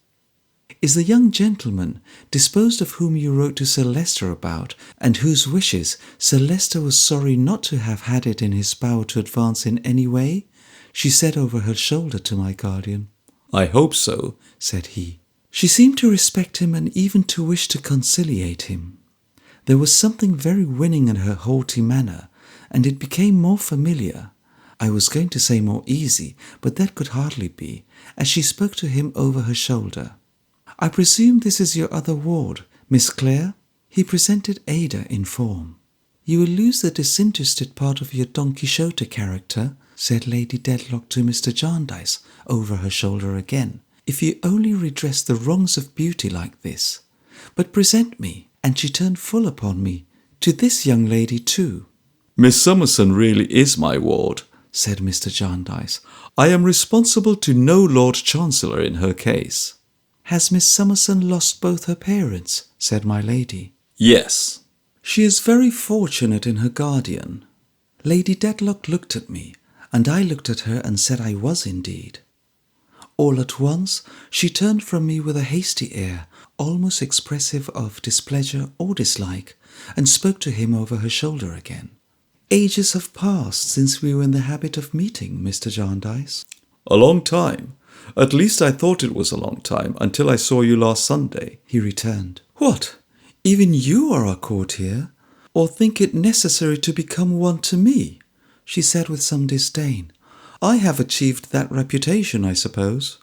"Is the young gentleman disposed of whom you wrote to Sir Leicester about, and whose wishes Sir Leicester was sorry not to have had it in his power to advance in any way?" she said over her shoulder to my guardian. "I hope so," said he. She seemed to respect him and even to wish to conciliate him. There was something very winning in her haughty manner, and it became more familiar. I was going to say more easy, but that could hardly be, as she spoke to him over her shoulder. "I presume this is your other ward, Miss Clare?" He presented Ada in form. "You will lose the disinterested part of your Don Quixote character," said Lady Dedlock to Mr. Jarndyce over her shoulder again, "if you only redress the wrongs of beauty like this. But present me," and she turned full upon me, "to this young lady too." "Miss Summerson really is my ward," said Mr. Jarndyce. "I am responsible to no Lord Chancellor in her case." "Has Miss Summerson lost both her parents?" said my lady. "Yes." "She is very fortunate in her guardian." Lady Dedlock looked at me, and I looked at her and said I was indeed. All at once she turned from me with a hasty air, almost expressive of displeasure or dislike, and spoke to him over her shoulder again. "Ages have passed since we were in the habit of meeting, Mr. Jarndyce." "A long time. At least I thought it was a long time, until I saw you last Sunday," he returned. "What? Even you are a courtier, or think it necessary to become one to me?" she said with some disdain. "I have achieved that reputation, I suppose."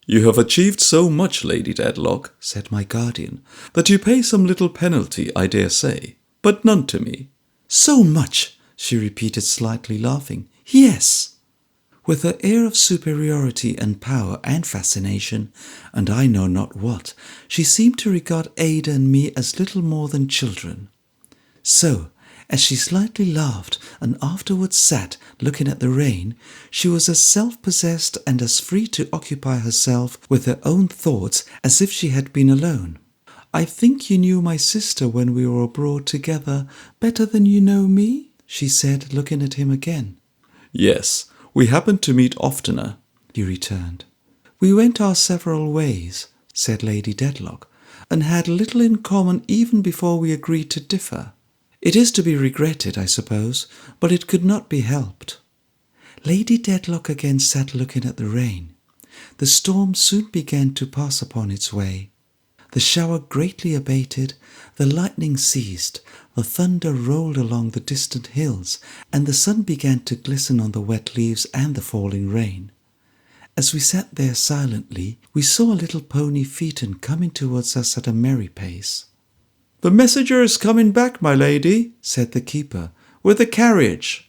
"You have achieved so much, Lady Dedlock," said my guardian, "that you pay some little penalty, I dare say, but none to me." "So much," she repeated slightly, laughing. "Yes." With her air of superiority and power and fascination, and I know not what, she seemed to regard Ada and me as little more than children. So, as she slightly laughed and afterwards sat looking at the rain, she was as self-possessed and as free to occupy herself with her own thoughts as if she had been alone. "I think you knew my sister when we were abroad together better than you know me?" she said, looking at him again. "Yes, we happened to meet oftener," he returned. "We went our several ways," said Lady Dedlock, "and had little in common even before we agreed to differ. It is to be regretted, I suppose, but it could not be helped." Lady Dedlock again sat looking at the rain. The storm soon began to pass upon its way. The shower greatly abated, the lightning ceased, the thunder rolled along the distant hills, and the sun began to glisten on the wet leaves and the falling rain. As we sat there silently, we saw a little pony phaeton coming towards us at a merry pace. "The messenger is coming back, my lady," said the keeper, "with the carriage."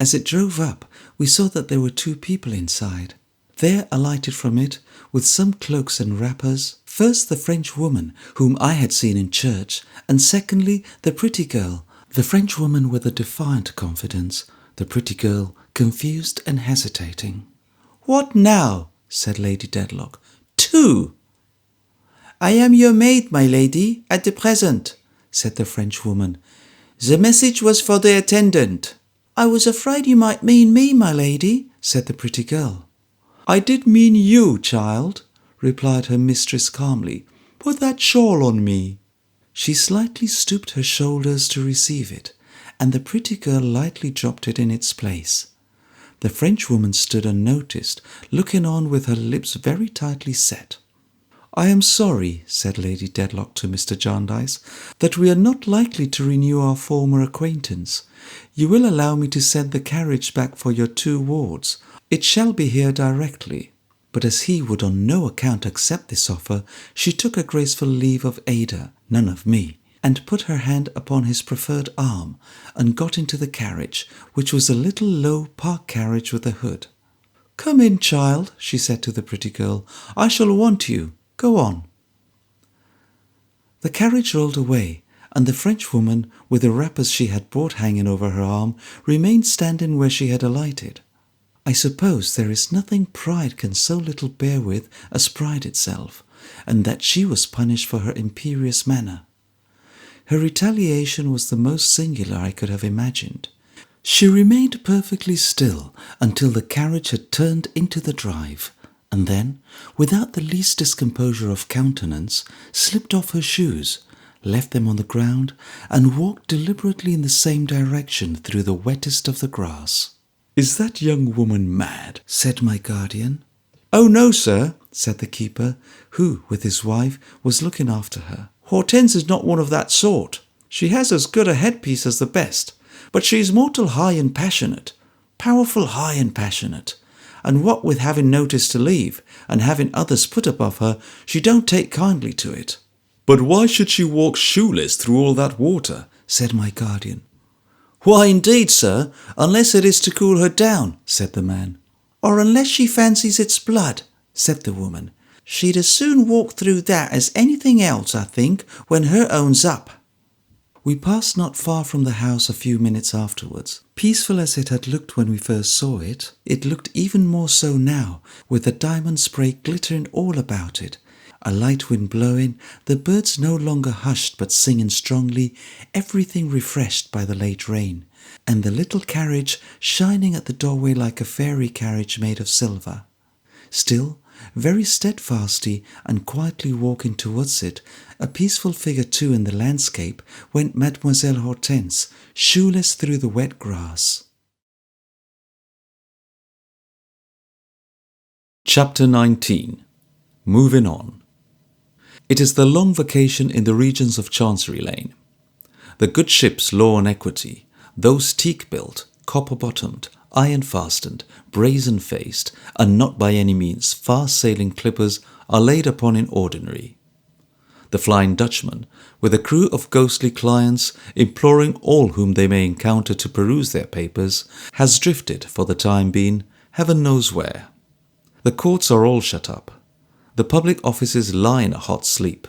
As it drove up, we saw that there were two people inside. There alighted from it, with some cloaks and wrappers, first the French woman whom I had seen in church, and secondly the pretty girl, the French woman with a defiant confidence, the pretty girl confused and hesitating. "What now?" said Lady Dedlock. "Two." "I am your maid, my lady, at the present," said the French woman. "The message was for the attendant." "I was afraid you might mean me, my lady," said the pretty girl. "I did mean you, child," replied her mistress calmly. "Put that shawl on me." She slightly stooped her shoulders to receive it, and the pretty girl lightly dropped it in its place. The Frenchwoman stood unnoticed, looking on with her lips very tightly set. "I am sorry," said Lady Dedlock to Mr. Jarndyce, "that we are not likely to renew our former acquaintance. You will allow me to send the carriage back for your two wards. It shall be here directly." But as he would on no account accept this offer, she took a graceful leave of Ada, none of me, and put her hand upon his proffered arm, and got into the carriage, which was a little low park carriage with a hood. "Come in, child," she said to the pretty girl. "I shall want you. Go on." The carriage rolled away, and the Frenchwoman, with the wrappers she had brought hanging over her arm, remained standing where she had alighted. I suppose there is nothing pride can so little bear with as pride itself, and that she was punished for her imperious manner. Her retaliation was the most singular I could have imagined. She remained perfectly still until the carriage had turned into the drive, and then, without the least discomposure of countenance, slipped off her shoes, left them on the ground, and walked deliberately in the same direction through the wettest of the grass. "Is that young woman mad?" said my guardian. "Oh, no, sir," said the keeper, who, with his wife, was looking after her. "Hortense is not one of that sort. She has as good a headpiece as the best, but she is mortal high and passionate, powerful high and passionate, and what with having notice to leave, and having others put above her, she don't take kindly to it." "But why should she walk shoeless through all that water?" said my guardian. "Why, indeed, sir, unless it is to cool her down," said the man. "or unless she fancies it's blood," said the woman. "She'd as soon walk through that as anything else, I think, when her own's up." We passed not far from the house a few minutes afterwards. Peaceful as it had looked when we first saw it, it looked even more so now, with the diamond spray glittering all about it, a light wind blowing, the birds no longer hushed but singing strongly, everything refreshed by the late rain, and the little carriage shining at the doorway like a fairy carriage made of silver. Still, very steadfastly and quietly walking towards it, a peaceful figure too in the landscape, went Mademoiselle Hortense, shoeless through the wet grass. Chapter 19. Moving on. It is the long vacation in the regions of Chancery Lane. The good ships Law and Equity, those teak-built, copper-bottomed, iron-fastened, brazen-faced, and not by any means fast-sailing clippers are laid upon in ordinary. The Flying Dutchman, with a crew of ghostly clients, imploring all whom they may encounter to peruse their papers, has drifted, for the time being, heaven knows where. The courts are all shut up. The public offices lie in a hot sleep.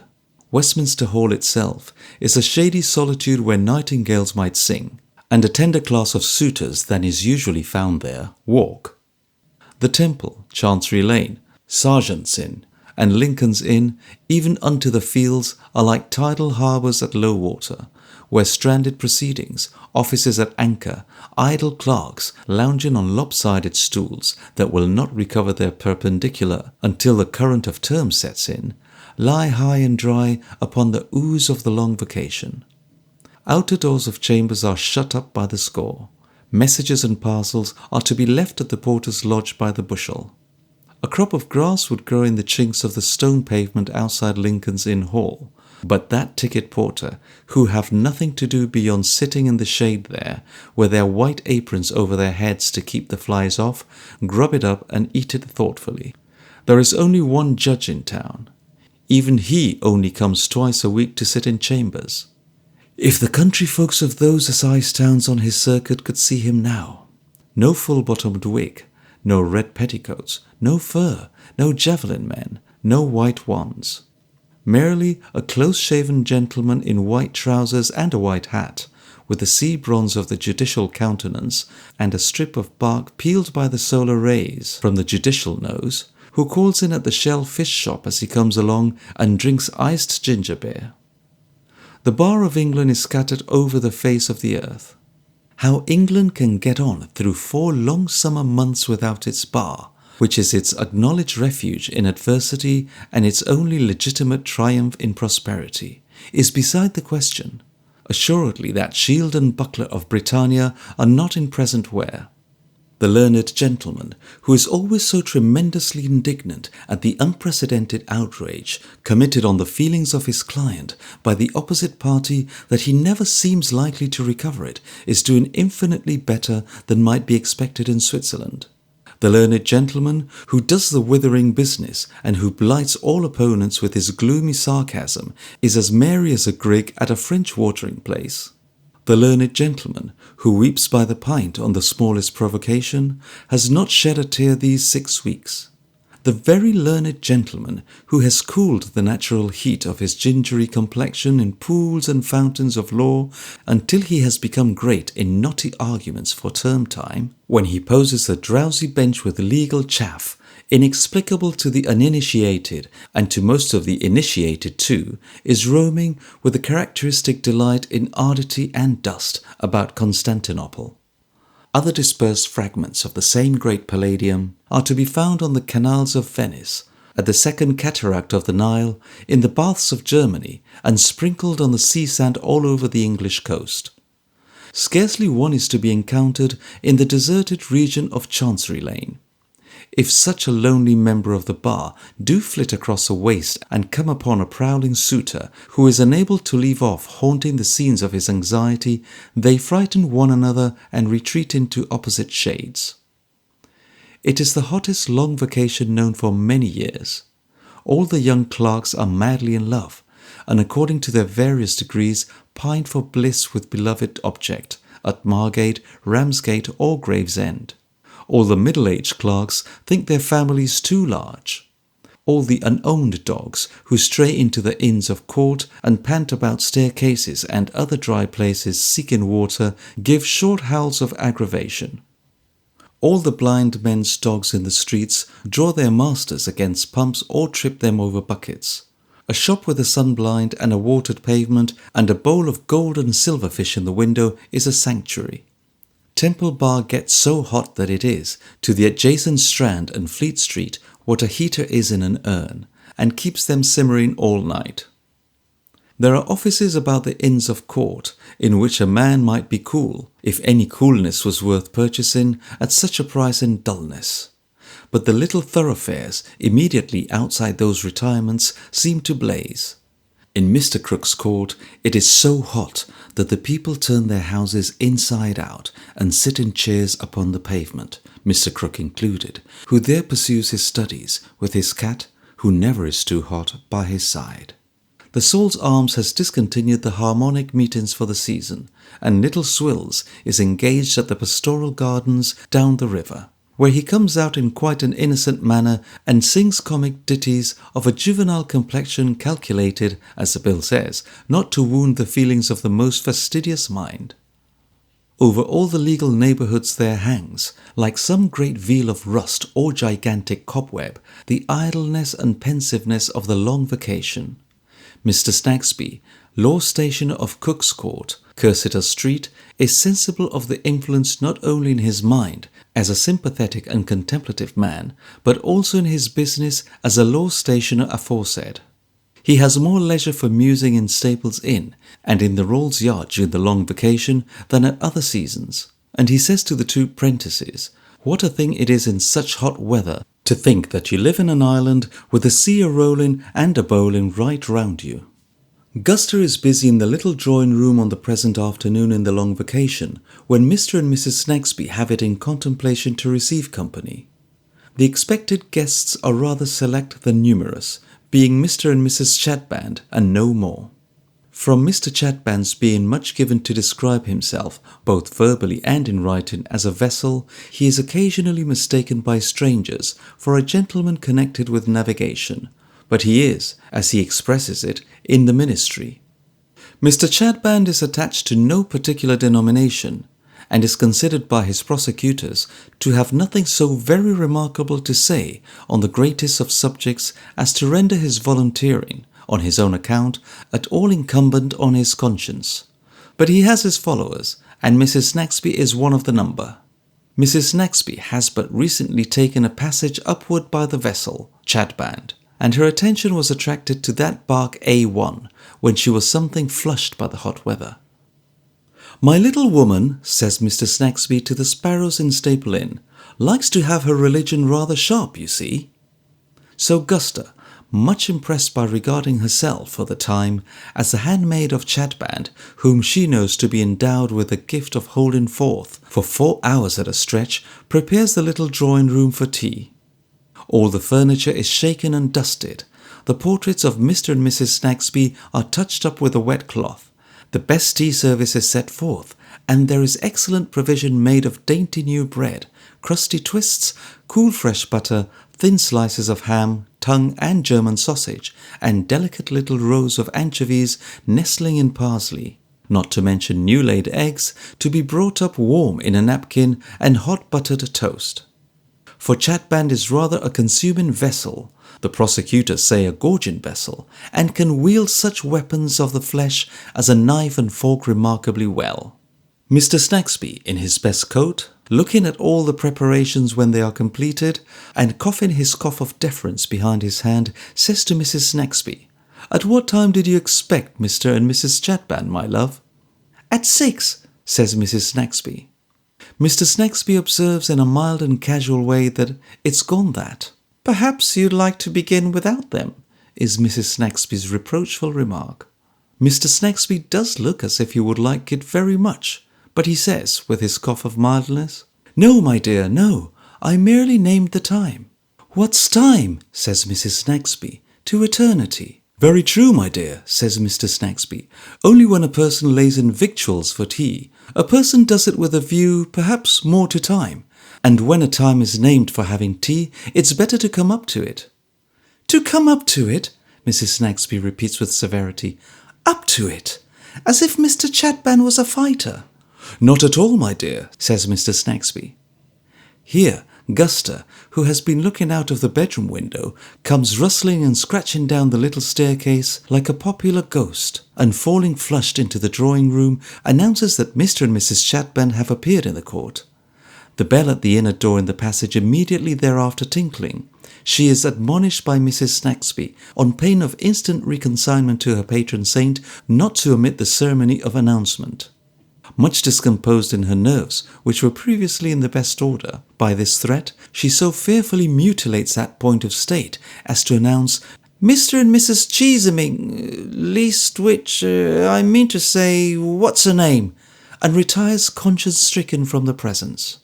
Westminster Hall itself is a shady solitude where nightingales might sing, and a tender class of suitors than is usually found there walk. The Temple, Chancery Lane, Sergeant's Inn, and Lincoln's Inn, even unto the fields, are like tidal harbours at low water, where stranded proceedings, officers at anchor, idle clerks lounging on lopsided stools that will not recover their perpendicular until the current of term sets in, lie high and dry upon the ooze of the long vacation. Outer doors of chambers are shut up by the score. Messages and parcels are to be left at the porter's lodge by the bushel. A crop of grass would grow in the chinks of the stone pavement outside Lincoln's Inn Hall, but that ticket porter, who have nothing to do beyond sitting in the shade there, with their white aprons over their heads to keep the flies off, grub it up and eat it thoughtfully. There is only one judge in town. Even he only comes twice a week to sit in chambers. If the country folks of those assize towns on his circuit could see him now, no full-bottomed wig, no red petticoats, no fur, no javelin men, no white wands. Merely a close-shaven gentleman in white trousers and a white hat, with the sea bronze of the judicial countenance and a strip of bark peeled by the solar rays from the judicial nose, who calls in at the shell fish shop as he comes along and drinks iced ginger beer. The bar of England is scattered over the face of the earth. How England can get on through 4 long summer months without its bar, which is its acknowledged refuge in adversity and its only legitimate triumph in prosperity, is beside the question. Assuredly that shield and buckler of Britannia are not in present wear. The learned gentleman, who is always so tremendously indignant at the unprecedented outrage committed on the feelings of his client by the opposite party that he never seems likely to recover it, is doing infinitely better than might be expected in Switzerland. The learned gentleman, who does the withering business and who blights all opponents with his gloomy sarcasm, is as merry as a grig at a French watering place. The learned gentleman, who weeps by the pint on the smallest provocation, has not shed a tear these 6 weeks. The very learned gentleman, who has cooled the natural heat of his gingery complexion in pools and fountains of law until he has become great in knotty arguments for term time, when he poses a drowsy bench with legal chaff, inexplicable to the uninitiated, and to most of the initiated too, is roaming with a characteristic delight in oddity and dust about Constantinople. Other dispersed fragments of the same great palladium are to be found on the canals of Venice, at the second cataract of the Nile, in the baths of Germany, and sprinkled on the sea sand all over the English coast. Scarcely one is to be encountered in the deserted region of Chancery Lane. If such a lonely member of the bar do flit across a waste and come upon a prowling suitor who is unable to leave off haunting the scenes of his anxiety, they frighten one another and retreat into opposite shades. It is the hottest long vacation known for many years. All the young clerks are madly in love, and according to their various degrees pine for bliss with beloved object, at Margate, Ramsgate or Gravesend. All the middle-aged clerks think their families too large. All the unowned dogs who stray into the inns of court and pant about staircases and other dry places seeking water give short howls of aggravation. All the blind men's dogs in the streets draw their masters against pumps or trip them over buckets. A shop with a sunblind and a watered pavement and a bowl of gold and silver fish in the window is a sanctuary. Temple Bar gets so hot that it is, to the adjacent Strand and Fleet Street, what a heater is in an urn, and keeps them simmering all night. There are offices about the Inns of Court, in which a man might be cool, if any coolness was worth purchasing, at such a price in dullness. But the little thoroughfares immediately outside those retirements seem to blaze. In Mr. Crook's court it is so hot that the people turn their houses inside out and sit in chairs upon the pavement, Mr. Crook included, who there pursues his studies with his cat, who never is too hot, by his side. The Saul's Arms has discontinued the harmonic meetings for the season, and Little Swills is engaged at the Pastoral Gardens down the river, where he comes out in quite an innocent manner and sings comic ditties of a juvenile complexion calculated, as the bill says, not to wound the feelings of the most fastidious mind. Over all the legal neighbourhoods there hangs, like some great veil of rust or gigantic cobweb, the idleness and pensiveness of the long vacation. Mr. Snagsby, law stationer of Cook's Court, Cursitor Street, is sensible of the influence not only in his mind as a sympathetic and contemplative man, but also in his business as a law stationer aforesaid. He has more leisure for musing in Staples Inn and in the Rolls Yard during the long vacation than at other seasons, and he says to the two prentices, "What a thing it is in such hot weather to think that you live in an island with a sea a-rolling and a-bowling right round you." Guster is busy in the little drawing-room on the present afternoon in the long vacation, when Mr. and Mrs. Snagsby have it in contemplation to receive company. The expected guests are rather select than numerous, being Mr. and Mrs. Chadband and no more. From Mr. Chadband's being much given to describe himself, both verbally and in writing, as a vessel, he is occasionally mistaken by strangers for a gentleman connected with navigation, but he is, as he expresses it, in the ministry. Mr. Chadband is attached to no particular denomination, and is considered by his prosecutors to have nothing so very remarkable to say on the greatest of subjects as to render his volunteering, on his own account, at all incumbent on his conscience. But he has his followers, and Mrs. Snagsby is one of the number. Mrs. Snagsby has but recently taken a passage upward by the vessel, Chadband, and her attention was attracted to that bark A1 when she was something flushed by the hot weather. "My little woman," says Mr. Snagsby to the sparrows in Staple Inn, "likes to have her religion rather sharp, you see." So Guster, much impressed by regarding herself for the time as the handmaid of Chadband, whom she knows to be endowed with the gift of holding forth for 4 hours at a stretch, prepares the little drawing-room for tea. All the furniture is shaken and dusted. The portraits of Mr. and Mrs. Snagsby are touched up with a wet cloth. The best tea service is set forth, and there is excellent provision made of dainty new bread, crusty twists, cool fresh butter, thin slices of ham, tongue and German sausage, and delicate little rows of anchovies nestling in parsley, not to mention new-laid eggs to be brought up warm in a napkin and hot buttered toast. for Chatband is rather a consuming vessel, the prosecutors say a gorging vessel, and can wield such weapons of the flesh as a knife and fork remarkably well. Mr. Snagsby, in his best coat, looking at all the preparations when they are completed, and coughing his cough of deference behind his hand, says to Mrs. Snagsby, "At what time did you expect Mr. and Mrs. Chatband, my love?" "At 6, says Mrs. Snagsby. Mr. Snagsby observes in a mild and casual way that it's gone that. "Perhaps you'd like to begin without them," is Mrs. Snagsby's reproachful remark. Mr. Snagsby does look as if he would like it very much, but he says, with his cough of mildness, "No, my dear, no. I merely named the time." "What's time?" says Mrs. Snagsby. "To eternity." "Very true, my dear," says Mr. Snagsby. "Only when a person lays in victuals for tea, a person does it with a view, perhaps, more to time. And when a time is named for having tea, it's better to come up to it." "To come up to it?" Mrs. Snagsby repeats with severity. "Up to it? As if Mr. Chatband was a fighter." "Not at all, my dear," says Mr. Snagsby. Here, Guster, who has been looking out of the bedroom window, comes rustling and scratching down the little staircase like a popular ghost, and falling flushed into the drawing-room, announces that Mr. and Mrs. Chatband have appeared in the court. The bell at the inner door in the passage immediately thereafter tinkling, she is admonished by Mrs. Snagsby, on pain of instant reconsignment to her patron saint, not to omit the ceremony of announcement. Much discomposed in her nerves, which were previously in the best order, by this threat, she so fearfully mutilates that point of state as to announce, "Mr. and Mrs. Cheeseming, least which, I mean to say, what's her name?" and retires conscience-stricken from the presence.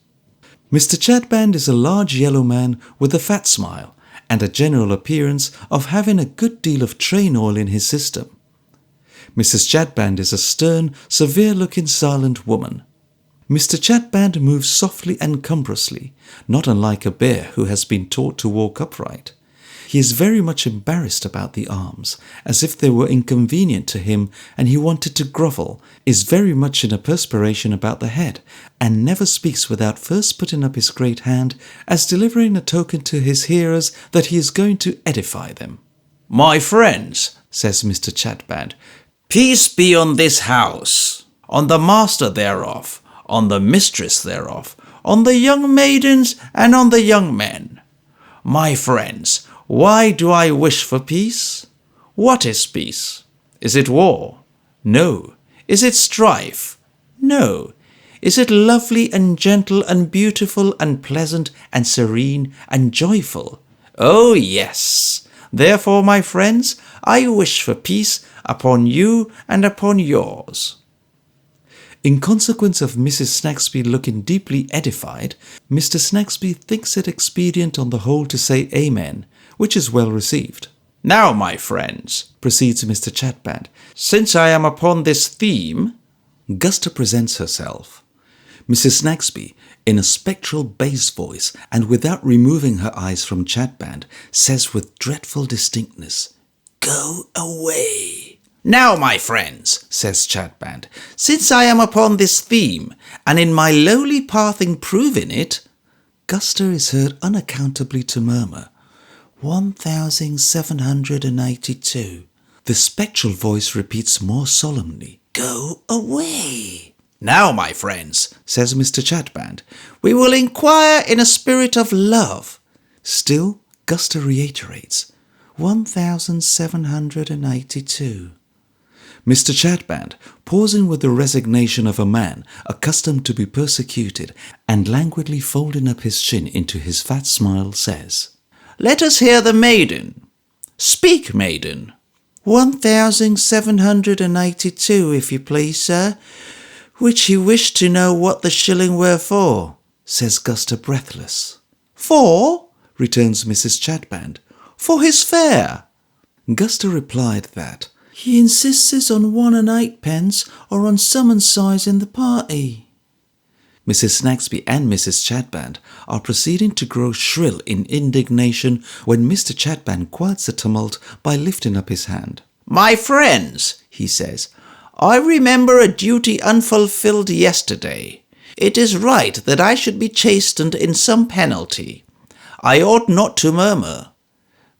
Mr. Chatband is a large yellow man with a fat smile, and a general appearance of having a good deal of train oil in his system. Mrs. Chatband is a stern, severe-looking, silent woman. Mr. Chatband moves softly and cumbrously, not unlike a bear who has been taught to walk upright. He is very much embarrassed about the arms, as if they were inconvenient to him and he wanted to grovel, is very much in a perspiration about the head, and never speaks without first putting up his great hand as delivering a token to his hearers that he is going to edify them. "My friends," says Mr. Chatband, "peace be on this house, on the master thereof, on the mistress thereof, on the young maidens and on the young men. My friends, why do I wish for peace? What is peace? Is it war? No. Is it strife? No. Is it lovely and gentle and beautiful and pleasant and serene and joyful? Oh yes. Therefore, my friends, I wish for peace upon you and upon yours." In consequence of Mrs. Snagsby looking deeply edified, Mr. Snagsby thinks it expedient on the whole to say Amen, which is well received. "Now, my friends," proceeds Mr. Chatband, "since I am upon this theme—" Guster presents herself. Mrs. Snagsby, in a spectral bass voice and without removing her eyes from Chatband, says with dreadful distinctness, "Go away." "Now, my friends," says Chatband, "since I am upon this theme, and in my lowly path improving it—" Guster is heard unaccountably to murmur, 1782. The spectral voice repeats more solemnly, "Go away." "Now, my friends," says Mr. Chatband, "we will inquire in a spirit of love." Still, Guster reiterates, 1782. Mr. Chatband, pausing with the resignation of a man accustomed to be persecuted, and languidly folding up his chin into his fat smile, says, "Let us hear the maiden. Speak, maiden." 1782, if you please, sir, which he wished to know what the shilling were for, says Guster breathless. "For?" returns Mrs. Chatband. "For his fare." Guster replied that he insists on 1 and 8 or on some size in the party. Mrs. Snagsby and Mrs. Chatband are proceeding to grow shrill in indignation when Mr. Chatband quiets the tumult by lifting up his hand. "My friends," he says, "I remember a duty unfulfilled yesterday. It is right that I should be chastened in some penalty. I ought not to murmur.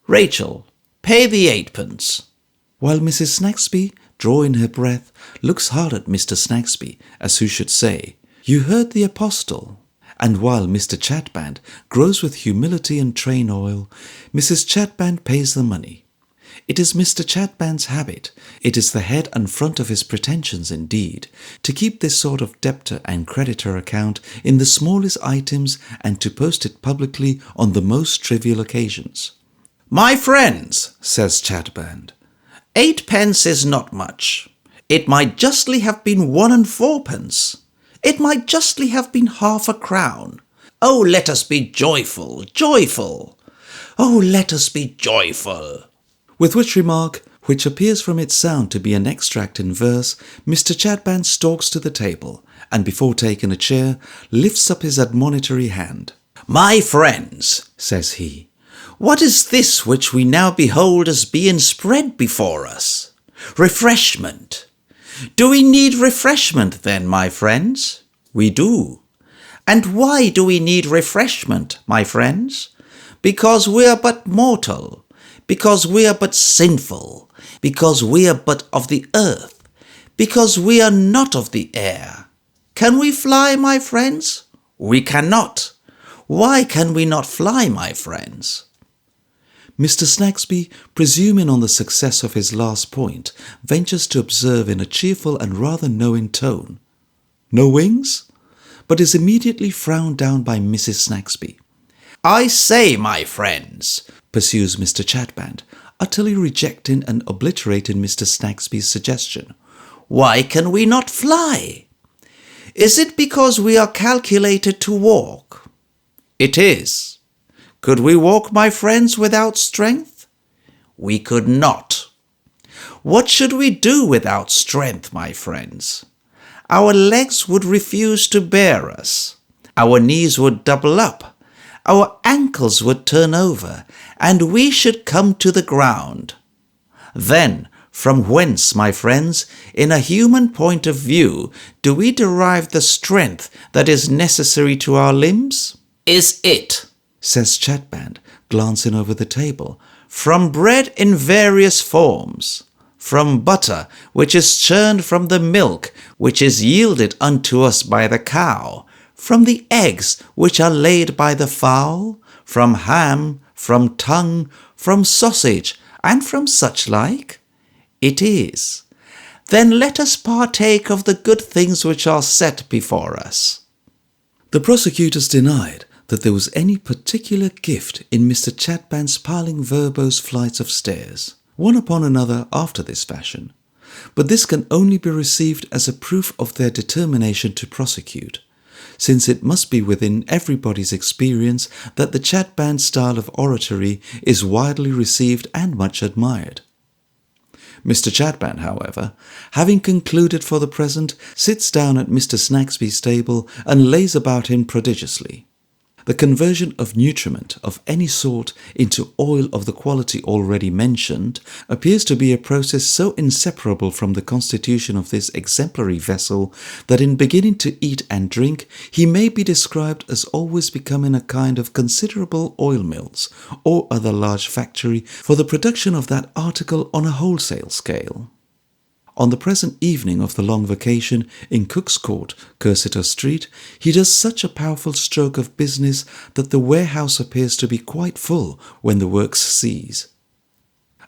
Rachel, pay the 8p. While Mrs. Snagsby, drawing her breath, looks hard at Mr. Snagsby, as who should say, "You heard the apostle." And while Mr. Chadband grows with humility and train oil, Mrs. Chadband pays the money. It is Mr. Chadband's habit, it is the head and front of his pretensions indeed, to keep this sort of debtor and creditor account in the smallest items and to post it publicly on the most trivial occasions. My friends, says Chadband, 8p is not much. It might justly have been 1 and 4p. It might justly have been half a crown. Oh, let us be joyful, joyful. Oh, let us be joyful. With which remark, which appears from its sound to be an extract in verse, Mr. Chadband stalks to the table, and before taking a chair, lifts up his admonitory hand. My friends, says he, what is this which we now behold as being spread before us? Refreshment. Do we need refreshment then, my friends? We do. And why do we need refreshment, my friends? Because we are but mortal, because we are but sinful, because we are but of the earth, because we are not of the air. Can we fly, my friends? We cannot. Why can we not fly, my friends? Mr. Snagsby, presuming on the success of his last point, ventures to observe in a cheerful and rather knowing tone, "No wings?" but is immediately frowned down by Mrs. Snagsby. I say, my friends, pursues Mr. Chadband, utterly rejecting and obliterating Mr. Snagsby's suggestion. Why can we not fly? Is it because we are calculated to walk? It is. Could we walk, my friends, without strength? We could not. What should we do without strength, my friends? Our legs would refuse to bear us. Our knees would double up. Our ankles would turn over, and we should come to the ground. Then, from whence, my friends, in a human point of view, do we derive the strength that is necessary to our limbs? Is it, says Chadband, glancing over the table, from bread in various forms, from butter which is churned from the milk which is yielded unto us by the cow, from the eggs which are laid by the fowl, from ham, from tongue, from sausage, and from such like? It is. Then let us partake of the good things which are set before us. The prosecutors denied that there was any particular gift in Mr. Chadband's piling verbose flights of stairs, one upon another after this fashion, but this can only be received as a proof of their determination to prosecute, since it must be within everybody's experience that the Chadband style of oratory is widely received and much admired. Mr. Chadband, however, having concluded for the present, sits down at Mr. Snagsby's table and lays about him prodigiously. The conversion of nutriment of any sort into oil of the quality already mentioned appears to be a process so inseparable from the constitution of this exemplary vessel that in beginning to eat and drink he may be described as always becoming a kind of considerable oil mills or other large factory for the production of that article on a wholesale scale. On the present evening of the long vacation in Cook's Court, Cursitor Street, he does such a powerful stroke of business that the warehouse appears to be quite full when the works cease.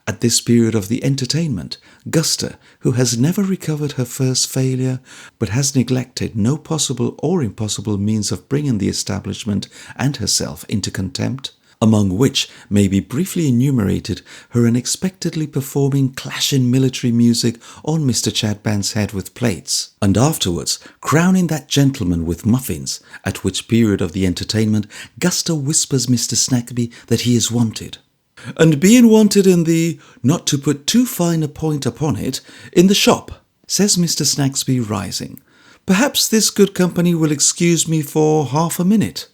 At this period of the entertainment, Gusta, who has never recovered her first failure, but has neglected no possible or impossible means of bringing the establishment and herself into contempt, among which may be briefly enumerated her unexpectedly performing clashing military music on Mr. Chadband's head with plates, and afterwards crowning that gentleman with muffins, at which period of the entertainment Gusta whispers Mr. Snagsby that he is wanted. And being wanted in the, not to put too fine a point upon it, in the shop, says Mr. Snagsby, rising. Perhaps this good company will excuse me for half a minute.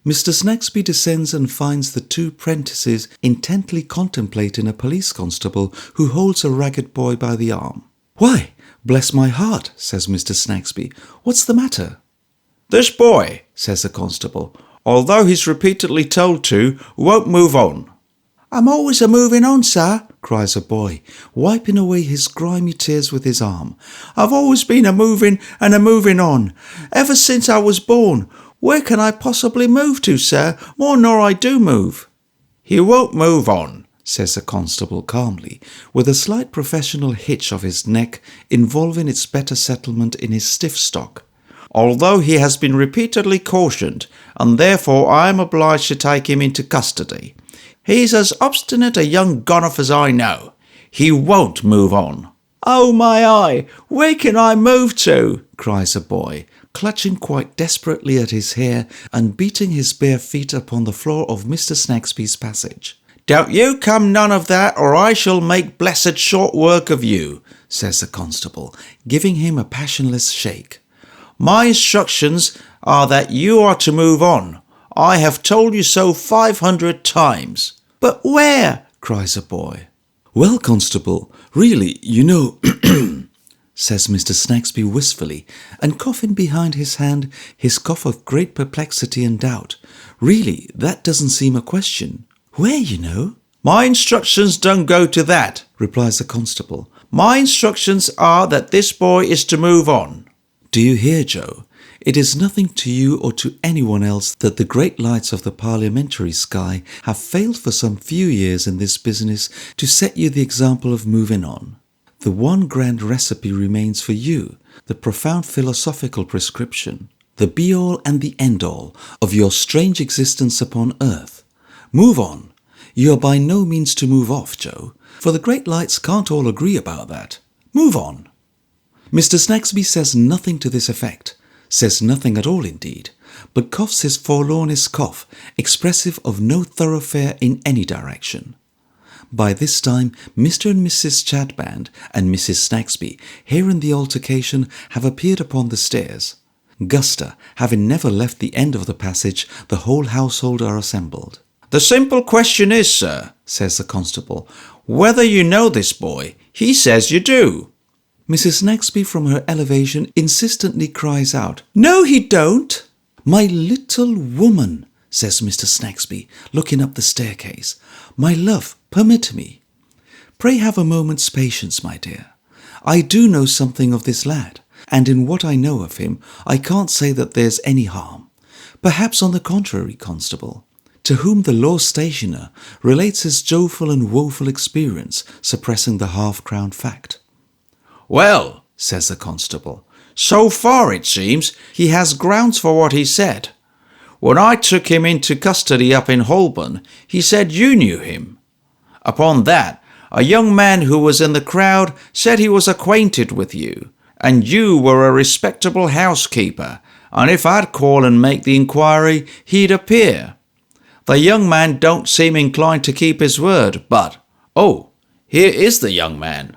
Mr. Snagsby descends and finds the two prentices intently contemplating a police constable who holds a ragged boy by the arm. "Why, bless my heart," says Mr. Snagsby, "what's the matter?" "This boy," says the constable, although he's repeatedly told to, won't move on. I'm always a-moving on, sir, cries a boy, wiping away his grimy tears with his arm. I've always been a-moving and a-moving on, ever since I was born. Where can I possibly move to, sir, more nor I do move? He won't move on, says the constable calmly, with a slight professional hitch of his neck involving its better settlement in his stiff stock, although he has been repeatedly cautioned, and therefore I am obliged to take him into custody. He's as obstinate a young gonoph as I know. He won't move on. Oh my eye, where can I move to? cries a boy, clutching quite desperately at his hair and beating his bare feet upon the floor of Mr. Snagsby's passage. Don't you come none of that, or I shall make blessed short work of you, says the constable, giving him a passionless shake. My instructions are that you are to move on. I have told you so 500 times. But where? cries a boy. Well, constable, really, you know, says Mr. Snagsby wistfully, and coughing behind his hand his cough of great perplexity and doubt. Really, that doesn't seem a question. Where, you know? My instructions don't go to that, replies the constable. My instructions are that this boy is to move on. Do you hear, Joe? It is nothing to you or to anyone else that the great lights of the parliamentary sky have failed for some few years in this business to set you the example of moving on. The one grand recipe remains for you, the profound philosophical prescription, the be-all and the end-all of your strange existence upon earth. Move on. You are by no means to move off, Joe, for the great lights can't all agree about that. Move on. Mr. Snagsby says nothing to this effect, says nothing at all indeed, but coughs his forlornest cough, expressive of no thoroughfare in any direction. By this time, Mr. and Mrs. Chadband and Mrs. Snagsby, hearing the altercation, have appeared upon the stairs. Guster, having never left the end of the passage, the whole household are assembled. The simple question is, sir, says the constable, whether you know this boy. He says you do. Mrs. Snagsby from her elevation insistently cries out, No, he don't. My little woman, says Mr. Snagsby, looking up the staircase. My love, permit me. Pray have a moment's patience, my dear. I do know something of this lad, and in what I know of him, I can't say that there's any harm. Perhaps on the contrary, constable, to whom the law stationer relates his joyful and woeful experience, suppressing the half-crown fact. Well, says the constable, so far it seems he has grounds for what he said. When I took him into custody up in Holborn, he said you knew him. Upon that, a young man who was in the crowd said he was acquainted with you, and you were a respectable housekeeper, and if I'd call and make the inquiry, he'd appear. The young man don't seem inclined to keep his word, but, oh, here is the young man.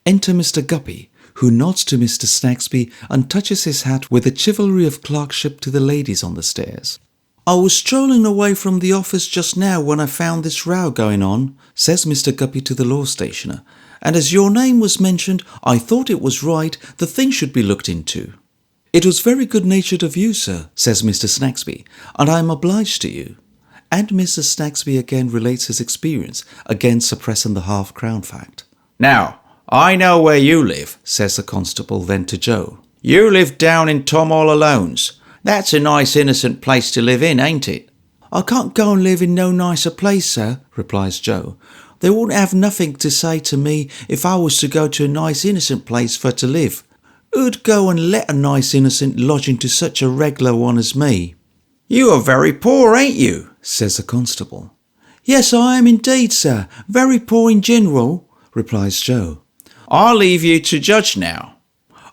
Enter Mr. Guppy, who nods to Mr. Snagsby and touches his hat with the chivalry of clerkship to the ladies on the stairs. I was strolling away from the office just now when I found this row going on, says Mr. Guppy to the law stationer, and as your name was mentioned, I thought it was right the thing should be looked into. It was very good-natured of you, sir, says Mr. Snagsby, and I am obliged to you. And Mr. Snagsby again relates his experience, again suppressing the half-crown fact. Now, I know where you live, says the constable then to Joe. You live down in Tom all Alone's. That's a nice innocent place to live in, ain't it? I can't go and live in no nicer place, sir, replies Joe. They wouldn't have nothing to say to me if I was to go to a nice innocent place for to live. Who'd go and let a nice innocent lodging to such a regular one as me? You are very poor, ain't you? says the constable. Yes, I am indeed, sir. Very poor in general, replies Joe. I'll leave you to judge now.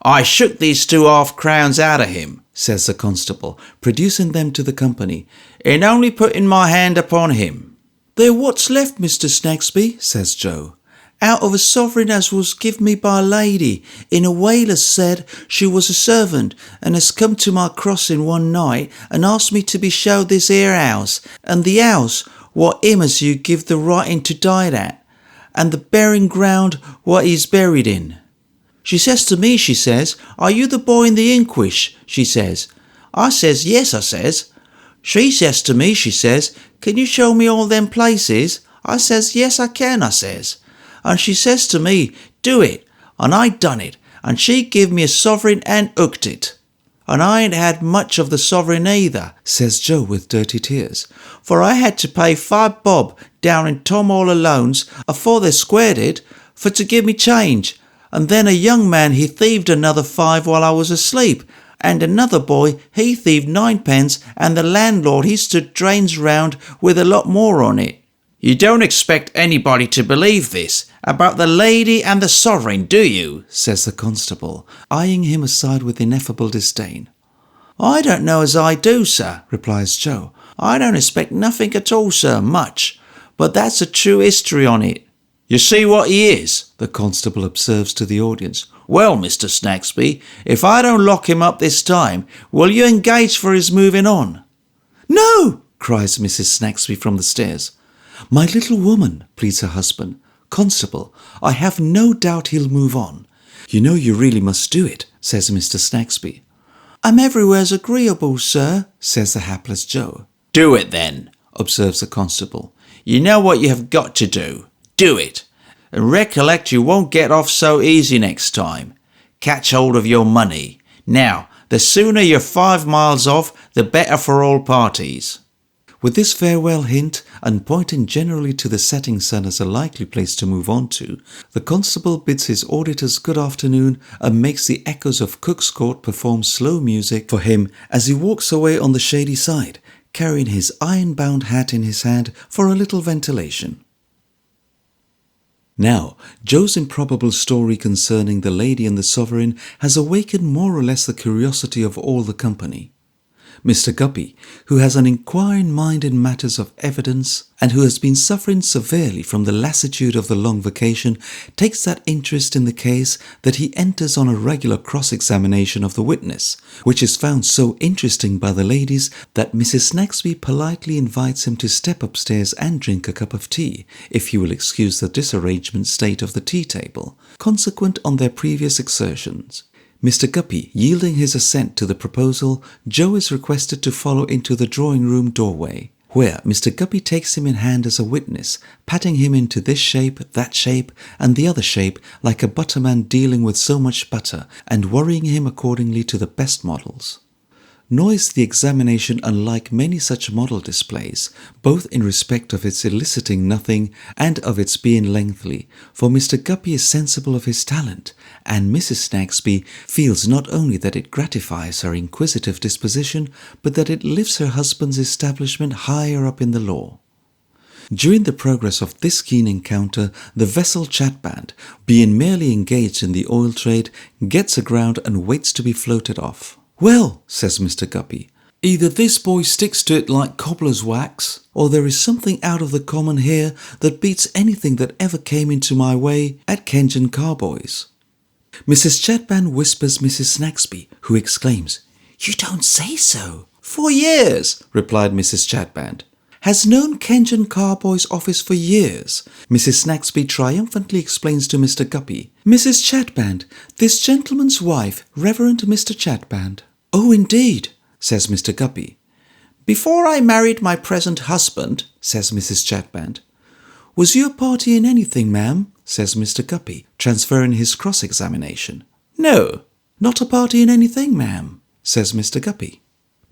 I shook these 2 half-crowns out of him, says the constable, producing them to the company, in only putting my hand upon him. They're what's left, Mr. Snagsby, says Joe, out of a sovereign as was give me by a lady, in a way as said she was a servant, and has come to my crossing one night and asked me to be showed this here house, and the house what him as you give the writing to die at, and the burying ground what he's buried in. She says to me, she says, are you the boy in the inquish? She says. I says, yes, I says. She says to me, she says, can you show me all them places? I says, yes, I can, I says. And she says to me, do it. And I done it. And she give me a sovereign and hooked it. And I ain't had much of the sovereign either, says Joe with dirty tears, for I had to pay 5 bob down in Tom all Alone's afore they squared it for to give me change, and then a young man he thieved another 5 while I was asleep, and another boy he thieved 9p, and the landlord he stood drains round with a lot more on it. You don't expect anybody to believe this about the lady and the sovereign, do you? Says the constable, eyeing him aside with ineffable disdain. I don't know as I do, sir, replies Joe. I don't expect nothing at all, sir, much, but that's a true history on it. You see what he is, the constable observes to the audience. Well, Mr. Snagsby, if I don't lock him up this time, will you engage for his moving on? No, cries Mrs. Snagsby from the stairs. My little woman, pleads her husband. Constable, I have no doubt he'll move on. You know you really must do it, says Mr. Snagsby. I'm everywheres agreeable, sir, says the hapless Joe. Do it then, observes the constable. You know what you have got to do. Do it. And recollect you won't get off so easy next time. Catch hold of your money. Now, the sooner you're 5 miles off, the better for all parties. With this farewell hint, and pointing generally to the setting sun as a likely place to move on to, the constable bids his auditors good afternoon and makes the echoes of Cook's Court perform slow music for him as he walks away on the shady side, carrying his iron-bound hat in his hand for a little ventilation. Now, Joe's improbable story concerning the lady and the sovereign has awakened more or less the curiosity of all the company. Mr. Guppy, who has an inquiring mind in matters of evidence and who has been suffering severely from the lassitude of the long vacation, takes that interest in the case that he enters on a regular cross-examination of the witness, which is found so interesting by the ladies that Mrs. Snagsby politely invites him to step upstairs and drink a cup of tea, if he will excuse the disarrangement state of the tea table, consequent on their previous exertions. Mr. Guppy yielding his assent to the proposal, Joe is requested to follow into the drawing-room doorway, where Mr. Guppy takes him in hand as a witness, patting him into this shape, that shape, and the other shape like a butterman dealing with so much butter, and worrying him accordingly to the best models. Nor is the examination unlike many such model displays, both in respect of its eliciting nothing and of its being lengthy, for Mr. Guppy is sensible of his talent, and Mrs. Snagsby feels not only that it gratifies her inquisitive disposition, but that it lifts her husband's establishment higher up in the law. During the progress of this keen encounter, the vessel Chatband, being merely engaged in the oil trade, gets aground and waits to be floated off. Well, says Mr. Guppy, either this boy sticks to it like cobbler's wax, or there is something out of the common here that beats anything that ever came into my way at Kenton Carboy's. Mrs. Chatband whispers Mrs. Snagsby, who exclaims, You don't say so. 4 years, replied Mrs. Chatband. Has known Kenton Carboy's office for years. Mrs. Snagsby triumphantly explains to Mr. Guppy, Mrs. Chatband, this gentleman's wife, Reverend Mr. Chatband. Oh, indeed, says Mr. Guppy. Before I married my present husband, says Mrs. Chatband. Was you a party in anything, ma'am? Says Mr. Guppy, transferring his cross-examination. No, not a party in anything, ma'am, says Mr. Guppy.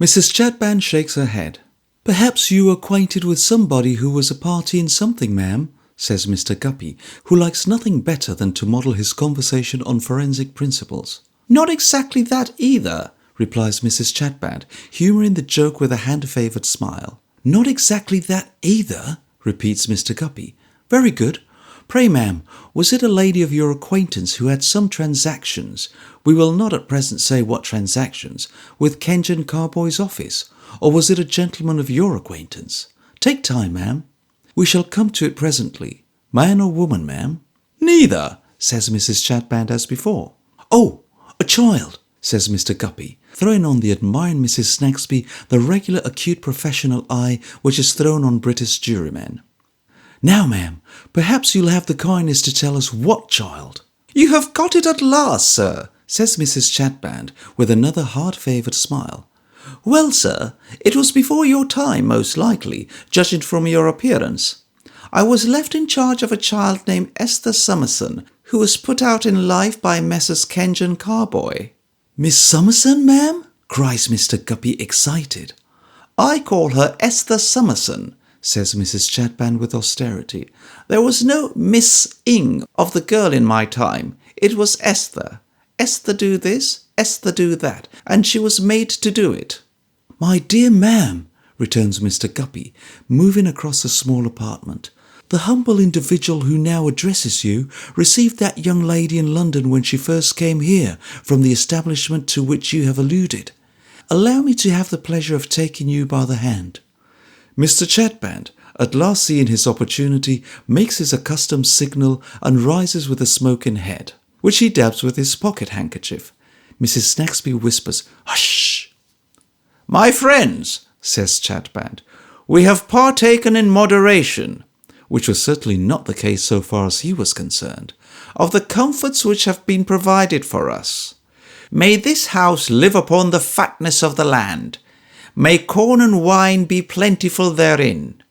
Mrs. Chatband shakes her head. Perhaps you were acquainted with somebody who was a party in something, ma'am, says Mr. Guppy, who likes nothing better than to model his conversation on forensic principles. Not exactly that either, replies Mrs. Chatband, humouring the joke with a hand-favoured smile. Not exactly that either, repeats Mr. Guppy. Very good. Pray, ma'am, was it a lady of your acquaintance who had some transactions, we will not at present say what transactions, with Kenton Carboy's office, or was it a gentleman of your acquaintance? Take time, ma'am. We shall come to it presently. Man or woman, ma'am? Neither, says Mrs. Chatband as before. Oh, a child, says Mr. Guppy, throwing on the admiring Mrs. Snagsby the regular acute professional eye which is thrown on British jurymen. Now, ma'am, perhaps you'll have the kindness to tell us what child. You have got it at last, sir, says Mrs. Chatband with another hard-favoured smile. Well, sir, it was before your time, most likely, judging from your appearance. I was left in charge of a child named Esther Summerson, who was put out in life by Messrs. Kenyon Carboy. Miss Summerson, ma'am? Cries Mr. Guppy, excited. I call her Esther Summerson, says Mrs. Chadband with austerity. There was no Miss-ing of the girl in my time. It was Esther. Esther do this, Esther do that, and she was made to do it. My dear ma'am, returns Mr. Guppy, moving across the small apartment, the humble individual who now addresses you received that young lady in London when she first came here from the establishment to which you have alluded. Allow me to have the pleasure of taking you by the hand. Mr. Chadband, at last seeing his opportunity, makes his accustomed signal and rises with a smoking head, which he dabs with his pocket handkerchief. Mrs. Snagsby whispers, "Hush!" My friends, says Chadband, we have partaken in moderation, which was certainly not the case so far as he was concerned, of the comforts which have been provided for us. May this house live upon the fatness of the land. May corn and wine be plentiful therein.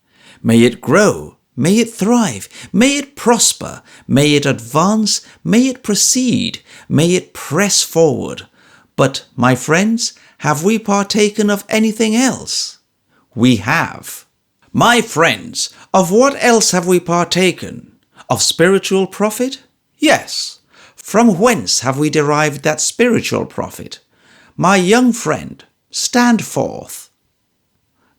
May it grow, may it thrive, may it prosper, may it advance, may it proceed, may it press forward. But, my friends, have we partaken of anything else? We have. My friends, of what else have we partaken? Of spiritual profit? Yes. From whence have we derived that spiritual profit? My young friend, stand forth.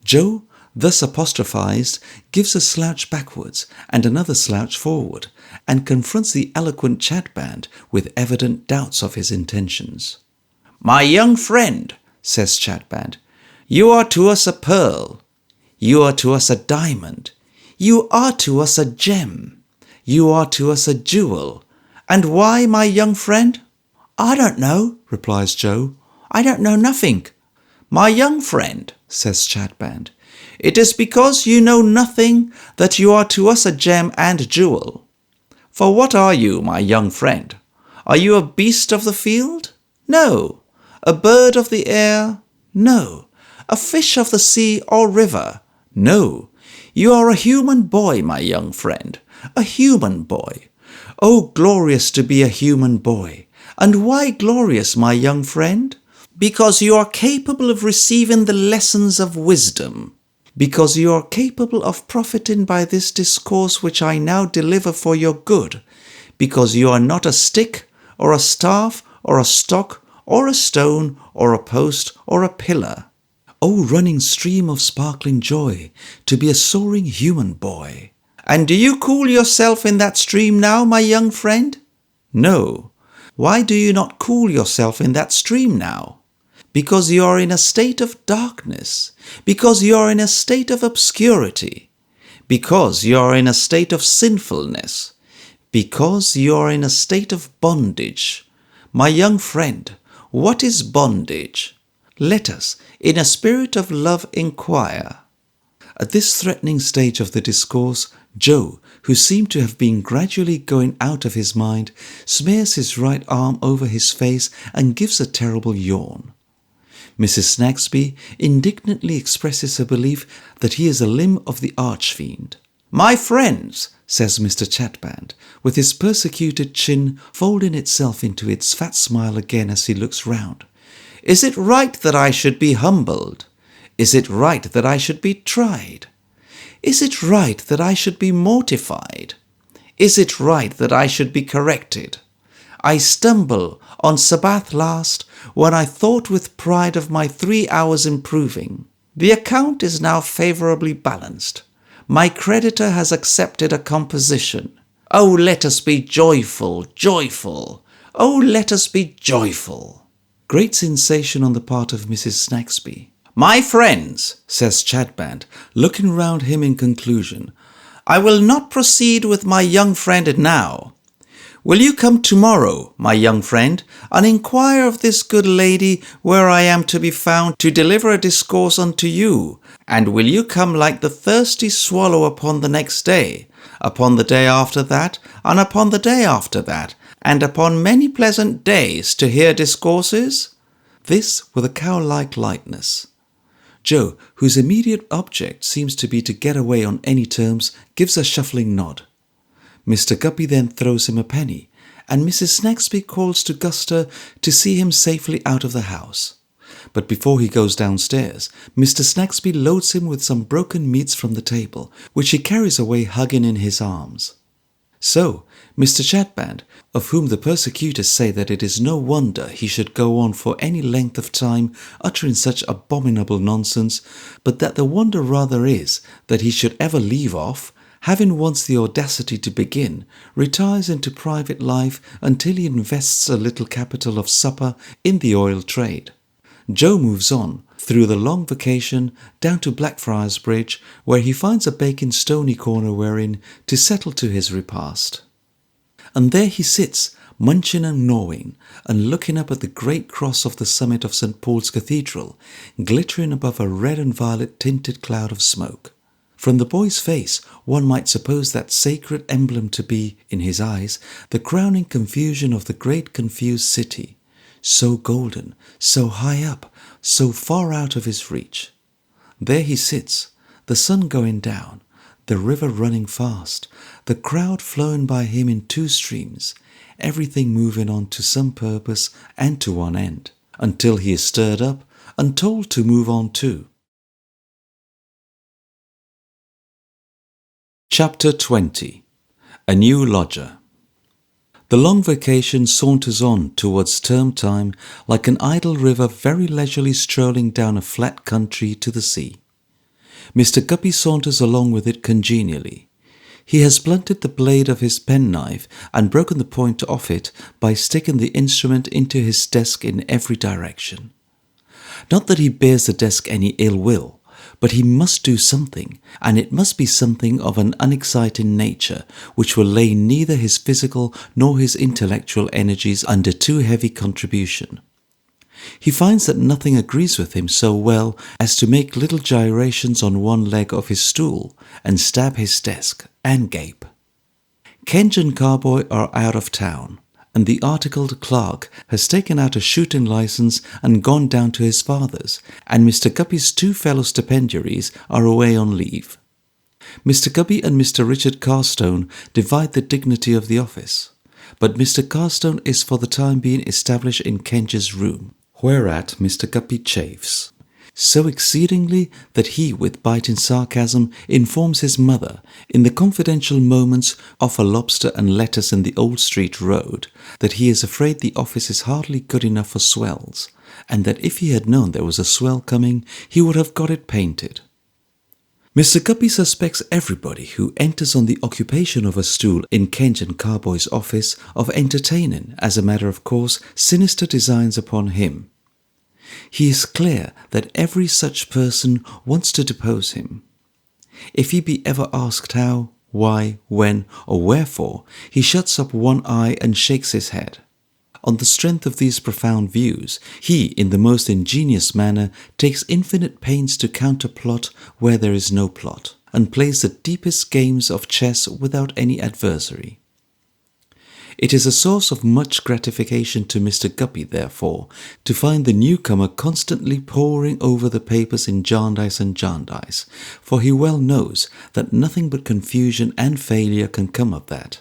Joe, thus apostrophized, gives a slouch backwards and another slouch forward, and confronts the eloquent Chadband with evident doubts of his intentions. My young friend, says Chadband, you are to us a pearl. You are to us a diamond. You are to us a gem. You are to us a jewel. And why, my young friend? I don't know, replies Joe. I don't know nothing. My young friend, says Chadband, it is because you know nothing that you are to us a gem and jewel. For what are you, my young friend? Are you a beast of the field? No. A bird of the air? No. A fish of the sea or river? No. You are a human boy, my young friend. A human boy. Oh, glorious to be a human boy. And why glorious, my young friend? Because you are capable of receiving the lessons of wisdom. Because you are capable of profiting by this discourse which I now deliver for your good. Because you are not a stick, or a staff, or a stock, or a stone, or a post, or a pillar. O running stream of sparkling joy, to be a soaring human boy. And do you cool yourself in that stream now, my young friend? No. Why do you not cool yourself in that stream now? Because you are in a state of darkness. Because you are in a state of obscurity. Because you are in a state of sinfulness. Because you are in a state of bondage. My young friend, what is bondage? Let us, in a spirit of love, inquire. At this threatening stage of the discourse, Joe, who seemed to have been gradually going out of his mind, smears his right arm over his face and gives a terrible yawn. Mrs. Snagsby indignantly expresses her belief that he is a limb of the archfiend. My friends, says Mr. Chadband, with his persecuted chin folding itself into its fat smile again as he looks round, is it right that I should be humbled? Is it right that I should be tried? Is it right that I should be mortified? Is it right that I should be corrected? I stumble on Sabbath last, when I thought with pride of my 3 hours improving. The account is now favourably balanced. My creditor has accepted a composition. Oh, let us be joyful, joyful. Oh, let us be joyful. Great sensation on the part of Mrs. Snagsby. My friends, says Chadband, looking round him in conclusion, I will not proceed with my young friend now. Will you come tomorrow, my young friend, and inquire of this good lady where I am to be found to deliver a discourse unto you? And will you come like the thirsty swallow upon the next day, upon the day after that, and upon the day after that, and upon many pleasant days to hear discourses? this with a cow-like lightness. Joe, whose immediate object seems to be to get away on any terms, gives a shuffling nod. Mr. Guppy then throws him a penny, and Mrs. Snagsby calls to Guster to see him safely out of the house. But before he goes downstairs, Mr. Snagsby loads him with some broken meats from the table, which he carries away hugging in his arms. So, Mr. Chadband, of whom the persecutors say that it is no wonder he should go on for any length of time uttering such abominable nonsense, but that the wonder rather is that he should ever leave off, having once the audacity to begin, retires into private life until he invests a little capital of supper in the oil trade. Joe moves on, through the long vacation, down to Blackfriars Bridge, where he finds a baking stony corner wherein to settle to his repast. And there he sits, munching and gnawing, and looking up at the great cross of the summit of St. Paul's Cathedral, glittering above a red and violet tinted cloud of smoke. From the boy's face, one might suppose that sacred emblem to be, in his eyes, the crowning confusion of the great confused city, so golden, so high up, so far out of his reach. There he sits, the sun going down, the river running fast, the crowd flowing by him in two streams, everything moving on to some purpose and to one end, until he is stirred up and told to move on too. Chapter 20. A New Lodger. The long vacation saunters on towards term time like an idle river very leisurely strolling down a flat country to the sea. Mr. Guppy saunters along with it congenially. He has blunted the blade of his penknife and broken the point off it by sticking the instrument into his desk in every direction. Not that he bears the desk any ill will, but he must do something, and it must be something of an unexciting nature, which will lay neither his physical nor his intellectual energies under too heavy contribution. He finds that nothing agrees with him so well as to make little gyrations on one leg of his stool, and stab his desk, and gape. Kenge and Carboy are out of town, and the articled clerk has taken out a shooting license and gone down to his father's, and Mr. Guppy's two fellow stipendiaries are away on leave. Mr. Guppy and Mr. Richard Carstone divide the dignity of the office, but Mr. Carstone is for the time being established in Kenge's room, whereat Mr. Guppy chafes so exceedingly that he, with biting sarcasm, informs his mother, in the confidential moments of a lobster and lettuce in the Old Street Road, that he is afraid the office is hardly good enough for swells, and that if he had known there was a swell coming, he would have got it painted. Mr. Guppy suspects everybody who enters on the occupation of a stool in Kenge and Carboy's office of entertaining, as a matter of course, sinister designs upon him. He is clear that every such person wants to depose him. If he be ever asked how, why, when, or wherefore, he shuts up one eye and shakes his head. On the strength of these profound views, he, in the most ingenious manner, takes infinite pains to counterplot where there is no plot, and plays the deepest games of chess without any adversary. It is a source of much gratification to Mr. Guppy, therefore, to find the newcomer constantly poring over the papers in Jarndyce and Jarndyce, for he well knows that nothing but confusion and failure can come of that.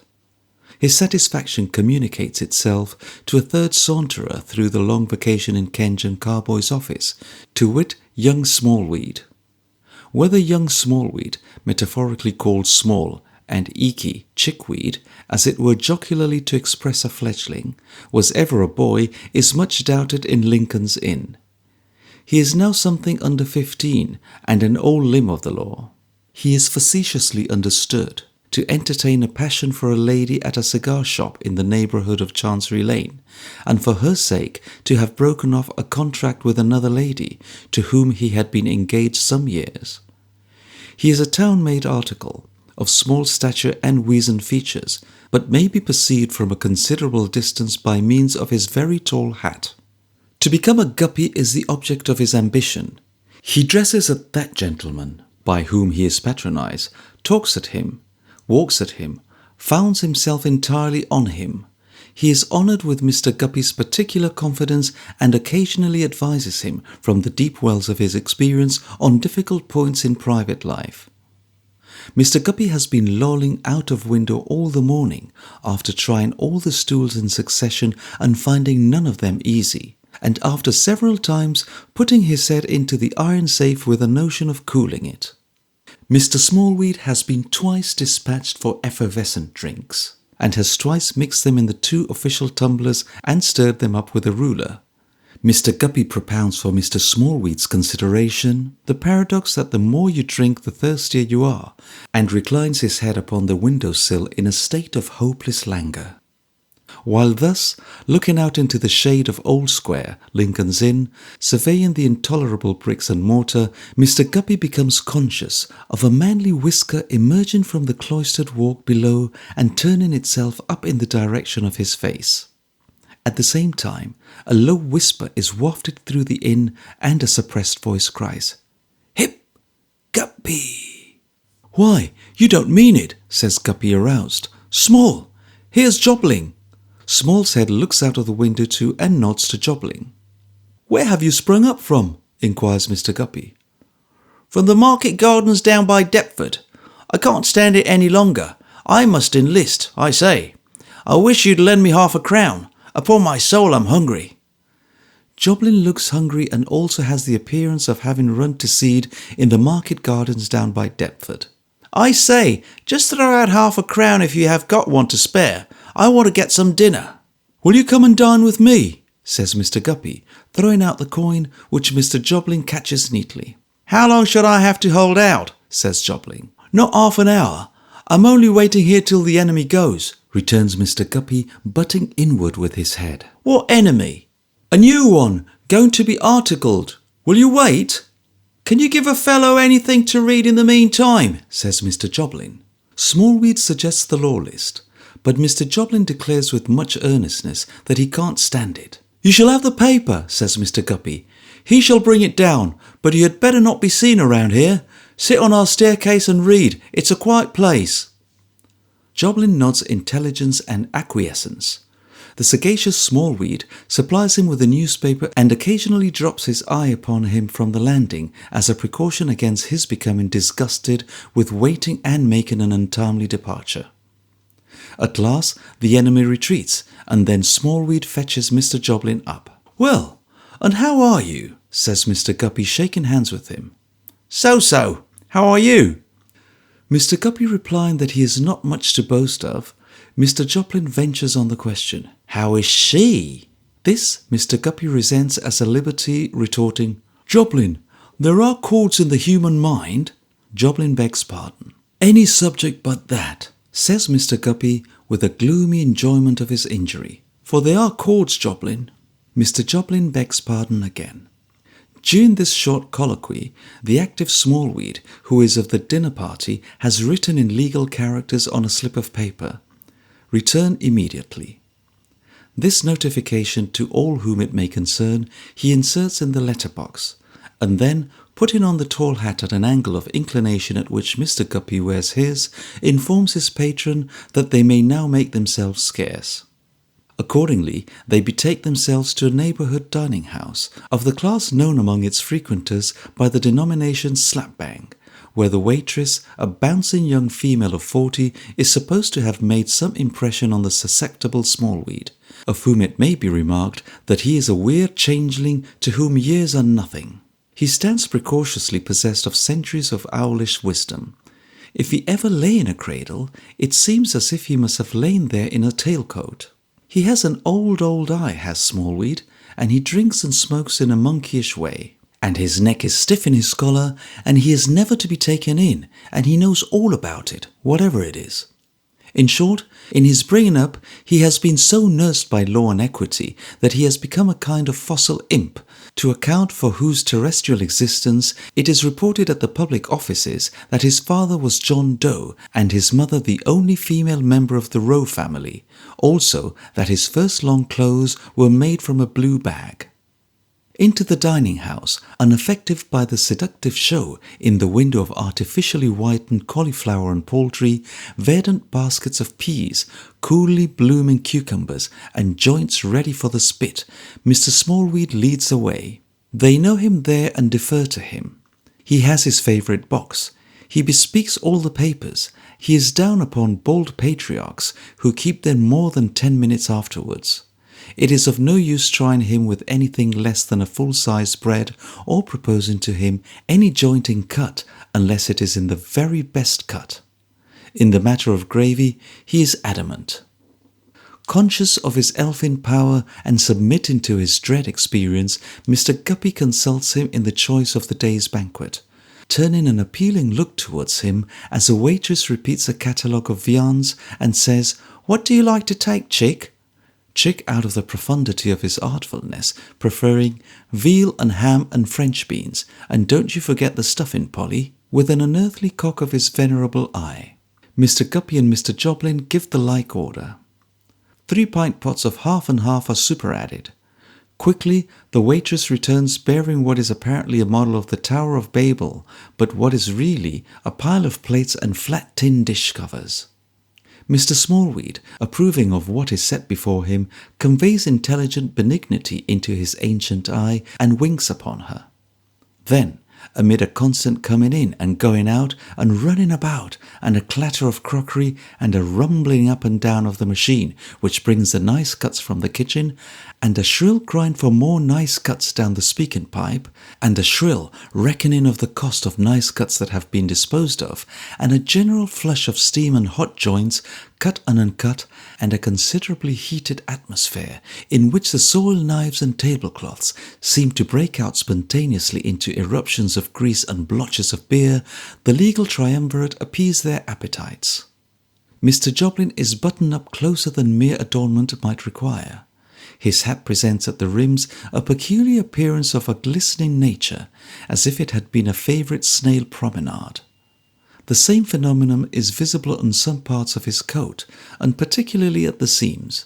His satisfaction communicates itself to a third saunterer through the long vacation in Kenge and Carboy's office, to wit, young Smallweed. Whether young Smallweed, metaphorically called small, and Eeky, chickweed, as it were jocularly to express a fledgling, was ever a boy, is much doubted in Lincoln's Inn. He is now something under 15, and an old limb of the law. He is facetiously understood to entertain a passion for a lady at a cigar shop in the neighbourhood of Chancery Lane, and for her sake to have broken off a contract with another lady, to whom he had been engaged some years. He is a town-made article, of small stature and weazened features, but may be perceived from a considerable distance by means of his very tall hat. To become a Guppy is the object of his ambition. He dresses at that gentleman, by whom he is patronized, talks at him, walks at him, founds himself entirely on him. he is honoured with Mr. Guppy's particular confidence and occasionally advises him from the deep wells of his experience on difficult points in private life. Mr. Guppy has been lolling out of window all the morning after trying all the stools in succession and finding none of them easy, and after several times putting his head into the iron safe with a notion of cooling it. Mr. Smallweed has been twice dispatched for effervescent drinks, and has twice mixed them in the 2 official tumblers and stirred them up with a ruler. Mr. Guppy propounds for Mr. Smallweed's consideration the paradox that the more you drink the thirstier you are, and reclines his head upon the window-sill in a state of hopeless languor. While thus, looking out into the shade of Old Square, Lincoln's Inn, surveying the intolerable bricks and mortar, Mr. Guppy becomes conscious of a manly whisker emerging from the cloistered walk below and turning itself up in the direction of his face. At the same time, a low whisper is wafted through the inn and a suppressed voice cries, "Hip, Guppy!" "Why, you don't mean it," says Guppy, aroused. "Small, here's Jobling." Small's head looks out of the window too and nods to Jobling. "Where have you sprung up from?" inquires Mr. Guppy. "From the market gardens down by Deptford. I can't stand it any longer. I must enlist, I say. I wish you'd lend me £half-a-crown. Upon my soul, I'm hungry." Jobling looks hungry and also has the appearance of having run to seed in the market gardens down by Deptford. "I say, just throw out £half-a-crown if you have got one to spare. I want to get some dinner." "Will you come and dine with me?" says Mr. Guppy, throwing out the coin, which Mr. Jobling catches neatly. "How long should I have to hold out?" says Jobling. "Not half an hour. I'm only waiting here till the enemy goes," returns Mr. Guppy, butting inward with his head. "What enemy?" "A new one, going to be articled. Will you wait?" "Can you give a fellow anything to read in the meantime?" says Mr. Jobling. Smallweed suggests the law list, but Mr. Jobling declares with much earnestness that he can't stand it. "You shall have the paper," says Mr. Guppy. "He shall bring it down, but you had better not be seen around here. Sit on our staircase and read. It's a quiet place." Jobling nods intelligence and acquiescence. The sagacious Smallweed supplies him with a newspaper and occasionally drops his eye upon him from the landing as a precaution against his becoming disgusted with waiting and making an untimely departure. At last the enemy retreats, and then Smallweed fetches Mr. Jobling up. "Well, and how are you?" says Mr. Guppy, shaking hands with him. "So. How are you?" Mr. Guppy replying that he has not much to boast of, Mr. Jobling ventures on the question, "How is she?" This Mr. Guppy resents as a liberty, retorting, "Jobling, there are chords in the human mind." Jobling begs pardon. "Any subject but that," says Mr. Guppy with a gloomy enjoyment of his injury. "For they are chords, Jobling." Mr. Jobling begs pardon again. During this short colloquy, the active Smallweed, who is of the dinner party, has written in legal characters on a slip of paper, "Return immediately." This notification to all whom it may concern he inserts in the letterbox, and then, putting on the tall hat at an angle of inclination at which Mr. Guppy wears his, informs his patron that they may now make themselves scarce. Accordingly, they betake themselves to a neighbourhood dining house, of the class known among its frequenters by the denomination slap-bang, where the waitress, a bouncing young female of 40, is supposed to have made some impression on the susceptible Smallweed, of whom it may be remarked that he is a weird changeling to whom years are nothing. He stands precautiously possessed of centuries of owlish wisdom. If he ever lay in a cradle, it seems as if he must have lain there in a tailcoat. He has an old eye, has Smallweed, and he drinks and smokes in a monkeyish way. And his neck is stiff in his collar, and he is never to be taken in, and he knows all about it, whatever it is. In short, in his bringing up, he has been so nursed by law and equity that he has become a kind of fossil imp, to account for whose terrestrial existence it is reported at the public offices that his father was John Doe and his mother the only female member of the Roe family, also that his first long clothes were made from a blue bag. into the dining house, unaffected by the seductive show in the window of artificially whitened cauliflower and poultry, verdant baskets of peas, coolly blooming cucumbers, and joints ready for the spit. Mr. Smallweed leads the way. They know him there and defer to him. He has his favourite box. He bespeaks all the papers. He is down upon bold patriarchs who keep them more than 10 minutes afterwards. It is of no use trying him with anything less than a full-sized bread or proposing to him any jointing cut unless it is in the very best cut. In the matter of gravy, he is adamant. Conscious of his elfin power and submitting to his dread experience, Mr. Guppy consults him in the choice of the day's banquet, turning an appealing look towards him as a waitress repeats a catalogue of viands and says, "What do you like to take, Chick?" Chick, out of the profundity of his artfulness, preferring veal and ham and French beans, and don't you forget the stuffing, Polly, with an unearthly cock of his venerable eye. Mr. Guppy and Mr. Joblin give the like order. 3 pint pots of half and half are superadded. Quickly, the waitress returns bearing what is apparently a model of the Tower of Babel, but what is really a pile of plates and flat tin dish covers. Mr. Smallweed, approving of what is set before him, conveys intelligent benignity into his ancient eye and winks upon her. Then, amid a constant coming in and going out and running about and a clatter of crockery and a rumbling up and down of the machine which brings the nice cuts from the kitchen, and a shrill crying for more nice cuts down the speaking pipe, and a shrill reckoning of the cost of nice cuts that have been disposed of, and a general flush of steam and hot joints, cut and uncut, and a considerably heated atmosphere in which the soil knives and tablecloths seem to break out spontaneously into eruptions of grease and blotches of beer, the legal triumvirate appease their appetites. Mr. Joblin is buttoned up closer than mere adornment might require. His hat presents at the rims a peculiar appearance of a glistening nature, as if it had been a favourite snail promenade. The same phenomenon is visible on some parts of his coat, and particularly at the seams.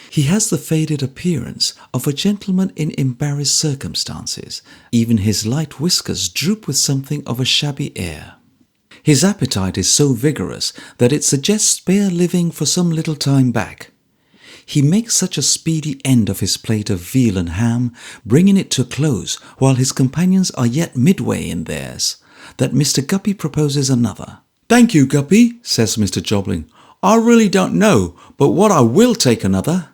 He has the faded appearance of a gentleman in embarrassed circumstances. Even his light whiskers droop with something of a shabby air. His appetite is so vigorous that it suggests spare living for some little time back. He makes such a speedy end of his plate of veal and ham, bringing it to a close while his companions are yet midway in theirs, that Mr. Guppy proposes another. "Thank you, Guppy," says Mr. Joblin. "I really don't know, but what I will take another."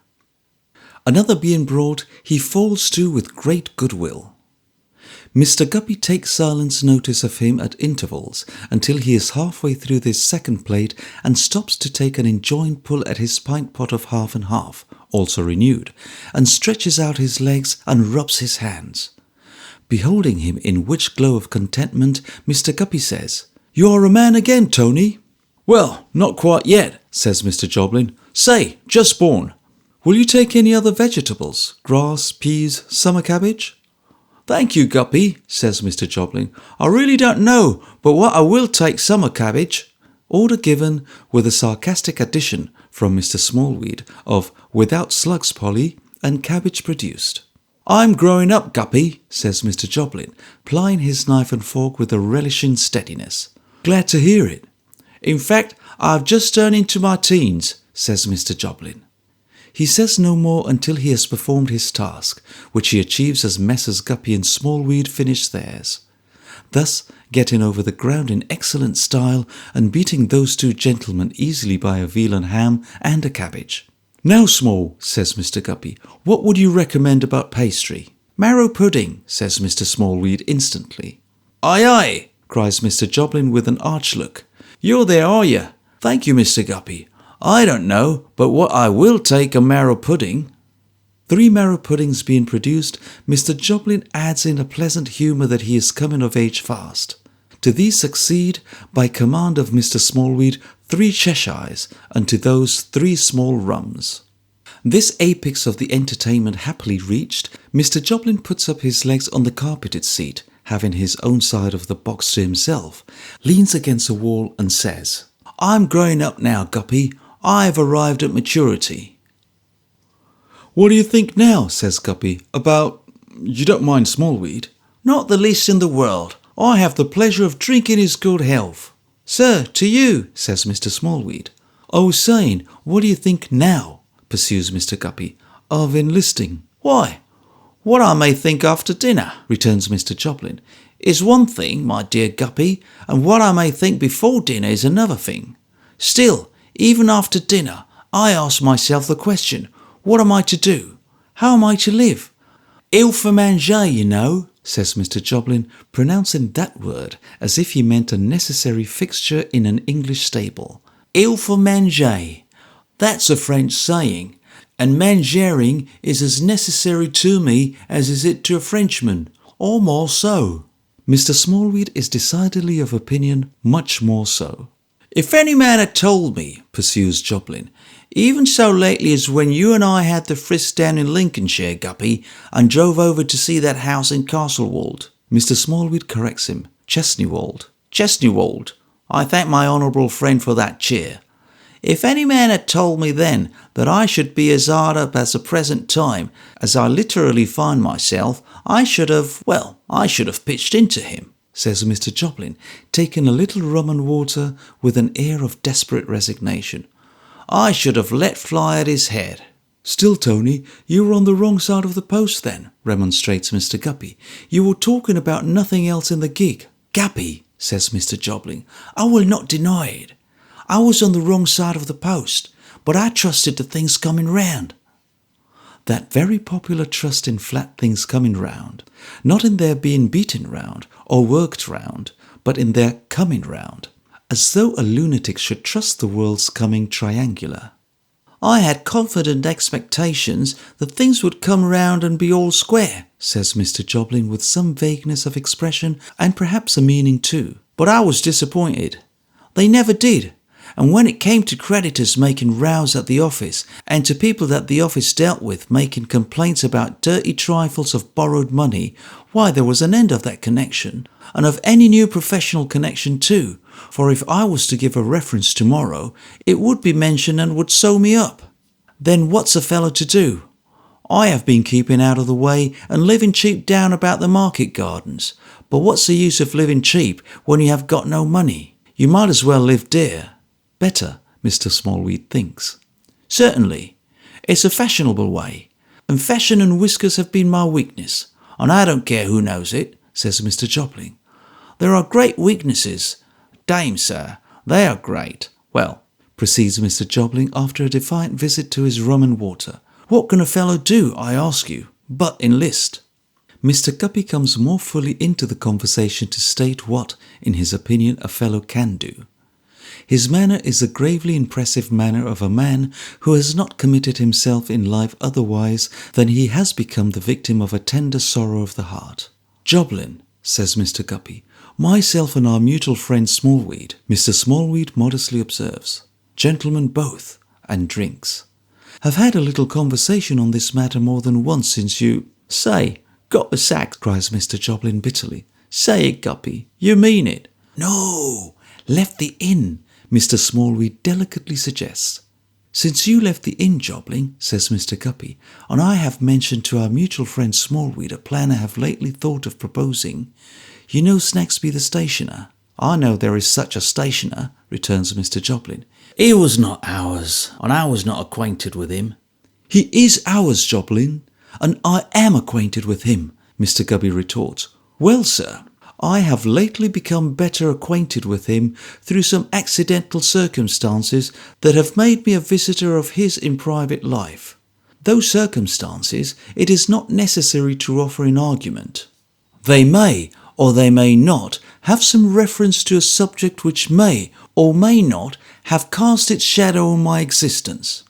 Another being brought, he falls to with great goodwill. Mr. Guppy takes silent notice of him at intervals until he is halfway through this second plate and stops to take an enjoined pull at his pint pot of half and half, also renewed, and stretches out his legs and rubs his hands. Beholding him in which glow of contentment, Mr. Guppy says, "You are a man again, Tony." "Well, not quite yet," says Mr. Joblin. "Say, just born." "Will you take any other vegetables? Grass, peas, summer cabbage?" "Thank you, Guppy," says Mr. Joblin. "I really don't know, but what I will take summer cabbage." Order given, with a sarcastic addition from Mr. Smallweed of "without slugs, Polly," and cabbage produced. "I'm growing up, Guppy," says Mr. Joblin, plying his knife and fork with a relishing steadiness. "Glad to hear it. In fact, I've just turned into my teens," says Mr. Joblin. He says no more until he has performed his task, which he achieves as Messrs. Guppy and Smallweed finish theirs, thus getting over the ground in excellent style and beating those two gentlemen easily by a veal and ham and a cabbage. "Now, Small," says Mr. Guppy, "what would you recommend about pastry?" "Marrow pudding," says Mr. Smallweed instantly. "Aye, aye," cries Mr. Joblin with an arch look. "You're there, are you? Thank you, Mr. Guppy. I don't know, but what I will take a marrow pudding." 3 marrow puddings being produced, Mr. Joblin adds in a pleasant humour that he is coming of age fast. To these succeed, by command of Mr. Smallweed, 3 Cheshires, and to those 3 small rums. This apex of the entertainment happily reached, Mr. Joblin puts up his legs on the carpeted seat, having his own side of the box to himself, leans against a wall and says, "I'm growing up now, Guppy. I've arrived at maturity." "What do you think now," says Guppy, "about You don't mind Smallweed? Not the least in the world. I have the pleasure of drinking his good health. Sir, to you, says Mr. Smallweed. I was saying, what do you think now, pursues Mr. Guppy, of enlisting? Why, what I may think after dinner, returns Mr. Joplin, is one thing, my dear Guppy, and what I may think before dinner is another thing. Still, even after dinner, I ask myself the question, what am I to do? How am I to live? Il faut manger, you know, says Mr. Joplin, pronouncing that word as if he meant a necessary fixture in an English stable. Il faut manger. That's a French saying, and mangering is as necessary to me as is it to a Frenchman, or more so. Mr. Smallweed is decidedly of opinion much more so. If any man had told me, pursues Joplin, even so lately as when you and I had the frisk down in Lincolnshire, Guppy, and drove over to see that house in Castlewold. Mr. Smallweed corrects him. Chesneywold. Chesneywold. I thank my honourable friend for that cheer. If any man had told me then that I should be as hard up at the present time as I literally find myself, I should have pitched into him, says Mr. Joplin, taking a little rum and water with an air of desperate resignation. I should have let fly at his head. Still, Tony, you were on the wrong side of the post then, remonstrates Mr. Guppy. You were talking about nothing else in the gig. Guppy, says Mr. Joplin, I will not deny it. I was on the wrong side of the post, but I trusted to things coming round. That very popular trust in flat things coming round, not in their being beaten round or worked round, but in their coming round, as though a lunatic should trust the world's coming triangular. I had confident expectations that things would come round and be all square, says Mr. Joplin with some vagueness of expression and perhaps a meaning too. But I was disappointed. They never did. And when it came to creditors making rows at the office, and to people that the office dealt with making complaints about dirty trifles of borrowed money, why, there was an end of that connection, and of any new professional connection too, for if I was to give a reference tomorrow, it would be mentioned and would sew me up. Then what's a fellow to do? I have been keeping out of the way and living cheap down about the market gardens, but what's the use of living cheap when you have got no money? You might as well live dear. Better, Mr. Smallweed thinks. Certainly. It's a fashionable way, and fashion and whiskers have been my weakness, and I don't care who knows it, says Mr. Joplin. There are great weaknesses. Dame, sir, they are great. Well, proceeds Mr. Joplin after a defiant visit to his rum and water, what can a fellow do, I ask you, but enlist? Mr. Guppy comes more fully into the conversation to state what, in his opinion, a fellow can do. His manner is the gravely impressive manner of a man who has not committed himself in life otherwise than he has become the victim of a tender sorrow of the heart. Joplin, says Mr. Guppy, myself and our mutual friend Smallweed, Mr. Smallweed modestly observes, gentlemen both, and drinks, have had a little conversation on this matter more than once since you... Say, got the sack, cries Mr. Joplin bitterly. Say it, Guppy, you mean it. No, left the inn, Mr. Smallweed delicately suggests. Since you left the inn, Joplin, says Mr. Guppy, and I have mentioned to our mutual friend Smallweed a plan I have lately thought of proposing. You know Snagsby the stationer? I know there is such a stationer, returns Mr. Joplin. He was not ours, and I was not acquainted with him. He is ours, Joplin, and I am acquainted with him, Mr. Guppy retorts. Well, sir, I have lately become better acquainted with him through some accidental circumstances that have made me a visitor of his in private life. Those circumstances it is not necessary to offer in argument. They may, or they may not, have some reference to a subject which may, or may not, have cast its shadow on my existence.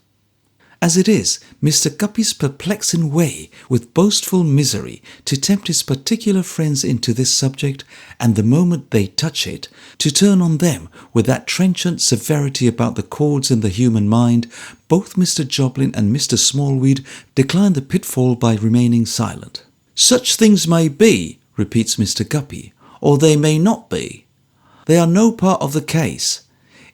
As it is, Mr. Guppy's perplexing way with boastful misery to tempt his particular friends into this subject, and the moment they touch it, to turn on them with that trenchant severity about the chords in the human mind, both Mr. Joplin and Mr. Smallweed decline the pitfall by remaining silent. Such things may be, repeats Mr. Guppy, or they may not be. They are no part of the case.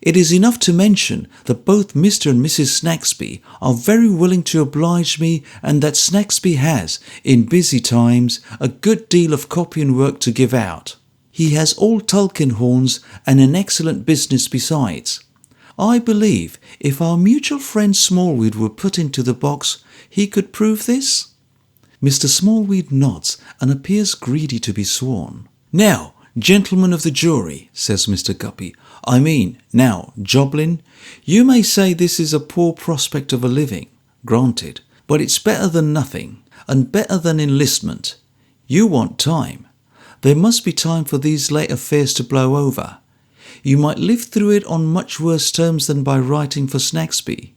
It is enough to mention that both Mr. and Mrs. Snagsby are very willing to oblige me, and that Snagsby has, in busy times, a good deal of copying work to give out. He has all Tulkinghorns and an excellent business besides. I believe if our mutual friend Smallweed were put into the box, he could prove this?" Mr. Smallweed nods and appears greedy to be sworn. "Now, gentlemen of the jury," says Mr. Guppy, now, Joblin, you may say this is a poor prospect of a living, granted, but it's better than nothing, and better than enlistment. You want time. There must be time for these late affairs to blow over. You might live through it on much worse terms than by writing for Snagsby."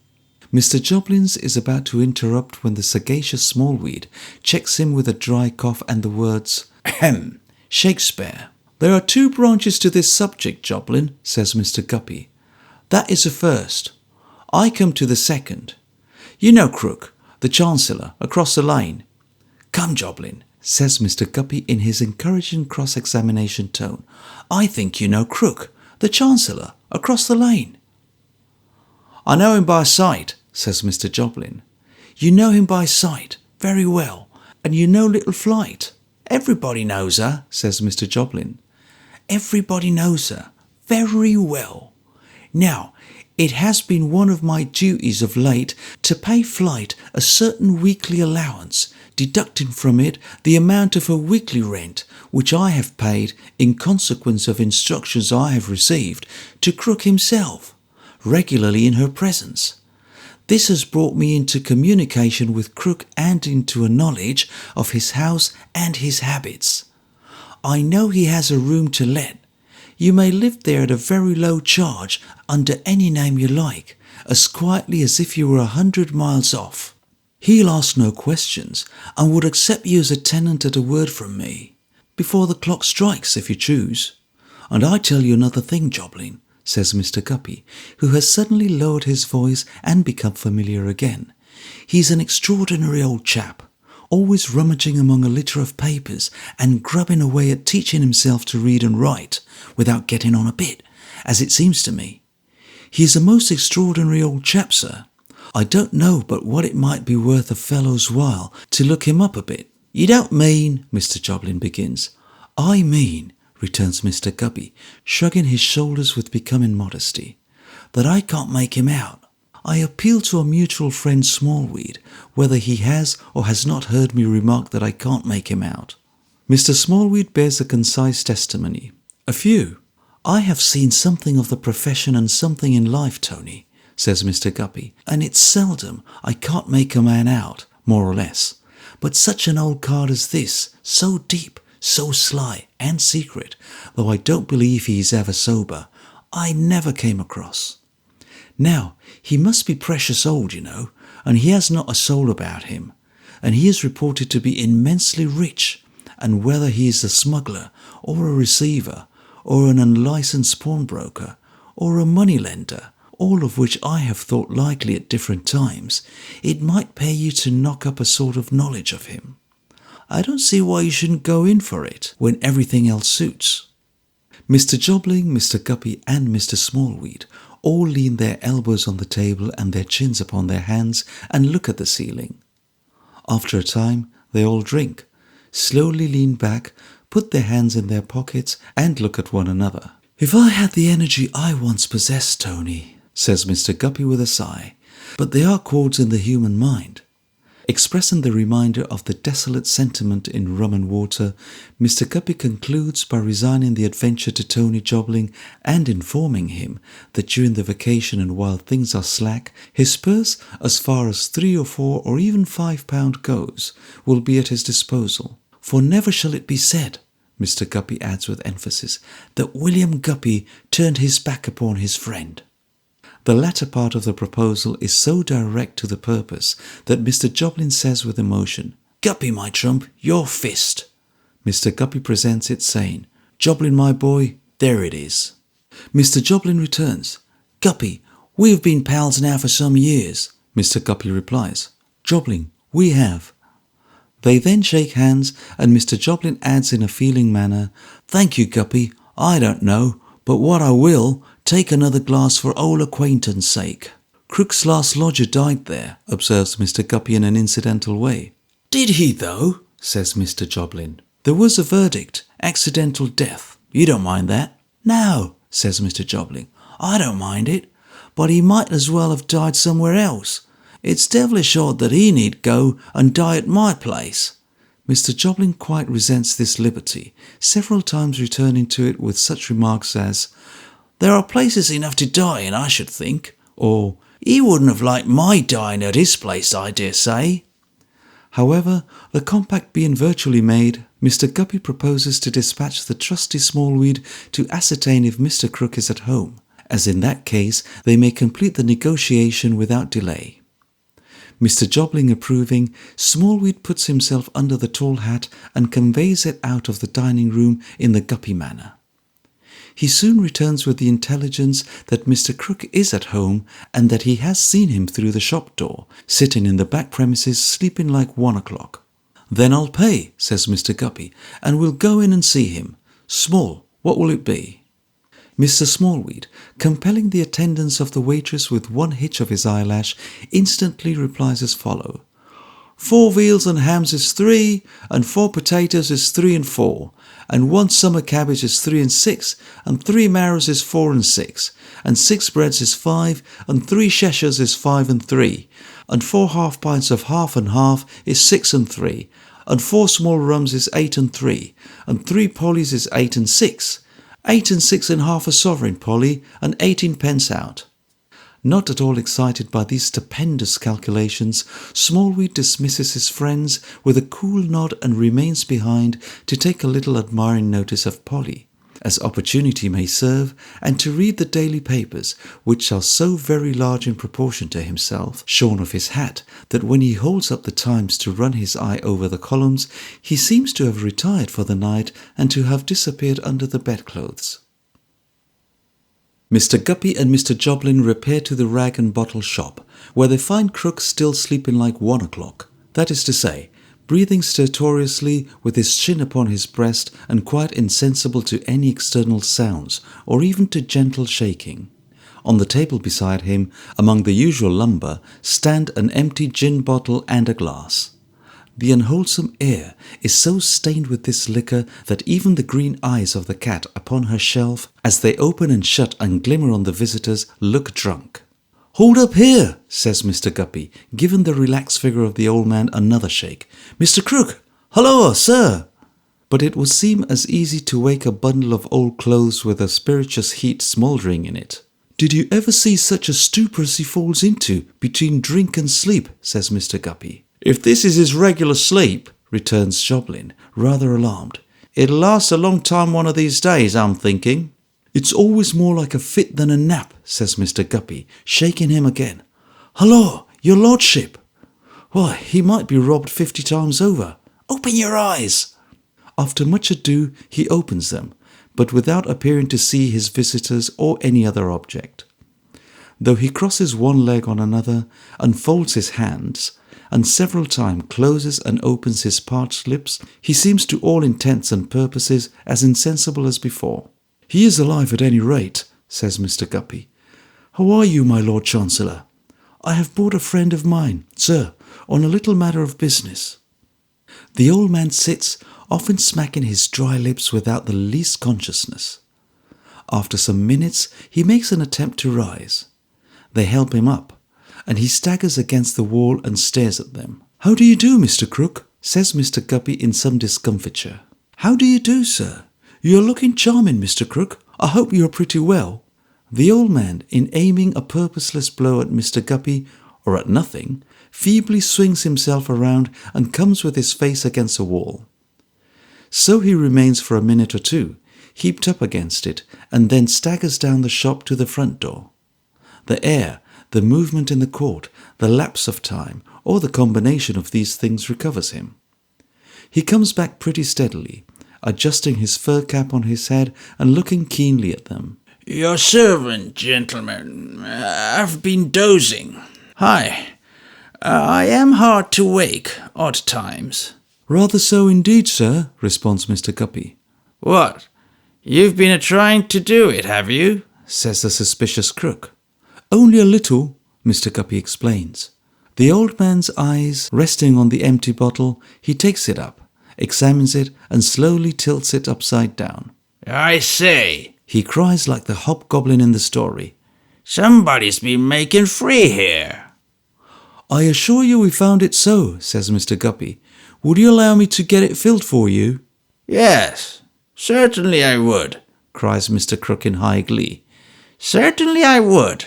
Mr. Joblins is about to interrupt when the sagacious Smallweed checks him with a dry cough and the words, "Ahem, Shakespeare." "There are two branches to this subject, Joblin," says Mr. Guppy. "That is the first. I come to the second. You know Crook, the Chancellor, across the lane." "Come, Joblin," says Mr. Guppy in his encouraging cross-examination tone. "I think you know Crook, the Chancellor, across the lane." "I know him by sight," says Mr. Joblin. "You know him by sight, very well, and you know Little Flight." "Everybody knows her," says Mr. Joblin. "Everybody knows her, very well. Now, it has been one of my duties of late to pay Flight a certain weekly allowance, deducting from it the amount of her weekly rent, which I have paid in consequence of instructions I have received to Crook himself, regularly in her presence. This has brought me into communication with Crook and into a knowledge of his house and his habits. I know he has a room to let. You may live there at a very low charge, under any name you like, as quietly as if you were 100 miles off. He'll ask no questions, and would accept you as a tenant at a word from me, before the clock strikes, if you choose. And I tell you another thing, Joblin," says Mr. Guppy, who has suddenly lowered his voice and become familiar again. "He's an extraordinary old chap, always rummaging among a litter of papers and grubbing away at teaching himself to read and write, without getting on a bit, as it seems to me. He is a most extraordinary old chap, sir. I don't know but what it might be worth a fellow's while to look him up a bit." "You don't mean—" Mr. Joblin begins. "I mean," returns Mr. Guppy, shrugging his shoulders with becoming modesty, "that I can't make him out. I appeal to our mutual friend Smallweed, whether he has or has not heard me remark that I can't make him out." Mr. Smallweed bears a concise testimony. "A few. I have seen something of the profession and something in life, Tony," says Mr. Guppy, "and it's seldom I can't make a man out, more or less. But such an old card as this, so deep, so sly and secret, though I don't believe he is ever sober, I never came across. Now, he must be precious old, you know, and he has not a soul about him, and he is reported to be immensely rich, and whether he is a smuggler, or a receiver, or an unlicensed pawnbroker, or a money-lender, all of which I have thought likely at different times, it might pay you to knock up a sort of knowledge of him. I don't see why you shouldn't go in for it, when everything else suits." Mr. Jobling, Mr. Guppy, and Mr. Smallweed all lean their elbows on the table and their chins upon their hands and look at the ceiling. After a time, they all drink, slowly lean back, put their hands in their pockets, and look at one another. "If I had the energy I once possessed, Tony," says Mr. Guppy with a sigh, "but there are chords in the human mind." Expressing the reminder of the desolate sentiment in Rum and Water, Mr. Guppy concludes by resigning the adventure to Tony Jobling and informing him that during the vacation and while things are slack, his purse, as far as £3 or £4 or even £5 goes, will be at his disposal. "For never shall it be said," Mr. Guppy adds with emphasis, "that William Guppy turned his back upon his friend." The latter part of the proposal is so direct to the purpose that Mr. Joblin says with emotion, "Guppy, my trump, your fist." Mr. Guppy presents it, saying, "Joblin, my boy, there it is." Mr. Joblin returns, "Guppy, we have been pals now for some years." Mr. Guppy replies, "Joblin, we have." They then shake hands, and Mr. Joblin adds in a feeling manner, "Thank you, Guppy, I don't know, but what I will, Take another glass for old acquaintance' sake." "Crook's last lodger died there," observes Mr. Guppy in an incidental way. "Did he, though?" says Mr. Joblin. "There was a verdict, accidental death. You don't mind that?" "No," says Mr. Joblin. "I don't mind it, but he might as well have died somewhere else. It's devilish odd that he need go and die at my place." Mr. Joblin quite resents this liberty, several times returning to it with such remarks as, "There are places enough to die in, I should think," or "He wouldn't have liked my dying at his place, I dare say." However, the compact being virtually made, Mr. Guppy proposes to dispatch the trusty Smallweed to ascertain if Mr. Crook is at home, as in that case they may complete the negotiation without delay. Mr. Joblin approving, Smallweed puts himself under the tall hat and conveys it out of the dining room in the Guppy manner. He soon returns with the intelligence that Mr. Crook is at home and that he has seen him through the shop door, sitting in the back premises sleeping like 1 o'clock. "Then I'll pay," says Mr. Guppy, "and we'll go in and see him. Small, what will it be?" Mr. Smallweed, compelling the attendance of the waitress with one hitch of his eyelash, instantly replies as follow: "4 veals and hams is 3, and 4 potatoes is 3 and 4, and 1 summer cabbage is 3 and 6, and 3 marrows is 4 and 6, and 6 breads is 5, and 3 Cheshires is 5 and 3, and 4 half pints of half and half is 6 and 3, and 4 small rums is 8 and 3, and 3 pollies is 8 and 6. 8 and 6 and half a sovereign, Polly, and 18 pence out." Not at all excited by these stupendous calculations, Smallweed dismisses his friends with a cool nod and remains behind to take a little admiring notice of Polly, as opportunity may serve, and to read the daily papers, which are so very large in proportion to himself, shorn of his hat, that when he holds up the Times to run his eye over the columns, he seems to have retired for the night and to have disappeared under the bedclothes. Mr. Guppy and Mr. Joblin repair to the rag and bottle shop, where they find Crook still sleeping like 1 o'clock. That is to say, breathing stertorously with his chin upon his breast and quite insensible to any external sounds or even to gentle shaking. On the table beside him, among the usual lumber, stand an empty gin bottle and a glass. The unwholesome air is so stained with this liquor that even the green eyes of the cat upon her shelf, as they open and shut and glimmer on the visitors, look drunk. "Hold up here," says Mr. Guppy, giving the relaxed figure of the old man another shake. "Mr. Crook! Halloa, sir!" But it would seem as easy to wake a bundle of old clothes with a spirituous heat smouldering in it. "Did you ever see such a stupor as he falls into between drink and sleep?" says Mr. Guppy. "If this is his regular sleep," returns Joblin, rather alarmed, "it'll last a long time one of these days, I'm thinking." "It's always more like a fit than a nap," says Mr. Guppy, shaking him again. "Halloa, your lordship! Why, he might be robbed 50 times over. Open your eyes!" After much ado, he opens them, but without appearing to see his visitors or any other object. Though he crosses one leg on another, unfolds his hands, and several times closes and opens his parched lips, he seems to all intents and purposes as insensible as before. "He is alive at any rate," says Mr. Guppy. "How are you, my Lord Chancellor? I have brought a friend of mine, sir, on a little matter of business." The old man sits, often smacking his dry lips without the least consciousness. After some minutes, he makes an attempt to rise. They help him up, and he staggers against the wall and stares at them. "How do you do, Mr. Crook?" says Mr. Guppy in some discomfiture. "How do you do, sir? You are looking charming, Mr. Crook. I hope you are pretty well." The old man, in aiming a purposeless blow at Mr. Guppy, or at nothing, feebly swings himself around and comes with his face against a wall. So he remains for a minute or two, heaped up against it, and then staggers down the shop to the front door. The air, the movement in the court, the lapse of time, or the combination of these things recovers him. He comes back pretty steadily, adjusting his fur cap on his head and looking keenly at them. "Your servant, gentlemen. I've been dozing. Hi. I am hard to wake, odd times." "Rather so indeed, sir," responds Mr. Guppy. "What? You've been a-trying to do it, have you?" says the suspicious Crook. Only a little, Mr. Guppy explains. The old man's eyes resting on the empty bottle, he takes it up, examines it, and slowly tilts it upside down. I say, He cries like the hobgoblin in the story. somebody's been making free here. I assure you we found it so, says Mr. Guppy. Would you allow me to get it filled for you? Yes, certainly I would, Cries Mr. Crook in high glee. certainly I would.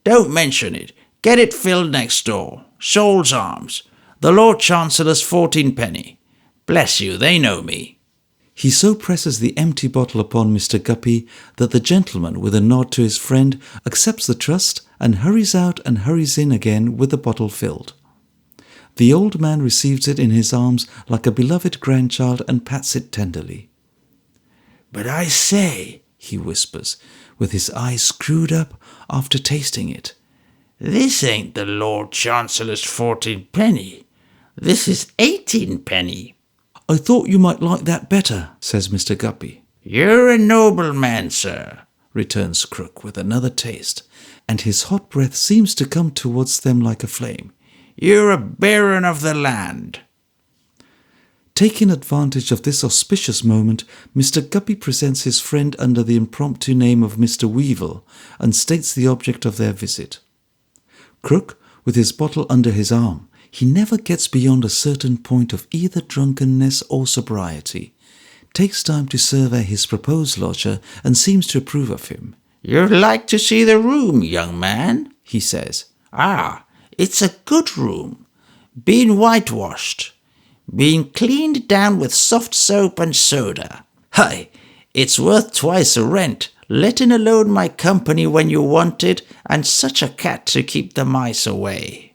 Don't mention it. Get it filled next door. Saul's Arms. The Lord Chancellor's 14 penny. Bless you, they know me. He so presses the empty bottle upon Mr. Guppy that the gentleman, with a nod to his friend, accepts the trust and hurries out and hurries in again with the bottle filled. The old man receives it in his arms like a beloved grandchild and pats it tenderly. But I say, He whispers, with his eyes screwed up after tasting it. this ain't the Lord Chancellor's 14 penny. This is 18 penny. I thought you might like that better, says Mr. Guppy. You're a noble man, sir, Returns Crook with another taste, and his hot breath seems to come towards them like a flame. You're a baron of the land. Taking advantage of this auspicious moment, Mr. Guppy presents his friend under the impromptu name of Mr. Weevil and states the object of their visit. Crook, with his bottle under his arm, he never gets beyond a certain point of either drunkenness or sobriety, takes time to survey his proposed lodger and seems to approve of him. You'd like to see the room, young man, He says, Ah, it's a good room. Been whitewashed. Been cleaned down with soft soap and soda. Hi, it's worth twice the rent, letting alone my company when you want it, and such a cat to keep the mice away.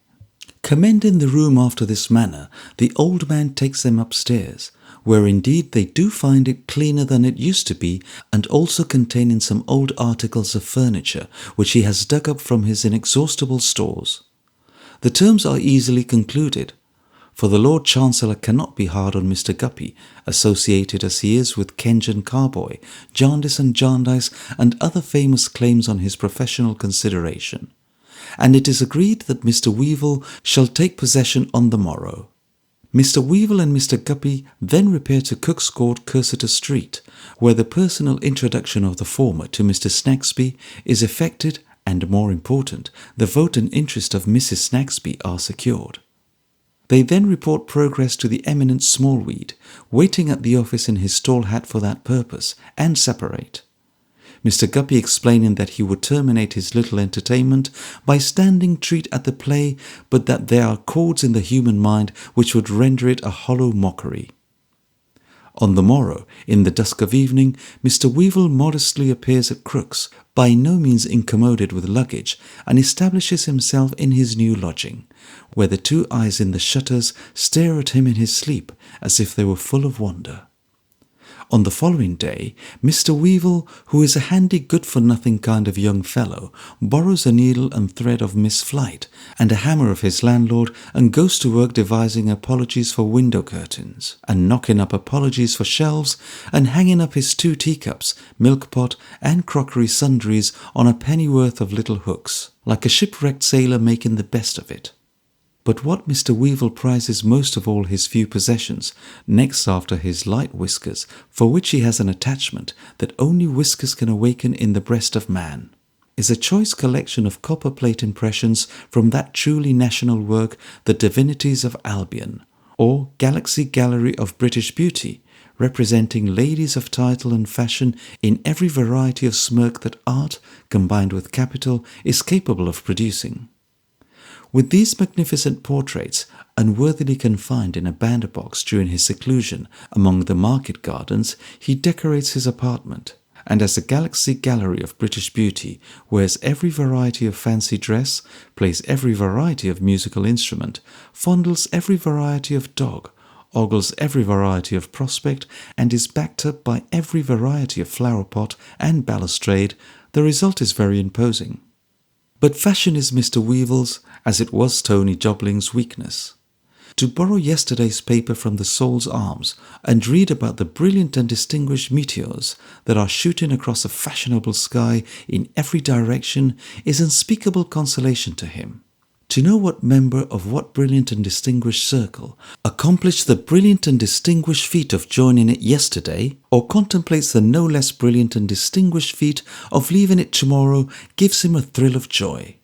Commending the room after this manner, the old man takes them upstairs, where indeed they do find it cleaner than it used to be, and also containing some old articles of furniture which he has dug up from his inexhaustible stores. The terms are easily concluded, for the Lord Chancellor cannot be hard on Mr. Guppy, associated as he is with Kenjan Carboy, Jarndyce and Jarndyce, and other famous claims on his professional consideration. And it is agreed that Mr. Weevil shall take possession on the morrow. Mr. Weevil and Mr. Guppy then repair to Cook's Court, Cursitor Street, where the personal introduction of the former to Mr. Snagsby is effected, and more important, the vote and interest of Mrs. Snagsby are secured. They then report progress to the eminent Smallweed, waiting at the office in his tall hat for that purpose, and separate. Mr. Guppy explaining that he would terminate his little entertainment by standing treat at the play, but that there are chords in the human mind which would render it a hollow mockery. On the morrow, in the dusk of evening, Mr. Weevil modestly appears at Crook's, by no means incommoded with luggage, and establishes himself in his new lodging, where the two eyes in the shutters stare at him in his sleep as if they were full of wonder. On the following day, Mr. Weevil, who is a handy good-for-nothing kind of young fellow, borrows a needle and thread of Miss Flight and a hammer of his landlord and goes to work devising apologies for window curtains, and knocking up apologies for shelves, and hanging up his 2 teacups, milk pot, and crockery sundries on a pennyworth of little hooks, like a shipwrecked sailor making the best of it. But what Mr. Weevil prizes most of all his few possessions, next after his light whiskers, for which he has an attachment that only whiskers can awaken in the breast of man, is a choice collection of copper plate impressions from that truly national work, The Divinities of Albion, or Galaxy Gallery of British Beauty, representing ladies of title and fashion in every variety of smirk that art, combined with capital, is capable of producing. With these magnificent portraits, unworthily confined in a bandbox during his seclusion among the market gardens, he decorates his apartment, and as the Galaxy Gallery of British Beauty wears every variety of fancy dress, plays every variety of musical instrument, fondles every variety of dog, ogles every variety of prospect, and is backed up by every variety of flower pot and balustrade, the result is very imposing. But fashion is Mr. Weevil's, as it was Tony Jobling's, weakness. to borrow yesterday's paper from the Soul's Arms and read about the brilliant and distinguished meteors that are shooting across a fashionable sky in every direction is unspeakable consolation to him. To know what member of what brilliant and distinguished circle accomplished the brilliant and distinguished feat of joining it yesterday, or contemplates the no less brilliant and distinguished feat of leaving it tomorrow, gives him a thrill of joy.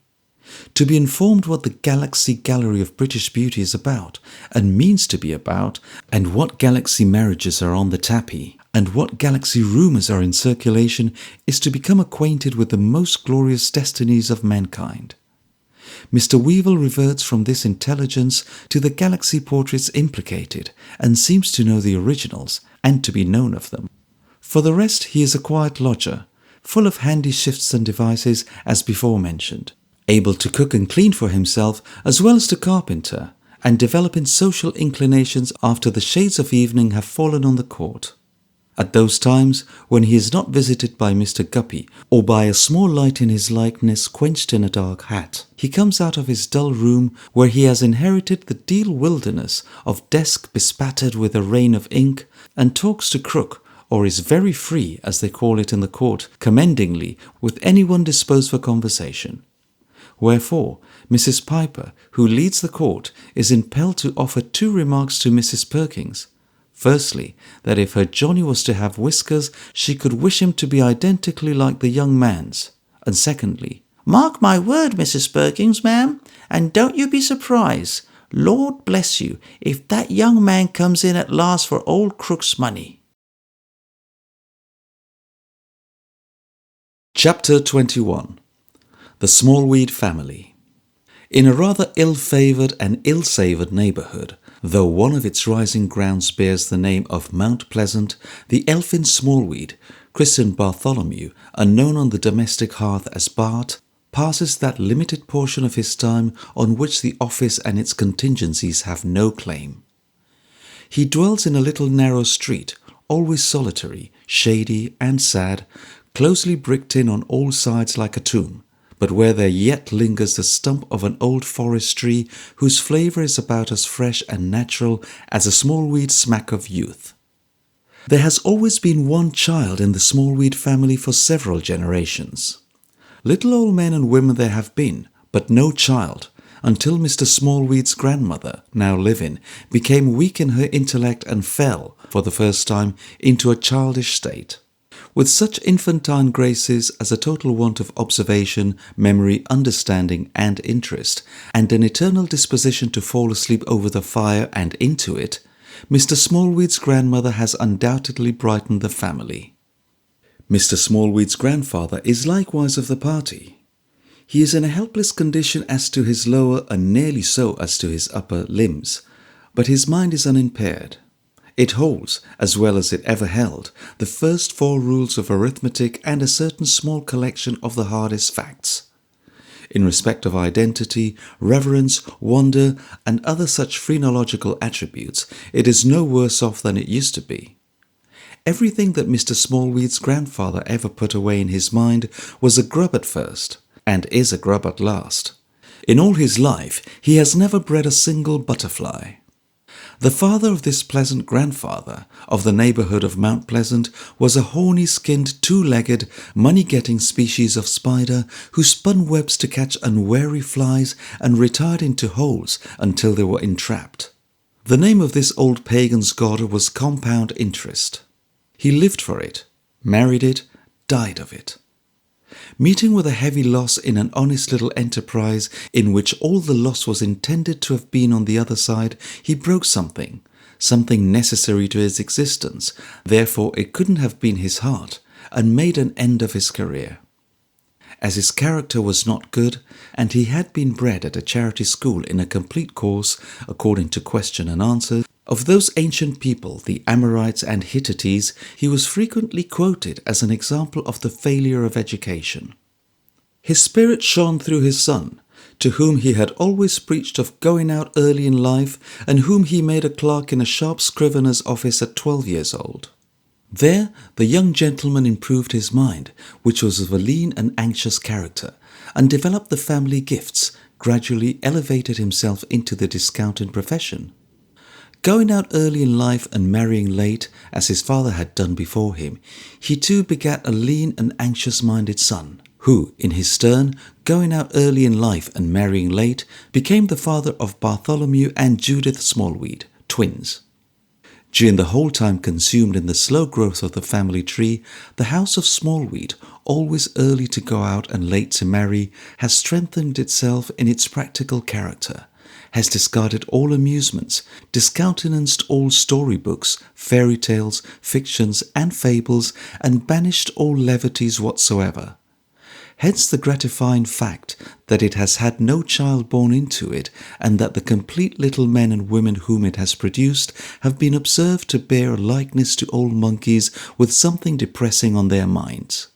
To be informed what the Galaxy Gallery of British Beauty is about, and means to be about, and what galaxy marriages are on the tapis, and what galaxy rumours are in circulation, is to become acquainted with the most glorious destinies of mankind. Mr. Weevil reverts from this intelligence to the galaxy portraits implicated, and seems to know the originals, and to be known of them. For the rest, he is a quiet lodger, full of handy shifts and devices as before mentioned, able to cook and clean for himself as well as to carpenter, and developing social inclinations after the shades of evening have fallen on the court. At those times, when he is not visited by Mr. Guppy, or by a small light in his likeness quenched in a dark hat, he comes out of his dull room where he has inherited the deal wilderness of desk bespattered with a rain of ink, and talks to Crook, or is very free, as they call it in the court, commendingly, with anyone disposed for conversation. Wherefore, Mrs. Piper, who leads the court, is impelled to offer 2 remarks to Mrs. Perkins. Firstly, that if her Johnny was to have whiskers, she could wish him to be identically like the young man's. And secondly, "Mark my word, Mrs. Perkins, ma'am, and don't you be surprised, Lord bless you, if that young man comes in at last for old Crook's money." Chapter 21. The Smallweed Family. In a rather ill-favoured and ill-savoured neighbourhood, though one of its rising grounds bears the name of Mount Pleasant, the elfin Smallweed, christened Bartholomew, and known on the domestic hearth as Bart, passes that limited portion of his time on which the office and its contingencies have no claim. He dwells in a little narrow street, always solitary, shady, and sad, closely bricked in on all sides like a tomb, but where there yet lingers the stump of an old forest tree whose flavour is about as fresh and natural as a Smallweed smack of youth. There has always been one child in the Smallweed family for several generations. Little old men and women there have been, but no child, until Mr. Smallweed's grandmother, now living, became weak in her intellect and fell, for the first time, into a childish state. With such infantine graces as a total want of observation, memory, understanding, and interest, and an eternal disposition to fall asleep over the fire and into it, Mr. Smallweed's grandmother has undoubtedly brightened the family. Mr. Smallweed's grandfather is likewise of the party. He is in a helpless condition as to his lower and nearly so as to his upper limbs, but his mind is unimpaired. It holds, as well as it ever held, the first 4 rules of arithmetic and a certain small collection of the hardest facts. In respect of identity, reverence, wonder, and other such phrenological attributes, it is no worse off than it used to be. Everything that Mr. Smallweed's grandfather ever put away in his mind was a grub at first, and is a grub at last. In all his life, he has never bred a single butterfly. The father of this pleasant grandfather of the neighbourhood of Mount Pleasant was a horny-skinned, 2-legged, money-getting species of spider who spun webs to catch unwary flies and retired into holes until they were entrapped. The name of this old pagan's god was compound interest. He lived for it, married it, died of it. Meeting with a heavy loss in an honest little enterprise in which all the loss was intended to have been on the other side, he broke something necessary to his existence, therefore it couldn't have been his heart, and made an end of his career. As his character was not good, and he had been bred at a charity school in a complete course, according to question and answer, of those ancient people, the Amorites and Hittites, he was frequently quoted as an example of the failure of education. His spirit shone through his son, to whom he had always preached of going out early in life, and whom he made a clerk in a sharp scrivener's office at 12 years old. There the young gentleman improved his mind, which was of a lean and anxious character, and developed the family gifts, gradually elevated himself into the discounted profession. Going out early in life and marrying late, as his father had done before him, he too begat a lean and anxious-minded son, who, in his turn, going out early in life and marrying late, became the father of Bartholomew and Judith Smallweed, twins. During the whole time consumed in the slow growth of the family tree, the house of Smallweed, always early to go out and late to marry, has strengthened itself in its practical character, has discarded all amusements, discountenanced all storybooks, fairy tales, fictions, and fables, and banished all levities whatsoever. Hence the gratifying fact that it has had no child born into it, and that the complete little men and women whom it has produced have been observed to bear a likeness to old monkeys with something depressing on their minds.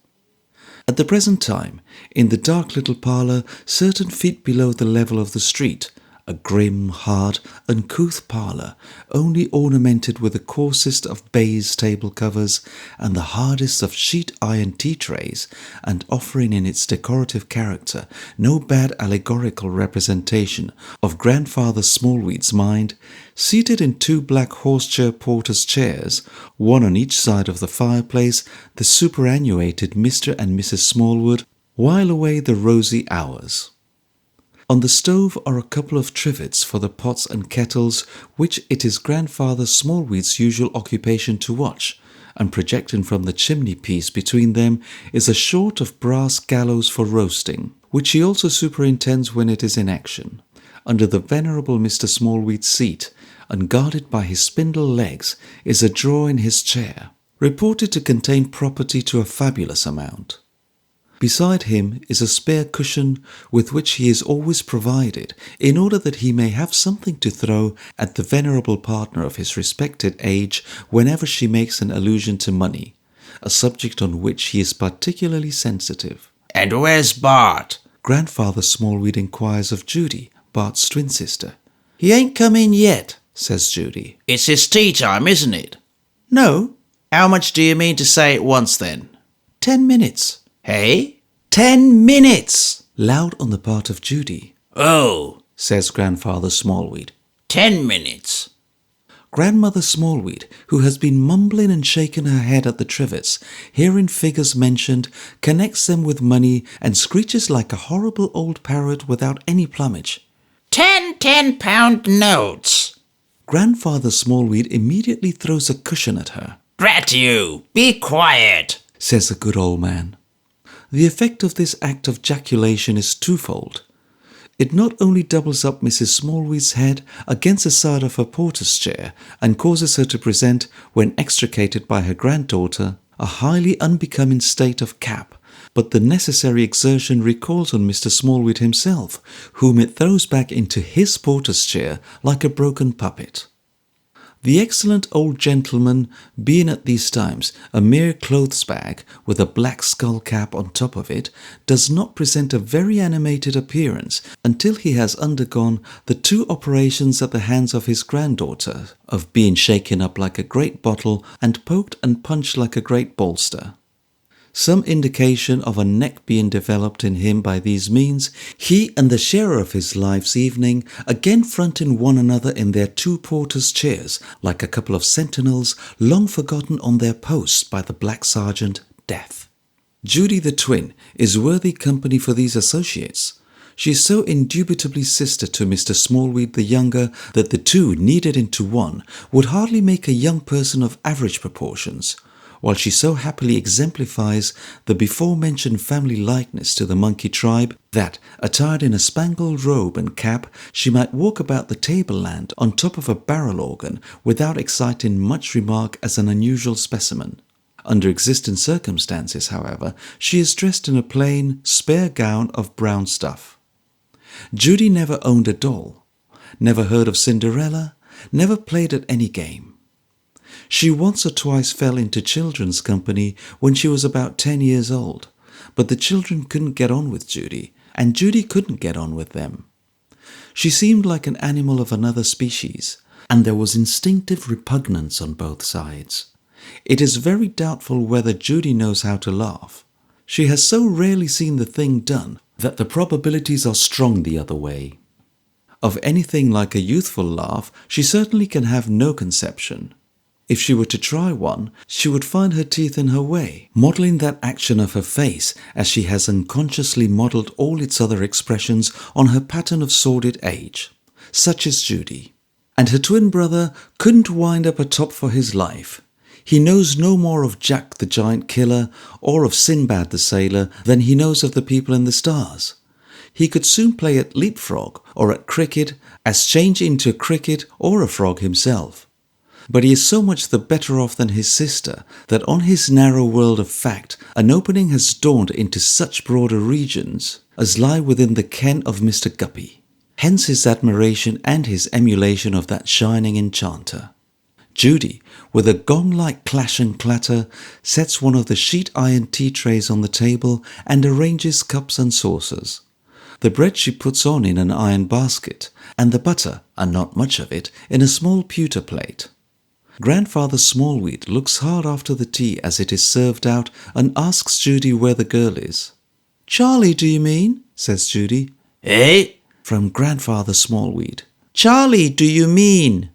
At the present time, in the dark little parlour, certain feet below the level of the street, a grim, hard, uncouth parlour, only ornamented with the coarsest of baize table covers and the hardest of sheet iron tea trays, and offering in its decorative character no bad allegorical representation of Grandfather Smallweed's mind, seated in two black horse-chair porter's chairs, one on each side of the fireplace, the superannuated Mr. and Mrs. Smallwood while away the rosy hours. On the stove are a couple of trivets for the pots and kettles, which it is Grandfather Smallweed's usual occupation to watch, and projecting from the chimney-piece between them is a sort of brass gallows for roasting, which he also superintends when it is in action. Under the venerable Mr. Smallweed's seat, unguarded by his spindle legs, is a drawer in his chair, reported to contain property to a fabulous amount. Beside him is a spare cushion with which he is always provided, in order that he may have something to throw at the venerable partner of his respected age whenever she makes an allusion to money, a subject on which he is particularly sensitive. "And where's Bart?" Grandfather Smallweed inquires of Judy, Bart's twin sister. "He ain't come in yet," says Judy. "It's his tea time, isn't it?" "No, How much do you mean to say at once then? 10 minutes. Hey? 10 minutes! Loud on the part of Judy. Oh, Says Grandfather Smallweed. 10 minutes. Grandmother Smallweed, who has been mumbling and shaking her head at the trivets, hearing figures mentioned, connects them with money and screeches like a horrible old parrot without any plumage. 10 £10 notes. Grandfather Smallweed immediately throws a cushion at her. Drat you, be quiet, Says the good old man. The effect of this act of jaculation is twofold. It not only doubles up Mrs. Smallweed's head against the side of her porter's chair and causes her to present, when extricated by her granddaughter, a highly unbecoming state of cap, but the necessary exertion recalls on Mr. Smallweed himself, whom it throws back into his porter's chair like a broken puppet. The excellent old gentleman, being at these times a mere clothes bag with a black skull cap on top of it, does not present a very animated appearance until he has undergone the two operations at the hands of his granddaughter, of being shaken up like a great bottle and poked and punched like a great bolster. Some indication of a neck being developed in him by these means, he and the sharer of his life's evening again fronting one another in their two porters' chairs, like a couple of sentinels long forgotten on their posts by the black sergeant, Death. Judy the twin is worthy company for these associates. She is so indubitably sister to Mr. Smallweed the younger that the two kneaded into one would hardly make a young person of average proportions, while she so happily exemplifies the before-mentioned family likeness to the monkey tribe that, attired in a spangled robe and cap, she might walk about the tableland on top of a barrel organ without exciting much remark as an unusual specimen. Under existing circumstances, however, she is dressed in a plain, spare gown of brown stuff. Judy never owned a doll, never heard of Cinderella, never played at any game. She once or twice fell into children's company when she was about 10 years old, but the children couldn't get on with Judy, and Judy couldn't get on with them. She seemed like an animal of another species, and there was instinctive repugnance on both sides. It is very doubtful whether Judy knows how to laugh. She has so rarely seen the thing done that the probabilities are strong the other way. Of anything like a youthful laugh, she certainly can have no conception. If she were to try one, she would find her teeth in her way, modelling that action of her face as she has unconsciously modelled all its other expressions on her pattern of sordid age. Such is Judy. And her twin brother couldn't wind up a top for his life. He knows no more of Jack the Giant Killer or of Sinbad the Sailor than he knows of the people in the stars. He could soon play at leapfrog or at cricket as change into a cricket or a frog himself. But he is so much the better off than his sister that on his narrow world of fact an opening has dawned into such broader regions as lie within the ken of Mr. Guppy. Hence his admiration and his emulation of that shining enchanter. Judy, with a gong-like clash and clatter, sets one of the sheet iron tea trays on the table and arranges cups and saucers. The bread she puts on in an iron basket, and the butter, and not much of it, in a small pewter plate. Grandfather Smallweed looks hard after the tea as it is served out and asks Judy where the girl is. "Charlie, do you mean?" says Judy. Eh? From Grandfather Smallweed. Charlie, do you mean?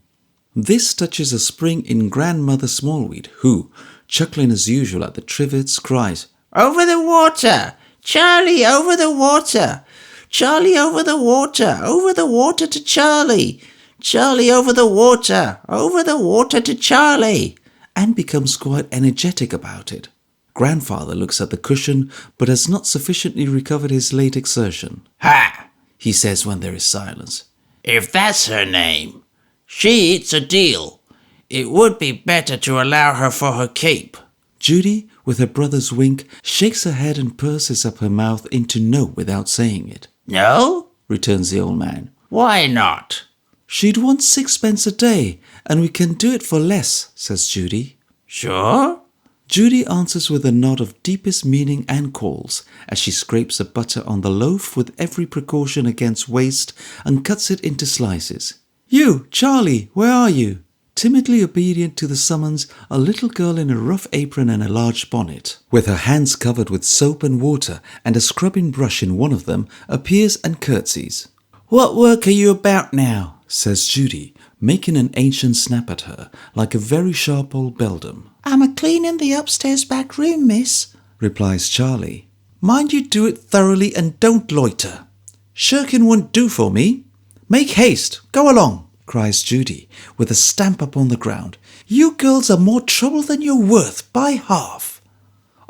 This touches a spring in Grandmother Smallweed, who, chuckling as usual at the trivets, cries, Over the water! Charlie, over the water! Charlie, over the water to Charlie! Charlie, over the water to Charlie! and becomes quite energetic about it. Grandfather looks at the cushion, but has not sufficiently recovered his late exertion. Ha! He says when there is silence. If that's her name, she eats a deal. It would be better to allow her for her keep. Judy, with her brother's wink, shakes her head and purses up her mouth into no without saying it. No? Returns the old man. Why not? She'd want 6 pence a day, and we can do it for less, says Judy. Sure? Judy answers with a nod of deepest meaning and calls, as she scrapes the butter on the loaf with every precaution against waste and cuts it into slices. You, Charlie, where are you? Timidly obedient to the summons, a little girl in a rough apron and a large bonnet, with her hands covered with soap and water and a scrubbing brush in one of them, appears and curtsies. What work are you about now? Says Judy, making an ancient snap at her, like a very sharp old beldam. I'm a-cleaning the upstairs back room, miss, replies Charlie. Mind you do it thoroughly and don't loiter. Shirking won't do for me. Make haste, go along, cries Judy, with a stamp upon the ground. You girls are more trouble than you're worth, by half.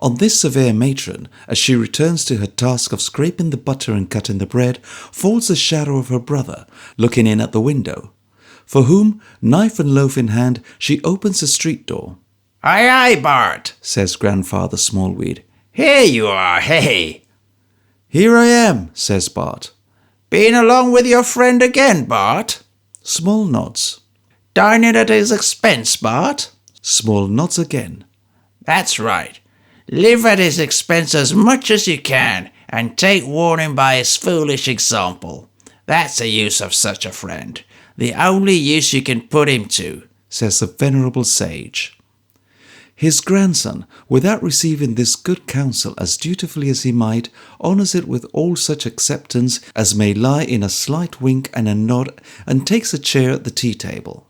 On this severe matron, as she returns to her task of scraping the butter and cutting the bread, falls the shadow of her brother, looking in at the window, for whom, knife and loaf in hand, she opens the street door. Aye, aye, Bart, says Grandfather Smallweed. Here you are, hey. Here I am, says Bart. Been along with your friend again, Bart? Small nods. Dining at his expense, Bart? Small nods again. That's right. Live at his expense as much as you can, and take warning by his foolish example. That's the use of such a friend. The only use you can put him to, says the venerable sage. His grandson, without receiving this good counsel as dutifully as he might, honours it with all such acceptance as may lie in a slight wink and a nod, and takes a chair at the tea-table.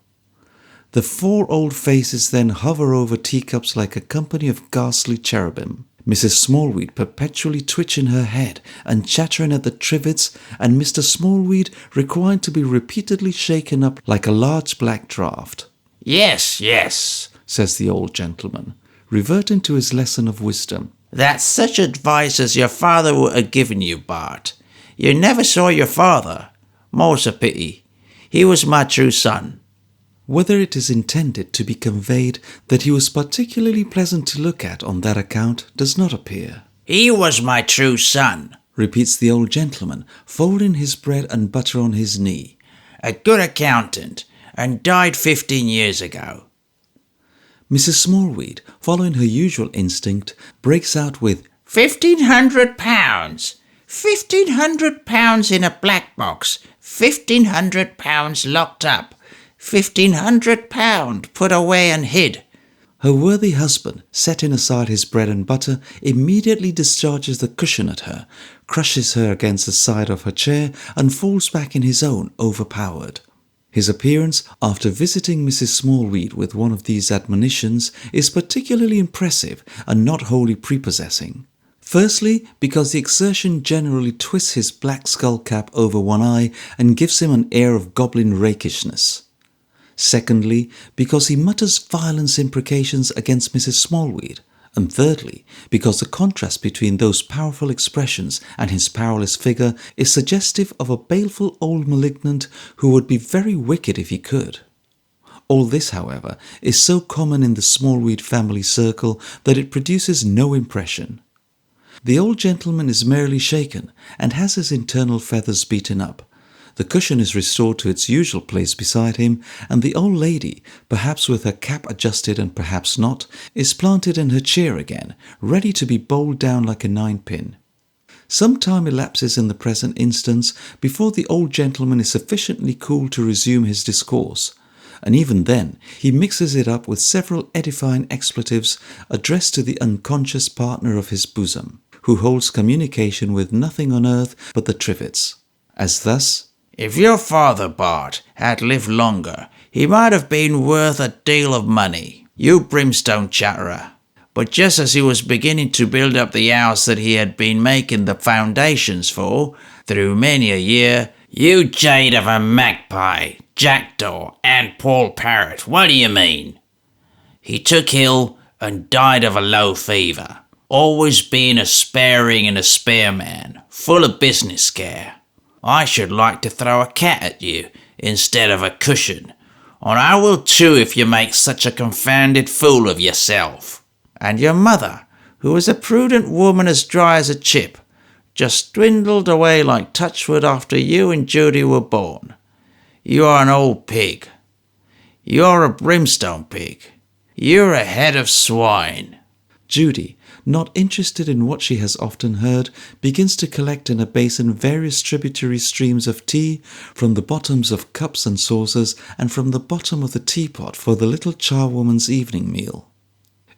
The 4 old faces then hover over teacups like a company of ghastly cherubim, Mrs. Smallweed perpetually twitching her head and chattering at the trivets, and Mr. Smallweed required to be repeatedly shaken up like a large black draught. Yes, yes, says the old gentleman, reverting to his lesson of wisdom. That's such advice as your father would have given you, Bart. You never saw your father. More's a pity. He was my true son. Whether it is intended to be conveyed that he was particularly pleasant to look at on that account does not appear. He was my true son, repeats the old gentleman, folding his bread and butter on his knee. A good accountant, and died 15 years ago. Mrs. Smallweed, following her usual instinct, breaks out with, £1,500! £1,500 in a black box, £1,500 locked up, £1,500 put away and hid. Her worthy husband, setting aside his bread and butter, immediately discharges the cushion at her, crushes her against the side of her chair, and falls back in his own, overpowered. His appearance after visiting Mrs. Smallweed with one of these admonitions is particularly impressive and not wholly prepossessing. Firstly, because the exertion generally twists his black skull cap over one eye and gives him an air of goblin rakishness. Secondly, because he mutters violent imprecations against Mrs. Smallweed. And thirdly, because the contrast between those powerful expressions and his powerless figure is suggestive of a baleful old malignant who would be very wicked if he could. All this, however, is so common in the Smallweed family circle that it produces no impression. The old gentleman is merely shaken and has his internal feathers beaten up. The cushion is restored to its usual place beside him, and the old lady, perhaps with her cap adjusted and perhaps not, is planted in her chair again, ready to be bowled down like a ninepin. Some time elapses in the present instance before the old gentleman is sufficiently cool to resume his discourse, and even then he mixes it up with several edifying expletives addressed to the unconscious partner of his bosom, who holds communication with nothing on earth but the trivets, as thus: "If your father, Bart, had lived longer, he might have been worth a deal of money, you brimstone chatterer. But just as he was beginning to build up the house that he had been making the foundations for, through many a year, you jade of a magpie, jackdaw, and Paul Parrot, what do you mean? He took ill and died of a low fever, always being a sparing and a spare man, full of business care. I should like to throw a cat at you instead of a cushion, and I will too if you make such a confounded fool of yourself. And your mother, who was a prudent woman as dry as a chip, just dwindled away like touchwood after you and Judy were born. You are an old pig. You're a brimstone pig. You're a head of swine." Judy, not interested in what she has often heard, begins to collect in a basin various tributary streams of tea from the bottoms of cups and saucers and from the bottom of the teapot for the little charwoman's evening meal.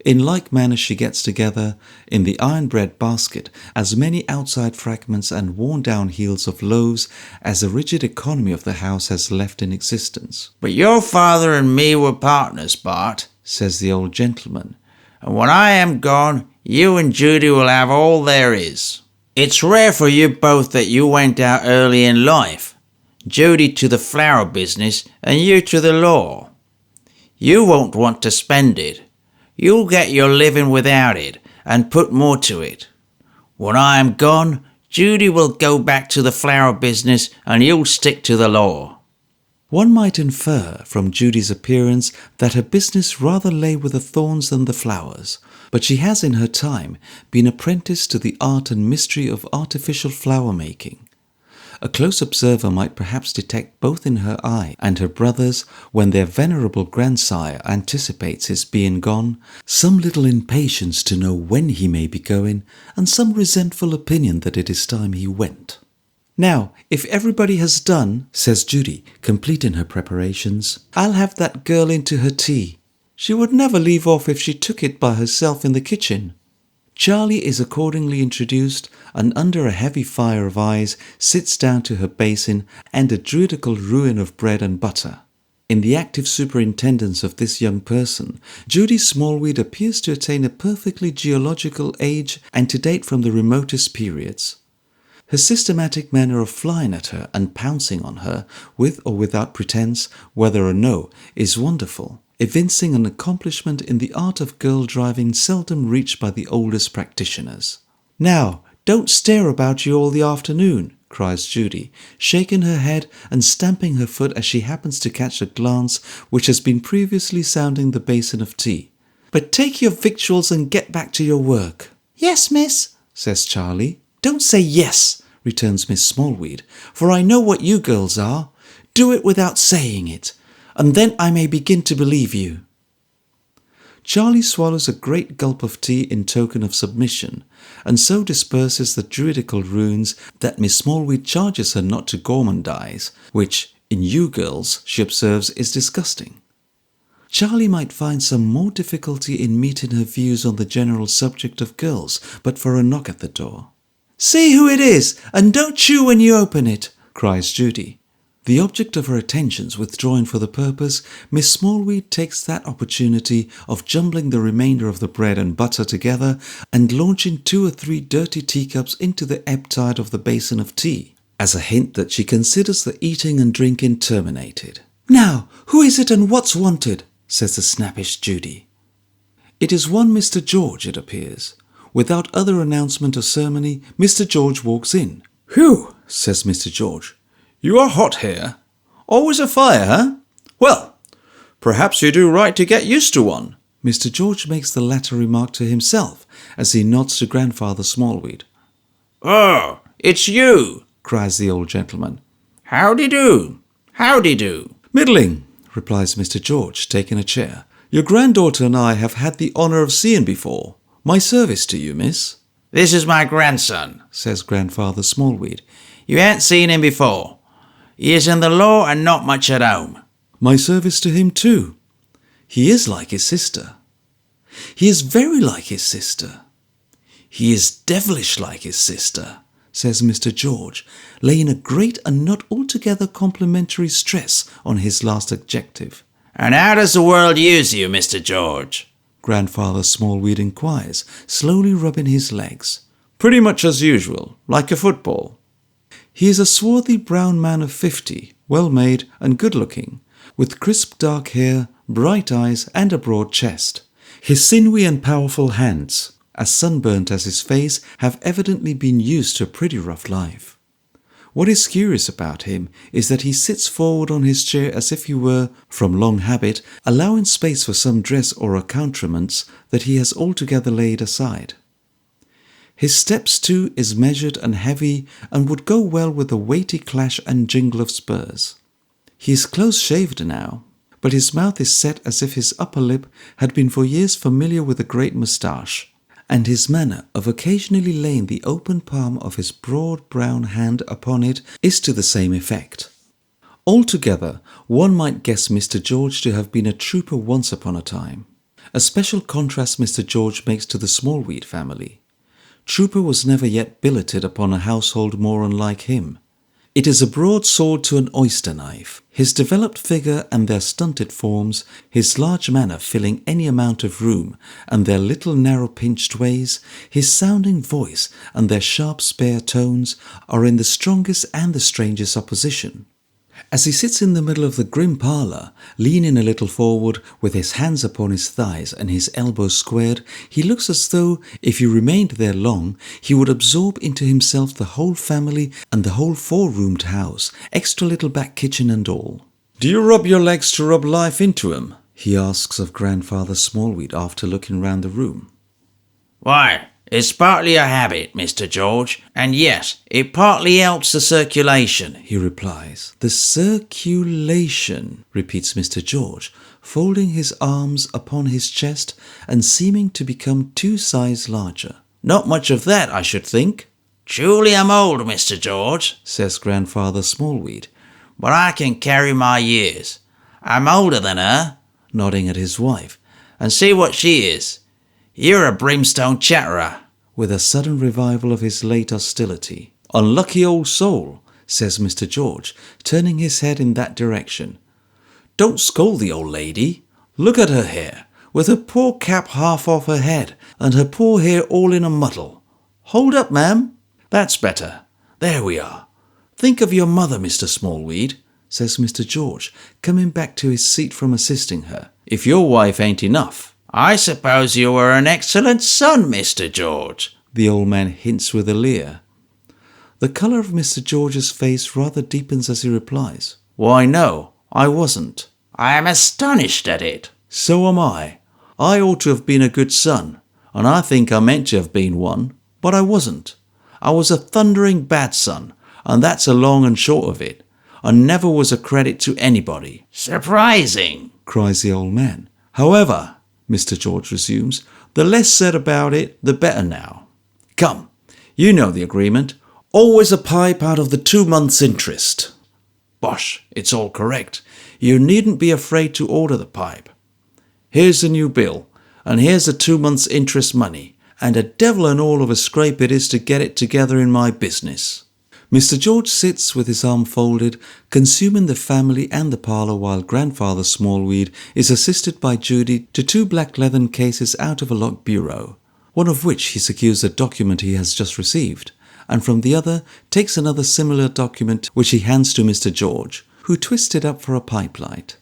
In like manner she gets together, in the iron-bread basket, as many outside fragments and worn-down heels of loaves as the rigid economy of the house has left in existence. "But your father and me were partners, Bart," says the old gentleman, "and when I am gone, you and Judy will have all there is. It's rare for you both that you went out early in life, Judy to the flower business and you to the law. You won't want to spend it. You'll get your living without it and put more to it. When I am gone, Judy will go back to the flower business and you'll stick to the law." One might infer from Judy's appearance that her business rather lay with the thorns than the flowers, but she has in her time been apprenticed to the art and mystery of artificial flower making. A close observer might perhaps detect both in her eye and her brother's, when their venerable grandsire anticipates his being gone, some little impatience to know when he may be going, and some resentful opinion that it is time he went. "Now, if everybody has done," says Judy, complete in her preparations, "I'll have that girl into her tea. She would never leave off if she took it by herself in the kitchen." Charlie is accordingly introduced, and under a heavy fire of eyes sits down to her basin and a druidical ruin of bread and butter. In the active superintendence of this young person, Judy Smallweed appears to attain a perfectly geological age and to date from the remotest periods. Her systematic manner of flying at her and pouncing on her, with or without pretense, whether or no, is wonderful, evincing an accomplishment in the art of girl-driving seldom reached by the oldest practitioners. "Now, don't stare about you all the afternoon," cries Judy, shaking her head and stamping her foot as she happens to catch a glance which has been previously sounding the basin of tea. "But take your victuals and get back to your work." "Yes, miss," says Charlie. "Don't say yes," returns Miss Smallweed, "for I know what you girls are. Do it without saying it, and then I may begin to believe you." Charlie swallows a great gulp of tea in token of submission, and so disperses the druidical runes that Miss Smallweed charges her not to gourmandize, which, in you girls, she observes, is disgusting. Charlie might find some more difficulty in meeting her views on the general subject of girls, but for a knock at the door. See who it is, and don't chew when you open it, cries Judy. The object of her attentions withdrawing for the purpose, Miss Smallweed takes that opportunity of jumbling the remainder of the bread and butter together and launching 2 or 3 dirty teacups into the ebb tide of the basin of tea, as a hint that she considers the eating and drinking terminated. Now, who is it and what's wanted? Says the snappish Judy. It is one Mr. George, it appears. Without other announcement or ceremony, Mr. George walks in. Whew, says Mr. George. You are hot here. Always a fire, huh? Well, perhaps you do right to get used to one. Mr. George makes the latter remark to himself as he nods to Grandfather Smallweed. Oh, it's you, cries the old gentleman. Howdy do, howdy do. Middling, replies Mr. George, taking a chair. Your granddaughter and I have had the honour of seeing before. My service to you, miss. This is my grandson, says Grandfather Smallweed. You ain't seen him before. He is in the law and not much at home. My service to him too. He is like his sister. He is very like his sister. He is devilish like his sister, says Mr. George, laying a great and not altogether complimentary stress on his last adjective. And how does the world use you, Mr. George? Grandfather Smallweed inquires, slowly rubbing his legs. Pretty much as usual, like a football. He is a swarthy brown man of 50, well-made and good-looking, with crisp dark hair, bright eyes and a broad chest. His sinewy and powerful hands, as sunburnt as his face, have evidently been used to a pretty rough life. What is curious about him is that he sits forward on his chair as if he were, from long habit, allowing space for some dress or accoutrements that he has altogether laid aside. His steps, too, is measured and heavy and would go well with the weighty clash and jingle of spurs. He is close-shaved now, but his mouth is set as if his upper lip had been for years familiar with a great moustache, and his manner of occasionally laying the open palm of his broad brown hand upon it is to the same effect. Altogether, one might guess Mr. George to have been a trooper once upon a time. A special contrast Mr. George makes to the Smallweed family. Trooper was never yet billeted upon a household more unlike him. It is a broadsword to an oyster knife. His developed figure and their stunted forms, his large manner filling any amount of room, and their little narrow-pinched ways, his sounding voice and their sharp spare tones are in the strongest and the strangest opposition. As he sits in the middle of the grim parlour, leaning a little forward, with his hands upon his thighs and his elbows squared, he looks as though, if he remained there long, he would absorb into himself the whole family and the whole 4-roomed house, extra little back kitchen and all. Do you rub your legs to rub life into 'em? He asks of Grandfather Smallweed after looking round the room. Why, it's partly a habit, Mr. George, and yes, it partly helps the circulation, he replies. The circulation, repeats Mr. George, folding his arms upon his chest and seeming to become 2 sizes larger. Not much of that, I should think. Truly I'm old, Mr. George, says Grandfather Smallweed, but I can carry my years. I'm older than her, nodding at his wife, and see what she is. You're a brimstone chatterer, with a sudden revival of his late hostility. Unlucky old soul, says Mr. George, turning his head in that direction. Don't scold the old lady. Look at her hair, with her poor cap half off her head, and her poor hair all in a muddle. Hold up, ma'am. That's better. There we are. Think of your mother, Mr. Smallweed, says Mr. George, coming back to his seat from assisting her. If your wife ain't enough. I suppose you were an excellent son, Mr. George, the old man hints with a leer. The colour of Mr. George's face rather deepens as he replies. Why, no, I wasn't. I am astonished at it. So am I. I ought to have been a good son, and I think I meant to have been one, but I wasn't. I was a thundering bad son, and that's the long and short of it. I never was a credit to anybody. Surprising, cries the old man. However, Mr. George resumes, the less said about it, the better now. Come, you know the agreement. Always a pipe out of the 2 months' interest. Bosh, it's all correct. You needn't be afraid to order the pipe. Here's the new bill, and here's the 2 months' interest money, and a devil and all of a scrape it is to get it together in my business. Mr. George sits with his arm folded, consuming the family and the parlour, while Grandfather Smallweed is assisted by Judy to 2 black leathern cases out of a locked bureau, one of which he secures a document he has just received, and from the other takes another similar document which he hands to Mr. George, who twists it up for a pipe light.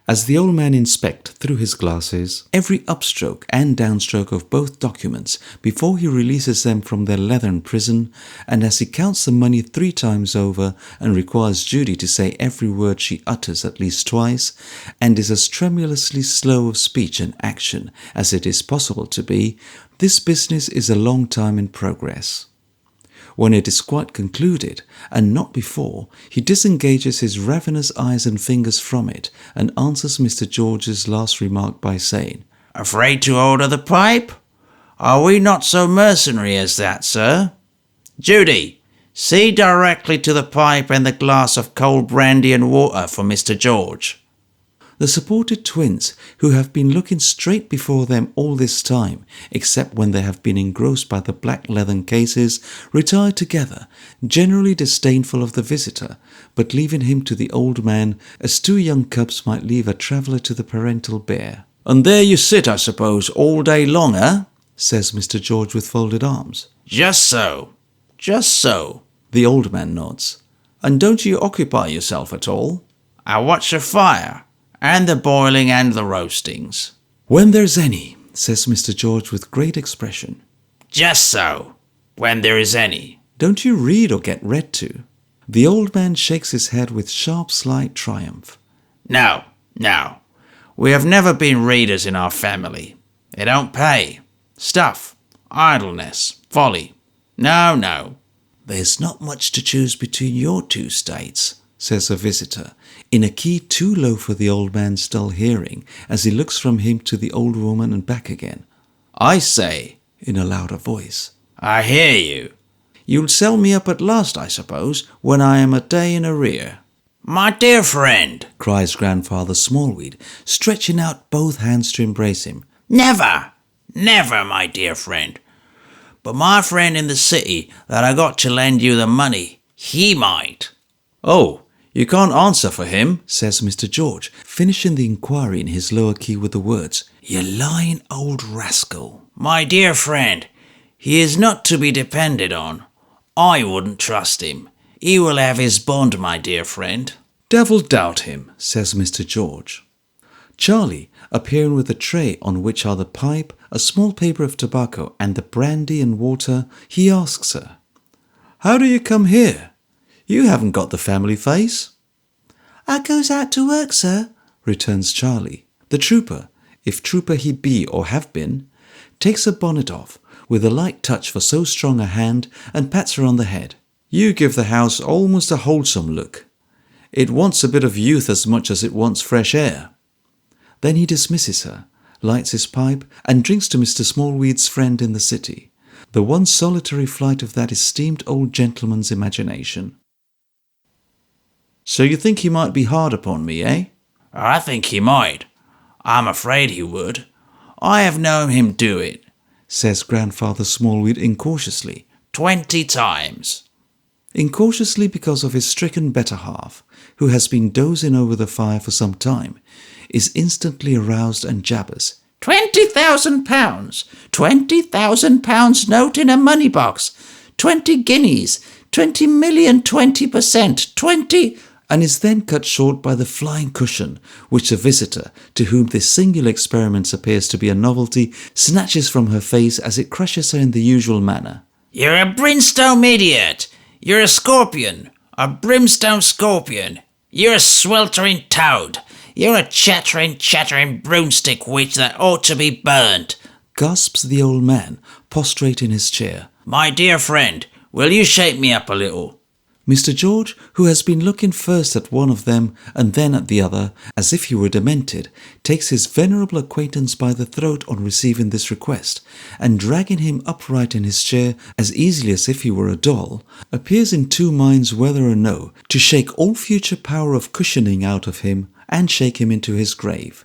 As the old man inspects through his glasses every upstroke and downstroke of both documents before he releases them from their leathern prison, and as he counts the money 3 times over and requires Judy to say every word she utters at least twice, and is as tremulously slow of speech and action as it is possible to be, this business is a long time in progress. When it is quite concluded, and not before, he disengages his ravenous eyes and fingers from it, and answers Mr. George's last remark by saying, "Afraid to order the pipe? Are we not so mercenary as that, sir? Judy, see directly to the pipe and the glass of cold brandy and water for Mr. George." The supported twins, who have been looking straight before them all this time, except when they have been engrossed by the black leathern cases, retire together, generally disdainful of the visitor, but leaving him to the old man as 2 young cubs might leave a traveller to the parental bear. "And there you sit, I suppose, all day long, eh?" says Mr. George with folded arms. "Just so, just so." The old man nods. "And don't you occupy yourself at all?" "I watch the fire, and the boiling and the roastings." "When there's any," says Mr. George with great expression. "Just so, when there is any." "Don't you read or get read to?" The old man shakes his head with sharp slight triumph. "No, no. We have never been readers in our family. It don't pay. Stuff, idleness, folly. No, no." "There's not much to choose between your 2 states," says a visitor, in a key too low for the old man's dull hearing, as he looks from him to the old woman and back again. "I say," in a louder voice, "I hear you." "You'll sell me up at last, I suppose, when I am a day in arrear." "My dear friend," cries Grandfather Smallweed, stretching out both hands to embrace him. "Never, never, my dear friend. But my friend in the city that I got to lend you the money, he might." "Oh, you can't answer for him," says Mr. George, finishing the inquiry in his lower key with the words, "You lying old rascal." "My dear friend, he is not to be depended on. I wouldn't trust him. He will have his bond, my dear friend." "Devil doubt him," says Mr. George. Charlie, appearing with a tray on which are the pipe, a small paper of tobacco, and the brandy and water, he asks her, "How do you come here? You haven't got the family face." "I goes out to work, sir," returns Charlie. The trooper, if trooper he be or have been, takes her bonnet off, with a light touch for so strong a hand, and pats her on the head. "You give the house almost a wholesome look. It wants a bit of youth as much as it wants fresh air." Then he dismisses her, lights his pipe, and drinks to Mr. Smallweed's friend in the city, the one solitary flight of that esteemed old gentleman's imagination. "So you think he might be hard upon me, eh?" "I think he might. I'm afraid he would. I have known him do it," says Grandfather Smallweed incautiously. 20 times. Incautiously because of his stricken better half, who has been dozing over the fire for some time, is instantly aroused and jabbers. £20,000! £20,000 note in a money box! 20 guineas! 20 million 20%! 20... and is then cut short by the flying cushion, which the visitor, to whom this singular experiment appears to be a novelty, snatches from her face as it crushes her in the usual manner. "You're a brimstone idiot! You're a scorpion! A brimstone scorpion! You're a sweltering toad! You're a chattering broomstick witch that ought to be burnt!" gasps the old man, prostrate in his chair. "My dear friend, will you shake me up a little?" Mr. George, who has been looking first at one of them and then at the other, as if he were demented, takes his venerable acquaintance by the throat on receiving this request, and dragging him upright in his chair as easily as if he were a doll, appears in 2 minds whether or no to shake all future power of cushioning out of him and shake him into his grave.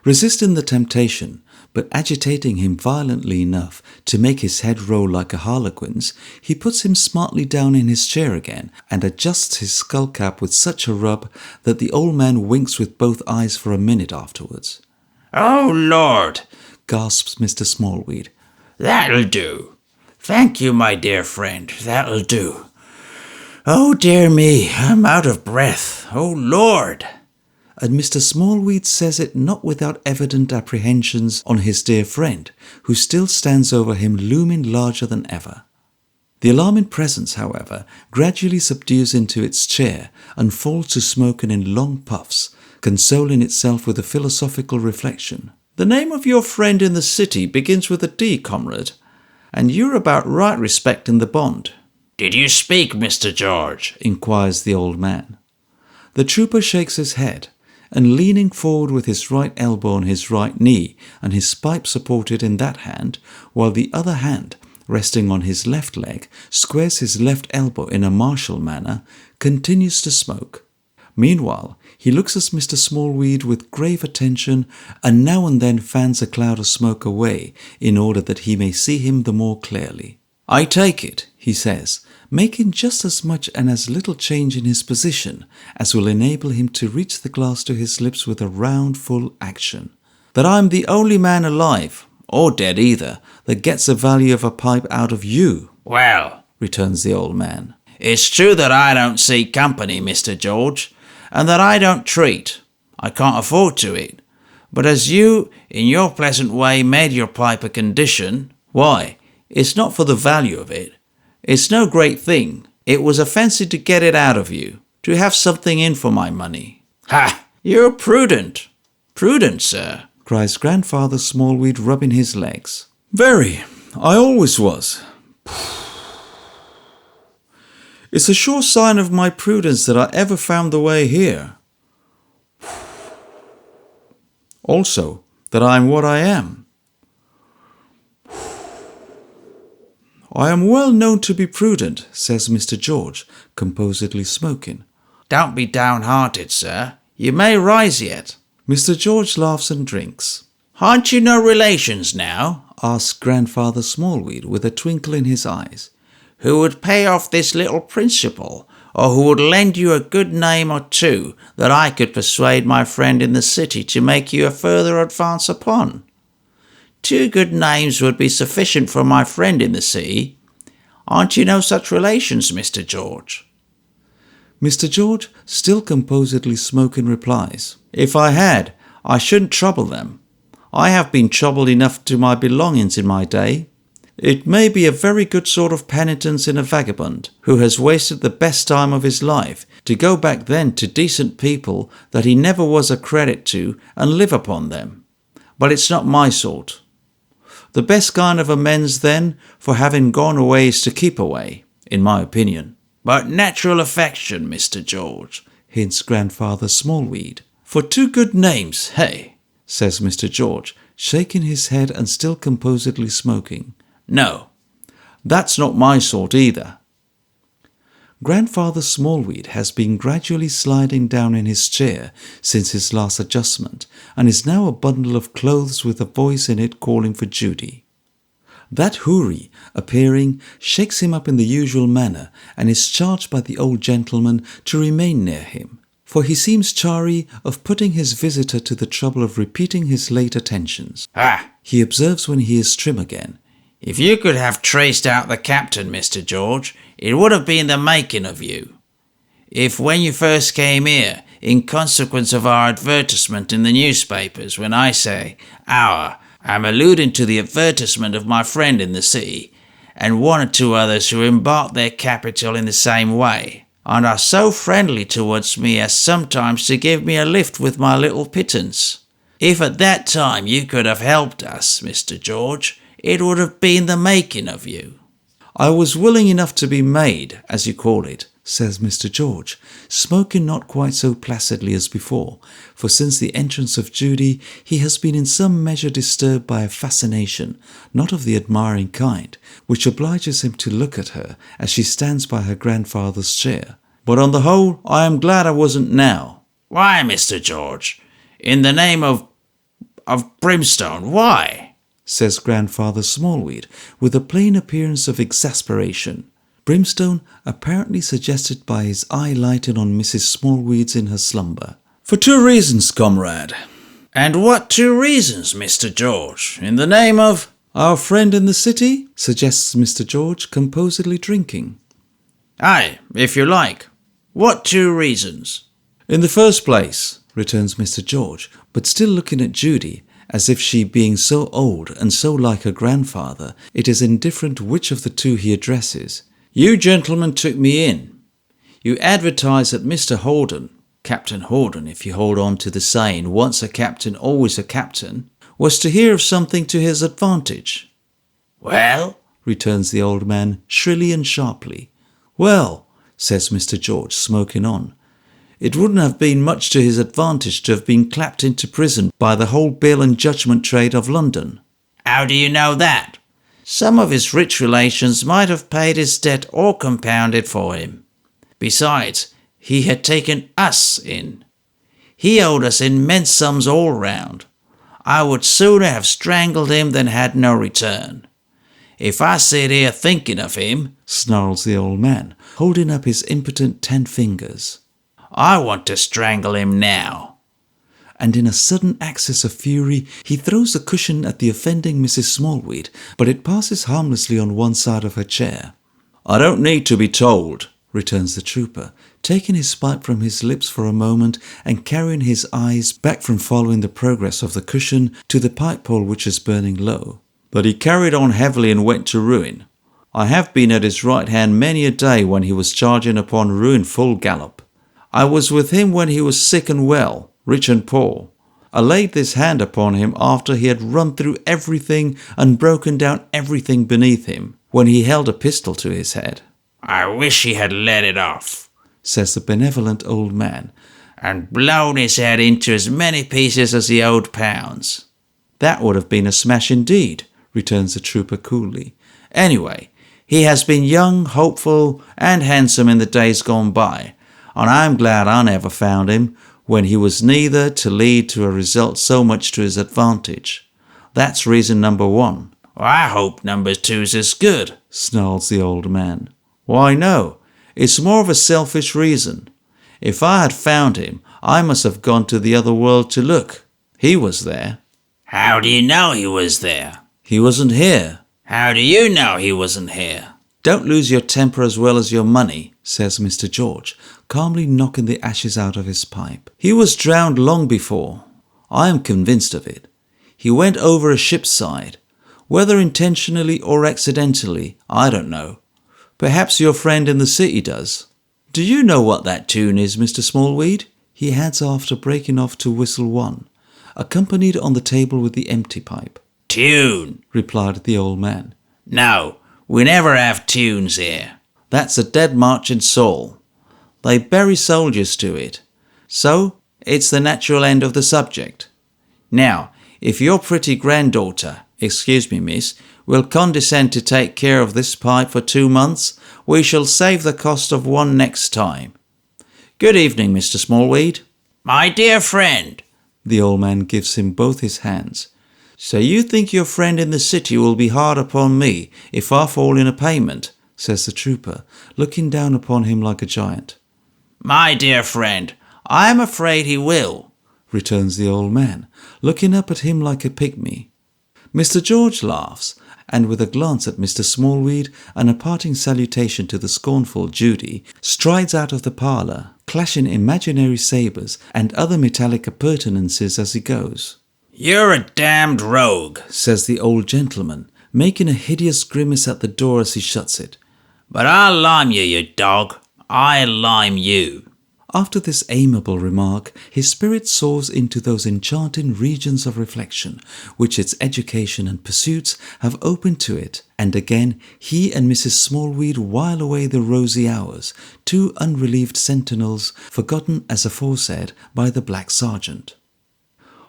Resisting the temptation, but agitating him violently enough to make his head roll like a harlequin's, he puts him smartly down in his chair again and adjusts his skull cap with such a rub that the old man winks with both eyes for a minute afterwards. "Oh, Lord," gasps Mr. Smallweed. "That'll do. Thank you, my dear friend, that'll do. Oh, dear me, I'm out of breath. Oh, Lord." And Mr. Smallweed says it not without evident apprehensions on his dear friend, who still stands over him looming larger than ever. The alarming presence, however, gradually subdues into its chair and falls to smoking in long puffs, consoling itself with a philosophical reflection. "The name of your friend in the city begins with a D, comrade, and you're about right respecting the bond." "Did you speak, Mr. George?" inquires the old man. The trooper shakes his head, and leaning forward with his right elbow on his right knee and his pipe supported in that hand, while the other hand, resting on his left leg, squares his left elbow in a martial manner, continues to smoke. Meanwhile, he looks at Mr. Smallweed with grave attention and now and then fans a cloud of smoke away in order that he may see him the more clearly. "I take it," he says, making just as much and as little change in his position as will enable him to reach the glass to his lips with a round, full action, "that I'm the only man alive, or dead either, that gets the value of a pipe out of you." "Well," returns the old man, "it's true that I don't see company, Mr. George, and that I don't treat. I can't afford to it. But as you, in your pleasant way, made your pipe a condition, why, it's not for the value of it. It's no great thing. It was a fancy to get it out of you, to have something in for my money." "Ha! You're prudent. Prudent, sir," cries Grandfather Smallweed, rubbing his legs. "Very. I always was. It's a sure sign of my prudence that I ever found the way here. Also, that I am what I am. I am well known to be prudent," says Mr. George, composedly smoking. "Don't be downhearted, sir. You may rise yet." Mr. George laughs and drinks. "Aren't you no relations now?" asks Grandfather Smallweed with a twinkle in his eyes. "Who would pay off this little principal, or who would lend you a good name or two that I could persuade my friend in the city to make you a further advance upon? 2 good names would be sufficient for my friend in the city. Aren't you no such relations, Mr. George?" Mr. George, still composedly smoking, replies, If I had, I shouldn't trouble them. I have been troubled enough to my belongings in my day. It may be a very good sort of penitence in a vagabond who has wasted the best time of his life to go back then to decent people that he never was a credit to and live upon them. But it's not my sort. The best kind of amends then for having gone away is to keep away, in my opinion. "But natural affection, Mr. George," hints Grandfather Smallweed. For 2 good names, hey, says Mr. George, shaking his head and still composedly smoking. No, that's not my sort either. Grandfather Smallweed has been gradually sliding down in his chair since his last adjustment, and is now a bundle of clothes with a voice in it calling for Judy. That houri, appearing, shakes him up in the usual manner, and is charged by the old gentleman to remain near him, for he seems chary of putting his visitor to the trouble of repeating his late attentions. "Ah, He observes when he is trim again, if you could have traced out the captain, Mr. George, it would have been the making of you. If when you first came here, in consequence of our advertisement in the newspapers, when I say our, I'm alluding to the advertisement of my friend in the city, and 1 or 2 others who embark their capital in the same way, and are so friendly towards me as sometimes to give me a lift with my little pittance. If at that time you could have helped us, Mr. George, it would have been the making of you." I was willing enough to be made, as you call it, says Mr. George, smoking not quite so placidly as before, for since the entrance of Judy he has been in some measure disturbed by a fascination, not of the admiring kind, which obliges him to look at her as she stands by her grandfather's chair. But on the whole, I am glad I wasn't now. "Why, Mr. George? In the name of of brimstone. Why?" says Grandfather Smallweed, with a plain appearance of exasperation. Brimstone apparently suggested by his eye lighted on Mrs. Smallweed's in her slumber. "For 2 reasons, comrade." "And what 2 reasons, Mr. George? In the name of—" "Our friend in the city?" suggests Mr. George, composedly drinking. "Aye, if you like. What 2 reasons?" "In the first place," returns Mr. George, but still looking at Judy, as if she being so old and so like her grandfather, it is indifferent which of the 2 he addresses. "You gentlemen took me in. You advertised that Mr. Horden, Captain Horden, if you hold on to the saying, once a captain, always a captain, was to hear of something to his advantage." "Well?" returns the old man, shrilly and sharply. "Well," says Mr. George, smoking on, "it wouldn't have been much to his advantage to have been clapped into prison by the whole bail and judgment trade of London." "How do you know that?" "Some of his rich relations might have paid his debt or compounded for him. Besides, he had taken us in. He owed us immense sums all round. I would sooner have strangled him than had no return. If I sit here thinking of him," snarls the old man, holding up his impotent 10 fingers, "I want to strangle him now." And in a sudden access of fury, he throws the cushion at the offending Mrs. Smallweed, but it passes harmlessly on one side of her chair. "I don't need to be told," returns the trooper, taking his pipe from his lips for a moment and carrying his eyes back from following the progress of the cushion to the pipe pole which is burning low, "but he carried on heavily and went to ruin. I have been at his right hand many a day when he was charging upon ruin full gallop. I was with him when he was sick and well, rich and poor. I laid this hand upon him after he had run through everything and broken down everything beneath him, when he held a pistol to his head." "I wish he had let it off," says the benevolent old man, "and blown his head into as many pieces as he owed pounds." "That would have been a smash indeed," returns the trooper coolly. "Anyway, he has been young, hopeful, and handsome in the days gone by, and I am glad I never found him when he was neither to lead to a result so much to his advantage. That's reason number 1. "I hope number 2's as good," snarls the old man. "Why, no, it's more of a selfish reason. If I had found him, I must have gone to the other world to look. He was there." "How do you know he was there?" "He wasn't here." "How do you know he wasn't here?" "Don't lose your temper as well as your money," says Mr. George, calmly knocking the ashes out of his pipe. "He was drowned long before. I am convinced of it. He went over a ship's side. Whether intentionally or accidentally, I don't know. Perhaps your friend in the city does. Do you know what that tune is, Mr. Smallweed?" he adds after breaking off to whistle one, accompanied on the table with the empty pipe. "Tune," replied the old man. "No, we never have tunes here. That's a dead marching soul. They bury soldiers to it. So, it's the natural end of the subject. Now, if your pretty granddaughter, excuse me, miss, will condescend to take care of this pipe for 2 months, we shall save the cost of one next time. Good evening, Mr. Smallweed." "My dear friend," the old man gives him both his hands. "So you think your friend in the city will be hard upon me if I fall in a payment?" says the trooper, looking down upon him like a giant. "My dear friend, I am afraid he will," returns the old man, looking up at him like a pygmy. Mr. George laughs, and with a glance at Mr. Smallweed and a parting salutation to the scornful Judy, strides out of the parlour, clashing imaginary sabres and other metallic appurtenances as he goes. "You're a damned rogue," says the old gentleman, making a hideous grimace at the door as he shuts it. "But I'll lime you, you dog. I'll lime you." After this amiable remark, his spirit soars into those enchanting regions of reflection which its education and pursuits have opened to it, and again he and Mrs. Smallweed while away the rosy hours, 2 unrelieved sentinels, forgotten as aforesaid by the black sergeant.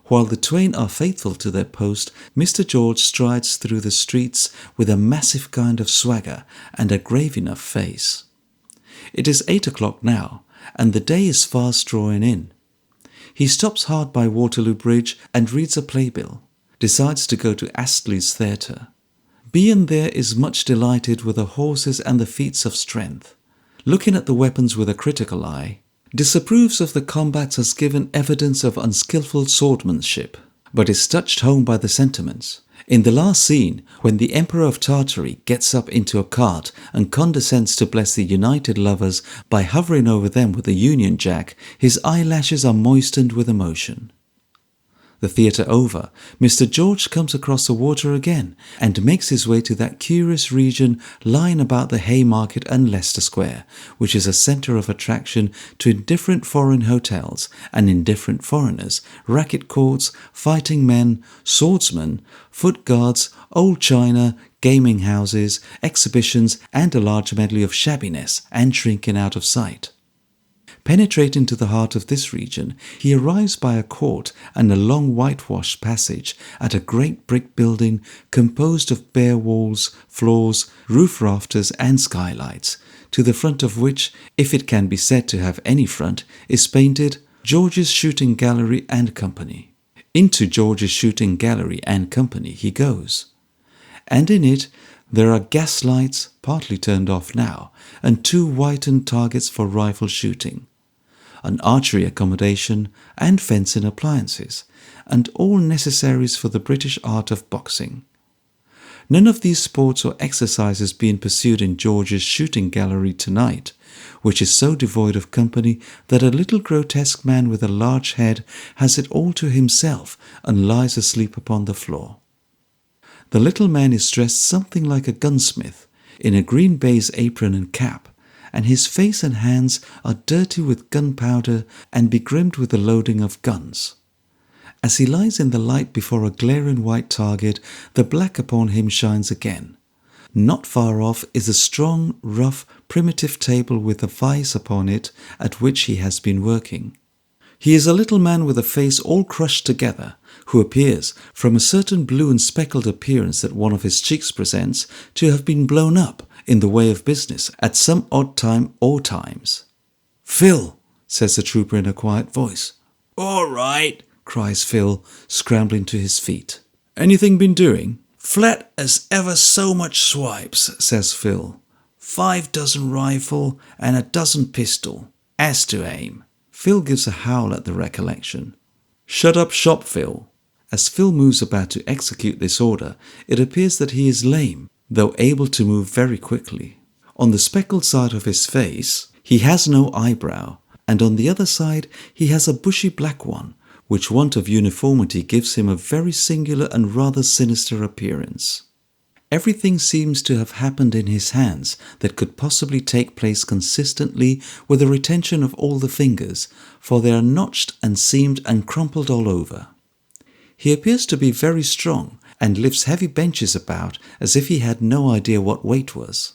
While the twain are faithful to their post, Mr. George strides through the streets with a massive kind of swagger and a grave enough face. It is 8 o'clock now, and the day is fast drawing in. He stops hard by Waterloo Bridge and reads a playbill. Decides to go to Astley's Theatre. Being there is much delighted with the horses and the feats of strength. Looking at the weapons with a critical eye, disapproves of the combats as given evidence of unskillful swordsmanship, but is touched home by the sentiments. In the last scene, when the Emperor of Tartary gets up into a cart and condescends to bless the united lovers by hovering over them with a Union Jack, his eyelashes are moistened with emotion. The theatre over, Mr. George comes across the water again and makes his way to that curious region lying about the Haymarket and Leicester Square, which is a centre of attraction to indifferent foreign hotels and indifferent foreigners, racket courts, fighting men, swordsmen, foot guards, old china, gaming houses, exhibitions, and a large medley of shabbiness and shrinking out of sight. Penetrating to the heart of this region, he arrives by a court and a long whitewashed passage at a great brick building composed of bare walls, floors, roof rafters and skylights, to the front of which, if it can be said to have any front, is painted George's Shooting Gallery and Company. Into George's Shooting Gallery and Company he goes. And in it there are gas lights, partly turned off now, and 2 whitened targets for rifle shooting, an archery accommodation and fencing appliances, and all necessaries for the British art of boxing. None of these sports or exercises being pursued in George's Shooting Gallery tonight, which is so devoid of company that a little grotesque man with a large head has it all to himself and lies asleep upon the floor. The little man is dressed something like a gunsmith, in a green baize apron and cap, and his face and hands are dirty with gunpowder and begrimed with the loading of guns. As he lies in the light before a glaring white target, the black upon him shines again. Not far off is a strong, rough, primitive table with a vice upon it at which he has been working. He is a little man with a face all crushed together, who appears, from a certain blue and speckled appearance that one of his cheeks presents, to have been blown up in the way of business at some odd time or times. "Phil," says the trooper in a quiet voice. "All right," cries Phil, scrambling to his feet. "Anything been doing?" "Flat as ever so much swipes," says Phil. 5 dozen rifle and a dozen pistol, as to aim." Phil gives a howl at the recollection. "Shut up shop, Phil." As Phil moves about to execute this order, it appears that he is lame, though able to move very quickly. On the speckled side of his face, he has no eyebrow, and on the other side he has a bushy black one, which want of uniformity gives him a very singular and rather sinister appearance. Everything seems to have happened in his hands that could possibly take place consistently with the retention of all the fingers, for they are notched and seamed and crumpled all over. He appears to be very strong, and lifts heavy benches about as if he had no idea what weight was.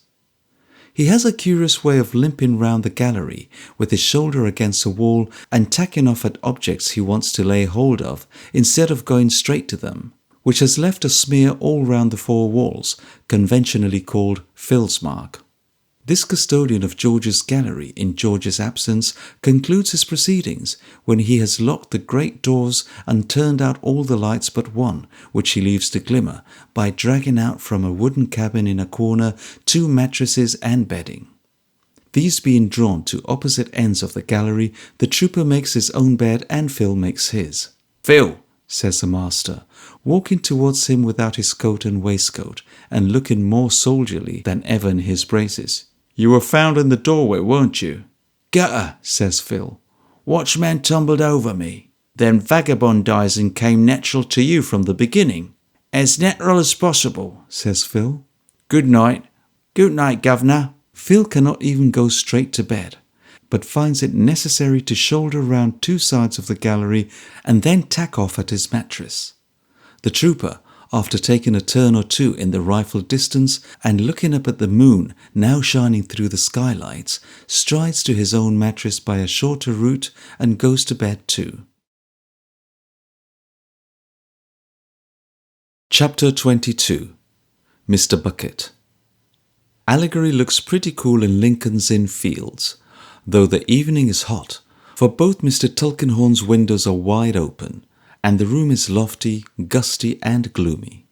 He has a curious way of limping round the gallery, with his shoulder against a wall and tacking off at objects he wants to lay hold of, instead of going straight to them, which has left a smear all round the 4 walls, conventionally called Phil's mark. This custodian of George's gallery in George's absence concludes his proceedings when he has locked the great doors and turned out all the lights but one, which he leaves to glimmer, by dragging out from a wooden cabin in a corner 2 mattresses and bedding. These being drawn to opposite ends of the gallery, the trooper makes his own bed and Phil makes his. "Phil," says the master, walking towards him without his coat and waistcoat, and looking more soldierly than ever in his braces. "You were found in the doorway, weren't you?" "Gutter," says Phil. "Watchman tumbled over me." "Then vagabondizing came natural to you from the beginning?" "As natural as possible," says Phil. "Good night." "Good night, governor." Phil cannot even go straight to bed, but finds it necessary to shoulder round 2 sides of the gallery and then tack off at his mattress. The trooper, after taking a turn or 2 in the rifle distance and looking up at the moon now shining through the skylights, strides to his own mattress by a shorter route and goes to bed too. Chapter 22. Mr. Bucket. Allegory looks pretty cool in Lincoln's Inn Fields, though the evening is hot, for both Mr. Tulkinghorn's windows are wide open, and the room is lofty, gusty, and gloomy.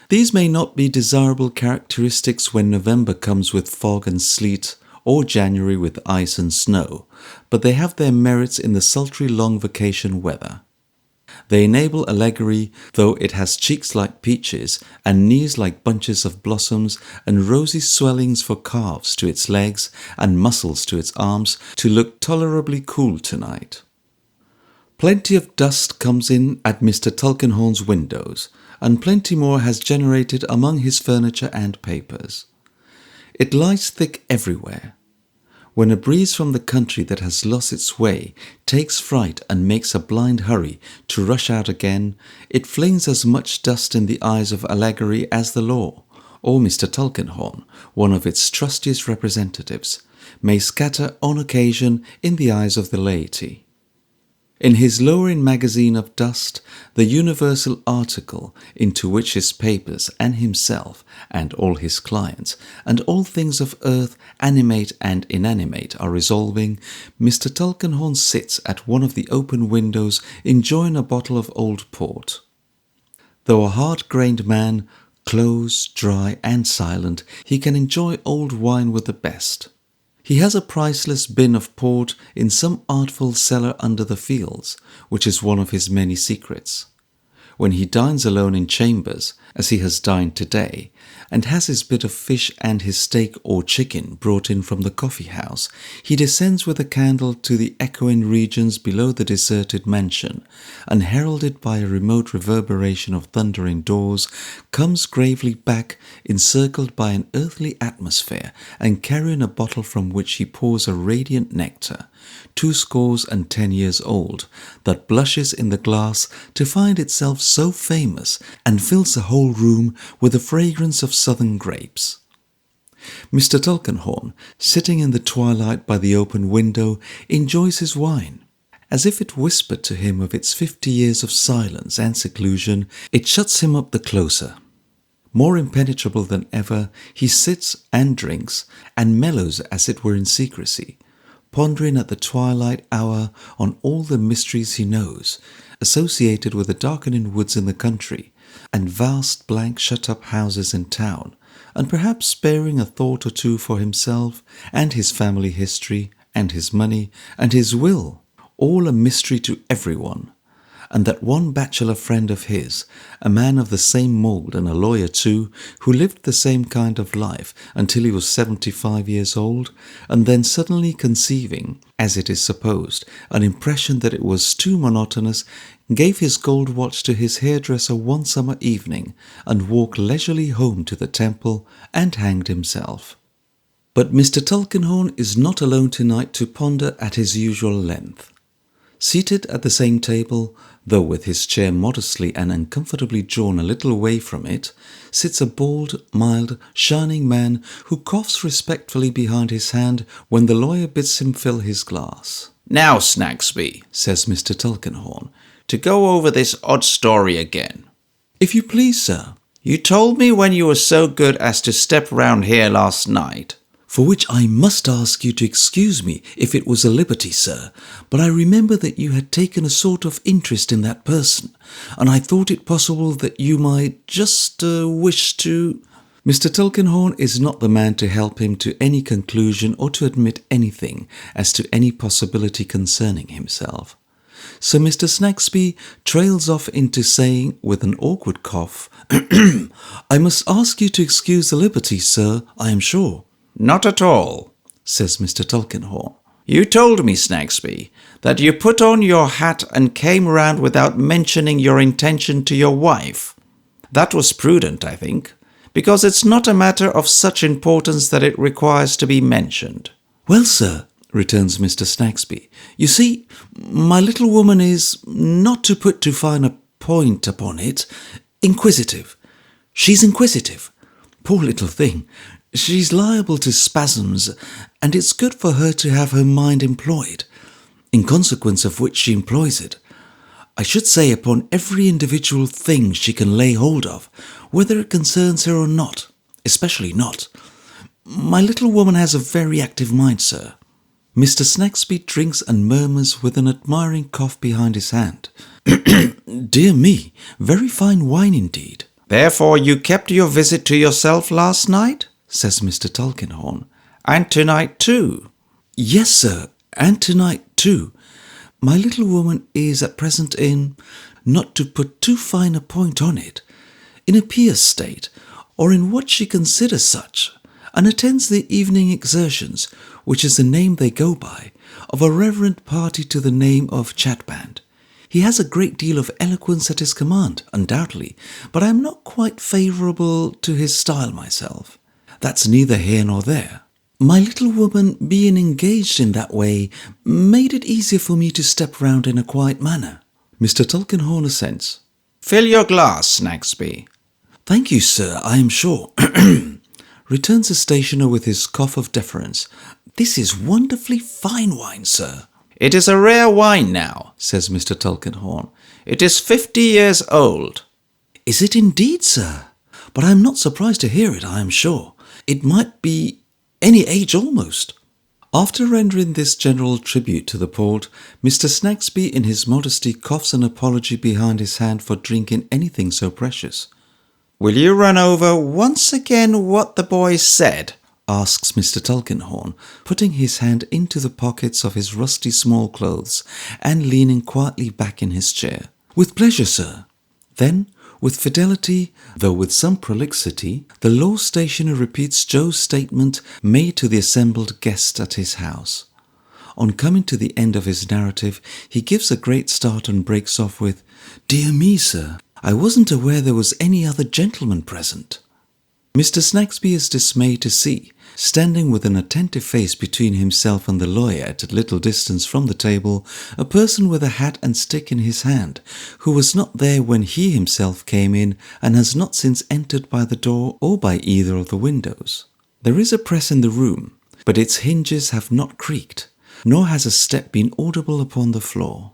These may not be desirable characteristics when November comes with fog and sleet, or January with ice and snow, but they have their merits in the sultry long vacation weather. They enable allegory, though it has cheeks like peaches, and knees like bunches of blossoms, and rosy swellings for calves to its legs, and muscles to its arms, to look tolerably cool tonight. Plenty of dust comes in at Mr. Tulkinghorn's windows, and plenty more has generated among his furniture and papers. It lies thick everywhere. When a breeze from the country that has lost its way takes fright and makes a blind hurry to rush out again, it flings as much dust in the eyes of allegory as the law, or Mr. Tulkinghorn, one of its trustiest representatives, may scatter on occasion in the eyes of the laity. In his lowering magazine of dust, the universal article into which his papers and himself and all his clients and all things of earth, animate and inanimate, are resolving, Mr. Tulkinghorn sits at one of the open windows enjoying a bottle of old port. Though a hard-grained man, close, dry and silent, he can enjoy old wine with the best. He has a priceless bin of port in some artful cellar under the fields, which is one of his many secrets. When he dines alone in chambers, as he has dined today, and has his bit of fish and his steak or chicken brought in from the coffee-house, he descends with a candle to the echoing regions below the deserted mansion, and heralded by a remote reverberation of thundering doors, comes gravely back, encircled by an earthly atmosphere, and carrying a bottle from which he pours a radiant nectar, 80 years old, that blushes in the glass to find itself so famous, and fills the whole room with the fragrance of southern grapes. Mr. Tulkinghorn, sitting in the twilight by the open window, enjoys his wine. As if it whispered to him of its 50 years of silence and seclusion, it shuts him up the closer. More impenetrable than ever, he sits and drinks, and mellows as it were in secrecy, pondering at the twilight hour on all the mysteries he knows, associated with the darkening woods in the country, and vast blank shut-up houses in town, and perhaps sparing a thought or two for himself, and his family history, and his money, and his will, all a mystery to everyone, and that one bachelor friend of his, a man of the same mould and a lawyer too, who lived the same kind of life until he was 75 years old, and then suddenly conceiving, as it is supposed, an impression that it was too monotonous, gave his gold watch to his hairdresser one summer evening, and walked leisurely home to the temple, and hanged himself. But Mr. Tulkinghorn is not alone tonight to ponder at his usual length. Seated at the same table, though with his chair modestly and uncomfortably drawn a little away from it, sits a bald, mild, shining man who coughs respectfully behind his hand when the lawyer bids him fill his glass. "Now, Snagsby," says Mr. Tulkinghorn, "to go over this odd story again." "If you please, sir." "You told me when you were so good as to step round here last night." "For which I must ask you to excuse me if it was a liberty, sir, but I remember that you had taken a sort of interest in that person, and I thought it possible that you might just wish to—" Mr. Tulkinghorn is not the man to help him to any conclusion or to admit anything as to any possibility concerning himself. So Mr. Snagsby trails off into saying, with an awkward cough, "I must ask you to excuse the liberty, sir, I am sure." "Not at all," says Mr. Tulkinghorn. "You told me, Snagsby, that you put on your hat and came round without mentioning your intention to your wife. That was prudent, I think, because it's not a matter of such importance that it requires to be mentioned." "Well, sir," returns Mr. Snagsby, "you see, my little woman is, not to put too fine a point upon it, inquisitive. She's inquisitive. Poor little thing. She's liable to spasms, and it's good for her to have her mind employed, in consequence of which she employs it. I should say upon every individual thing she can lay hold of, whether it concerns her or not, especially not. My little woman has a very active mind, sir." Mr. Snagsby drinks and murmurs with an admiring cough behind his hand. Dear me, very fine wine indeed. Therefore you kept your visit to yourself last night? Says Mr. Tulkinghorn. And tonight too? Yes, sir, and tonight too. My little woman is at present in, not to put too fine a point on it, in a pious state, or in what she considers such, and attends the evening exertions, which is the name they go by, of a reverend party to the name of Chatband. He has a great deal of eloquence at his command, undoubtedly, but I am not quite favourable to his style myself. That's neither here nor there. My little woman, being engaged in that way, made it easier for me to step round in a quiet manner. Mr. Tulkinghorn assents. Fill your glass, Snagsby. Thank you, sir, I am sure. Returns the stationer with his cough of deference. This is wonderfully fine wine, sir. It is a rare wine now, says Mr. Tulkinghorn. It is 50 years old. Is it indeed, sir? But I am not surprised to hear it, I am sure. It might be any age almost. After rendering this general tribute to the port, Mr. Snagsby in his modesty coughs an apology behind his hand for drinking anything so precious. Will you run over once again what the boy said? Asks Mr. Tulkinghorn, putting his hand into the pockets of his rusty small clothes and leaning quietly back in his chair. With pleasure, sir. Then, with fidelity, though with some prolixity, the law stationer repeats Joe's statement made to the assembled guests at his house. On coming to the end of his narrative, he gives a great start and breaks off with, Dear me, sir, I wasn't aware there was any other gentleman present. Mr. Snagsby is dismayed to see, standing with an attentive face between himself and the lawyer at a little distance from the table, a person with a hat and stick in his hand, who was not there when he himself came in and has not since entered by the door or by either of the windows. There is a press in the room, but its hinges have not creaked, nor has a step been audible upon the floor.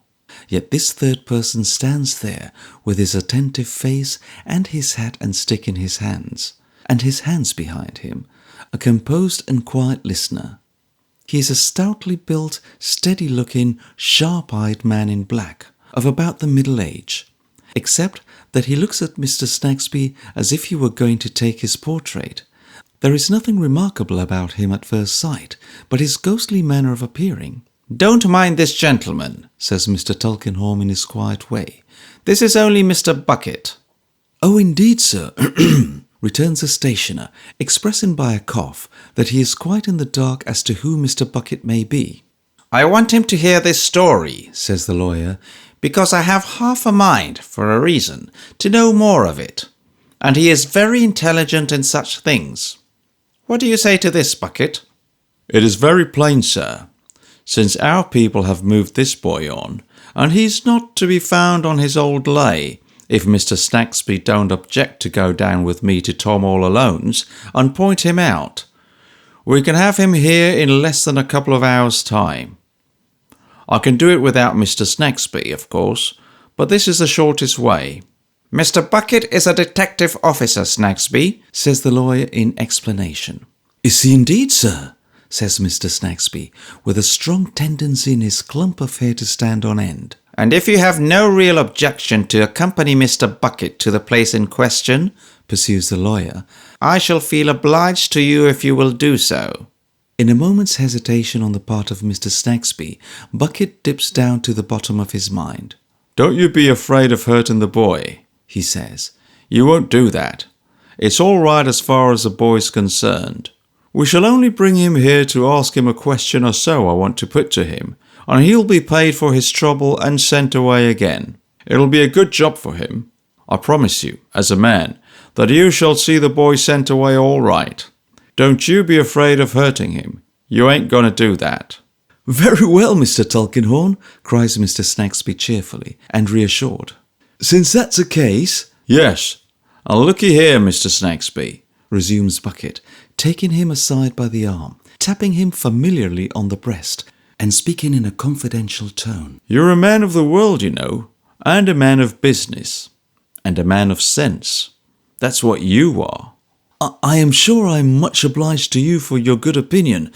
Yet this third person stands there with his attentive face and his hat and stick in his hands, and his hands behind him, a composed and quiet listener. He is a stoutly built, steady-looking, sharp-eyed man in black, of about the middle age, except that he looks at Mr. Snagsby as if he were going to take his portrait. There is nothing remarkable about him at first sight, but his ghostly manner of appearing. Don't mind this gentleman, says Mr. Tulkinghorn in his quiet way. This is only Mr. Bucket. Oh, indeed, sir, returns the stationer, expressing by a cough that he is quite in the dark as to who Mr. Bucket may be. I want him to hear this story, says the lawyer, because I have half a mind, for a reason, to know more of it, and he is very intelligent in such things. What do you say to this, Bucket? It is very plain, sir, since our people have moved this boy on, and he's not to be found on his old lay, if Mr. Snagsby don't object to go down with me to Tom all Alone's and point him out. We can have him here in less than a couple of hours' time. I can do it without Mr. Snagsby, of course, but this is the shortest way. Mr. Bucket is a detective officer, Snagsby, says the lawyer in explanation. Is he indeed, sir? Says Mr. Snagsby, with a strong tendency in his clump of hair to stand on end. And if you have no real objection to accompany Mr. Bucket to the place in question, pursues the lawyer, I shall feel obliged to you if you will do so. In a moment's hesitation on the part of Mr. Snagsby, Bucket dips down to the bottom of his mind. Don't you be afraid of hurting the boy, he says. You won't do that. It's all right as far as the boy's concerned. We shall only bring him here to ask him a question or so I want to put to him, and he'll be paid for his trouble and sent away again. It'll be a good job for him. I promise you, as a man, that you shall see the boy sent away all right. Don't you be afraid of hurting him. You ain't going to do that. Very well, Mr. Tulkinghorn, cries Mr. Snagsby cheerfully and reassured. Since that's the case... Yes, and looky here, Mr. Snagsby, resumes Bucket, taking him aside by the arm, tapping him familiarly on the breast, and speaking in a confidential tone. You're a man of the world, you know, and a man of business, and a man of sense. That's what you are. I am sure I am much obliged to you for your good opinion,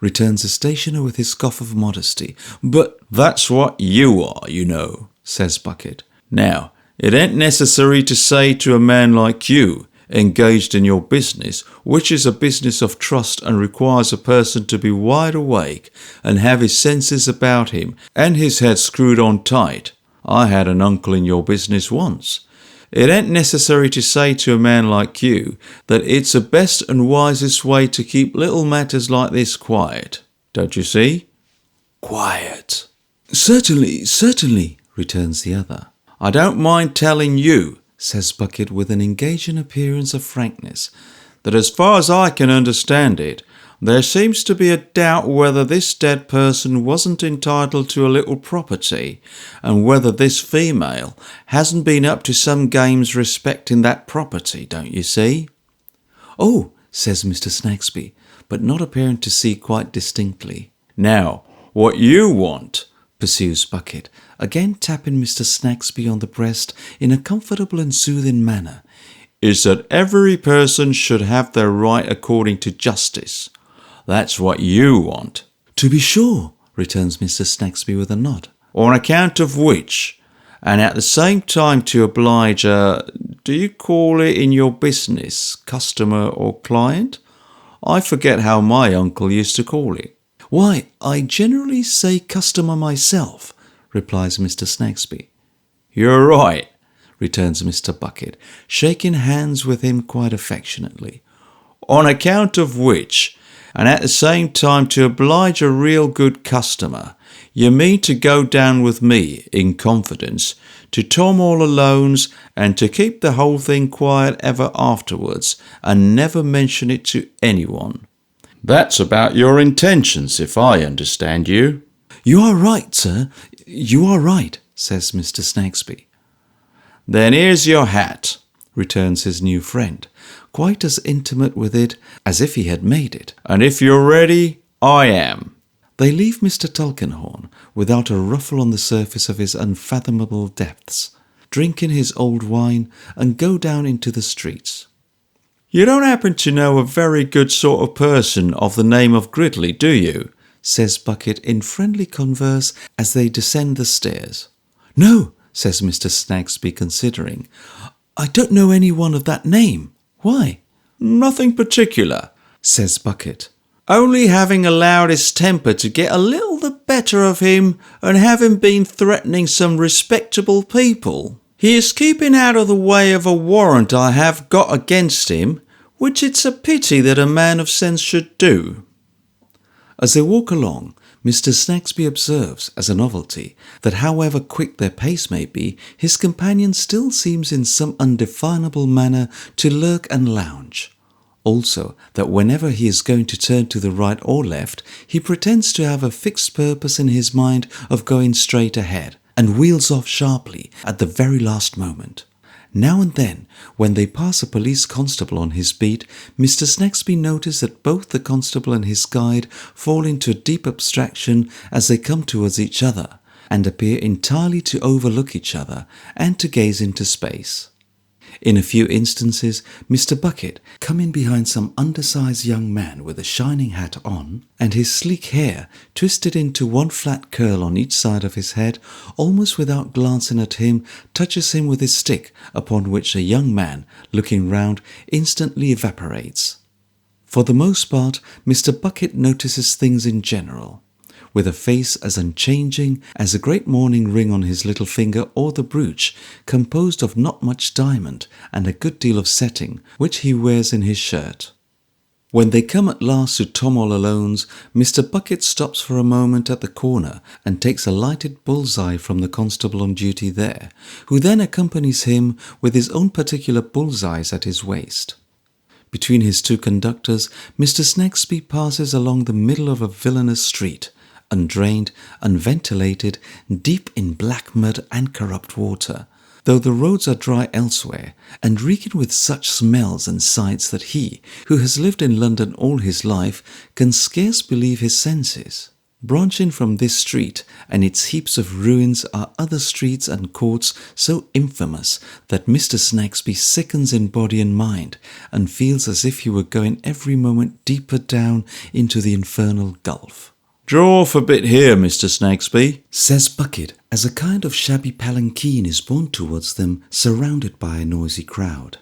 returns the stationer with his scoff of modesty. But that's what you are, you know, says Bucket. Now, it ain't necessary to say to a man like you, engaged in your business, which is a business of trust and requires a person to be wide awake and have his senses about him and his head screwed on tight. I had an uncle in your business once. It ain't necessary to say to a man like you that it's the best and wisest way to keep little matters like this quiet. Don't you see? Quiet. Certainly, returns the other. I don't mind telling you, says Bucket with an engaging appearance of frankness, that as far as I can understand it, there seems to be a doubt whether this dead person wasn't entitled to a little property, and whether this female hasn't been up to some games respecting that property, don't you see? Oh, says Mr. Snagsby, but not appearing to see quite distinctly. Now, what you want, pursues Bucket, again tapping Mr. Snagsby on the breast in a comfortable and soothing manner, is that every person should have their right according to justice. That's what you want. To be sure, returns Mr. Snagsby with a nod. On account of which, and at the same time to oblige a, do you call it in your business, customer or client? I forget how my uncle used to call it. Why, I generally say customer myself, replies Mr. Snagsby. You're right, returns Mr. Bucket, shaking hands with him quite affectionately. On account of which, and at the same time to oblige a real good customer, you mean to go down with me, in confidence, to Tom all Alone's, and to keep the whole thing quiet ever afterwards, and never mention it to anyone. That's about your intentions, if I understand you. You are right, sir. You are right, says Mr. Snagsby. Then here's your hat, returns his new friend, quite as intimate with it as if he had made it. And if you're ready, I am. They leave Mr. Tulkinghorn without a ruffle on the surface of his unfathomable depths, drinking his old wine, and go down into the streets. You don't happen to know a very good sort of person of the name of Gridley, do you? Says Bucket in friendly converse as they descend the stairs. No, says Mr. Snagsby, considering. I don't know anyone of that name. Why? Nothing particular, says Bucket. Only having allowed his temper to get a little the better of him, and having been threatening some respectable people. He is keeping out of the way of a warrant I have got against him, which it's a pity that a man of sense should do. As they walk along, Mr. Snagsby observes, as a novelty, that however quick their pace may be, his companion still seems in some undefinable manner to lurk and lounge. Also, that whenever he is going to turn to the right or left, he pretends to have a fixed purpose in his mind of going straight ahead, and wheels off sharply at the very last moment. Now and then, when they pass a police constable on his beat, Mr. Snagsby notices that both the constable and his guide fall into a deep abstraction as they come towards each other, and appear entirely to overlook each other and to gaze into space. In a few instances, Mr. Bucket, coming behind some undersized young man with a shining hat on, and his sleek hair twisted into one flat curl on each side of his head, almost without glancing at him, touches him with his stick, upon which a young man, looking round, instantly evaporates. For the most part, Mr. Bucket notices things in general, with a face as unchanging as a great mourning ring on his little finger, or the brooch, composed of not much diamond and a good deal of setting, which he wears in his shirt. When they come at last to Tom all Alone's, Mr. Bucket stops for a moment at the corner and takes a lighted bull's-eye from the constable on duty there, who then accompanies him with his own particular bull's-eyes at his waist. Between his two conductors, Mr. Snagsby passes along the middle of a villainous street, undrained, unventilated, deep in black mud and corrupt water, though the roads are dry elsewhere, and reeking with such smells and sights that he, who has lived in London all his life, can scarce believe his senses. Branching from this street and its heaps of ruins are other streets and courts so infamous that Mr. Snagsby sickens in body and mind and feels as if he were going every moment deeper down into the infernal gulf. "Draw off a bit here, Mr. Snagsby," says Bucket, as a kind of shabby palanquin is borne towards them, surrounded by a noisy crowd.